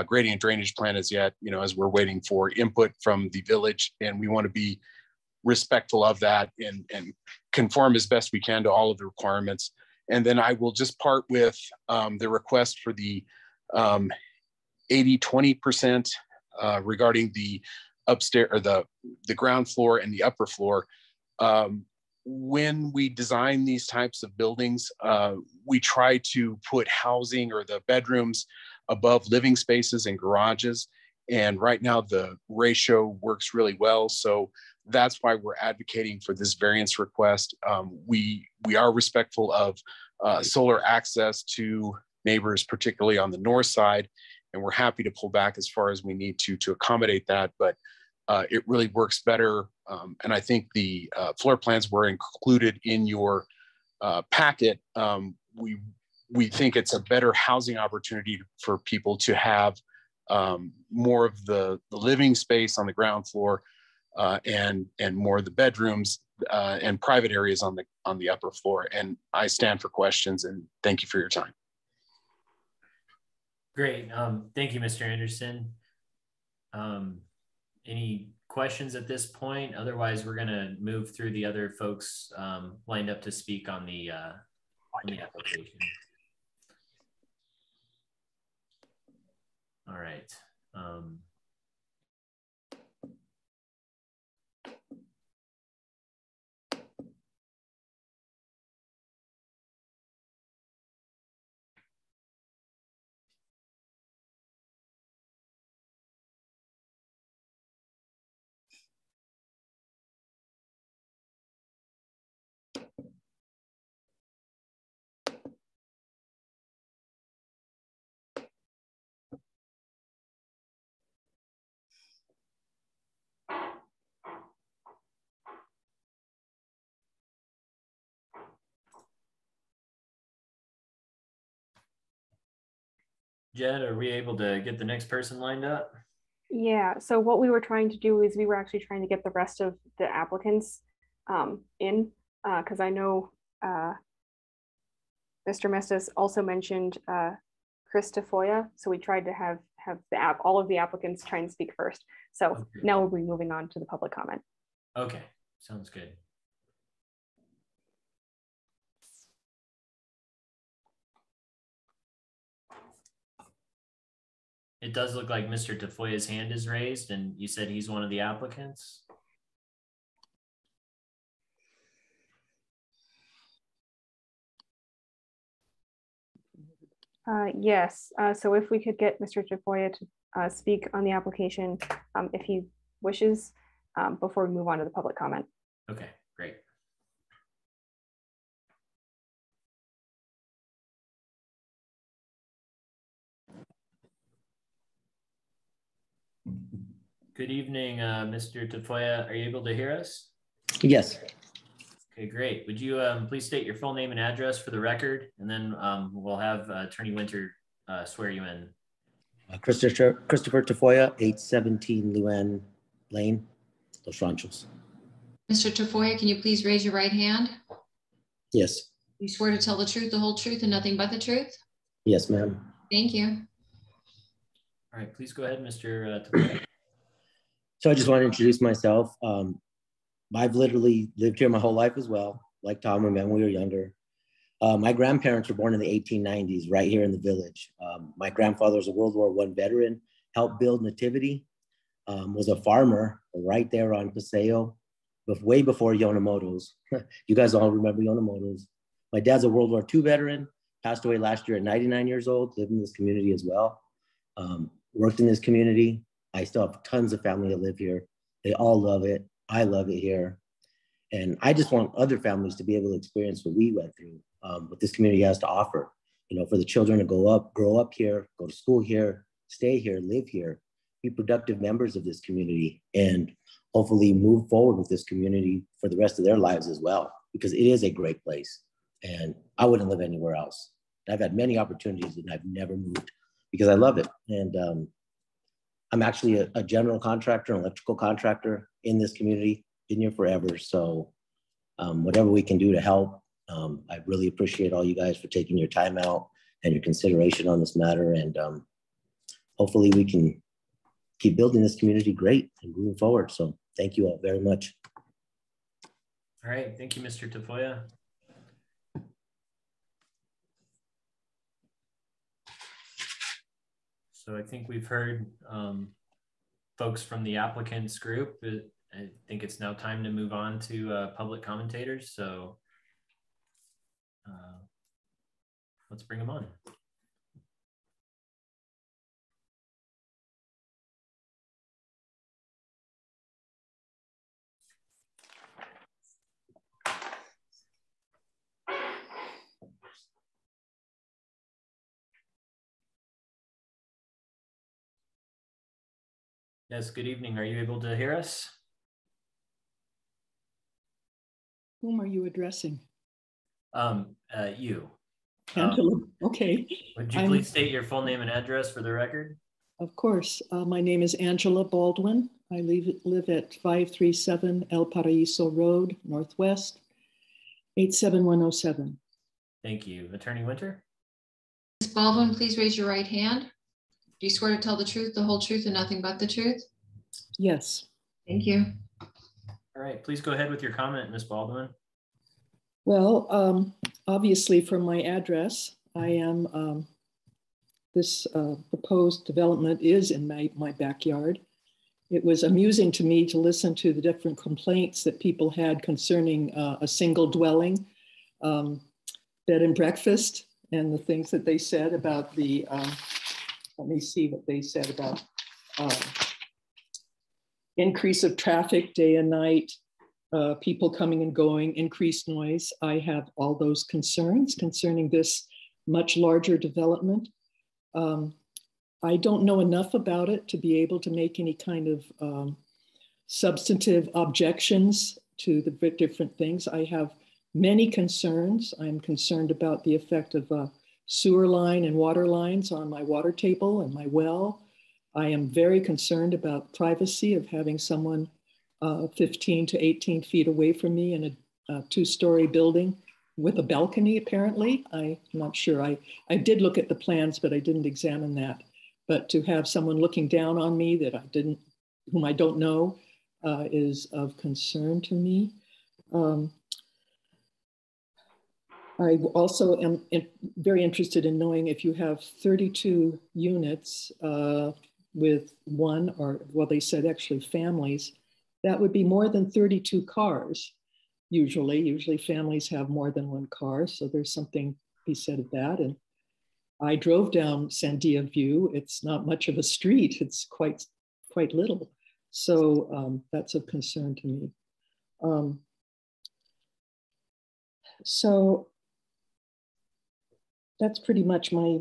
grading and drainage plan as yet, as we're waiting for input from the village, and we want to be respectful of that and conform as best we can to all of the requirements. And then I will just part with the request for the 80-20% regarding the upstairs or the ground floor and the upper floor. When we design these types of buildings, we try to put housing or the bedrooms above living spaces and garages. And right now the ratio works really well. So that's why we're advocating for this variance request. We are respectful of solar access to neighbors, particularly on the north side. And we're happy to pull back as far as we need to accommodate that. But it really works better. And I think the floor plans were included in your packet. We think it's a better housing opportunity for people to have more of the living space on the ground floor and more of the bedrooms and private areas on the upper floor. And I stand for questions, and thank you for your time. Great. Thank you, Mr. Anderson. Any questions at this point? Otherwise, we're going to move through the other folks lined up to speak on the application. All right. Jed, are we able to get the next person lined up? Yeah, so what we were trying to do is we were actually trying to get the rest of the applicants in, because I know Mr. Mestis also mentioned Chris Tafoya, so we tried to have all of the applicants try and speak first. So okay. Now we'll be moving on to the public comment. Okay, sounds good. It does look like Mr. Tafoya's hand is raised, and you said he's one of the applicants. Yes, so if we could get Mr. Tafoya to speak on the application, if he wishes, before we move on to the public comment. Okay, great. Good evening, Mr. Tafoya. Are you able to hear us? Yes. Okay, great. Would you please state your full name and address for the record, and then we'll have Attorney Winter swear you in. Christopher Tafoya, 817 Luann Lane, Los Ranchos. Mr. Tafoya, can you please raise your right hand? Yes. You swear to tell the truth, the whole truth, and nothing but the truth? Yes, ma'am. Thank you. All right, please go ahead, Mr. Tafoya. So I just want to introduce myself. I've literally lived here my whole life as well, like Tom and when we were younger. My grandparents were born in the 1890s, right here in the village. My grandfather was a World War I veteran, helped build Nativity, was a farmer right there on Paseo, but way before Yonemoto's. You guys all remember Yonemoto's. My dad's a World War II veteran, passed away last year at 99 years old, lived in this community as well. Worked in this community. I still have tons of family that live here. They all love it. I love it here. And I just want other families to be able to experience what we went through, what this community has to offer. You know, for the children to grow up here, go to school here, stay here, live here, be productive members of this community, and hopefully move forward with this community for the rest of their lives as well, because it is a great place. And I wouldn't live anywhere else. I've had many opportunities and I've never moved because I love it. And I'm actually a general contractor, an electrical contractor in this community, been here forever. So whatever we can do to help, I really appreciate all you guys for taking your time out and your consideration on this matter. And hopefully we can keep building this community great and moving forward. So thank you all very much. All right, thank you, Mr. Tafoya. So I think we've heard folks from the applicants group. I think it's now time to move on to public commentators. So let's bring them on. Yes, good evening. Are you able to hear us? Whom are you addressing? You. Angela, okay. Would you please state your full name and address for the record? Of course. My name is Angela Baldwin. I live at 537 El Paraíso Road, Northwest, 87107. Thank you. Attorney Winter? Ms. Baldwin, please raise your right hand. Do you swear to tell the truth, the whole truth, and nothing but the truth? Yes. Thank you. All right, please go ahead with your comment, Ms. Baldwin. Well, obviously from my address, I am, this proposed development is in my backyard. It was amusing to me to listen to the different complaints that people had concerning a single dwelling, bed and breakfast, and the things that they said about the, let me see what they said about increase of traffic day and night, people coming and going, increased noise. I have all those concerns concerning this much larger development. I don't know enough about it to be able to make any kind of substantive objections to the different things. I have many concerns. I'm concerned about the effect of sewer line and water lines on my water table and my well. I am very concerned about privacy of having someone 15 to 18 feet away from me in a two-story building with a balcony, apparently. I'm not sure. I did look at the plans, but I didn't examine that. But to have someone looking down on me whom I don't know, is of concern to me. I also am very interested in knowing if you have 32 units with one, or well, they said actually families, that would be more than 32 cars. Usually families have more than one car. So there's something to be said of that. And I drove down Sandia View. It's not much of a street. It's quite little. So that's of concern to me. So that's pretty much my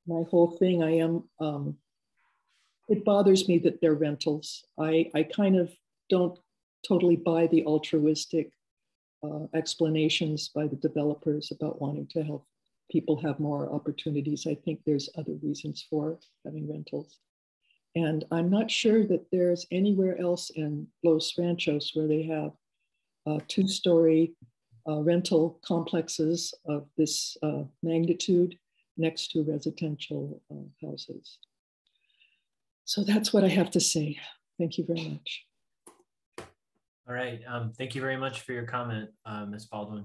whole thing. I am, it bothers me that they're rentals. I kind of don't totally buy the altruistic explanations by the developers about wanting to help people have more opportunities. I think there's other reasons for having rentals. And I'm not sure that there's anywhere else in Los Ranchos where they have two-story rental complexes of this magnitude next to residential houses. So that's what I have to say. Thank you very much. All right, thank you very much for your comment, Ms. Baldwin.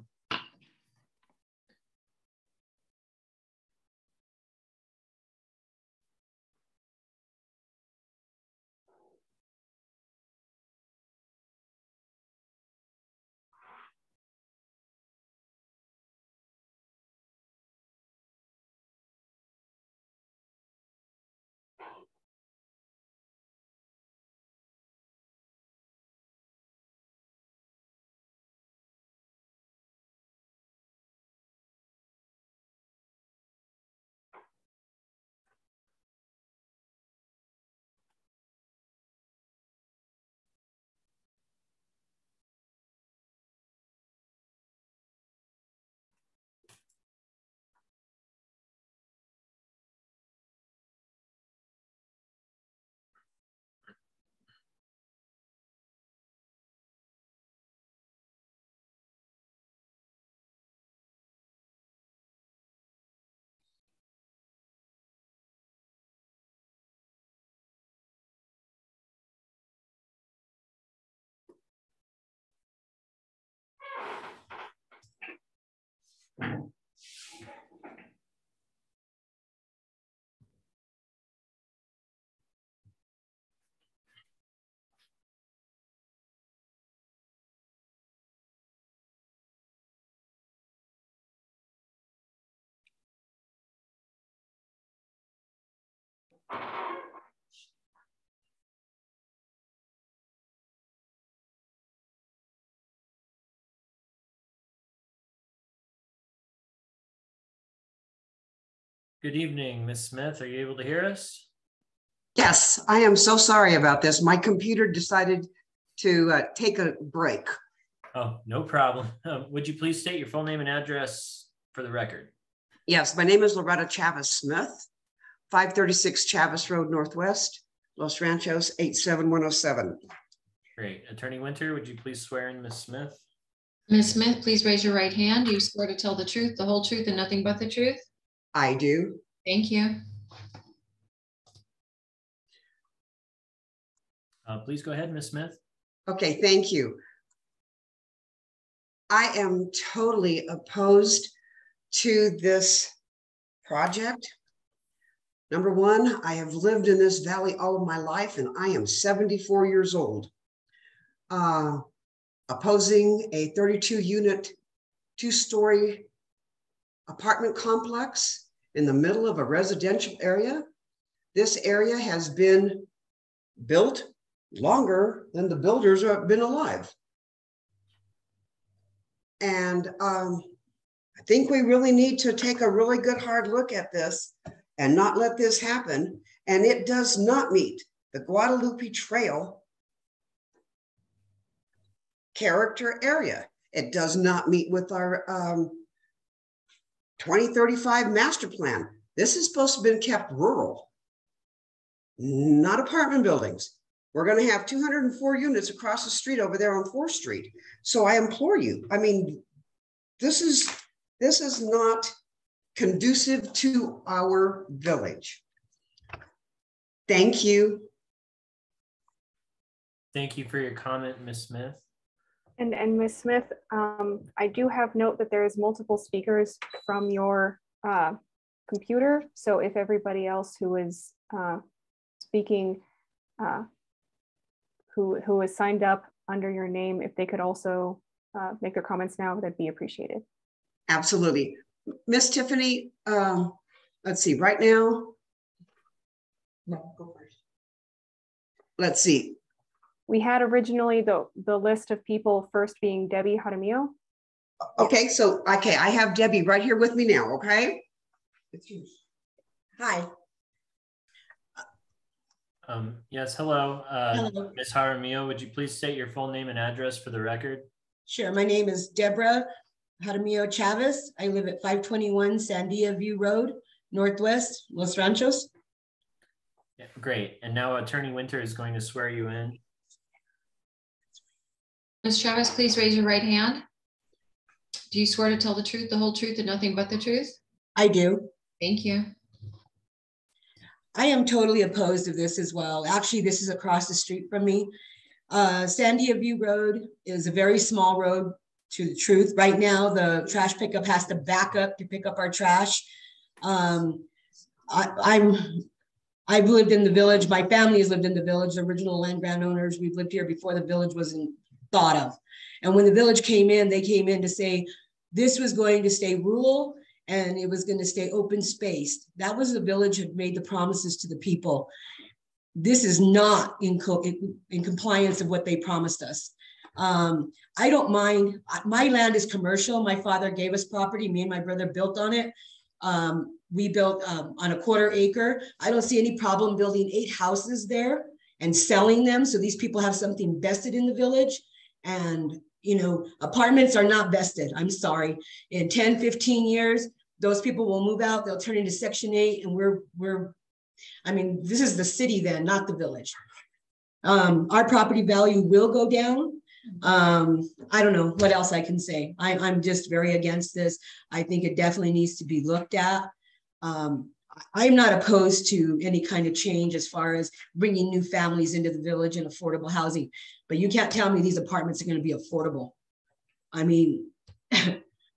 Good evening, Ms. Smith. Are you able to hear us? Yes, I am so sorry about this. My computer decided to take a break. Oh, no problem. Would you please state your full name and address for the record? Yes, my name is Loretta Chavez Smith, 536 Chavez Road Northwest, Los Ranchos 87107. Great. Attorney Winter, would you please swear in Ms. Smith? Ms. Smith, please raise your right hand. Do you swear to tell the truth, the whole truth, and nothing but the truth? I do. Thank you. Please go ahead, Ms. Smith. Okay, thank you. I am totally opposed to this project. Number one, I have lived in this valley all of my life and I am 74 years old. Opposing a 32-unit, 2-story apartment complex in the middle of a residential area. This area has been built longer than the builders have been alive. And I think we really need to take a really good hard look at this and not let this happen. And it does not meet the Guadalupe Trail character area. It does not meet with our 2035 master plan. This is supposed to be kept rural, not apartment buildings. We're going to have 204 units across the street over there on 4th Street. So I implore you, I mean, this is not conducive to our village. Thank you. Thank you for your comment, Ms. Smith. And Ms. Smith, I do have note that there is multiple speakers from your computer. So if everybody else who is speaking, who is signed up under your name, if they could also make their comments now, that'd be appreciated. Absolutely. Miss Tiffany, let's see, right now, no, go first. Let's see. We had originally the list of people first being Debbie Jaramillo. Okay, so, okay, I have Debbie right here with me now, okay? It's yours. Hi. Yes, hello. Hello. Ms. Jaramillo, would you please state your full name and address for the record? Sure. My name is Deborah Jaramillo Chavez. I live at 521 Sandia View Road, Northwest, Los Ranchos. Yeah, great. And now Attorney Winter is going to swear you in. Ms. Chavez, please raise your right hand. Do you swear to tell the truth, the whole truth, and nothing but the truth? I do. Thank you. I am totally opposed to this as well. Actually, this is across the street from me. Sandia View Road is a very small road, to the truth. Right now, the trash pickup has to back up to pick up our trash. I've lived in the village. My family has lived in the village, the original land grant owners. We've lived here before the village wasn't thought of. And when the village came in, they came in to say this was going to stay rural and it was going to stay open spaced. That was the village had made the promises to the people. This is not in compliance of what they promised us. I don't mind. My land is commercial. My father gave us property. Me and my brother built on it. We built on a 1/4 acre. I don't see any problem building 8 houses there and selling them so these people have something vested in the village. And, you know, apartments are not vested. I'm sorry. In 10, 15 years, those people will move out. They'll turn into Section 8 and I mean, this is the city then, not the village. Our property value will go down. I don't know what else I can say. I'm just very against this. I think it definitely needs to be looked at. I'm not opposed to any kind of change as far as bringing new families into the village and affordable housing, but you can't tell me these apartments are going to be affordable. I mean,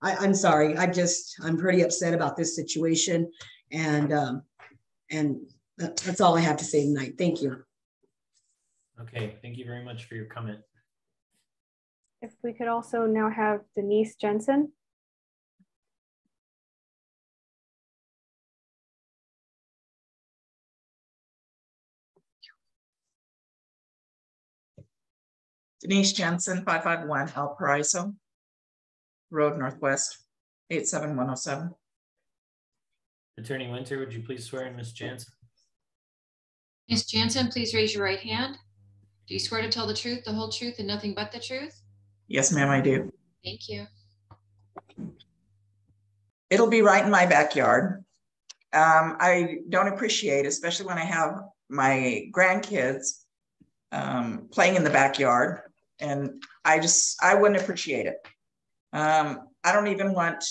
I'm sorry. I'm pretty upset about this situation, and that's all I have to say tonight. Thank you. Okay, thank you very much for your comment. If we could also now have Denise Jensen. Denise Jensen, 551 El Paraiso Road Northwest, 87107. Attorney Winter, would you please swear in Ms. Jansen? Ms. Jansen, please raise your right hand. Do you swear to tell the truth, the whole truth, and nothing but the truth? Yes, ma'am, I do. Thank you. It'll be right in my backyard. I don't appreciate, especially when I have my grandkids playing in the backyard, and I wouldn't appreciate it. I don't even want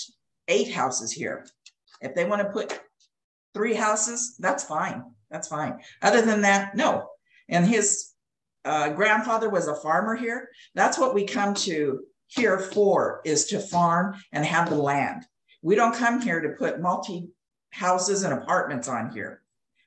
8 houses here. If they want to put 3 houses, that's fine. That's fine. Other than that, no. And his grandfather was a farmer here. That's what we come to here for, is to farm and have the land. We don't come here to put multi-houses and apartments on here.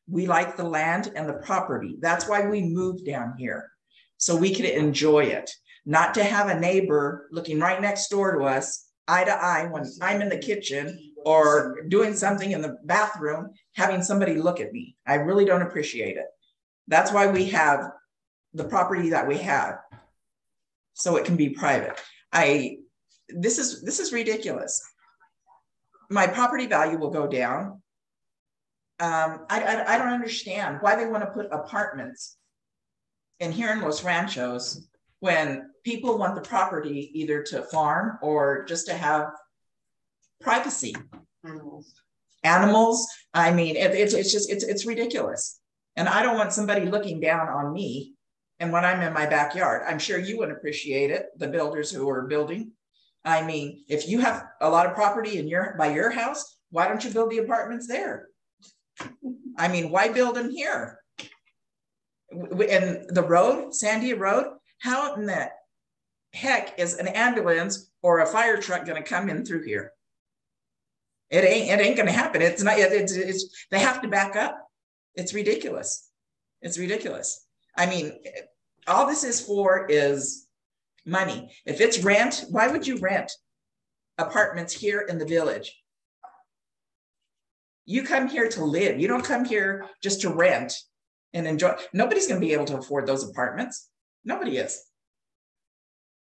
We like the land and the property. That's why we moved down here, so we could enjoy it. Not to have a neighbor looking right next door to us, eye to eye, when I'm in the kitchen or doing something in the bathroom, having somebody look at me. I really don't appreciate it. That's why we have the property that we have, so it can be private. This is ridiculous. My property value will go down. I don't understand why they want to put apartments in here in Los Ranchos when people want the property either to farm or just to have privacy. Animals. I mean, it's ridiculous. And I don't want somebody looking down on me. And when I'm in my backyard, I'm sure you would appreciate it, the builders who are building. I mean, if you have a lot of property by your house, why don't you build the apartments there? I mean, why build them here? And the road, Sandia Road, how in the heck is an ambulance or a fire truck going to come in through here? It ain't going to happen. It's not. They have to back up. It's ridiculous. It's ridiculous. I mean, all this is for is money. If it's rent, why would you rent apartments here in the village? You come here to live. You don't come here just to rent and enjoy. Nobody's going to be able to afford those apartments. Nobody is.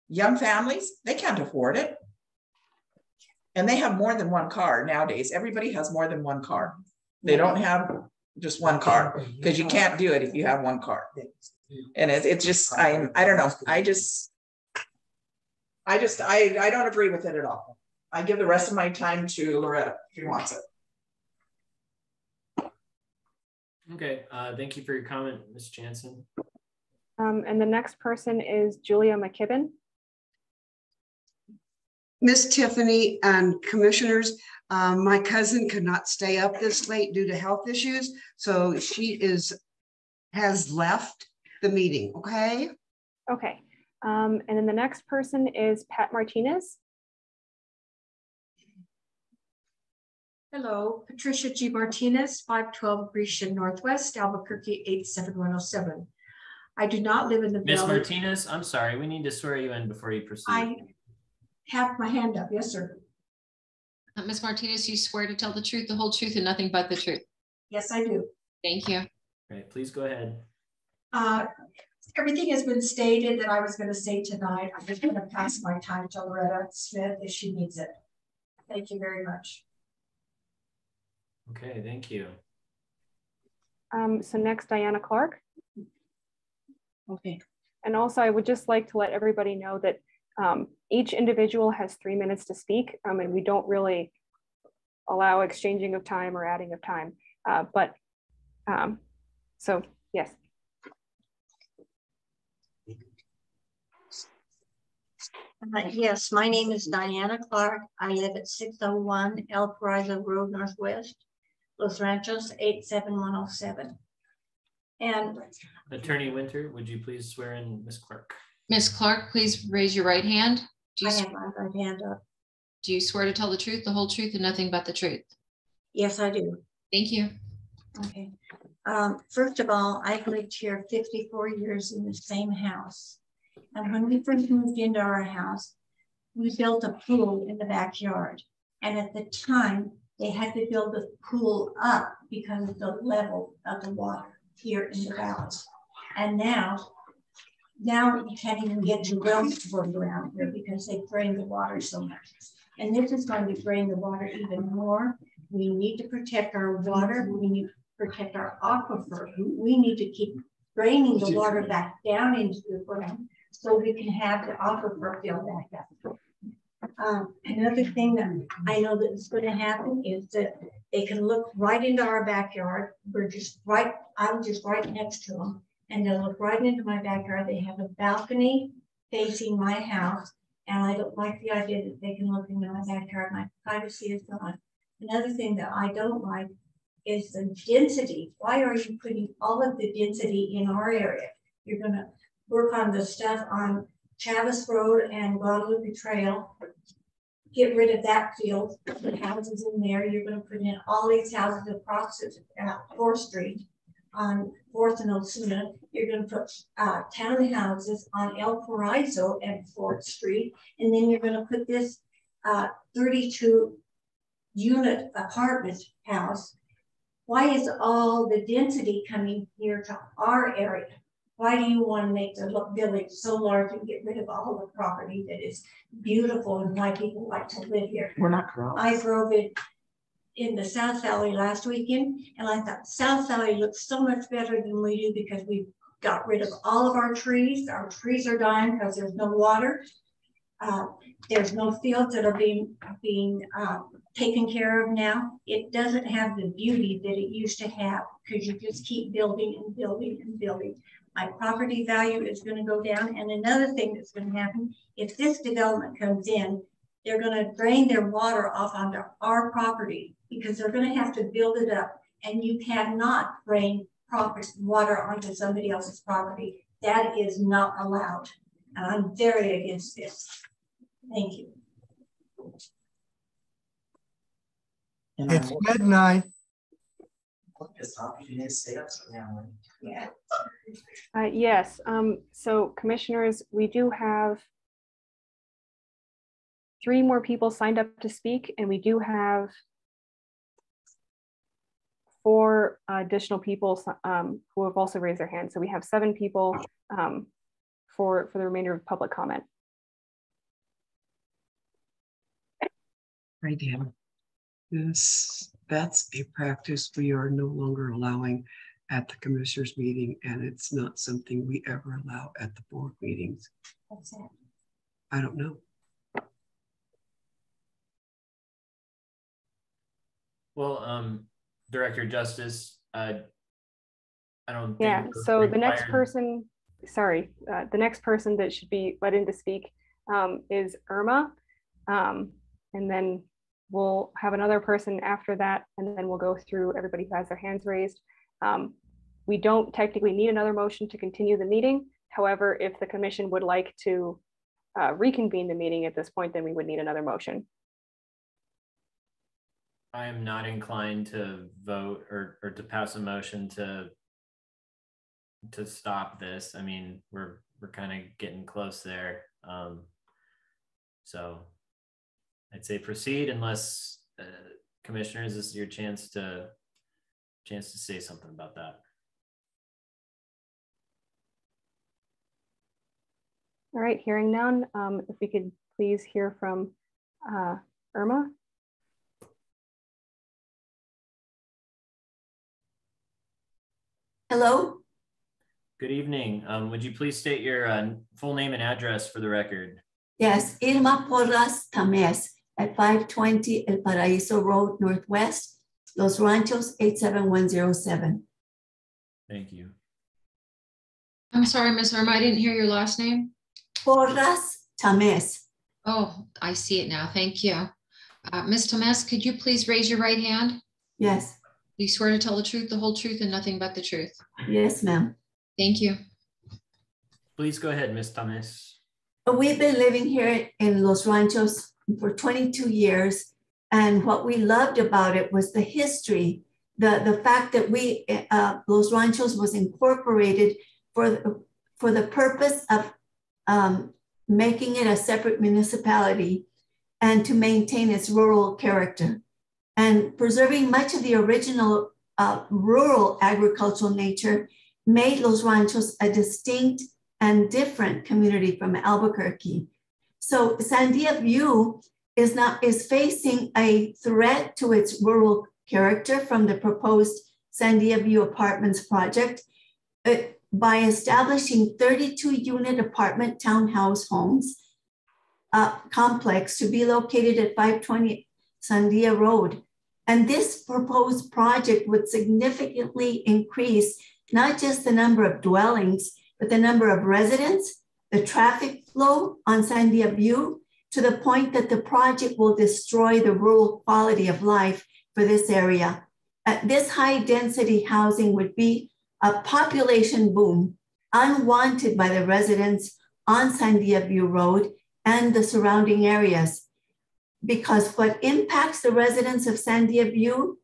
Young families, they can't afford it. And they have more than one car nowadays. Everybody has more than one car. They don't have just one car, because you can't do it if you have one car. And it's just, I don't know. I don't agree with it at all. I give the rest of my time to Loretta if she wants it. Okay, thank you for your comment, Ms. Jansen. And the next person is Julia McKibben. Miss Tiffany and commissioners, my cousin could not stay up this late due to health issues, so she has left the meeting. Okay. Okay. And then the next person is Pat Martinez. Hello, Patricia G. Martinez, 512 Grecian Northwest, Albuquerque 87107. I do not live in the Ms. village. Martinez, I'm sorry, we need to swear you in before you proceed. I have my hand up. Yes, sir. Ms. Martinez, you swear to tell the truth, the whole truth, and nothing but the truth? Yes, I do. Thank you. All right, please go ahead. Everything has been stated that I was going to say tonight. I'm just going to pass my time to Loretta Smith if she needs it. Thank you very much. Okay, thank you. So next, Diana Clark. Okay. And also, I would just like to let everybody know that each individual has 3 minutes to speak, and we don't really allow exchanging of time or adding of time. So yes. Yes, my name is Diana Clark. I live at 601 El Paraiso Road Northwest, Los Ranchos 87107. And Attorney Winter, would you please swear in Ms. Clark? Ms. Clark, please raise your right hand. I have my right hand up. Do you swear to tell the truth, the whole truth, and nothing but the truth? Yes, I do. Thank you. Okay. First of all, I've lived here 54 years in the same house. And when we first moved into our house, we built a pool in the backyard. And at the time, they had to build the pool up because of the level of the water here in the valley. And now you can't even get your wells to work around here because they drain the water so much. And this is going to drain the water even more. We need to protect our water. We need to protect our aquifer. We need to keep draining the water back down into the ground so we can have the aquifer fill back up. Another thing that I know that is going to happen is that they can look right into our backyard. I'm just right next to them, and they'll look right into my backyard. They have a balcony facing my house, and I don't like the idea that they can look into my backyard. My privacy is gone. Another thing that I don't like is the density. Why are you putting all of the density in our area? You're going to work on the stuff on Chavis Road and Guadalupe Trail. Get rid of that field, put houses in there. You're going to put in all these houses across 4th Street on 4th and Osuna. You're going to put townhouses on El Paraiso and 4th Street. And then you're going to put this 32 unit apartment house. Why is all the density coming here to our area? Why do you want to make the village so large and get rid of all the property that is beautiful and why people like to live here? We're not corrupt. I drove it in the South Valley last weekend, and I thought South Valley looks so much better than we do because we got rid of all of our trees. Our trees are dying because there's no water. There's no fields that are being taken care of now. It doesn't have the beauty that it used to have because you just keep building and building and building. My property value is going to go down. And another thing that's going to happen, if this development comes in, they're going to drain their water off onto our property because they're going to have to build it up. And you cannot drain water onto somebody else's property. That is not allowed. And I'm very against this. Thank you. It's midnight. Yeah. Yes. So commissioners, we do have 3 more people signed up to speak, and we do have 4 additional people who have also raised their hands. So we have 7 people for the remainder of public comment. Right, Dan. That's a practice we are no longer allowing at the commissioners meeting, and it's not something we ever allow at the board meetings. What's that? I don't know. Well, Director Justice, I don't think. Yeah, so the next person, sorry, the next person that should be let in to speak is Irma. And then we'll have another person after that, and then we'll go through everybody who has their hands raised. We don't technically need another motion to continue the meeting. However, if the commission would like to reconvene the meeting at this point, then we would need another motion. I am not inclined to vote or to pass a motion to stop this. I mean, we're kind of getting close there. So I'd say proceed unless commissioners, this is your chance to say something about that. All right, hearing none, if we could please hear from Irma. Hello. Good evening. Would you please state your full name and address for the record? Yes, Irma Porras Tamés at 520 El Paraiso Road Northwest, Los Ranchos 87107. Thank you. I'm sorry, Ms. Irma, I didn't hear your last name. Porras Tamés. Oh, I see it now. Thank you. Ms. Tamés, could you please raise your right hand? Yes. Do you swear to tell the truth, the whole truth, and nothing but the truth? Yes, ma'am. Thank you. Please go ahead, Ms. Tamés. We've been living here in Los Ranchos for 22 years. And what we loved about it was the history, the fact that Los Ranchos was incorporated for the purpose of making it a separate municipality and to maintain its rural character and preserving much of the original rural agricultural nature made Los Ranchos a distinct and different community from Albuquerque. So Sandia View is facing a threat to its rural character from the proposed Sandia View Apartments project by establishing 32-unit apartment townhouse homes complex to be located at 520 Sandia Road. And this proposed project would significantly increase not just the number of dwellings, but the number of residents, the traffic flow on Sandia View, to the point that the project will destroy the rural quality of life for this area. This high density housing would be a population boom, unwanted by the residents on Sandia View Road and the surrounding areas. Because what impacts the residents of Sandia View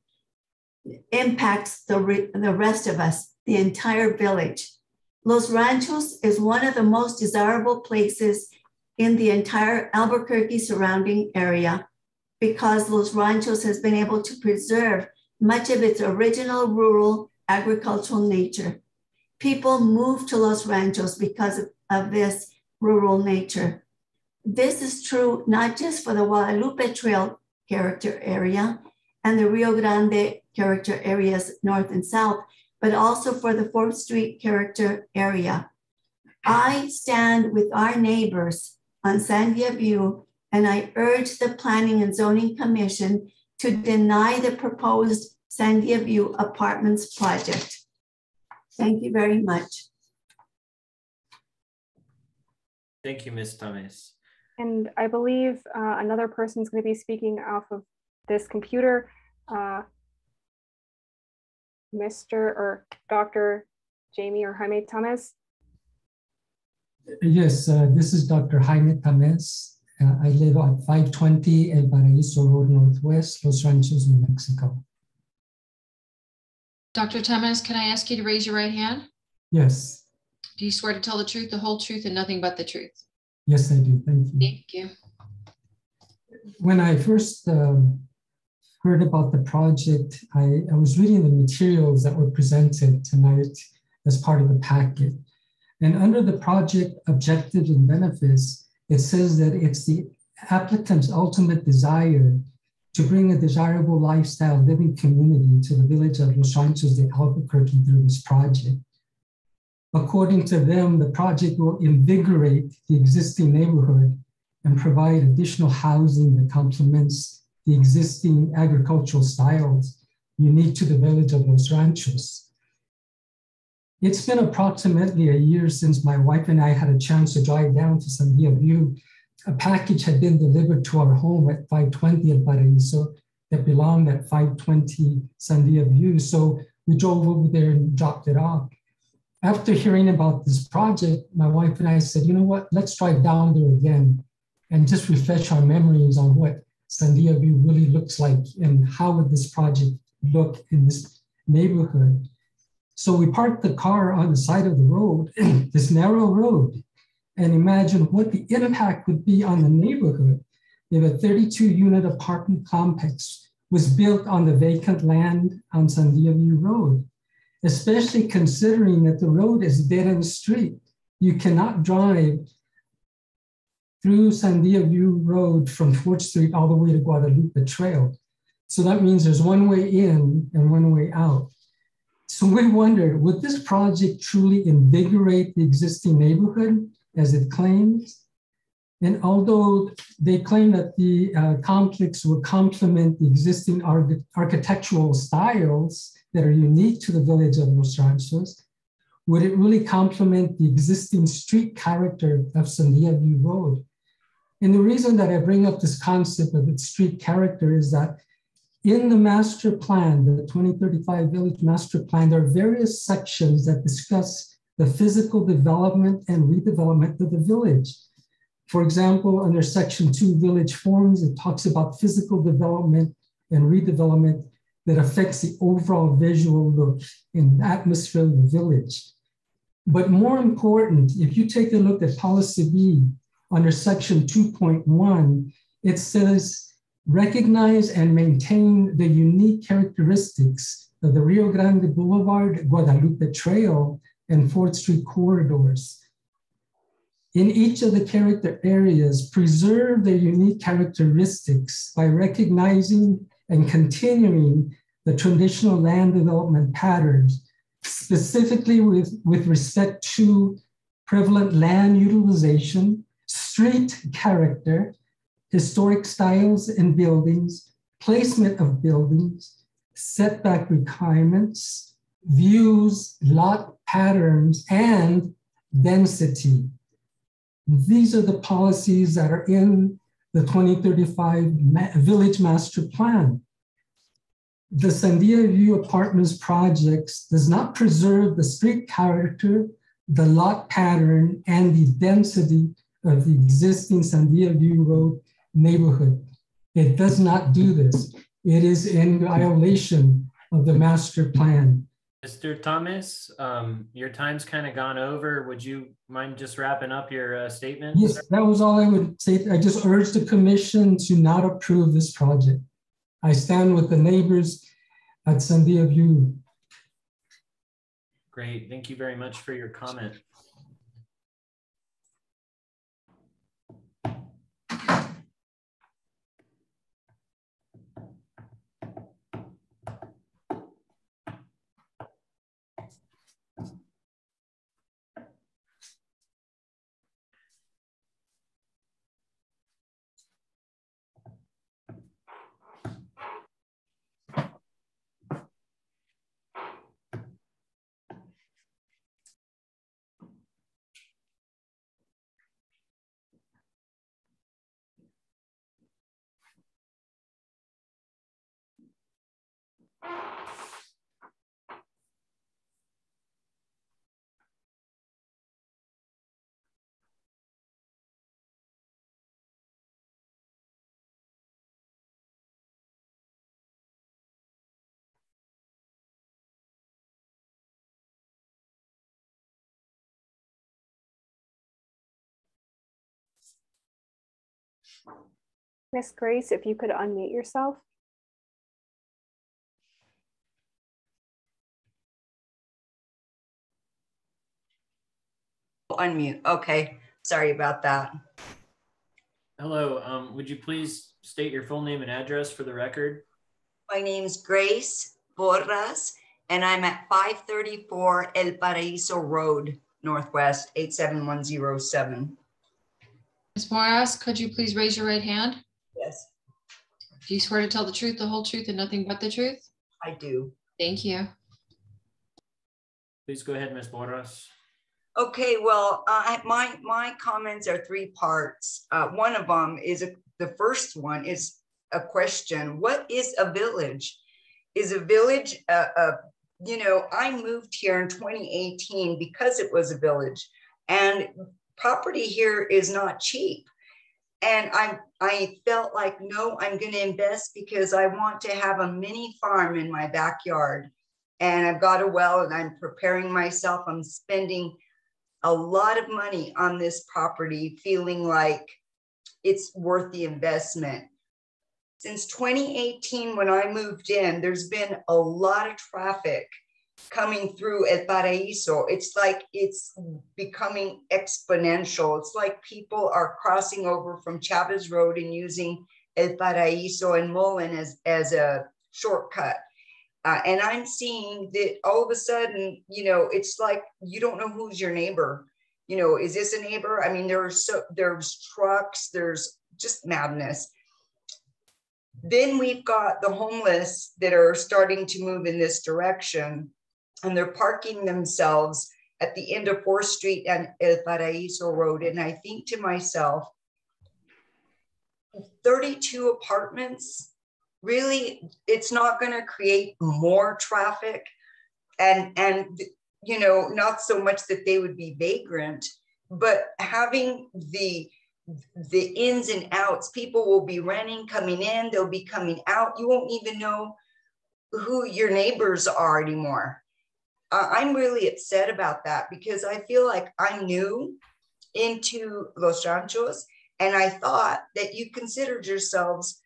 impacts the rest of us, the entire village. Los Ranchos is one of the most desirable places in the entire Albuquerque surrounding area because Los Ranchos has been able to preserve much of its original rural agricultural nature. People move to Los Ranchos because of this rural nature. This is true not just for the Guadalupe Trail character area and the Rio Grande character areas north and south, but also for the 4th Street character area. I stand with our neighbors on Sandia View, and I urge the Planning and Zoning Commission to deny the proposed Sandia View Apartments project. Thank you very much. Thank you, Ms. Tames. And I believe another person is going to be speaking off of this computer, Mr. or Dr. Jamie or Jaime Tames. Yes, this is Dr. Jaime Tames. I live at 520 El Paraíso Road Northwest, Los Ranchos, New Mexico. Dr. Tames, can I ask you to raise your right hand? Yes. Do you swear to tell the truth, the whole truth, and nothing but the truth? Yes, I do. Thank you. Thank you. When I first heard about the project, I was reading the materials that were presented tonight as part of the packet. And under the project objectives and benefits, it says that it's the applicant's ultimate desire to bring a desirable lifestyle living community to the village of Los Ranchos de Albuquerque through this project. According to them, the project will invigorate the existing neighborhood and provide additional housing that complements the existing agricultural styles unique to the village of Los Ranchos. It's been approximately a year since my wife and I had a chance to drive down to Sandia View. A package had been delivered to our home at 520 El Paraíso that belonged at 520 Sandia View. So we drove over there and dropped it off. After hearing about this project, my wife and I said, you know what, let's drive down there again and just refresh our memories on what Sandia View really looks like and how would this project look in this neighborhood. So we parked the car on the side of the road, this narrow road, and imagine what the impact would be on the neighborhood if a 32-unit apartment complex was built on the vacant land on Sandia View Road, especially considering that the road is a dead-end street. You cannot drive through Sandia View Road from 4th Street all the way to Guadalupe Trail. So that means there's one way in and one way out. So we wondered, would this project truly invigorate the existing neighborhood as it claims? And although they claim that the complex would complement the existing architectural styles that are unique to the village of Los Ranchos, would it really complement the existing street character of Sandia View Road? And the reason that I bring up this concept of its street character is that in the master plan, the 2035 Village Master Plan, there are various sections that discuss the physical development and redevelopment of the village. For example, under Section 2 Village Forms, it talks about physical development and redevelopment that affects the overall visual look and atmosphere of the village. But more important, if you take a look at Policy B under Section 2.1, it says, recognize and maintain the unique characteristics of the Rio Grande Boulevard, Guadalupe Trail, and 4th Street corridors. in each of the character areas preserve their unique characteristics by recognizing and continuing the traditional land development patterns, specifically with respect to prevalent land utilization, street character, historic styles and buildings, placement of buildings, setback requirements, views, lot patterns, and density. These are the policies that are in the 2035 Village Master Plan. The Sandia View Apartments projects does not preserve the street character, the lot pattern, and the density of the existing Sandia View Road neighborhood. It does not do this. It is in violation of the master plan. Mr. Thomas, your time's kind of gone over. Would you mind just wrapping up your statement? Yes, that was all I would say. I just urge the commission to not approve this project. I stand with the neighbors at Sandia View. Great, thank you very much for your comment. Miss Grace, if you could unmute yourself. Unmute. Okay. Sorry about that. Hello. Would you please state your full name and address for the record? My name's Grace Borras, and I'm at 534 El Paraíso Road, Northwest 87107. Ms. Moras, could you please raise your right hand? Yes. Do you swear to tell the truth, the whole truth, and nothing but the truth? I do. Thank you. Please go ahead, Ms. Borras. Okay, well, my comments are three parts. One of them is the first one is a question. What is a village? Is a village, you know, I moved here in 2018 because it was a village, and property here is not cheap. And I felt like, no, I'm going to invest because I want to have a mini farm in my backyard. And I've got a well and I'm preparing myself. I'm spending a lot of money on this property, feeling like it's worth the investment. Since 2018, when I moved in, there's been a lot of traffic coming through El Paraíso. It's like it's becoming exponential. It's like people are crossing over from Chavez Road and using El Paraíso and Mullen as a shortcut. And I'm seeing that all of a sudden, you know, it's like you don't know who's your neighbor. You know, is this a neighbor? I mean, there's trucks, there's just madness. Then we've got the homeless that are starting to move in this direction, and they're parking themselves at the end of 4th Street and El Paraíso Road. And I think to myself, 32 apartments, really, it's not going to create more traffic. And you know, not so much that they would be vagrant, but having the ins and outs. People will be renting, coming in, they'll be coming out. You won't even know who your neighbors are anymore. I'm really upset about that because I feel like I'm new into Los Ranchos, and I thought that you considered yourselves,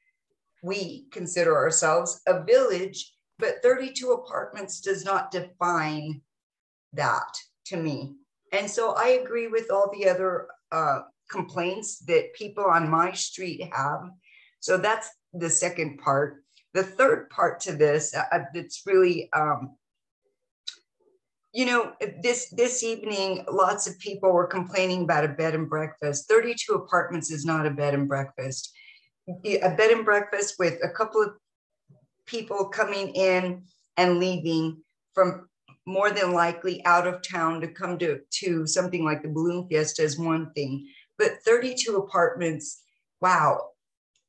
we consider ourselves a village, but 32 apartments does not define that to me. And so I agree with all the other complaints that people on my street have. So that's the second part. The third part to this, that's really, you know, this evening, lots of people were complaining about a bed and breakfast. 32 apartments is not a bed and breakfast. A bed and breakfast with a couple of people coming in and leaving from more than likely out of town to come to something like the Balloon Fiesta is one thing, but 32 apartments, wow,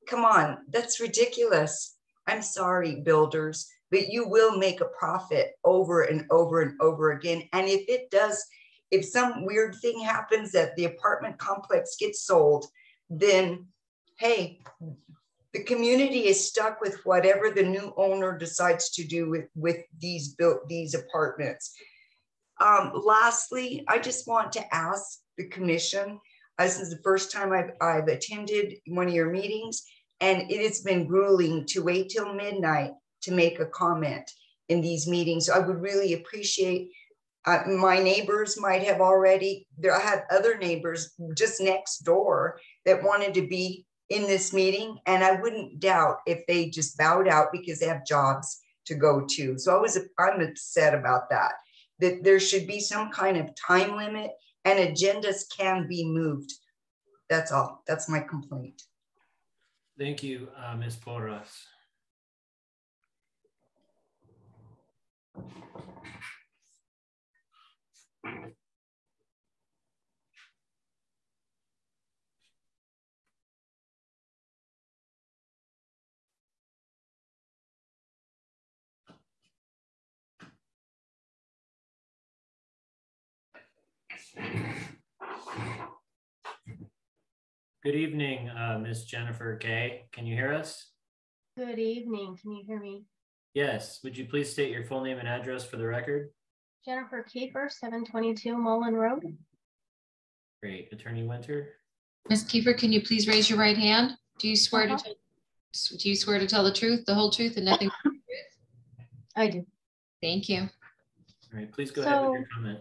come on, that's ridiculous. I'm sorry, builders, but you will make a profit over and over and over again. And if it does, if some weird thing happens that the apartment complex gets sold, then hey, the community is stuck with whatever the new owner decides to do with these apartments. Lastly, I just want to ask the commission, this is the first time I've attended one of your meetings, and it has been grueling to wait till midnight to make a comment in these meetings. So I would really appreciate, my neighbors might have already, I had other neighbors just next door that wanted to be in this meeting, and I wouldn't doubt if they just bowed out because they have jobs to go to. So I'm upset about that there should be some kind of time limit and agendas can be moved. That's all. That's my complaint. Thank you, Ms. Porras. Good evening, Ms. Jennifer Kay. Can you hear us? Good evening. Can you hear me? Yes. Would you please state your full name and address for the record? Jennifer Kiefer, 722 Mullen Road. Great. Attorney Winter. Ms. Kiefer, can you please raise your right hand? Do you swear to tell the truth, the whole truth, and nothing but the truth? I do. Thank you. All right. Please go ahead with your comment.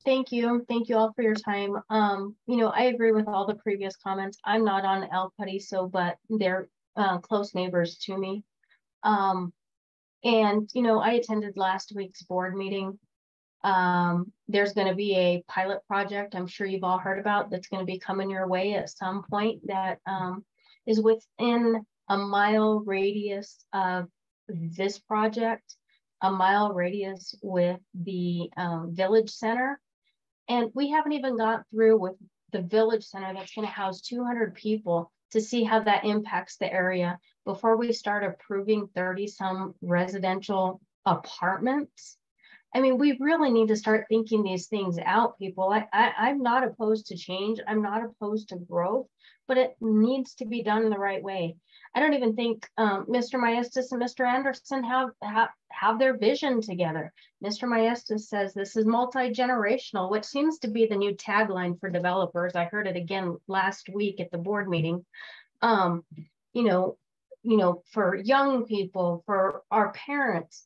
Thank you. Thank you all for your time. You know, I agree with all the previous comments. I'm not on El Pariso, but they're close neighbors to me. And, you know, I attended last week's board meeting. There's going to be a pilot project I'm sure you've all heard about that's going to be coming your way at some point that is within a mile radius of this project, a mile radius with the village center. And we haven't even got through with the village center that's going to house 200 people to see how that impacts the area before we start approving 30-some residential apartments. I mean, we really need to start thinking these things out, people. I'm not opposed to change. I'm not opposed to growth, but it needs to be done the right way. I don't even think Mr. Maestas and Mr. Anderson have their vision together. Mr. Maestas says this is multi-generational, which seems to be the new tagline for developers. I heard it again last week at the board meeting. You know, for young people, for our parents.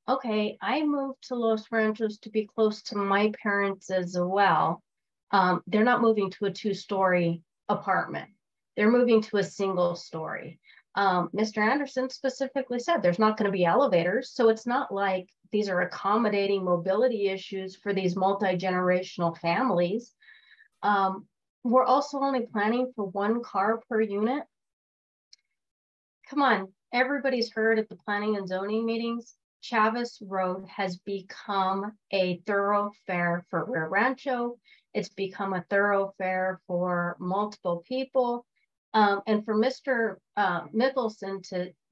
Okay, I moved to Los Ranchos to be close to my parents as well. They're not moving to a 2-story apartment. They're moving to a single story. Mr. Anderson specifically said there's not going to be elevators. So it's not like these are accommodating mobility issues for these multi-generational families. We're also only planning for 1 car per unit. Come on, everybody's heard at the planning and zoning meetings, Chavez Road has become a thoroughfare for Rio Rancho. It's become a thoroughfare for multiple people. And for Mr. Mickelson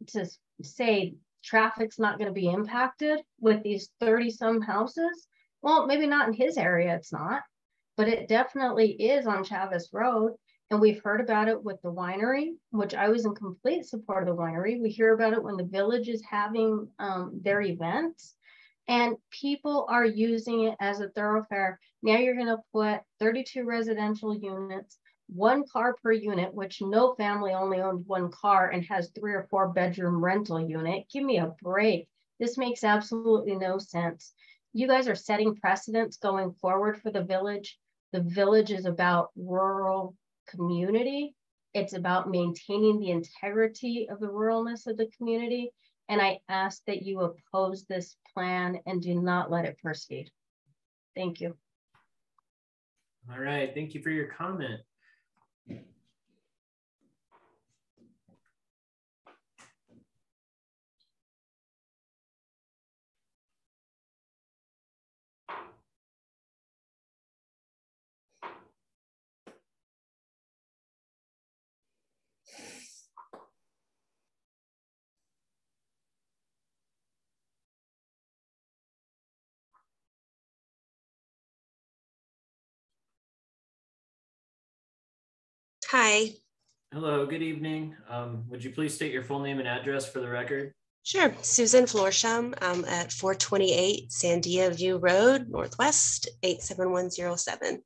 to say traffic's not going to be impacted with these 30-some houses, well, maybe not in his area, it's not, but it definitely is on Chavez Road. And we've heard about it with the winery, which I was in complete support of the winery. We hear about it when the village is having their events, and people are using it as a thoroughfare. Now you're going to put 32 residential units, 1 car per unit, which no family only owns 1 car and has 3 or 4 bedroom rental unit. Give me a break. This makes absolutely no sense. You guys are setting precedents going forward for the village. The village is about rural community. It's about maintaining the integrity of the ruralness of the community. And I ask that you oppose this plan and do not let it proceed. Thank you. All right, thank you for your comment. Hi. Hello, good evening. Would you please state your full name and address for the record? Sure. Susan Florsham at 428 Sandia View Road, Northwest, 87107.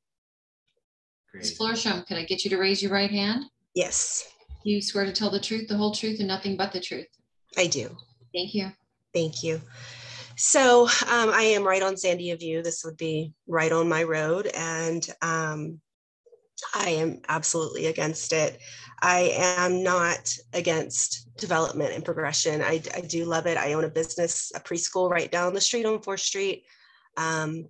Ms. Florsham, could I get you to raise your right hand? Yes. Do you swear to tell the truth, the whole truth, and nothing but the truth? I do. Thank you. Thank you. So I am right on Sandia View. This would be right on my road, and I am absolutely against it. I am not against development and progression. I do love it. I own a business, a preschool right down the street on 4th Street. I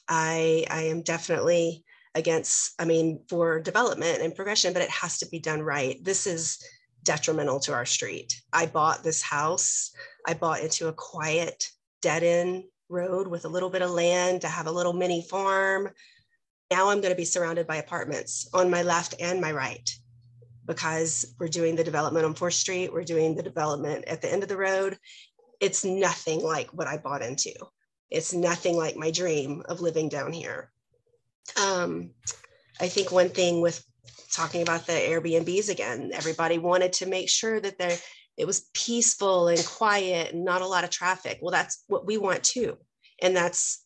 am definitely against, for development and progression, but it has to be done right. This is detrimental to our street. I bought this house. I bought into a quiet, dead-end road with a little bit of land to have a little mini farm. Now I'm going to be surrounded by apartments on my left and my right because we're doing the development on 4th Street. We're doing the development at the end of the road. It's nothing like what I bought into. It's nothing like my dream of living down here. I think one thing with talking about the Airbnbs again, everybody wanted to make sure that it was peaceful and quiet and not a lot of traffic. Well, that's what we want too. And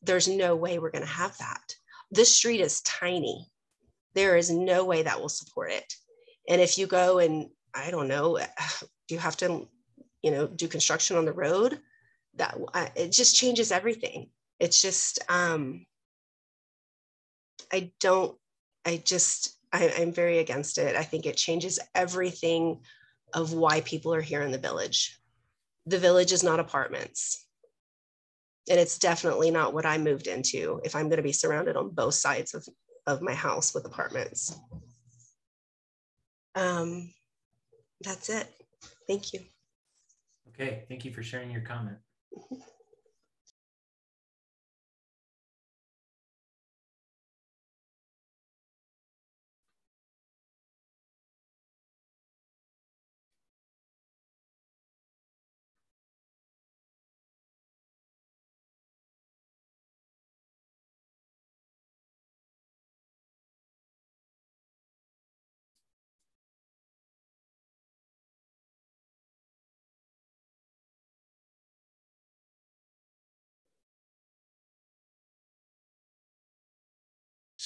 there's no way we're going to have that. This street is tiny. There is no way that will support it. And if you go and, I don't know, do you have to, do construction on the road? It just changes everything. It's just, I'm very against it. I think it changes everything of why people are here in the village. The village is not apartments. And it's definitely not what I moved into if I'm going to be surrounded on both sides of my house with apartments. That's it. Thank you. Okay, thank you for sharing your comment.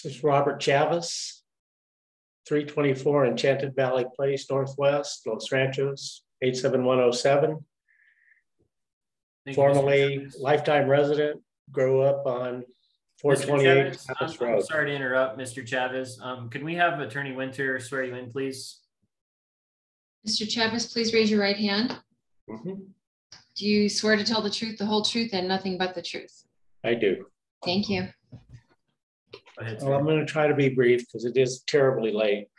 This is Robert Chavez, 324 Enchanted Valley Place, Northwest, Los Ranchos, 87107. Formerly lifetime resident, grew up on 428 Chavez, I'm sorry to interrupt, Mr. Chavez. Could we have Attorney Winter swear you in, please? Mr. Chavez, please raise your right hand. Mm-hmm. Do you swear to tell the truth, the whole truth, and nothing but the truth? I do. Thank you. Well, I'm going to try to be brief because it is terribly late.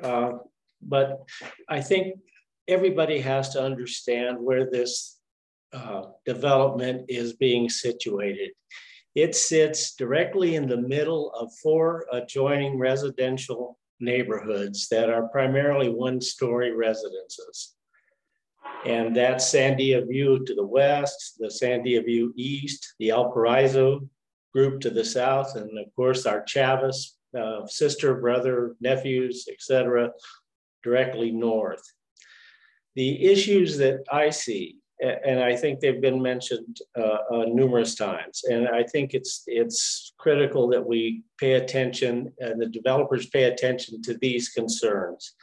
But I think everybody has to understand where this development is being situated. It sits directly in the middle of 4 adjoining residential neighborhoods that are primarily one-story residences. And that's Sandia View to the west, the Sandia View east, the El Paraiso group to the south, and of course our Chavez sister, brother, nephews, etc., directly north. The issues that I see, and I think they've been mentioned numerous times, and I think it's critical that we pay attention and the developers pay attention to these concerns.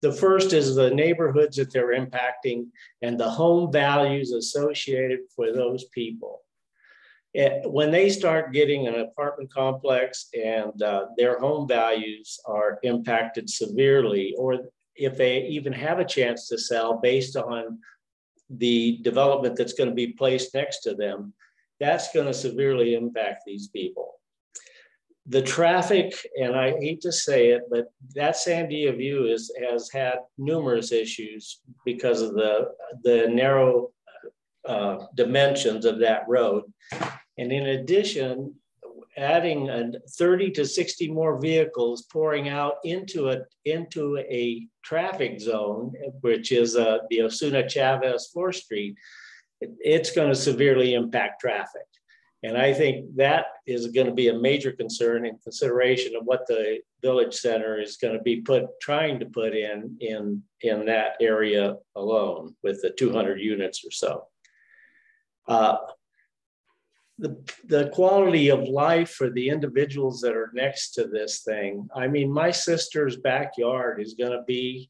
The first is the neighborhoods that they're impacting and the home values associated for those people. when they start getting an apartment complex and their home values are impacted severely, or if they even have a chance to sell based on the development that's going to be placed next to them, that's going to severely impact these people. The traffic, and I hate to say it, but that Sandia View has had numerous issues because of the narrow dimensions of that road. And in addition, adding 30 to 60 more vehicles pouring out into a traffic zone, which is the Osuna Chavez 4th Street, it's going to severely impact traffic. And I think that is going to be a major concern in consideration of what the Village Center is going to be trying to put in that area alone with the 200 units or so. The quality of life for the individuals that are next to this thing. I mean, my sister's backyard is going to be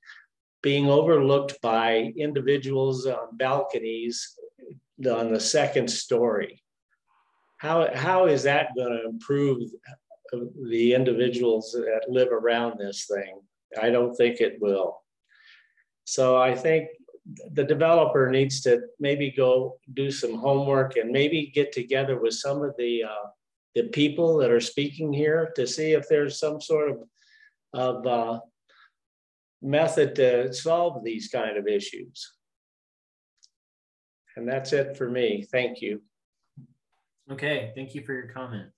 being overlooked by individuals on balconies on the 2nd story. How is that going to improve the individuals that live around this thing? I don't think it will. So I think the developer needs to maybe go do some homework and maybe get together with some of the people that are speaking here to see if there's some sort of method to solve these kind of issues. And that's it for me. Thank you. Okay, thank you for your comment.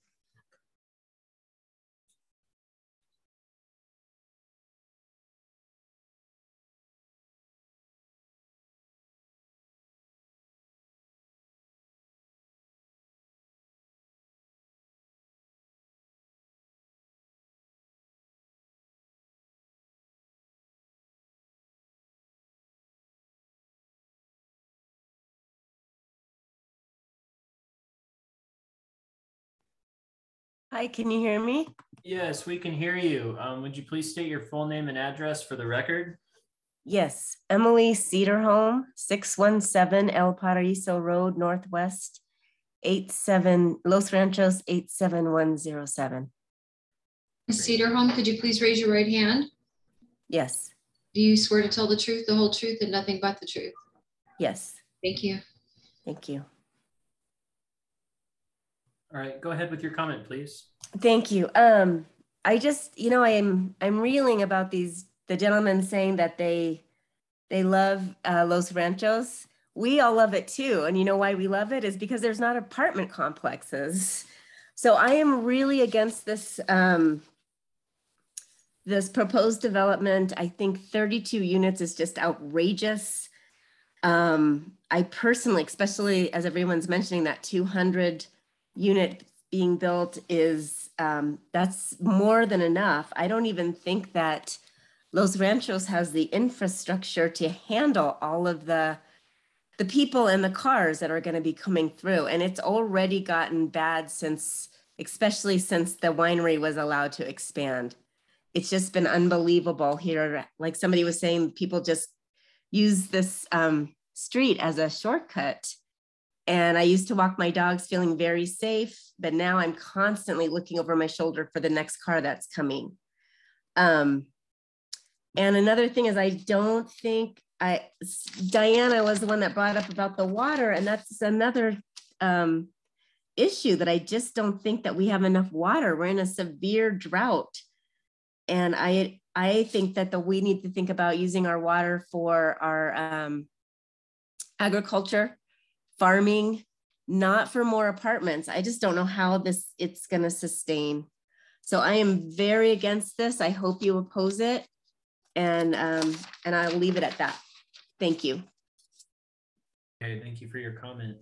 Hi, can you hear me? Yes, we can hear you. Would you please state your full name and address for the record? Yes, Emily Cedarholm, 617 El Paraíso Road, Northwest, Los Ranchos 87107. Ms. Cedarholm, could you please raise your right hand? Yes. Do you swear to tell the truth, the whole truth, and nothing but the truth? Yes. Thank you. Thank you. All right, go ahead with your comment, please. Thank you. I just, I'm reeling about the gentleman saying that they love Los Ranchos. We all love it too. And you know why we love it is because there's not apartment complexes. So I am really against this, this proposed development. I think 32 units is just outrageous. I personally, especially as everyone's mentioning that 200 unit being built is, that's more than enough. I don't even think that Los Ranchos has the infrastructure to handle all of the people and the cars that are going to be coming through. And it's already gotten bad especially since the winery was allowed to expand. It's just been unbelievable here. Like somebody was saying, people just use this street as a shortcut. And I used to walk my dogs feeling very safe, but now I'm constantly looking over my shoulder for the next car that's coming. And another thing is I don't think, Diana was the one that brought up about the water, and that's another issue that I just don't think that we have enough water. We're in a severe drought. And I think that we need to think about using our water for our agriculture, farming, not for more apartments. I just don't know how it's going to sustain. So I am very against this. I hope you oppose it, and I'll leave it at that. Thank you. Okay, thank you for your comment.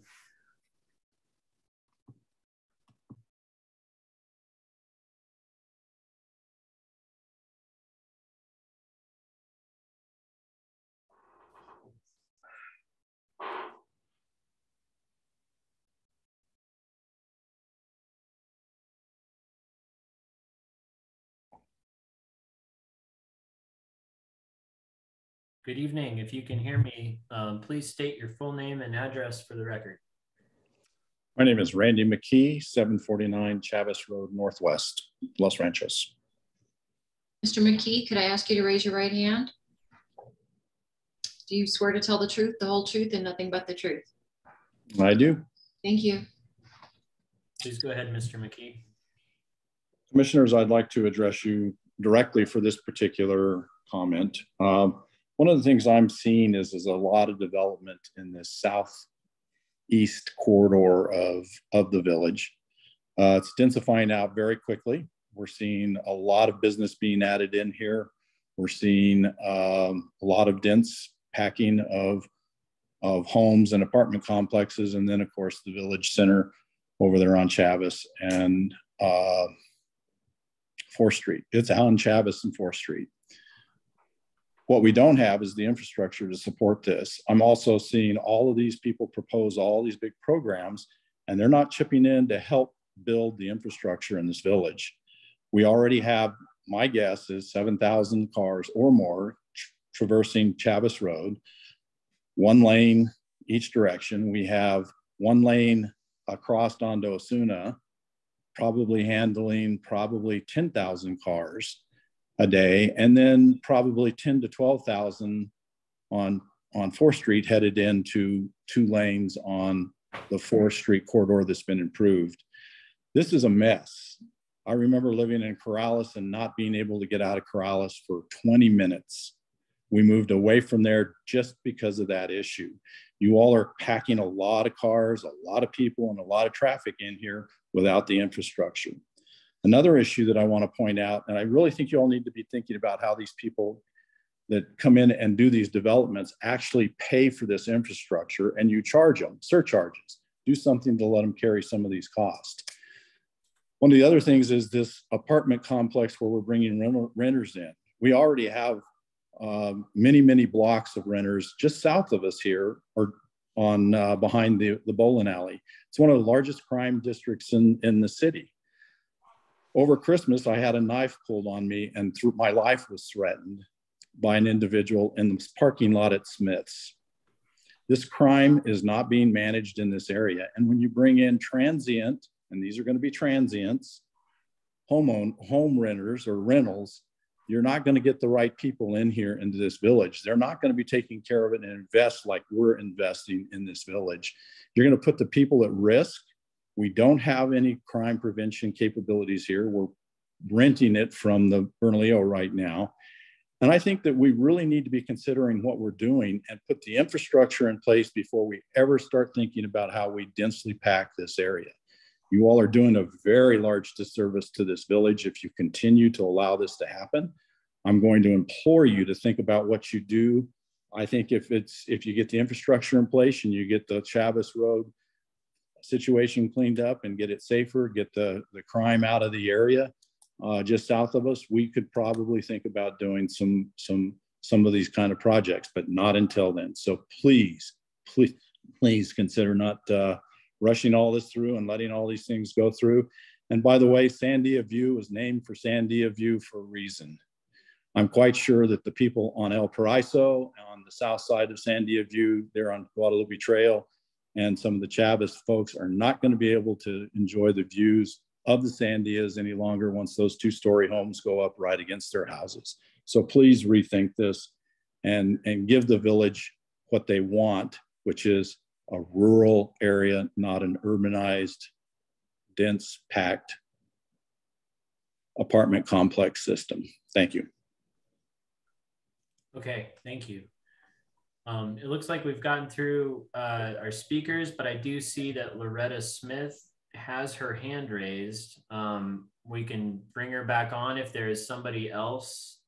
Good evening. If you can hear me, please state your full name and address for the record. My name is Randy McKee, 749 Chavez Road Northwest, Los Ranchos. Mr. McKee, could I ask you to raise your right hand? Do you swear to tell the truth, the whole truth, and nothing but the truth? I do. Thank you. Please go ahead, Mr. McKee. Commissioners, I'd like to address you directly for this particular comment. One of the things I'm seeing is a lot of development in the southeast corridor of the village. It's densifying out very quickly. We're seeing a lot of business being added in here. We're seeing a lot of dense packing of homes and apartment complexes. And then of course the village center over there on Chavez and 4th Street. It's out on Chavez and 4th Street. What we don't have is the infrastructure to support this. I'm also seeing all of these people propose all these big programs, and they're not chipping in to help build the infrastructure in this village. We already have, my guess is 7,000 cars or more traversing Chavez Road, 1 lane each direction. We have 1 lane across onto Osuna, probably handling 10,000 cars a day, and then probably 10 to 12,000 on 4th Street headed into 2 lanes on the 4th Street corridor that's been improved. This is a mess. I remember living in Corrales and not being able to get out of Corrales for 20 minutes. We moved away from there just because of that issue. You all are packing a lot of cars, a lot of people, and a lot of traffic in here without the infrastructure. Another issue that I want to point out, and I really think you all need to be thinking about how these people that come in and do these developments actually pay for this infrastructure, and you charge them surcharges. Do something to let them carry some of these costs. One of the other things is this apartment complex where we're bringing renters in. We already have many blocks of renters just south of us here, or on behind the bowling alley. It's one of the largest crime districts in the city. Over Christmas, I had a knife pulled on me and my life was threatened by an individual in the parking lot at Smith's. This crime is not being managed in this area. And when you bring in transient, and these are going to be transients, home renters or rentals, you're not going to get the right people in here into this village. They're not going to be taking care of it and invest like we're investing in this village. You're going to put the people at risk. We don't have any crime prevention capabilities here. We're renting it from the Bernalillo right now. And I think that we really need to be considering what we're doing and put the infrastructure in place before we ever start thinking about how we densely pack this area. You all are doing a very large disservice to this village if you continue to allow this to happen. I'm going to implore you to think about what you do. I think if you get the infrastructure in place and you get the Chavez Road situation cleaned up and get it safer, get the crime out of the area just south of us, we could probably think about doing some of these kind of projects, but not until then. So please consider not rushing all this through and letting all these things go through. And by the way, Sandia View was named for Sandia View for a reason. I'm quite sure that the people on El Paraiso, on the south side of Sandia View, there on Guadalupe Trail, and some of the Chavez folks are not going to be able to enjoy the views of the Sandias any longer once those 2-story homes go up right against their houses. So please rethink this and give the village what they want, which is a rural area, not an urbanized, dense, packed apartment complex system. Thank you. Okay, thank you. It looks like we've gotten through our speakers, but I do see that Loretta Smith has her hand raised. We can bring her back on if there is somebody else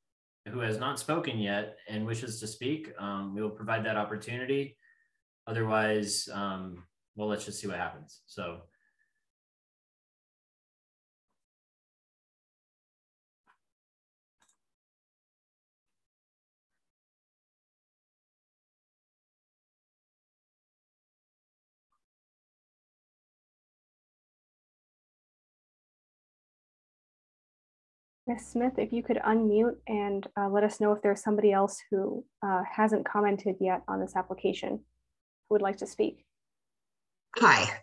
who has not spoken yet and wishes to speak. We will provide that opportunity. Otherwise, well, let's just see what happens. So. Ms. Smith, if you could unmute and let us know if there's somebody else who hasn't commented yet on this application who would like to speak. Hi.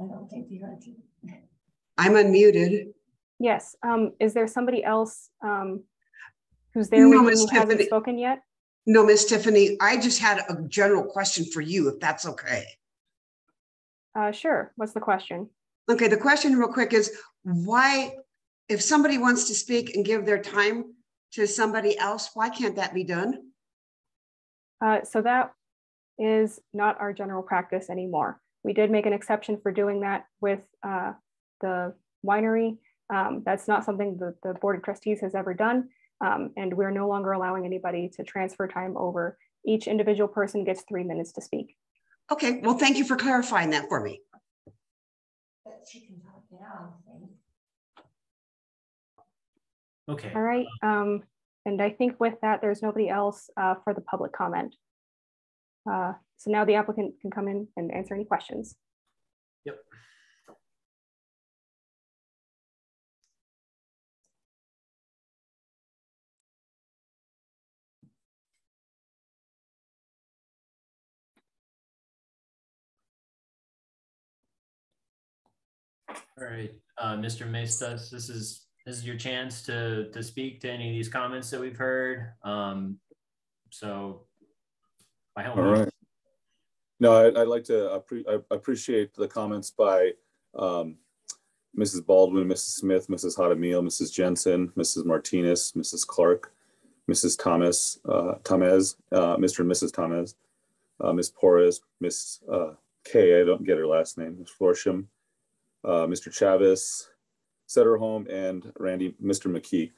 I don't think you heard you. I'm unmuted. Yes. Is there somebody else who's there with you who hasn't spoken yet? No, Miss Tiffany, I just had a general question for you, if that's okay. Sure. What's the question? Okay, the question real quick is why, if somebody wants to speak and give their time to somebody else, why can't that be done? So that is not our general practice anymore. We did make an exception for doing that with the winery. That's not something that the Board of Trustees has ever done. And we're no longer allowing anybody to transfer time over. Each individual person gets 3 minutes to speak. Okay, well, thank you for clarifying that for me. Okay. All right. And I think with that, there's nobody else for the public comment. So now the applicant can come in and answer any questions. Yep. All right, Mr. Maestas, this is your chance to speak to any of these comments that we've heard. So by all means. Right. No, I'd like to appreciate the comments by Mrs. Baldwin, Mrs. Smith, Mrs. Hadamil, Mrs. Jensen, Mrs. Martinez, Mrs. Clark, Mrs. Thomas, Tamez, Mr. and Mrs. Tamez, Ms. Porres, Ms. K, I don't get her last name, Ms. Florsham, Mr. Chavez, Setterholm, and Randy, Mr. McKee.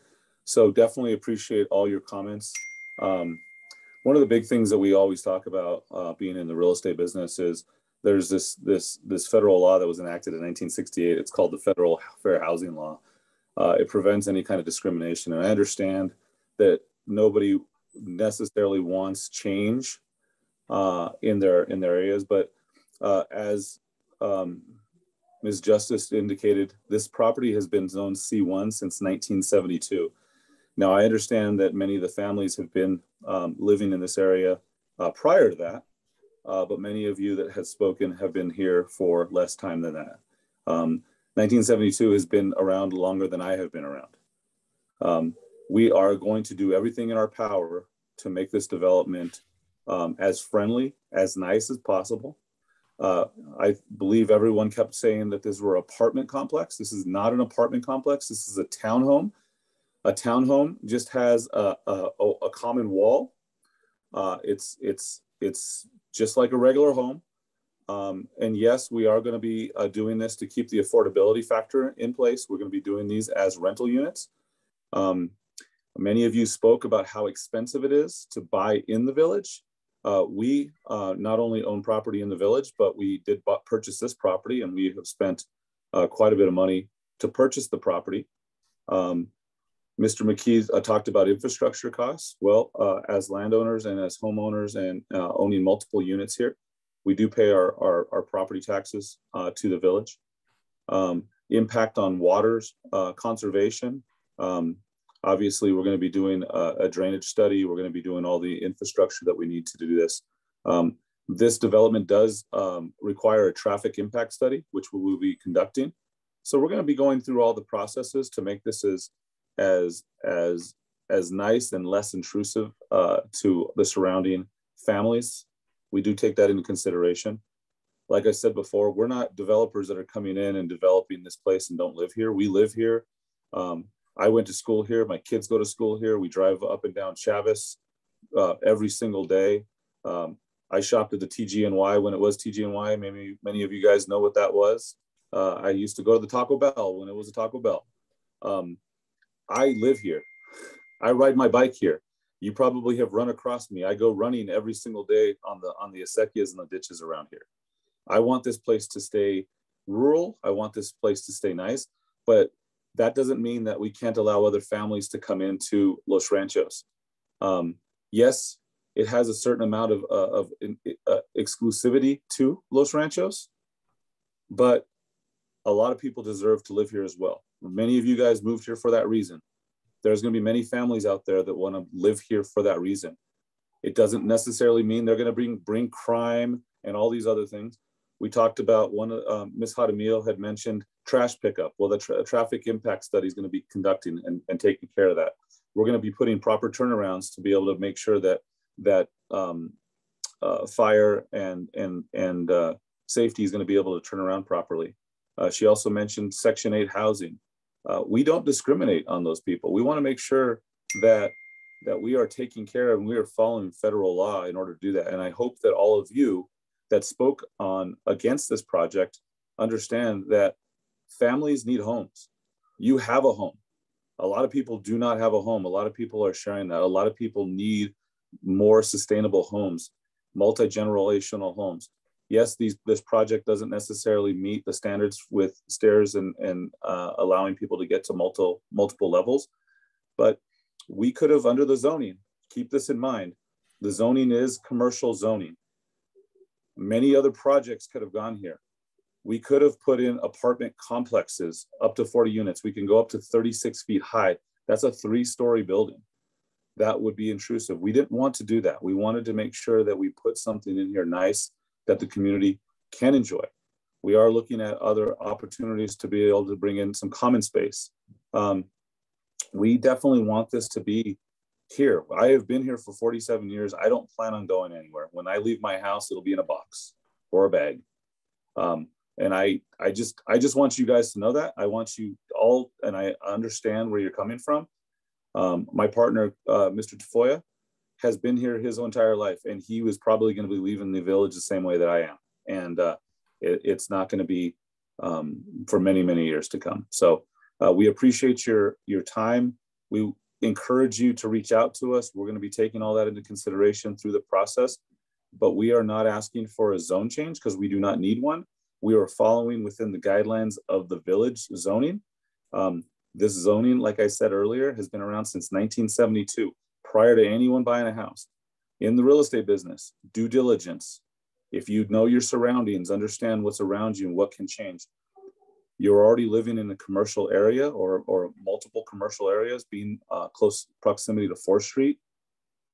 So definitely appreciate all your comments. One of the big things that we always talk about being in the real estate business is there's this federal law that was enacted in 1968. It's called the Federal Fair Housing Law. It prevents any kind of discrimination. And I understand that nobody necessarily wants change in their areas, but as Ms. Justice indicated, this property has been zoned C1 since 1972. Now, I understand that many of the families have been living in this area prior to that, but many of you that have spoken have been here for less time than that. 1972 has been around longer than I have been around. We are going to do everything in our power to make this development as friendly, as nice as possible. I believe everyone kept saying that this were apartment complex. This is not an apartment complex. This is a townhome. A townhome just has a common wall. It's just like a regular home. And yes, we are going to be doing this to keep the affordability factor in place. We're going to be doing these as rental units. Many of you spoke about how expensive it is to buy in the village. We not only own property in the village, but we did purchase this property, and we have spent quite a bit of money to purchase the property. Mr. McKee talked about infrastructure costs. Well, as landowners and as homeowners and owning multiple units here, we do pay our property taxes to the village. Impact on waters conservation. Obviously, we're going to be doing a drainage study. We're going to be doing all the infrastructure that we need to do this. This development does require a traffic impact study, which we will be conducting. So we're going to be going through all the processes to make this as nice and less intrusive to the surrounding families. We do take that into consideration. Like I said before, we're not developers that are coming in and developing this place and don't live here. We live here. I went to school here. My kids go to school here. We drive up and down Chavez every single day. I shopped at the TG&Y when it was TG&Y. Maybe many of you guys know what that was. I used to go to the Taco Bell when it was a Taco Bell. I live here. I ride my bike here. You probably have run across me. I go running every single day on the acequias and the ditches around here. I want this place to stay rural. I want this place to stay nice, but that doesn't mean that we can't allow other families to come into Los Ranchos. Yes, it has a certain amount of exclusivity to Los Ranchos, but a lot of people deserve to live here as well. Many of you guys moved here for that reason. There's going to be many families out there that want to live here for that reason. It doesn't necessarily mean they're going to bring crime and all these other things, We talked about Ms. Hadamil had mentioned trash pickup. Well, the traffic impact study is going to be conducting and taking care of that. We're going to be putting proper turnarounds to be able to make sure that fire and safety is going to be able to turn around properly. She also mentioned Section 8 housing. We don't discriminate on those people. We want to make sure that we are taking care of and we are following federal law in order to do that. And I hope that all of you that spoke against this project understand that families need homes. You have a home. A lot of people do not have a home. A lot of people are sharing that. A lot of people need more sustainable homes, multi-generational homes. Yes, this project doesn't necessarily meet the standards with stairs and allowing people to get to multiple levels, but we could have, under the zoning, keep this in mind, the zoning is commercial zoning. Many other projects could have gone here. We could have put in apartment complexes up to 40 units. We can go up to 36 feet high. That's a 3-story building. That would be intrusive. We didn't want to do that. We wanted to make sure that we put something in here nice that the community can enjoy. We are looking at other opportunities to be able to bring in some common space. We definitely want this to be here. I have been here for 47 years. I don't plan on going anywhere. When I leave my house, it'll be in a box or a bag. And I just want you guys to know that. I want you all, and I understand where you're coming from. My partner, Mr. Tafoya, has been here his entire life, and he was probably going to be leaving the village the same way that I am. And it's not going to be for many, many years to come. So we appreciate your time. We encourage you to reach out to us. We're going to be taking all that into consideration through the process, but we are not asking for a zone change because we do not need one. We are following within the guidelines of the village zoning. This zoning, like I said earlier, has been around since 1972, prior to anyone buying a house. In the real estate business, due diligence. If you know your surroundings, understand what's around you and what can change. You're already living in a commercial area or multiple commercial areas, being close proximity to 4th Street.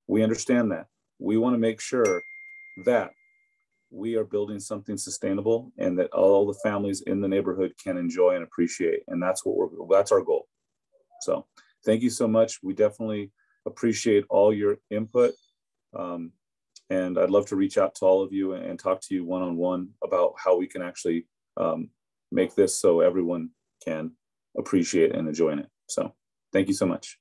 We understand that. We want to make sure that we are building something sustainable and that all the families in the neighborhood can enjoy and appreciate. And that's that's our goal. So thank you so much. We definitely appreciate all your input. And I'd love to reach out to all of you and talk to you one-on-one about how we can actually make this so everyone can appreciate and enjoy it. So thank you so much.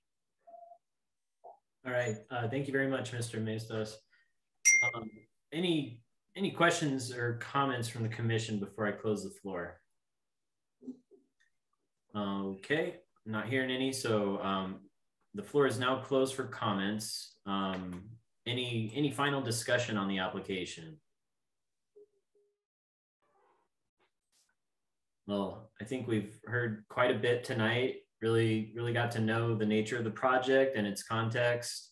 All right. Thank you very much, Mr. Maestas. Any questions or comments from the commission before I close the floor? Okay, I'm not hearing any. So the floor is now closed for comments. Any final discussion on the application? Well, I think we've heard quite a bit tonight. Really got to know the nature of the project and its context.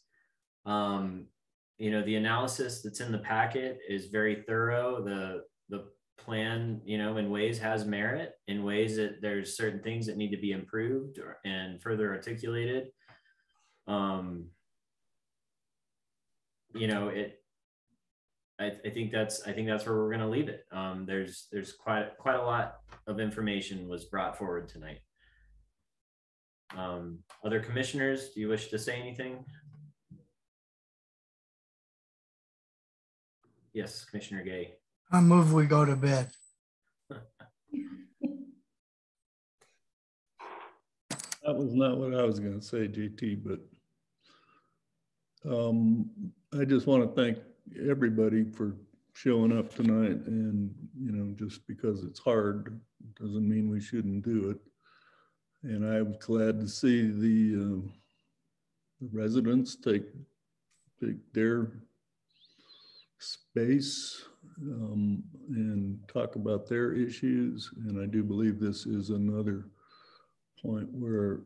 You know, the analysis that's in the packet is very thorough. The plan, you know, in ways has merit, in ways that there's certain things that need to be improved and further articulated. You know, I think that's where we're going to leave it. There's quite a lot of information was brought forward tonight. Other commissioners, do you wish to say anything? Yes, Commissioner Gay. I move we go to bed. That was not what I was going to say, JT, but I just want to thank everybody for showing up tonight. And, you know, just because it's hard doesn't mean we shouldn't do it. And I'm glad to see the residents take their space and talk about their issues. And I do believe this is another point where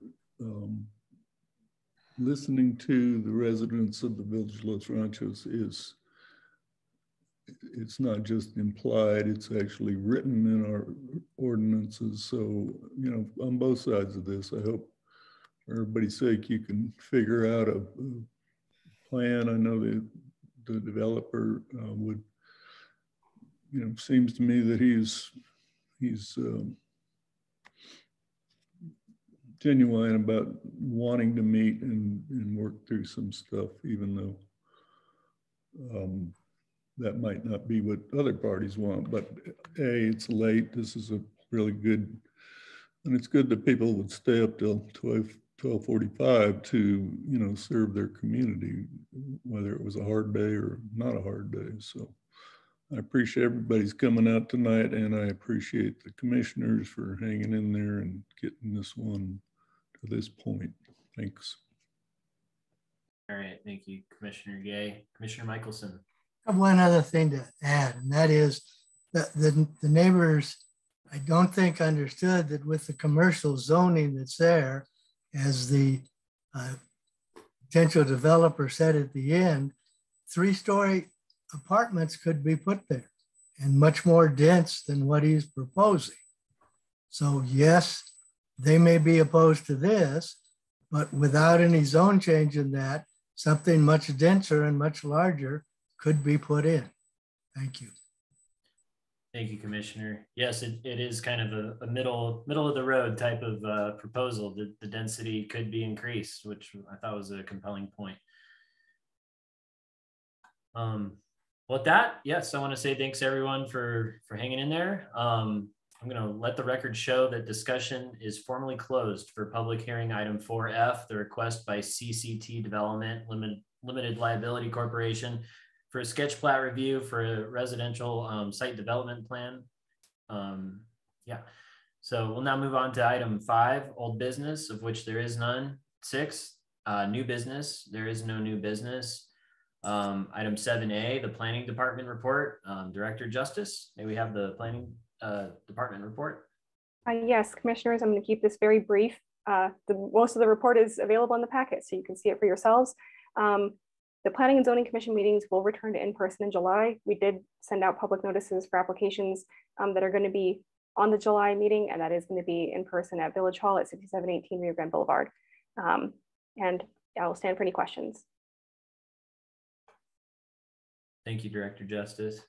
listening to the residents of the Village of Los Ranchos it's not just implied, it's actually written in our ordinances. So, you know, on both sides of this, I hope for everybody's sake, you can figure out a plan. I know that the developer would you know, seems to me that he's genuine about wanting to meet and work through some stuff, even though that might not be what other parties want. But it's late. This is a really good, and it's good that people would stay up till 12:45 to, you know, serve their community, whether it was a hard day or not a hard day. So I appreciate everybody's coming out tonight, and I appreciate the commissioners for hanging in there and getting this one to this point. Thanks. All right, thank you, Commissioner Gay. Commissioner Michelson. I have one other thing to add, and that is that the neighbors, I don't think understood that with the commercial zoning that's there, as the potential developer said at the end, 3-story apartments could be put there and much more dense than what he's proposing. So yes, they may be opposed to this, but without any zone change in that, something much denser and much larger could be put in. Thank you. Thank you, Commissioner. Yes, it is kind of a middle of the road type of proposal. The density could be increased, which I thought was a compelling point. With that, yes, I want to say thanks everyone for hanging in there. I'm going to let the record show that discussion is formally closed for public hearing item 4F, the request by CCT Development Limited Liability Corporation for a sketch plat review for a residential site development plan. Yeah, so we'll now move on to item 5, old business, of which there is none. 6, new business, there is no new business. Item 7A, the planning department report. Director Justice, may we have the planning department report? Yes, commissioners, I'm going to keep this very brief. Most of the report is available in the packet, so you can see it for yourselves. The Planning and Zoning Commission meetings will return to in-person in July. We did send out public notices for applications that are going to be on the July meeting, and that is going to be in person at Village Hall at 6718 Rio Grande Boulevard. And I will stand for any questions. Thank you, Director Justice.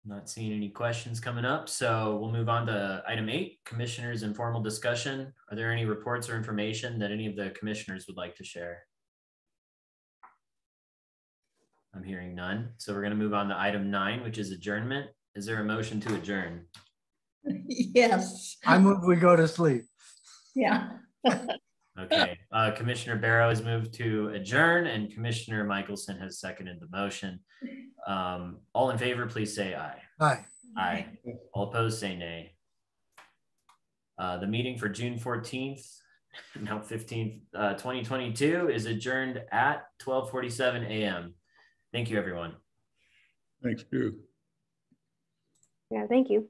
Not seeing any questions coming up, so we'll move on to item 8, commissioners' informal discussion. Are there any reports or information that any of the commissioners would like to share? I'm hearing none. So we're going to move on to item 9, which is adjournment. Is there a motion to adjourn? Yes. I move we go to sleep. Yeah. Okay. Commissioner Barrow has moved to adjourn, and Commissioner Michelson has seconded the motion. All in favor, please say aye. Aye. Aye. All opposed, say nay. The meeting for June 14th, now 15th, 2022 is adjourned at 12:47 a.m. Thank you, everyone. Thanks, Drew. Yeah, thank you.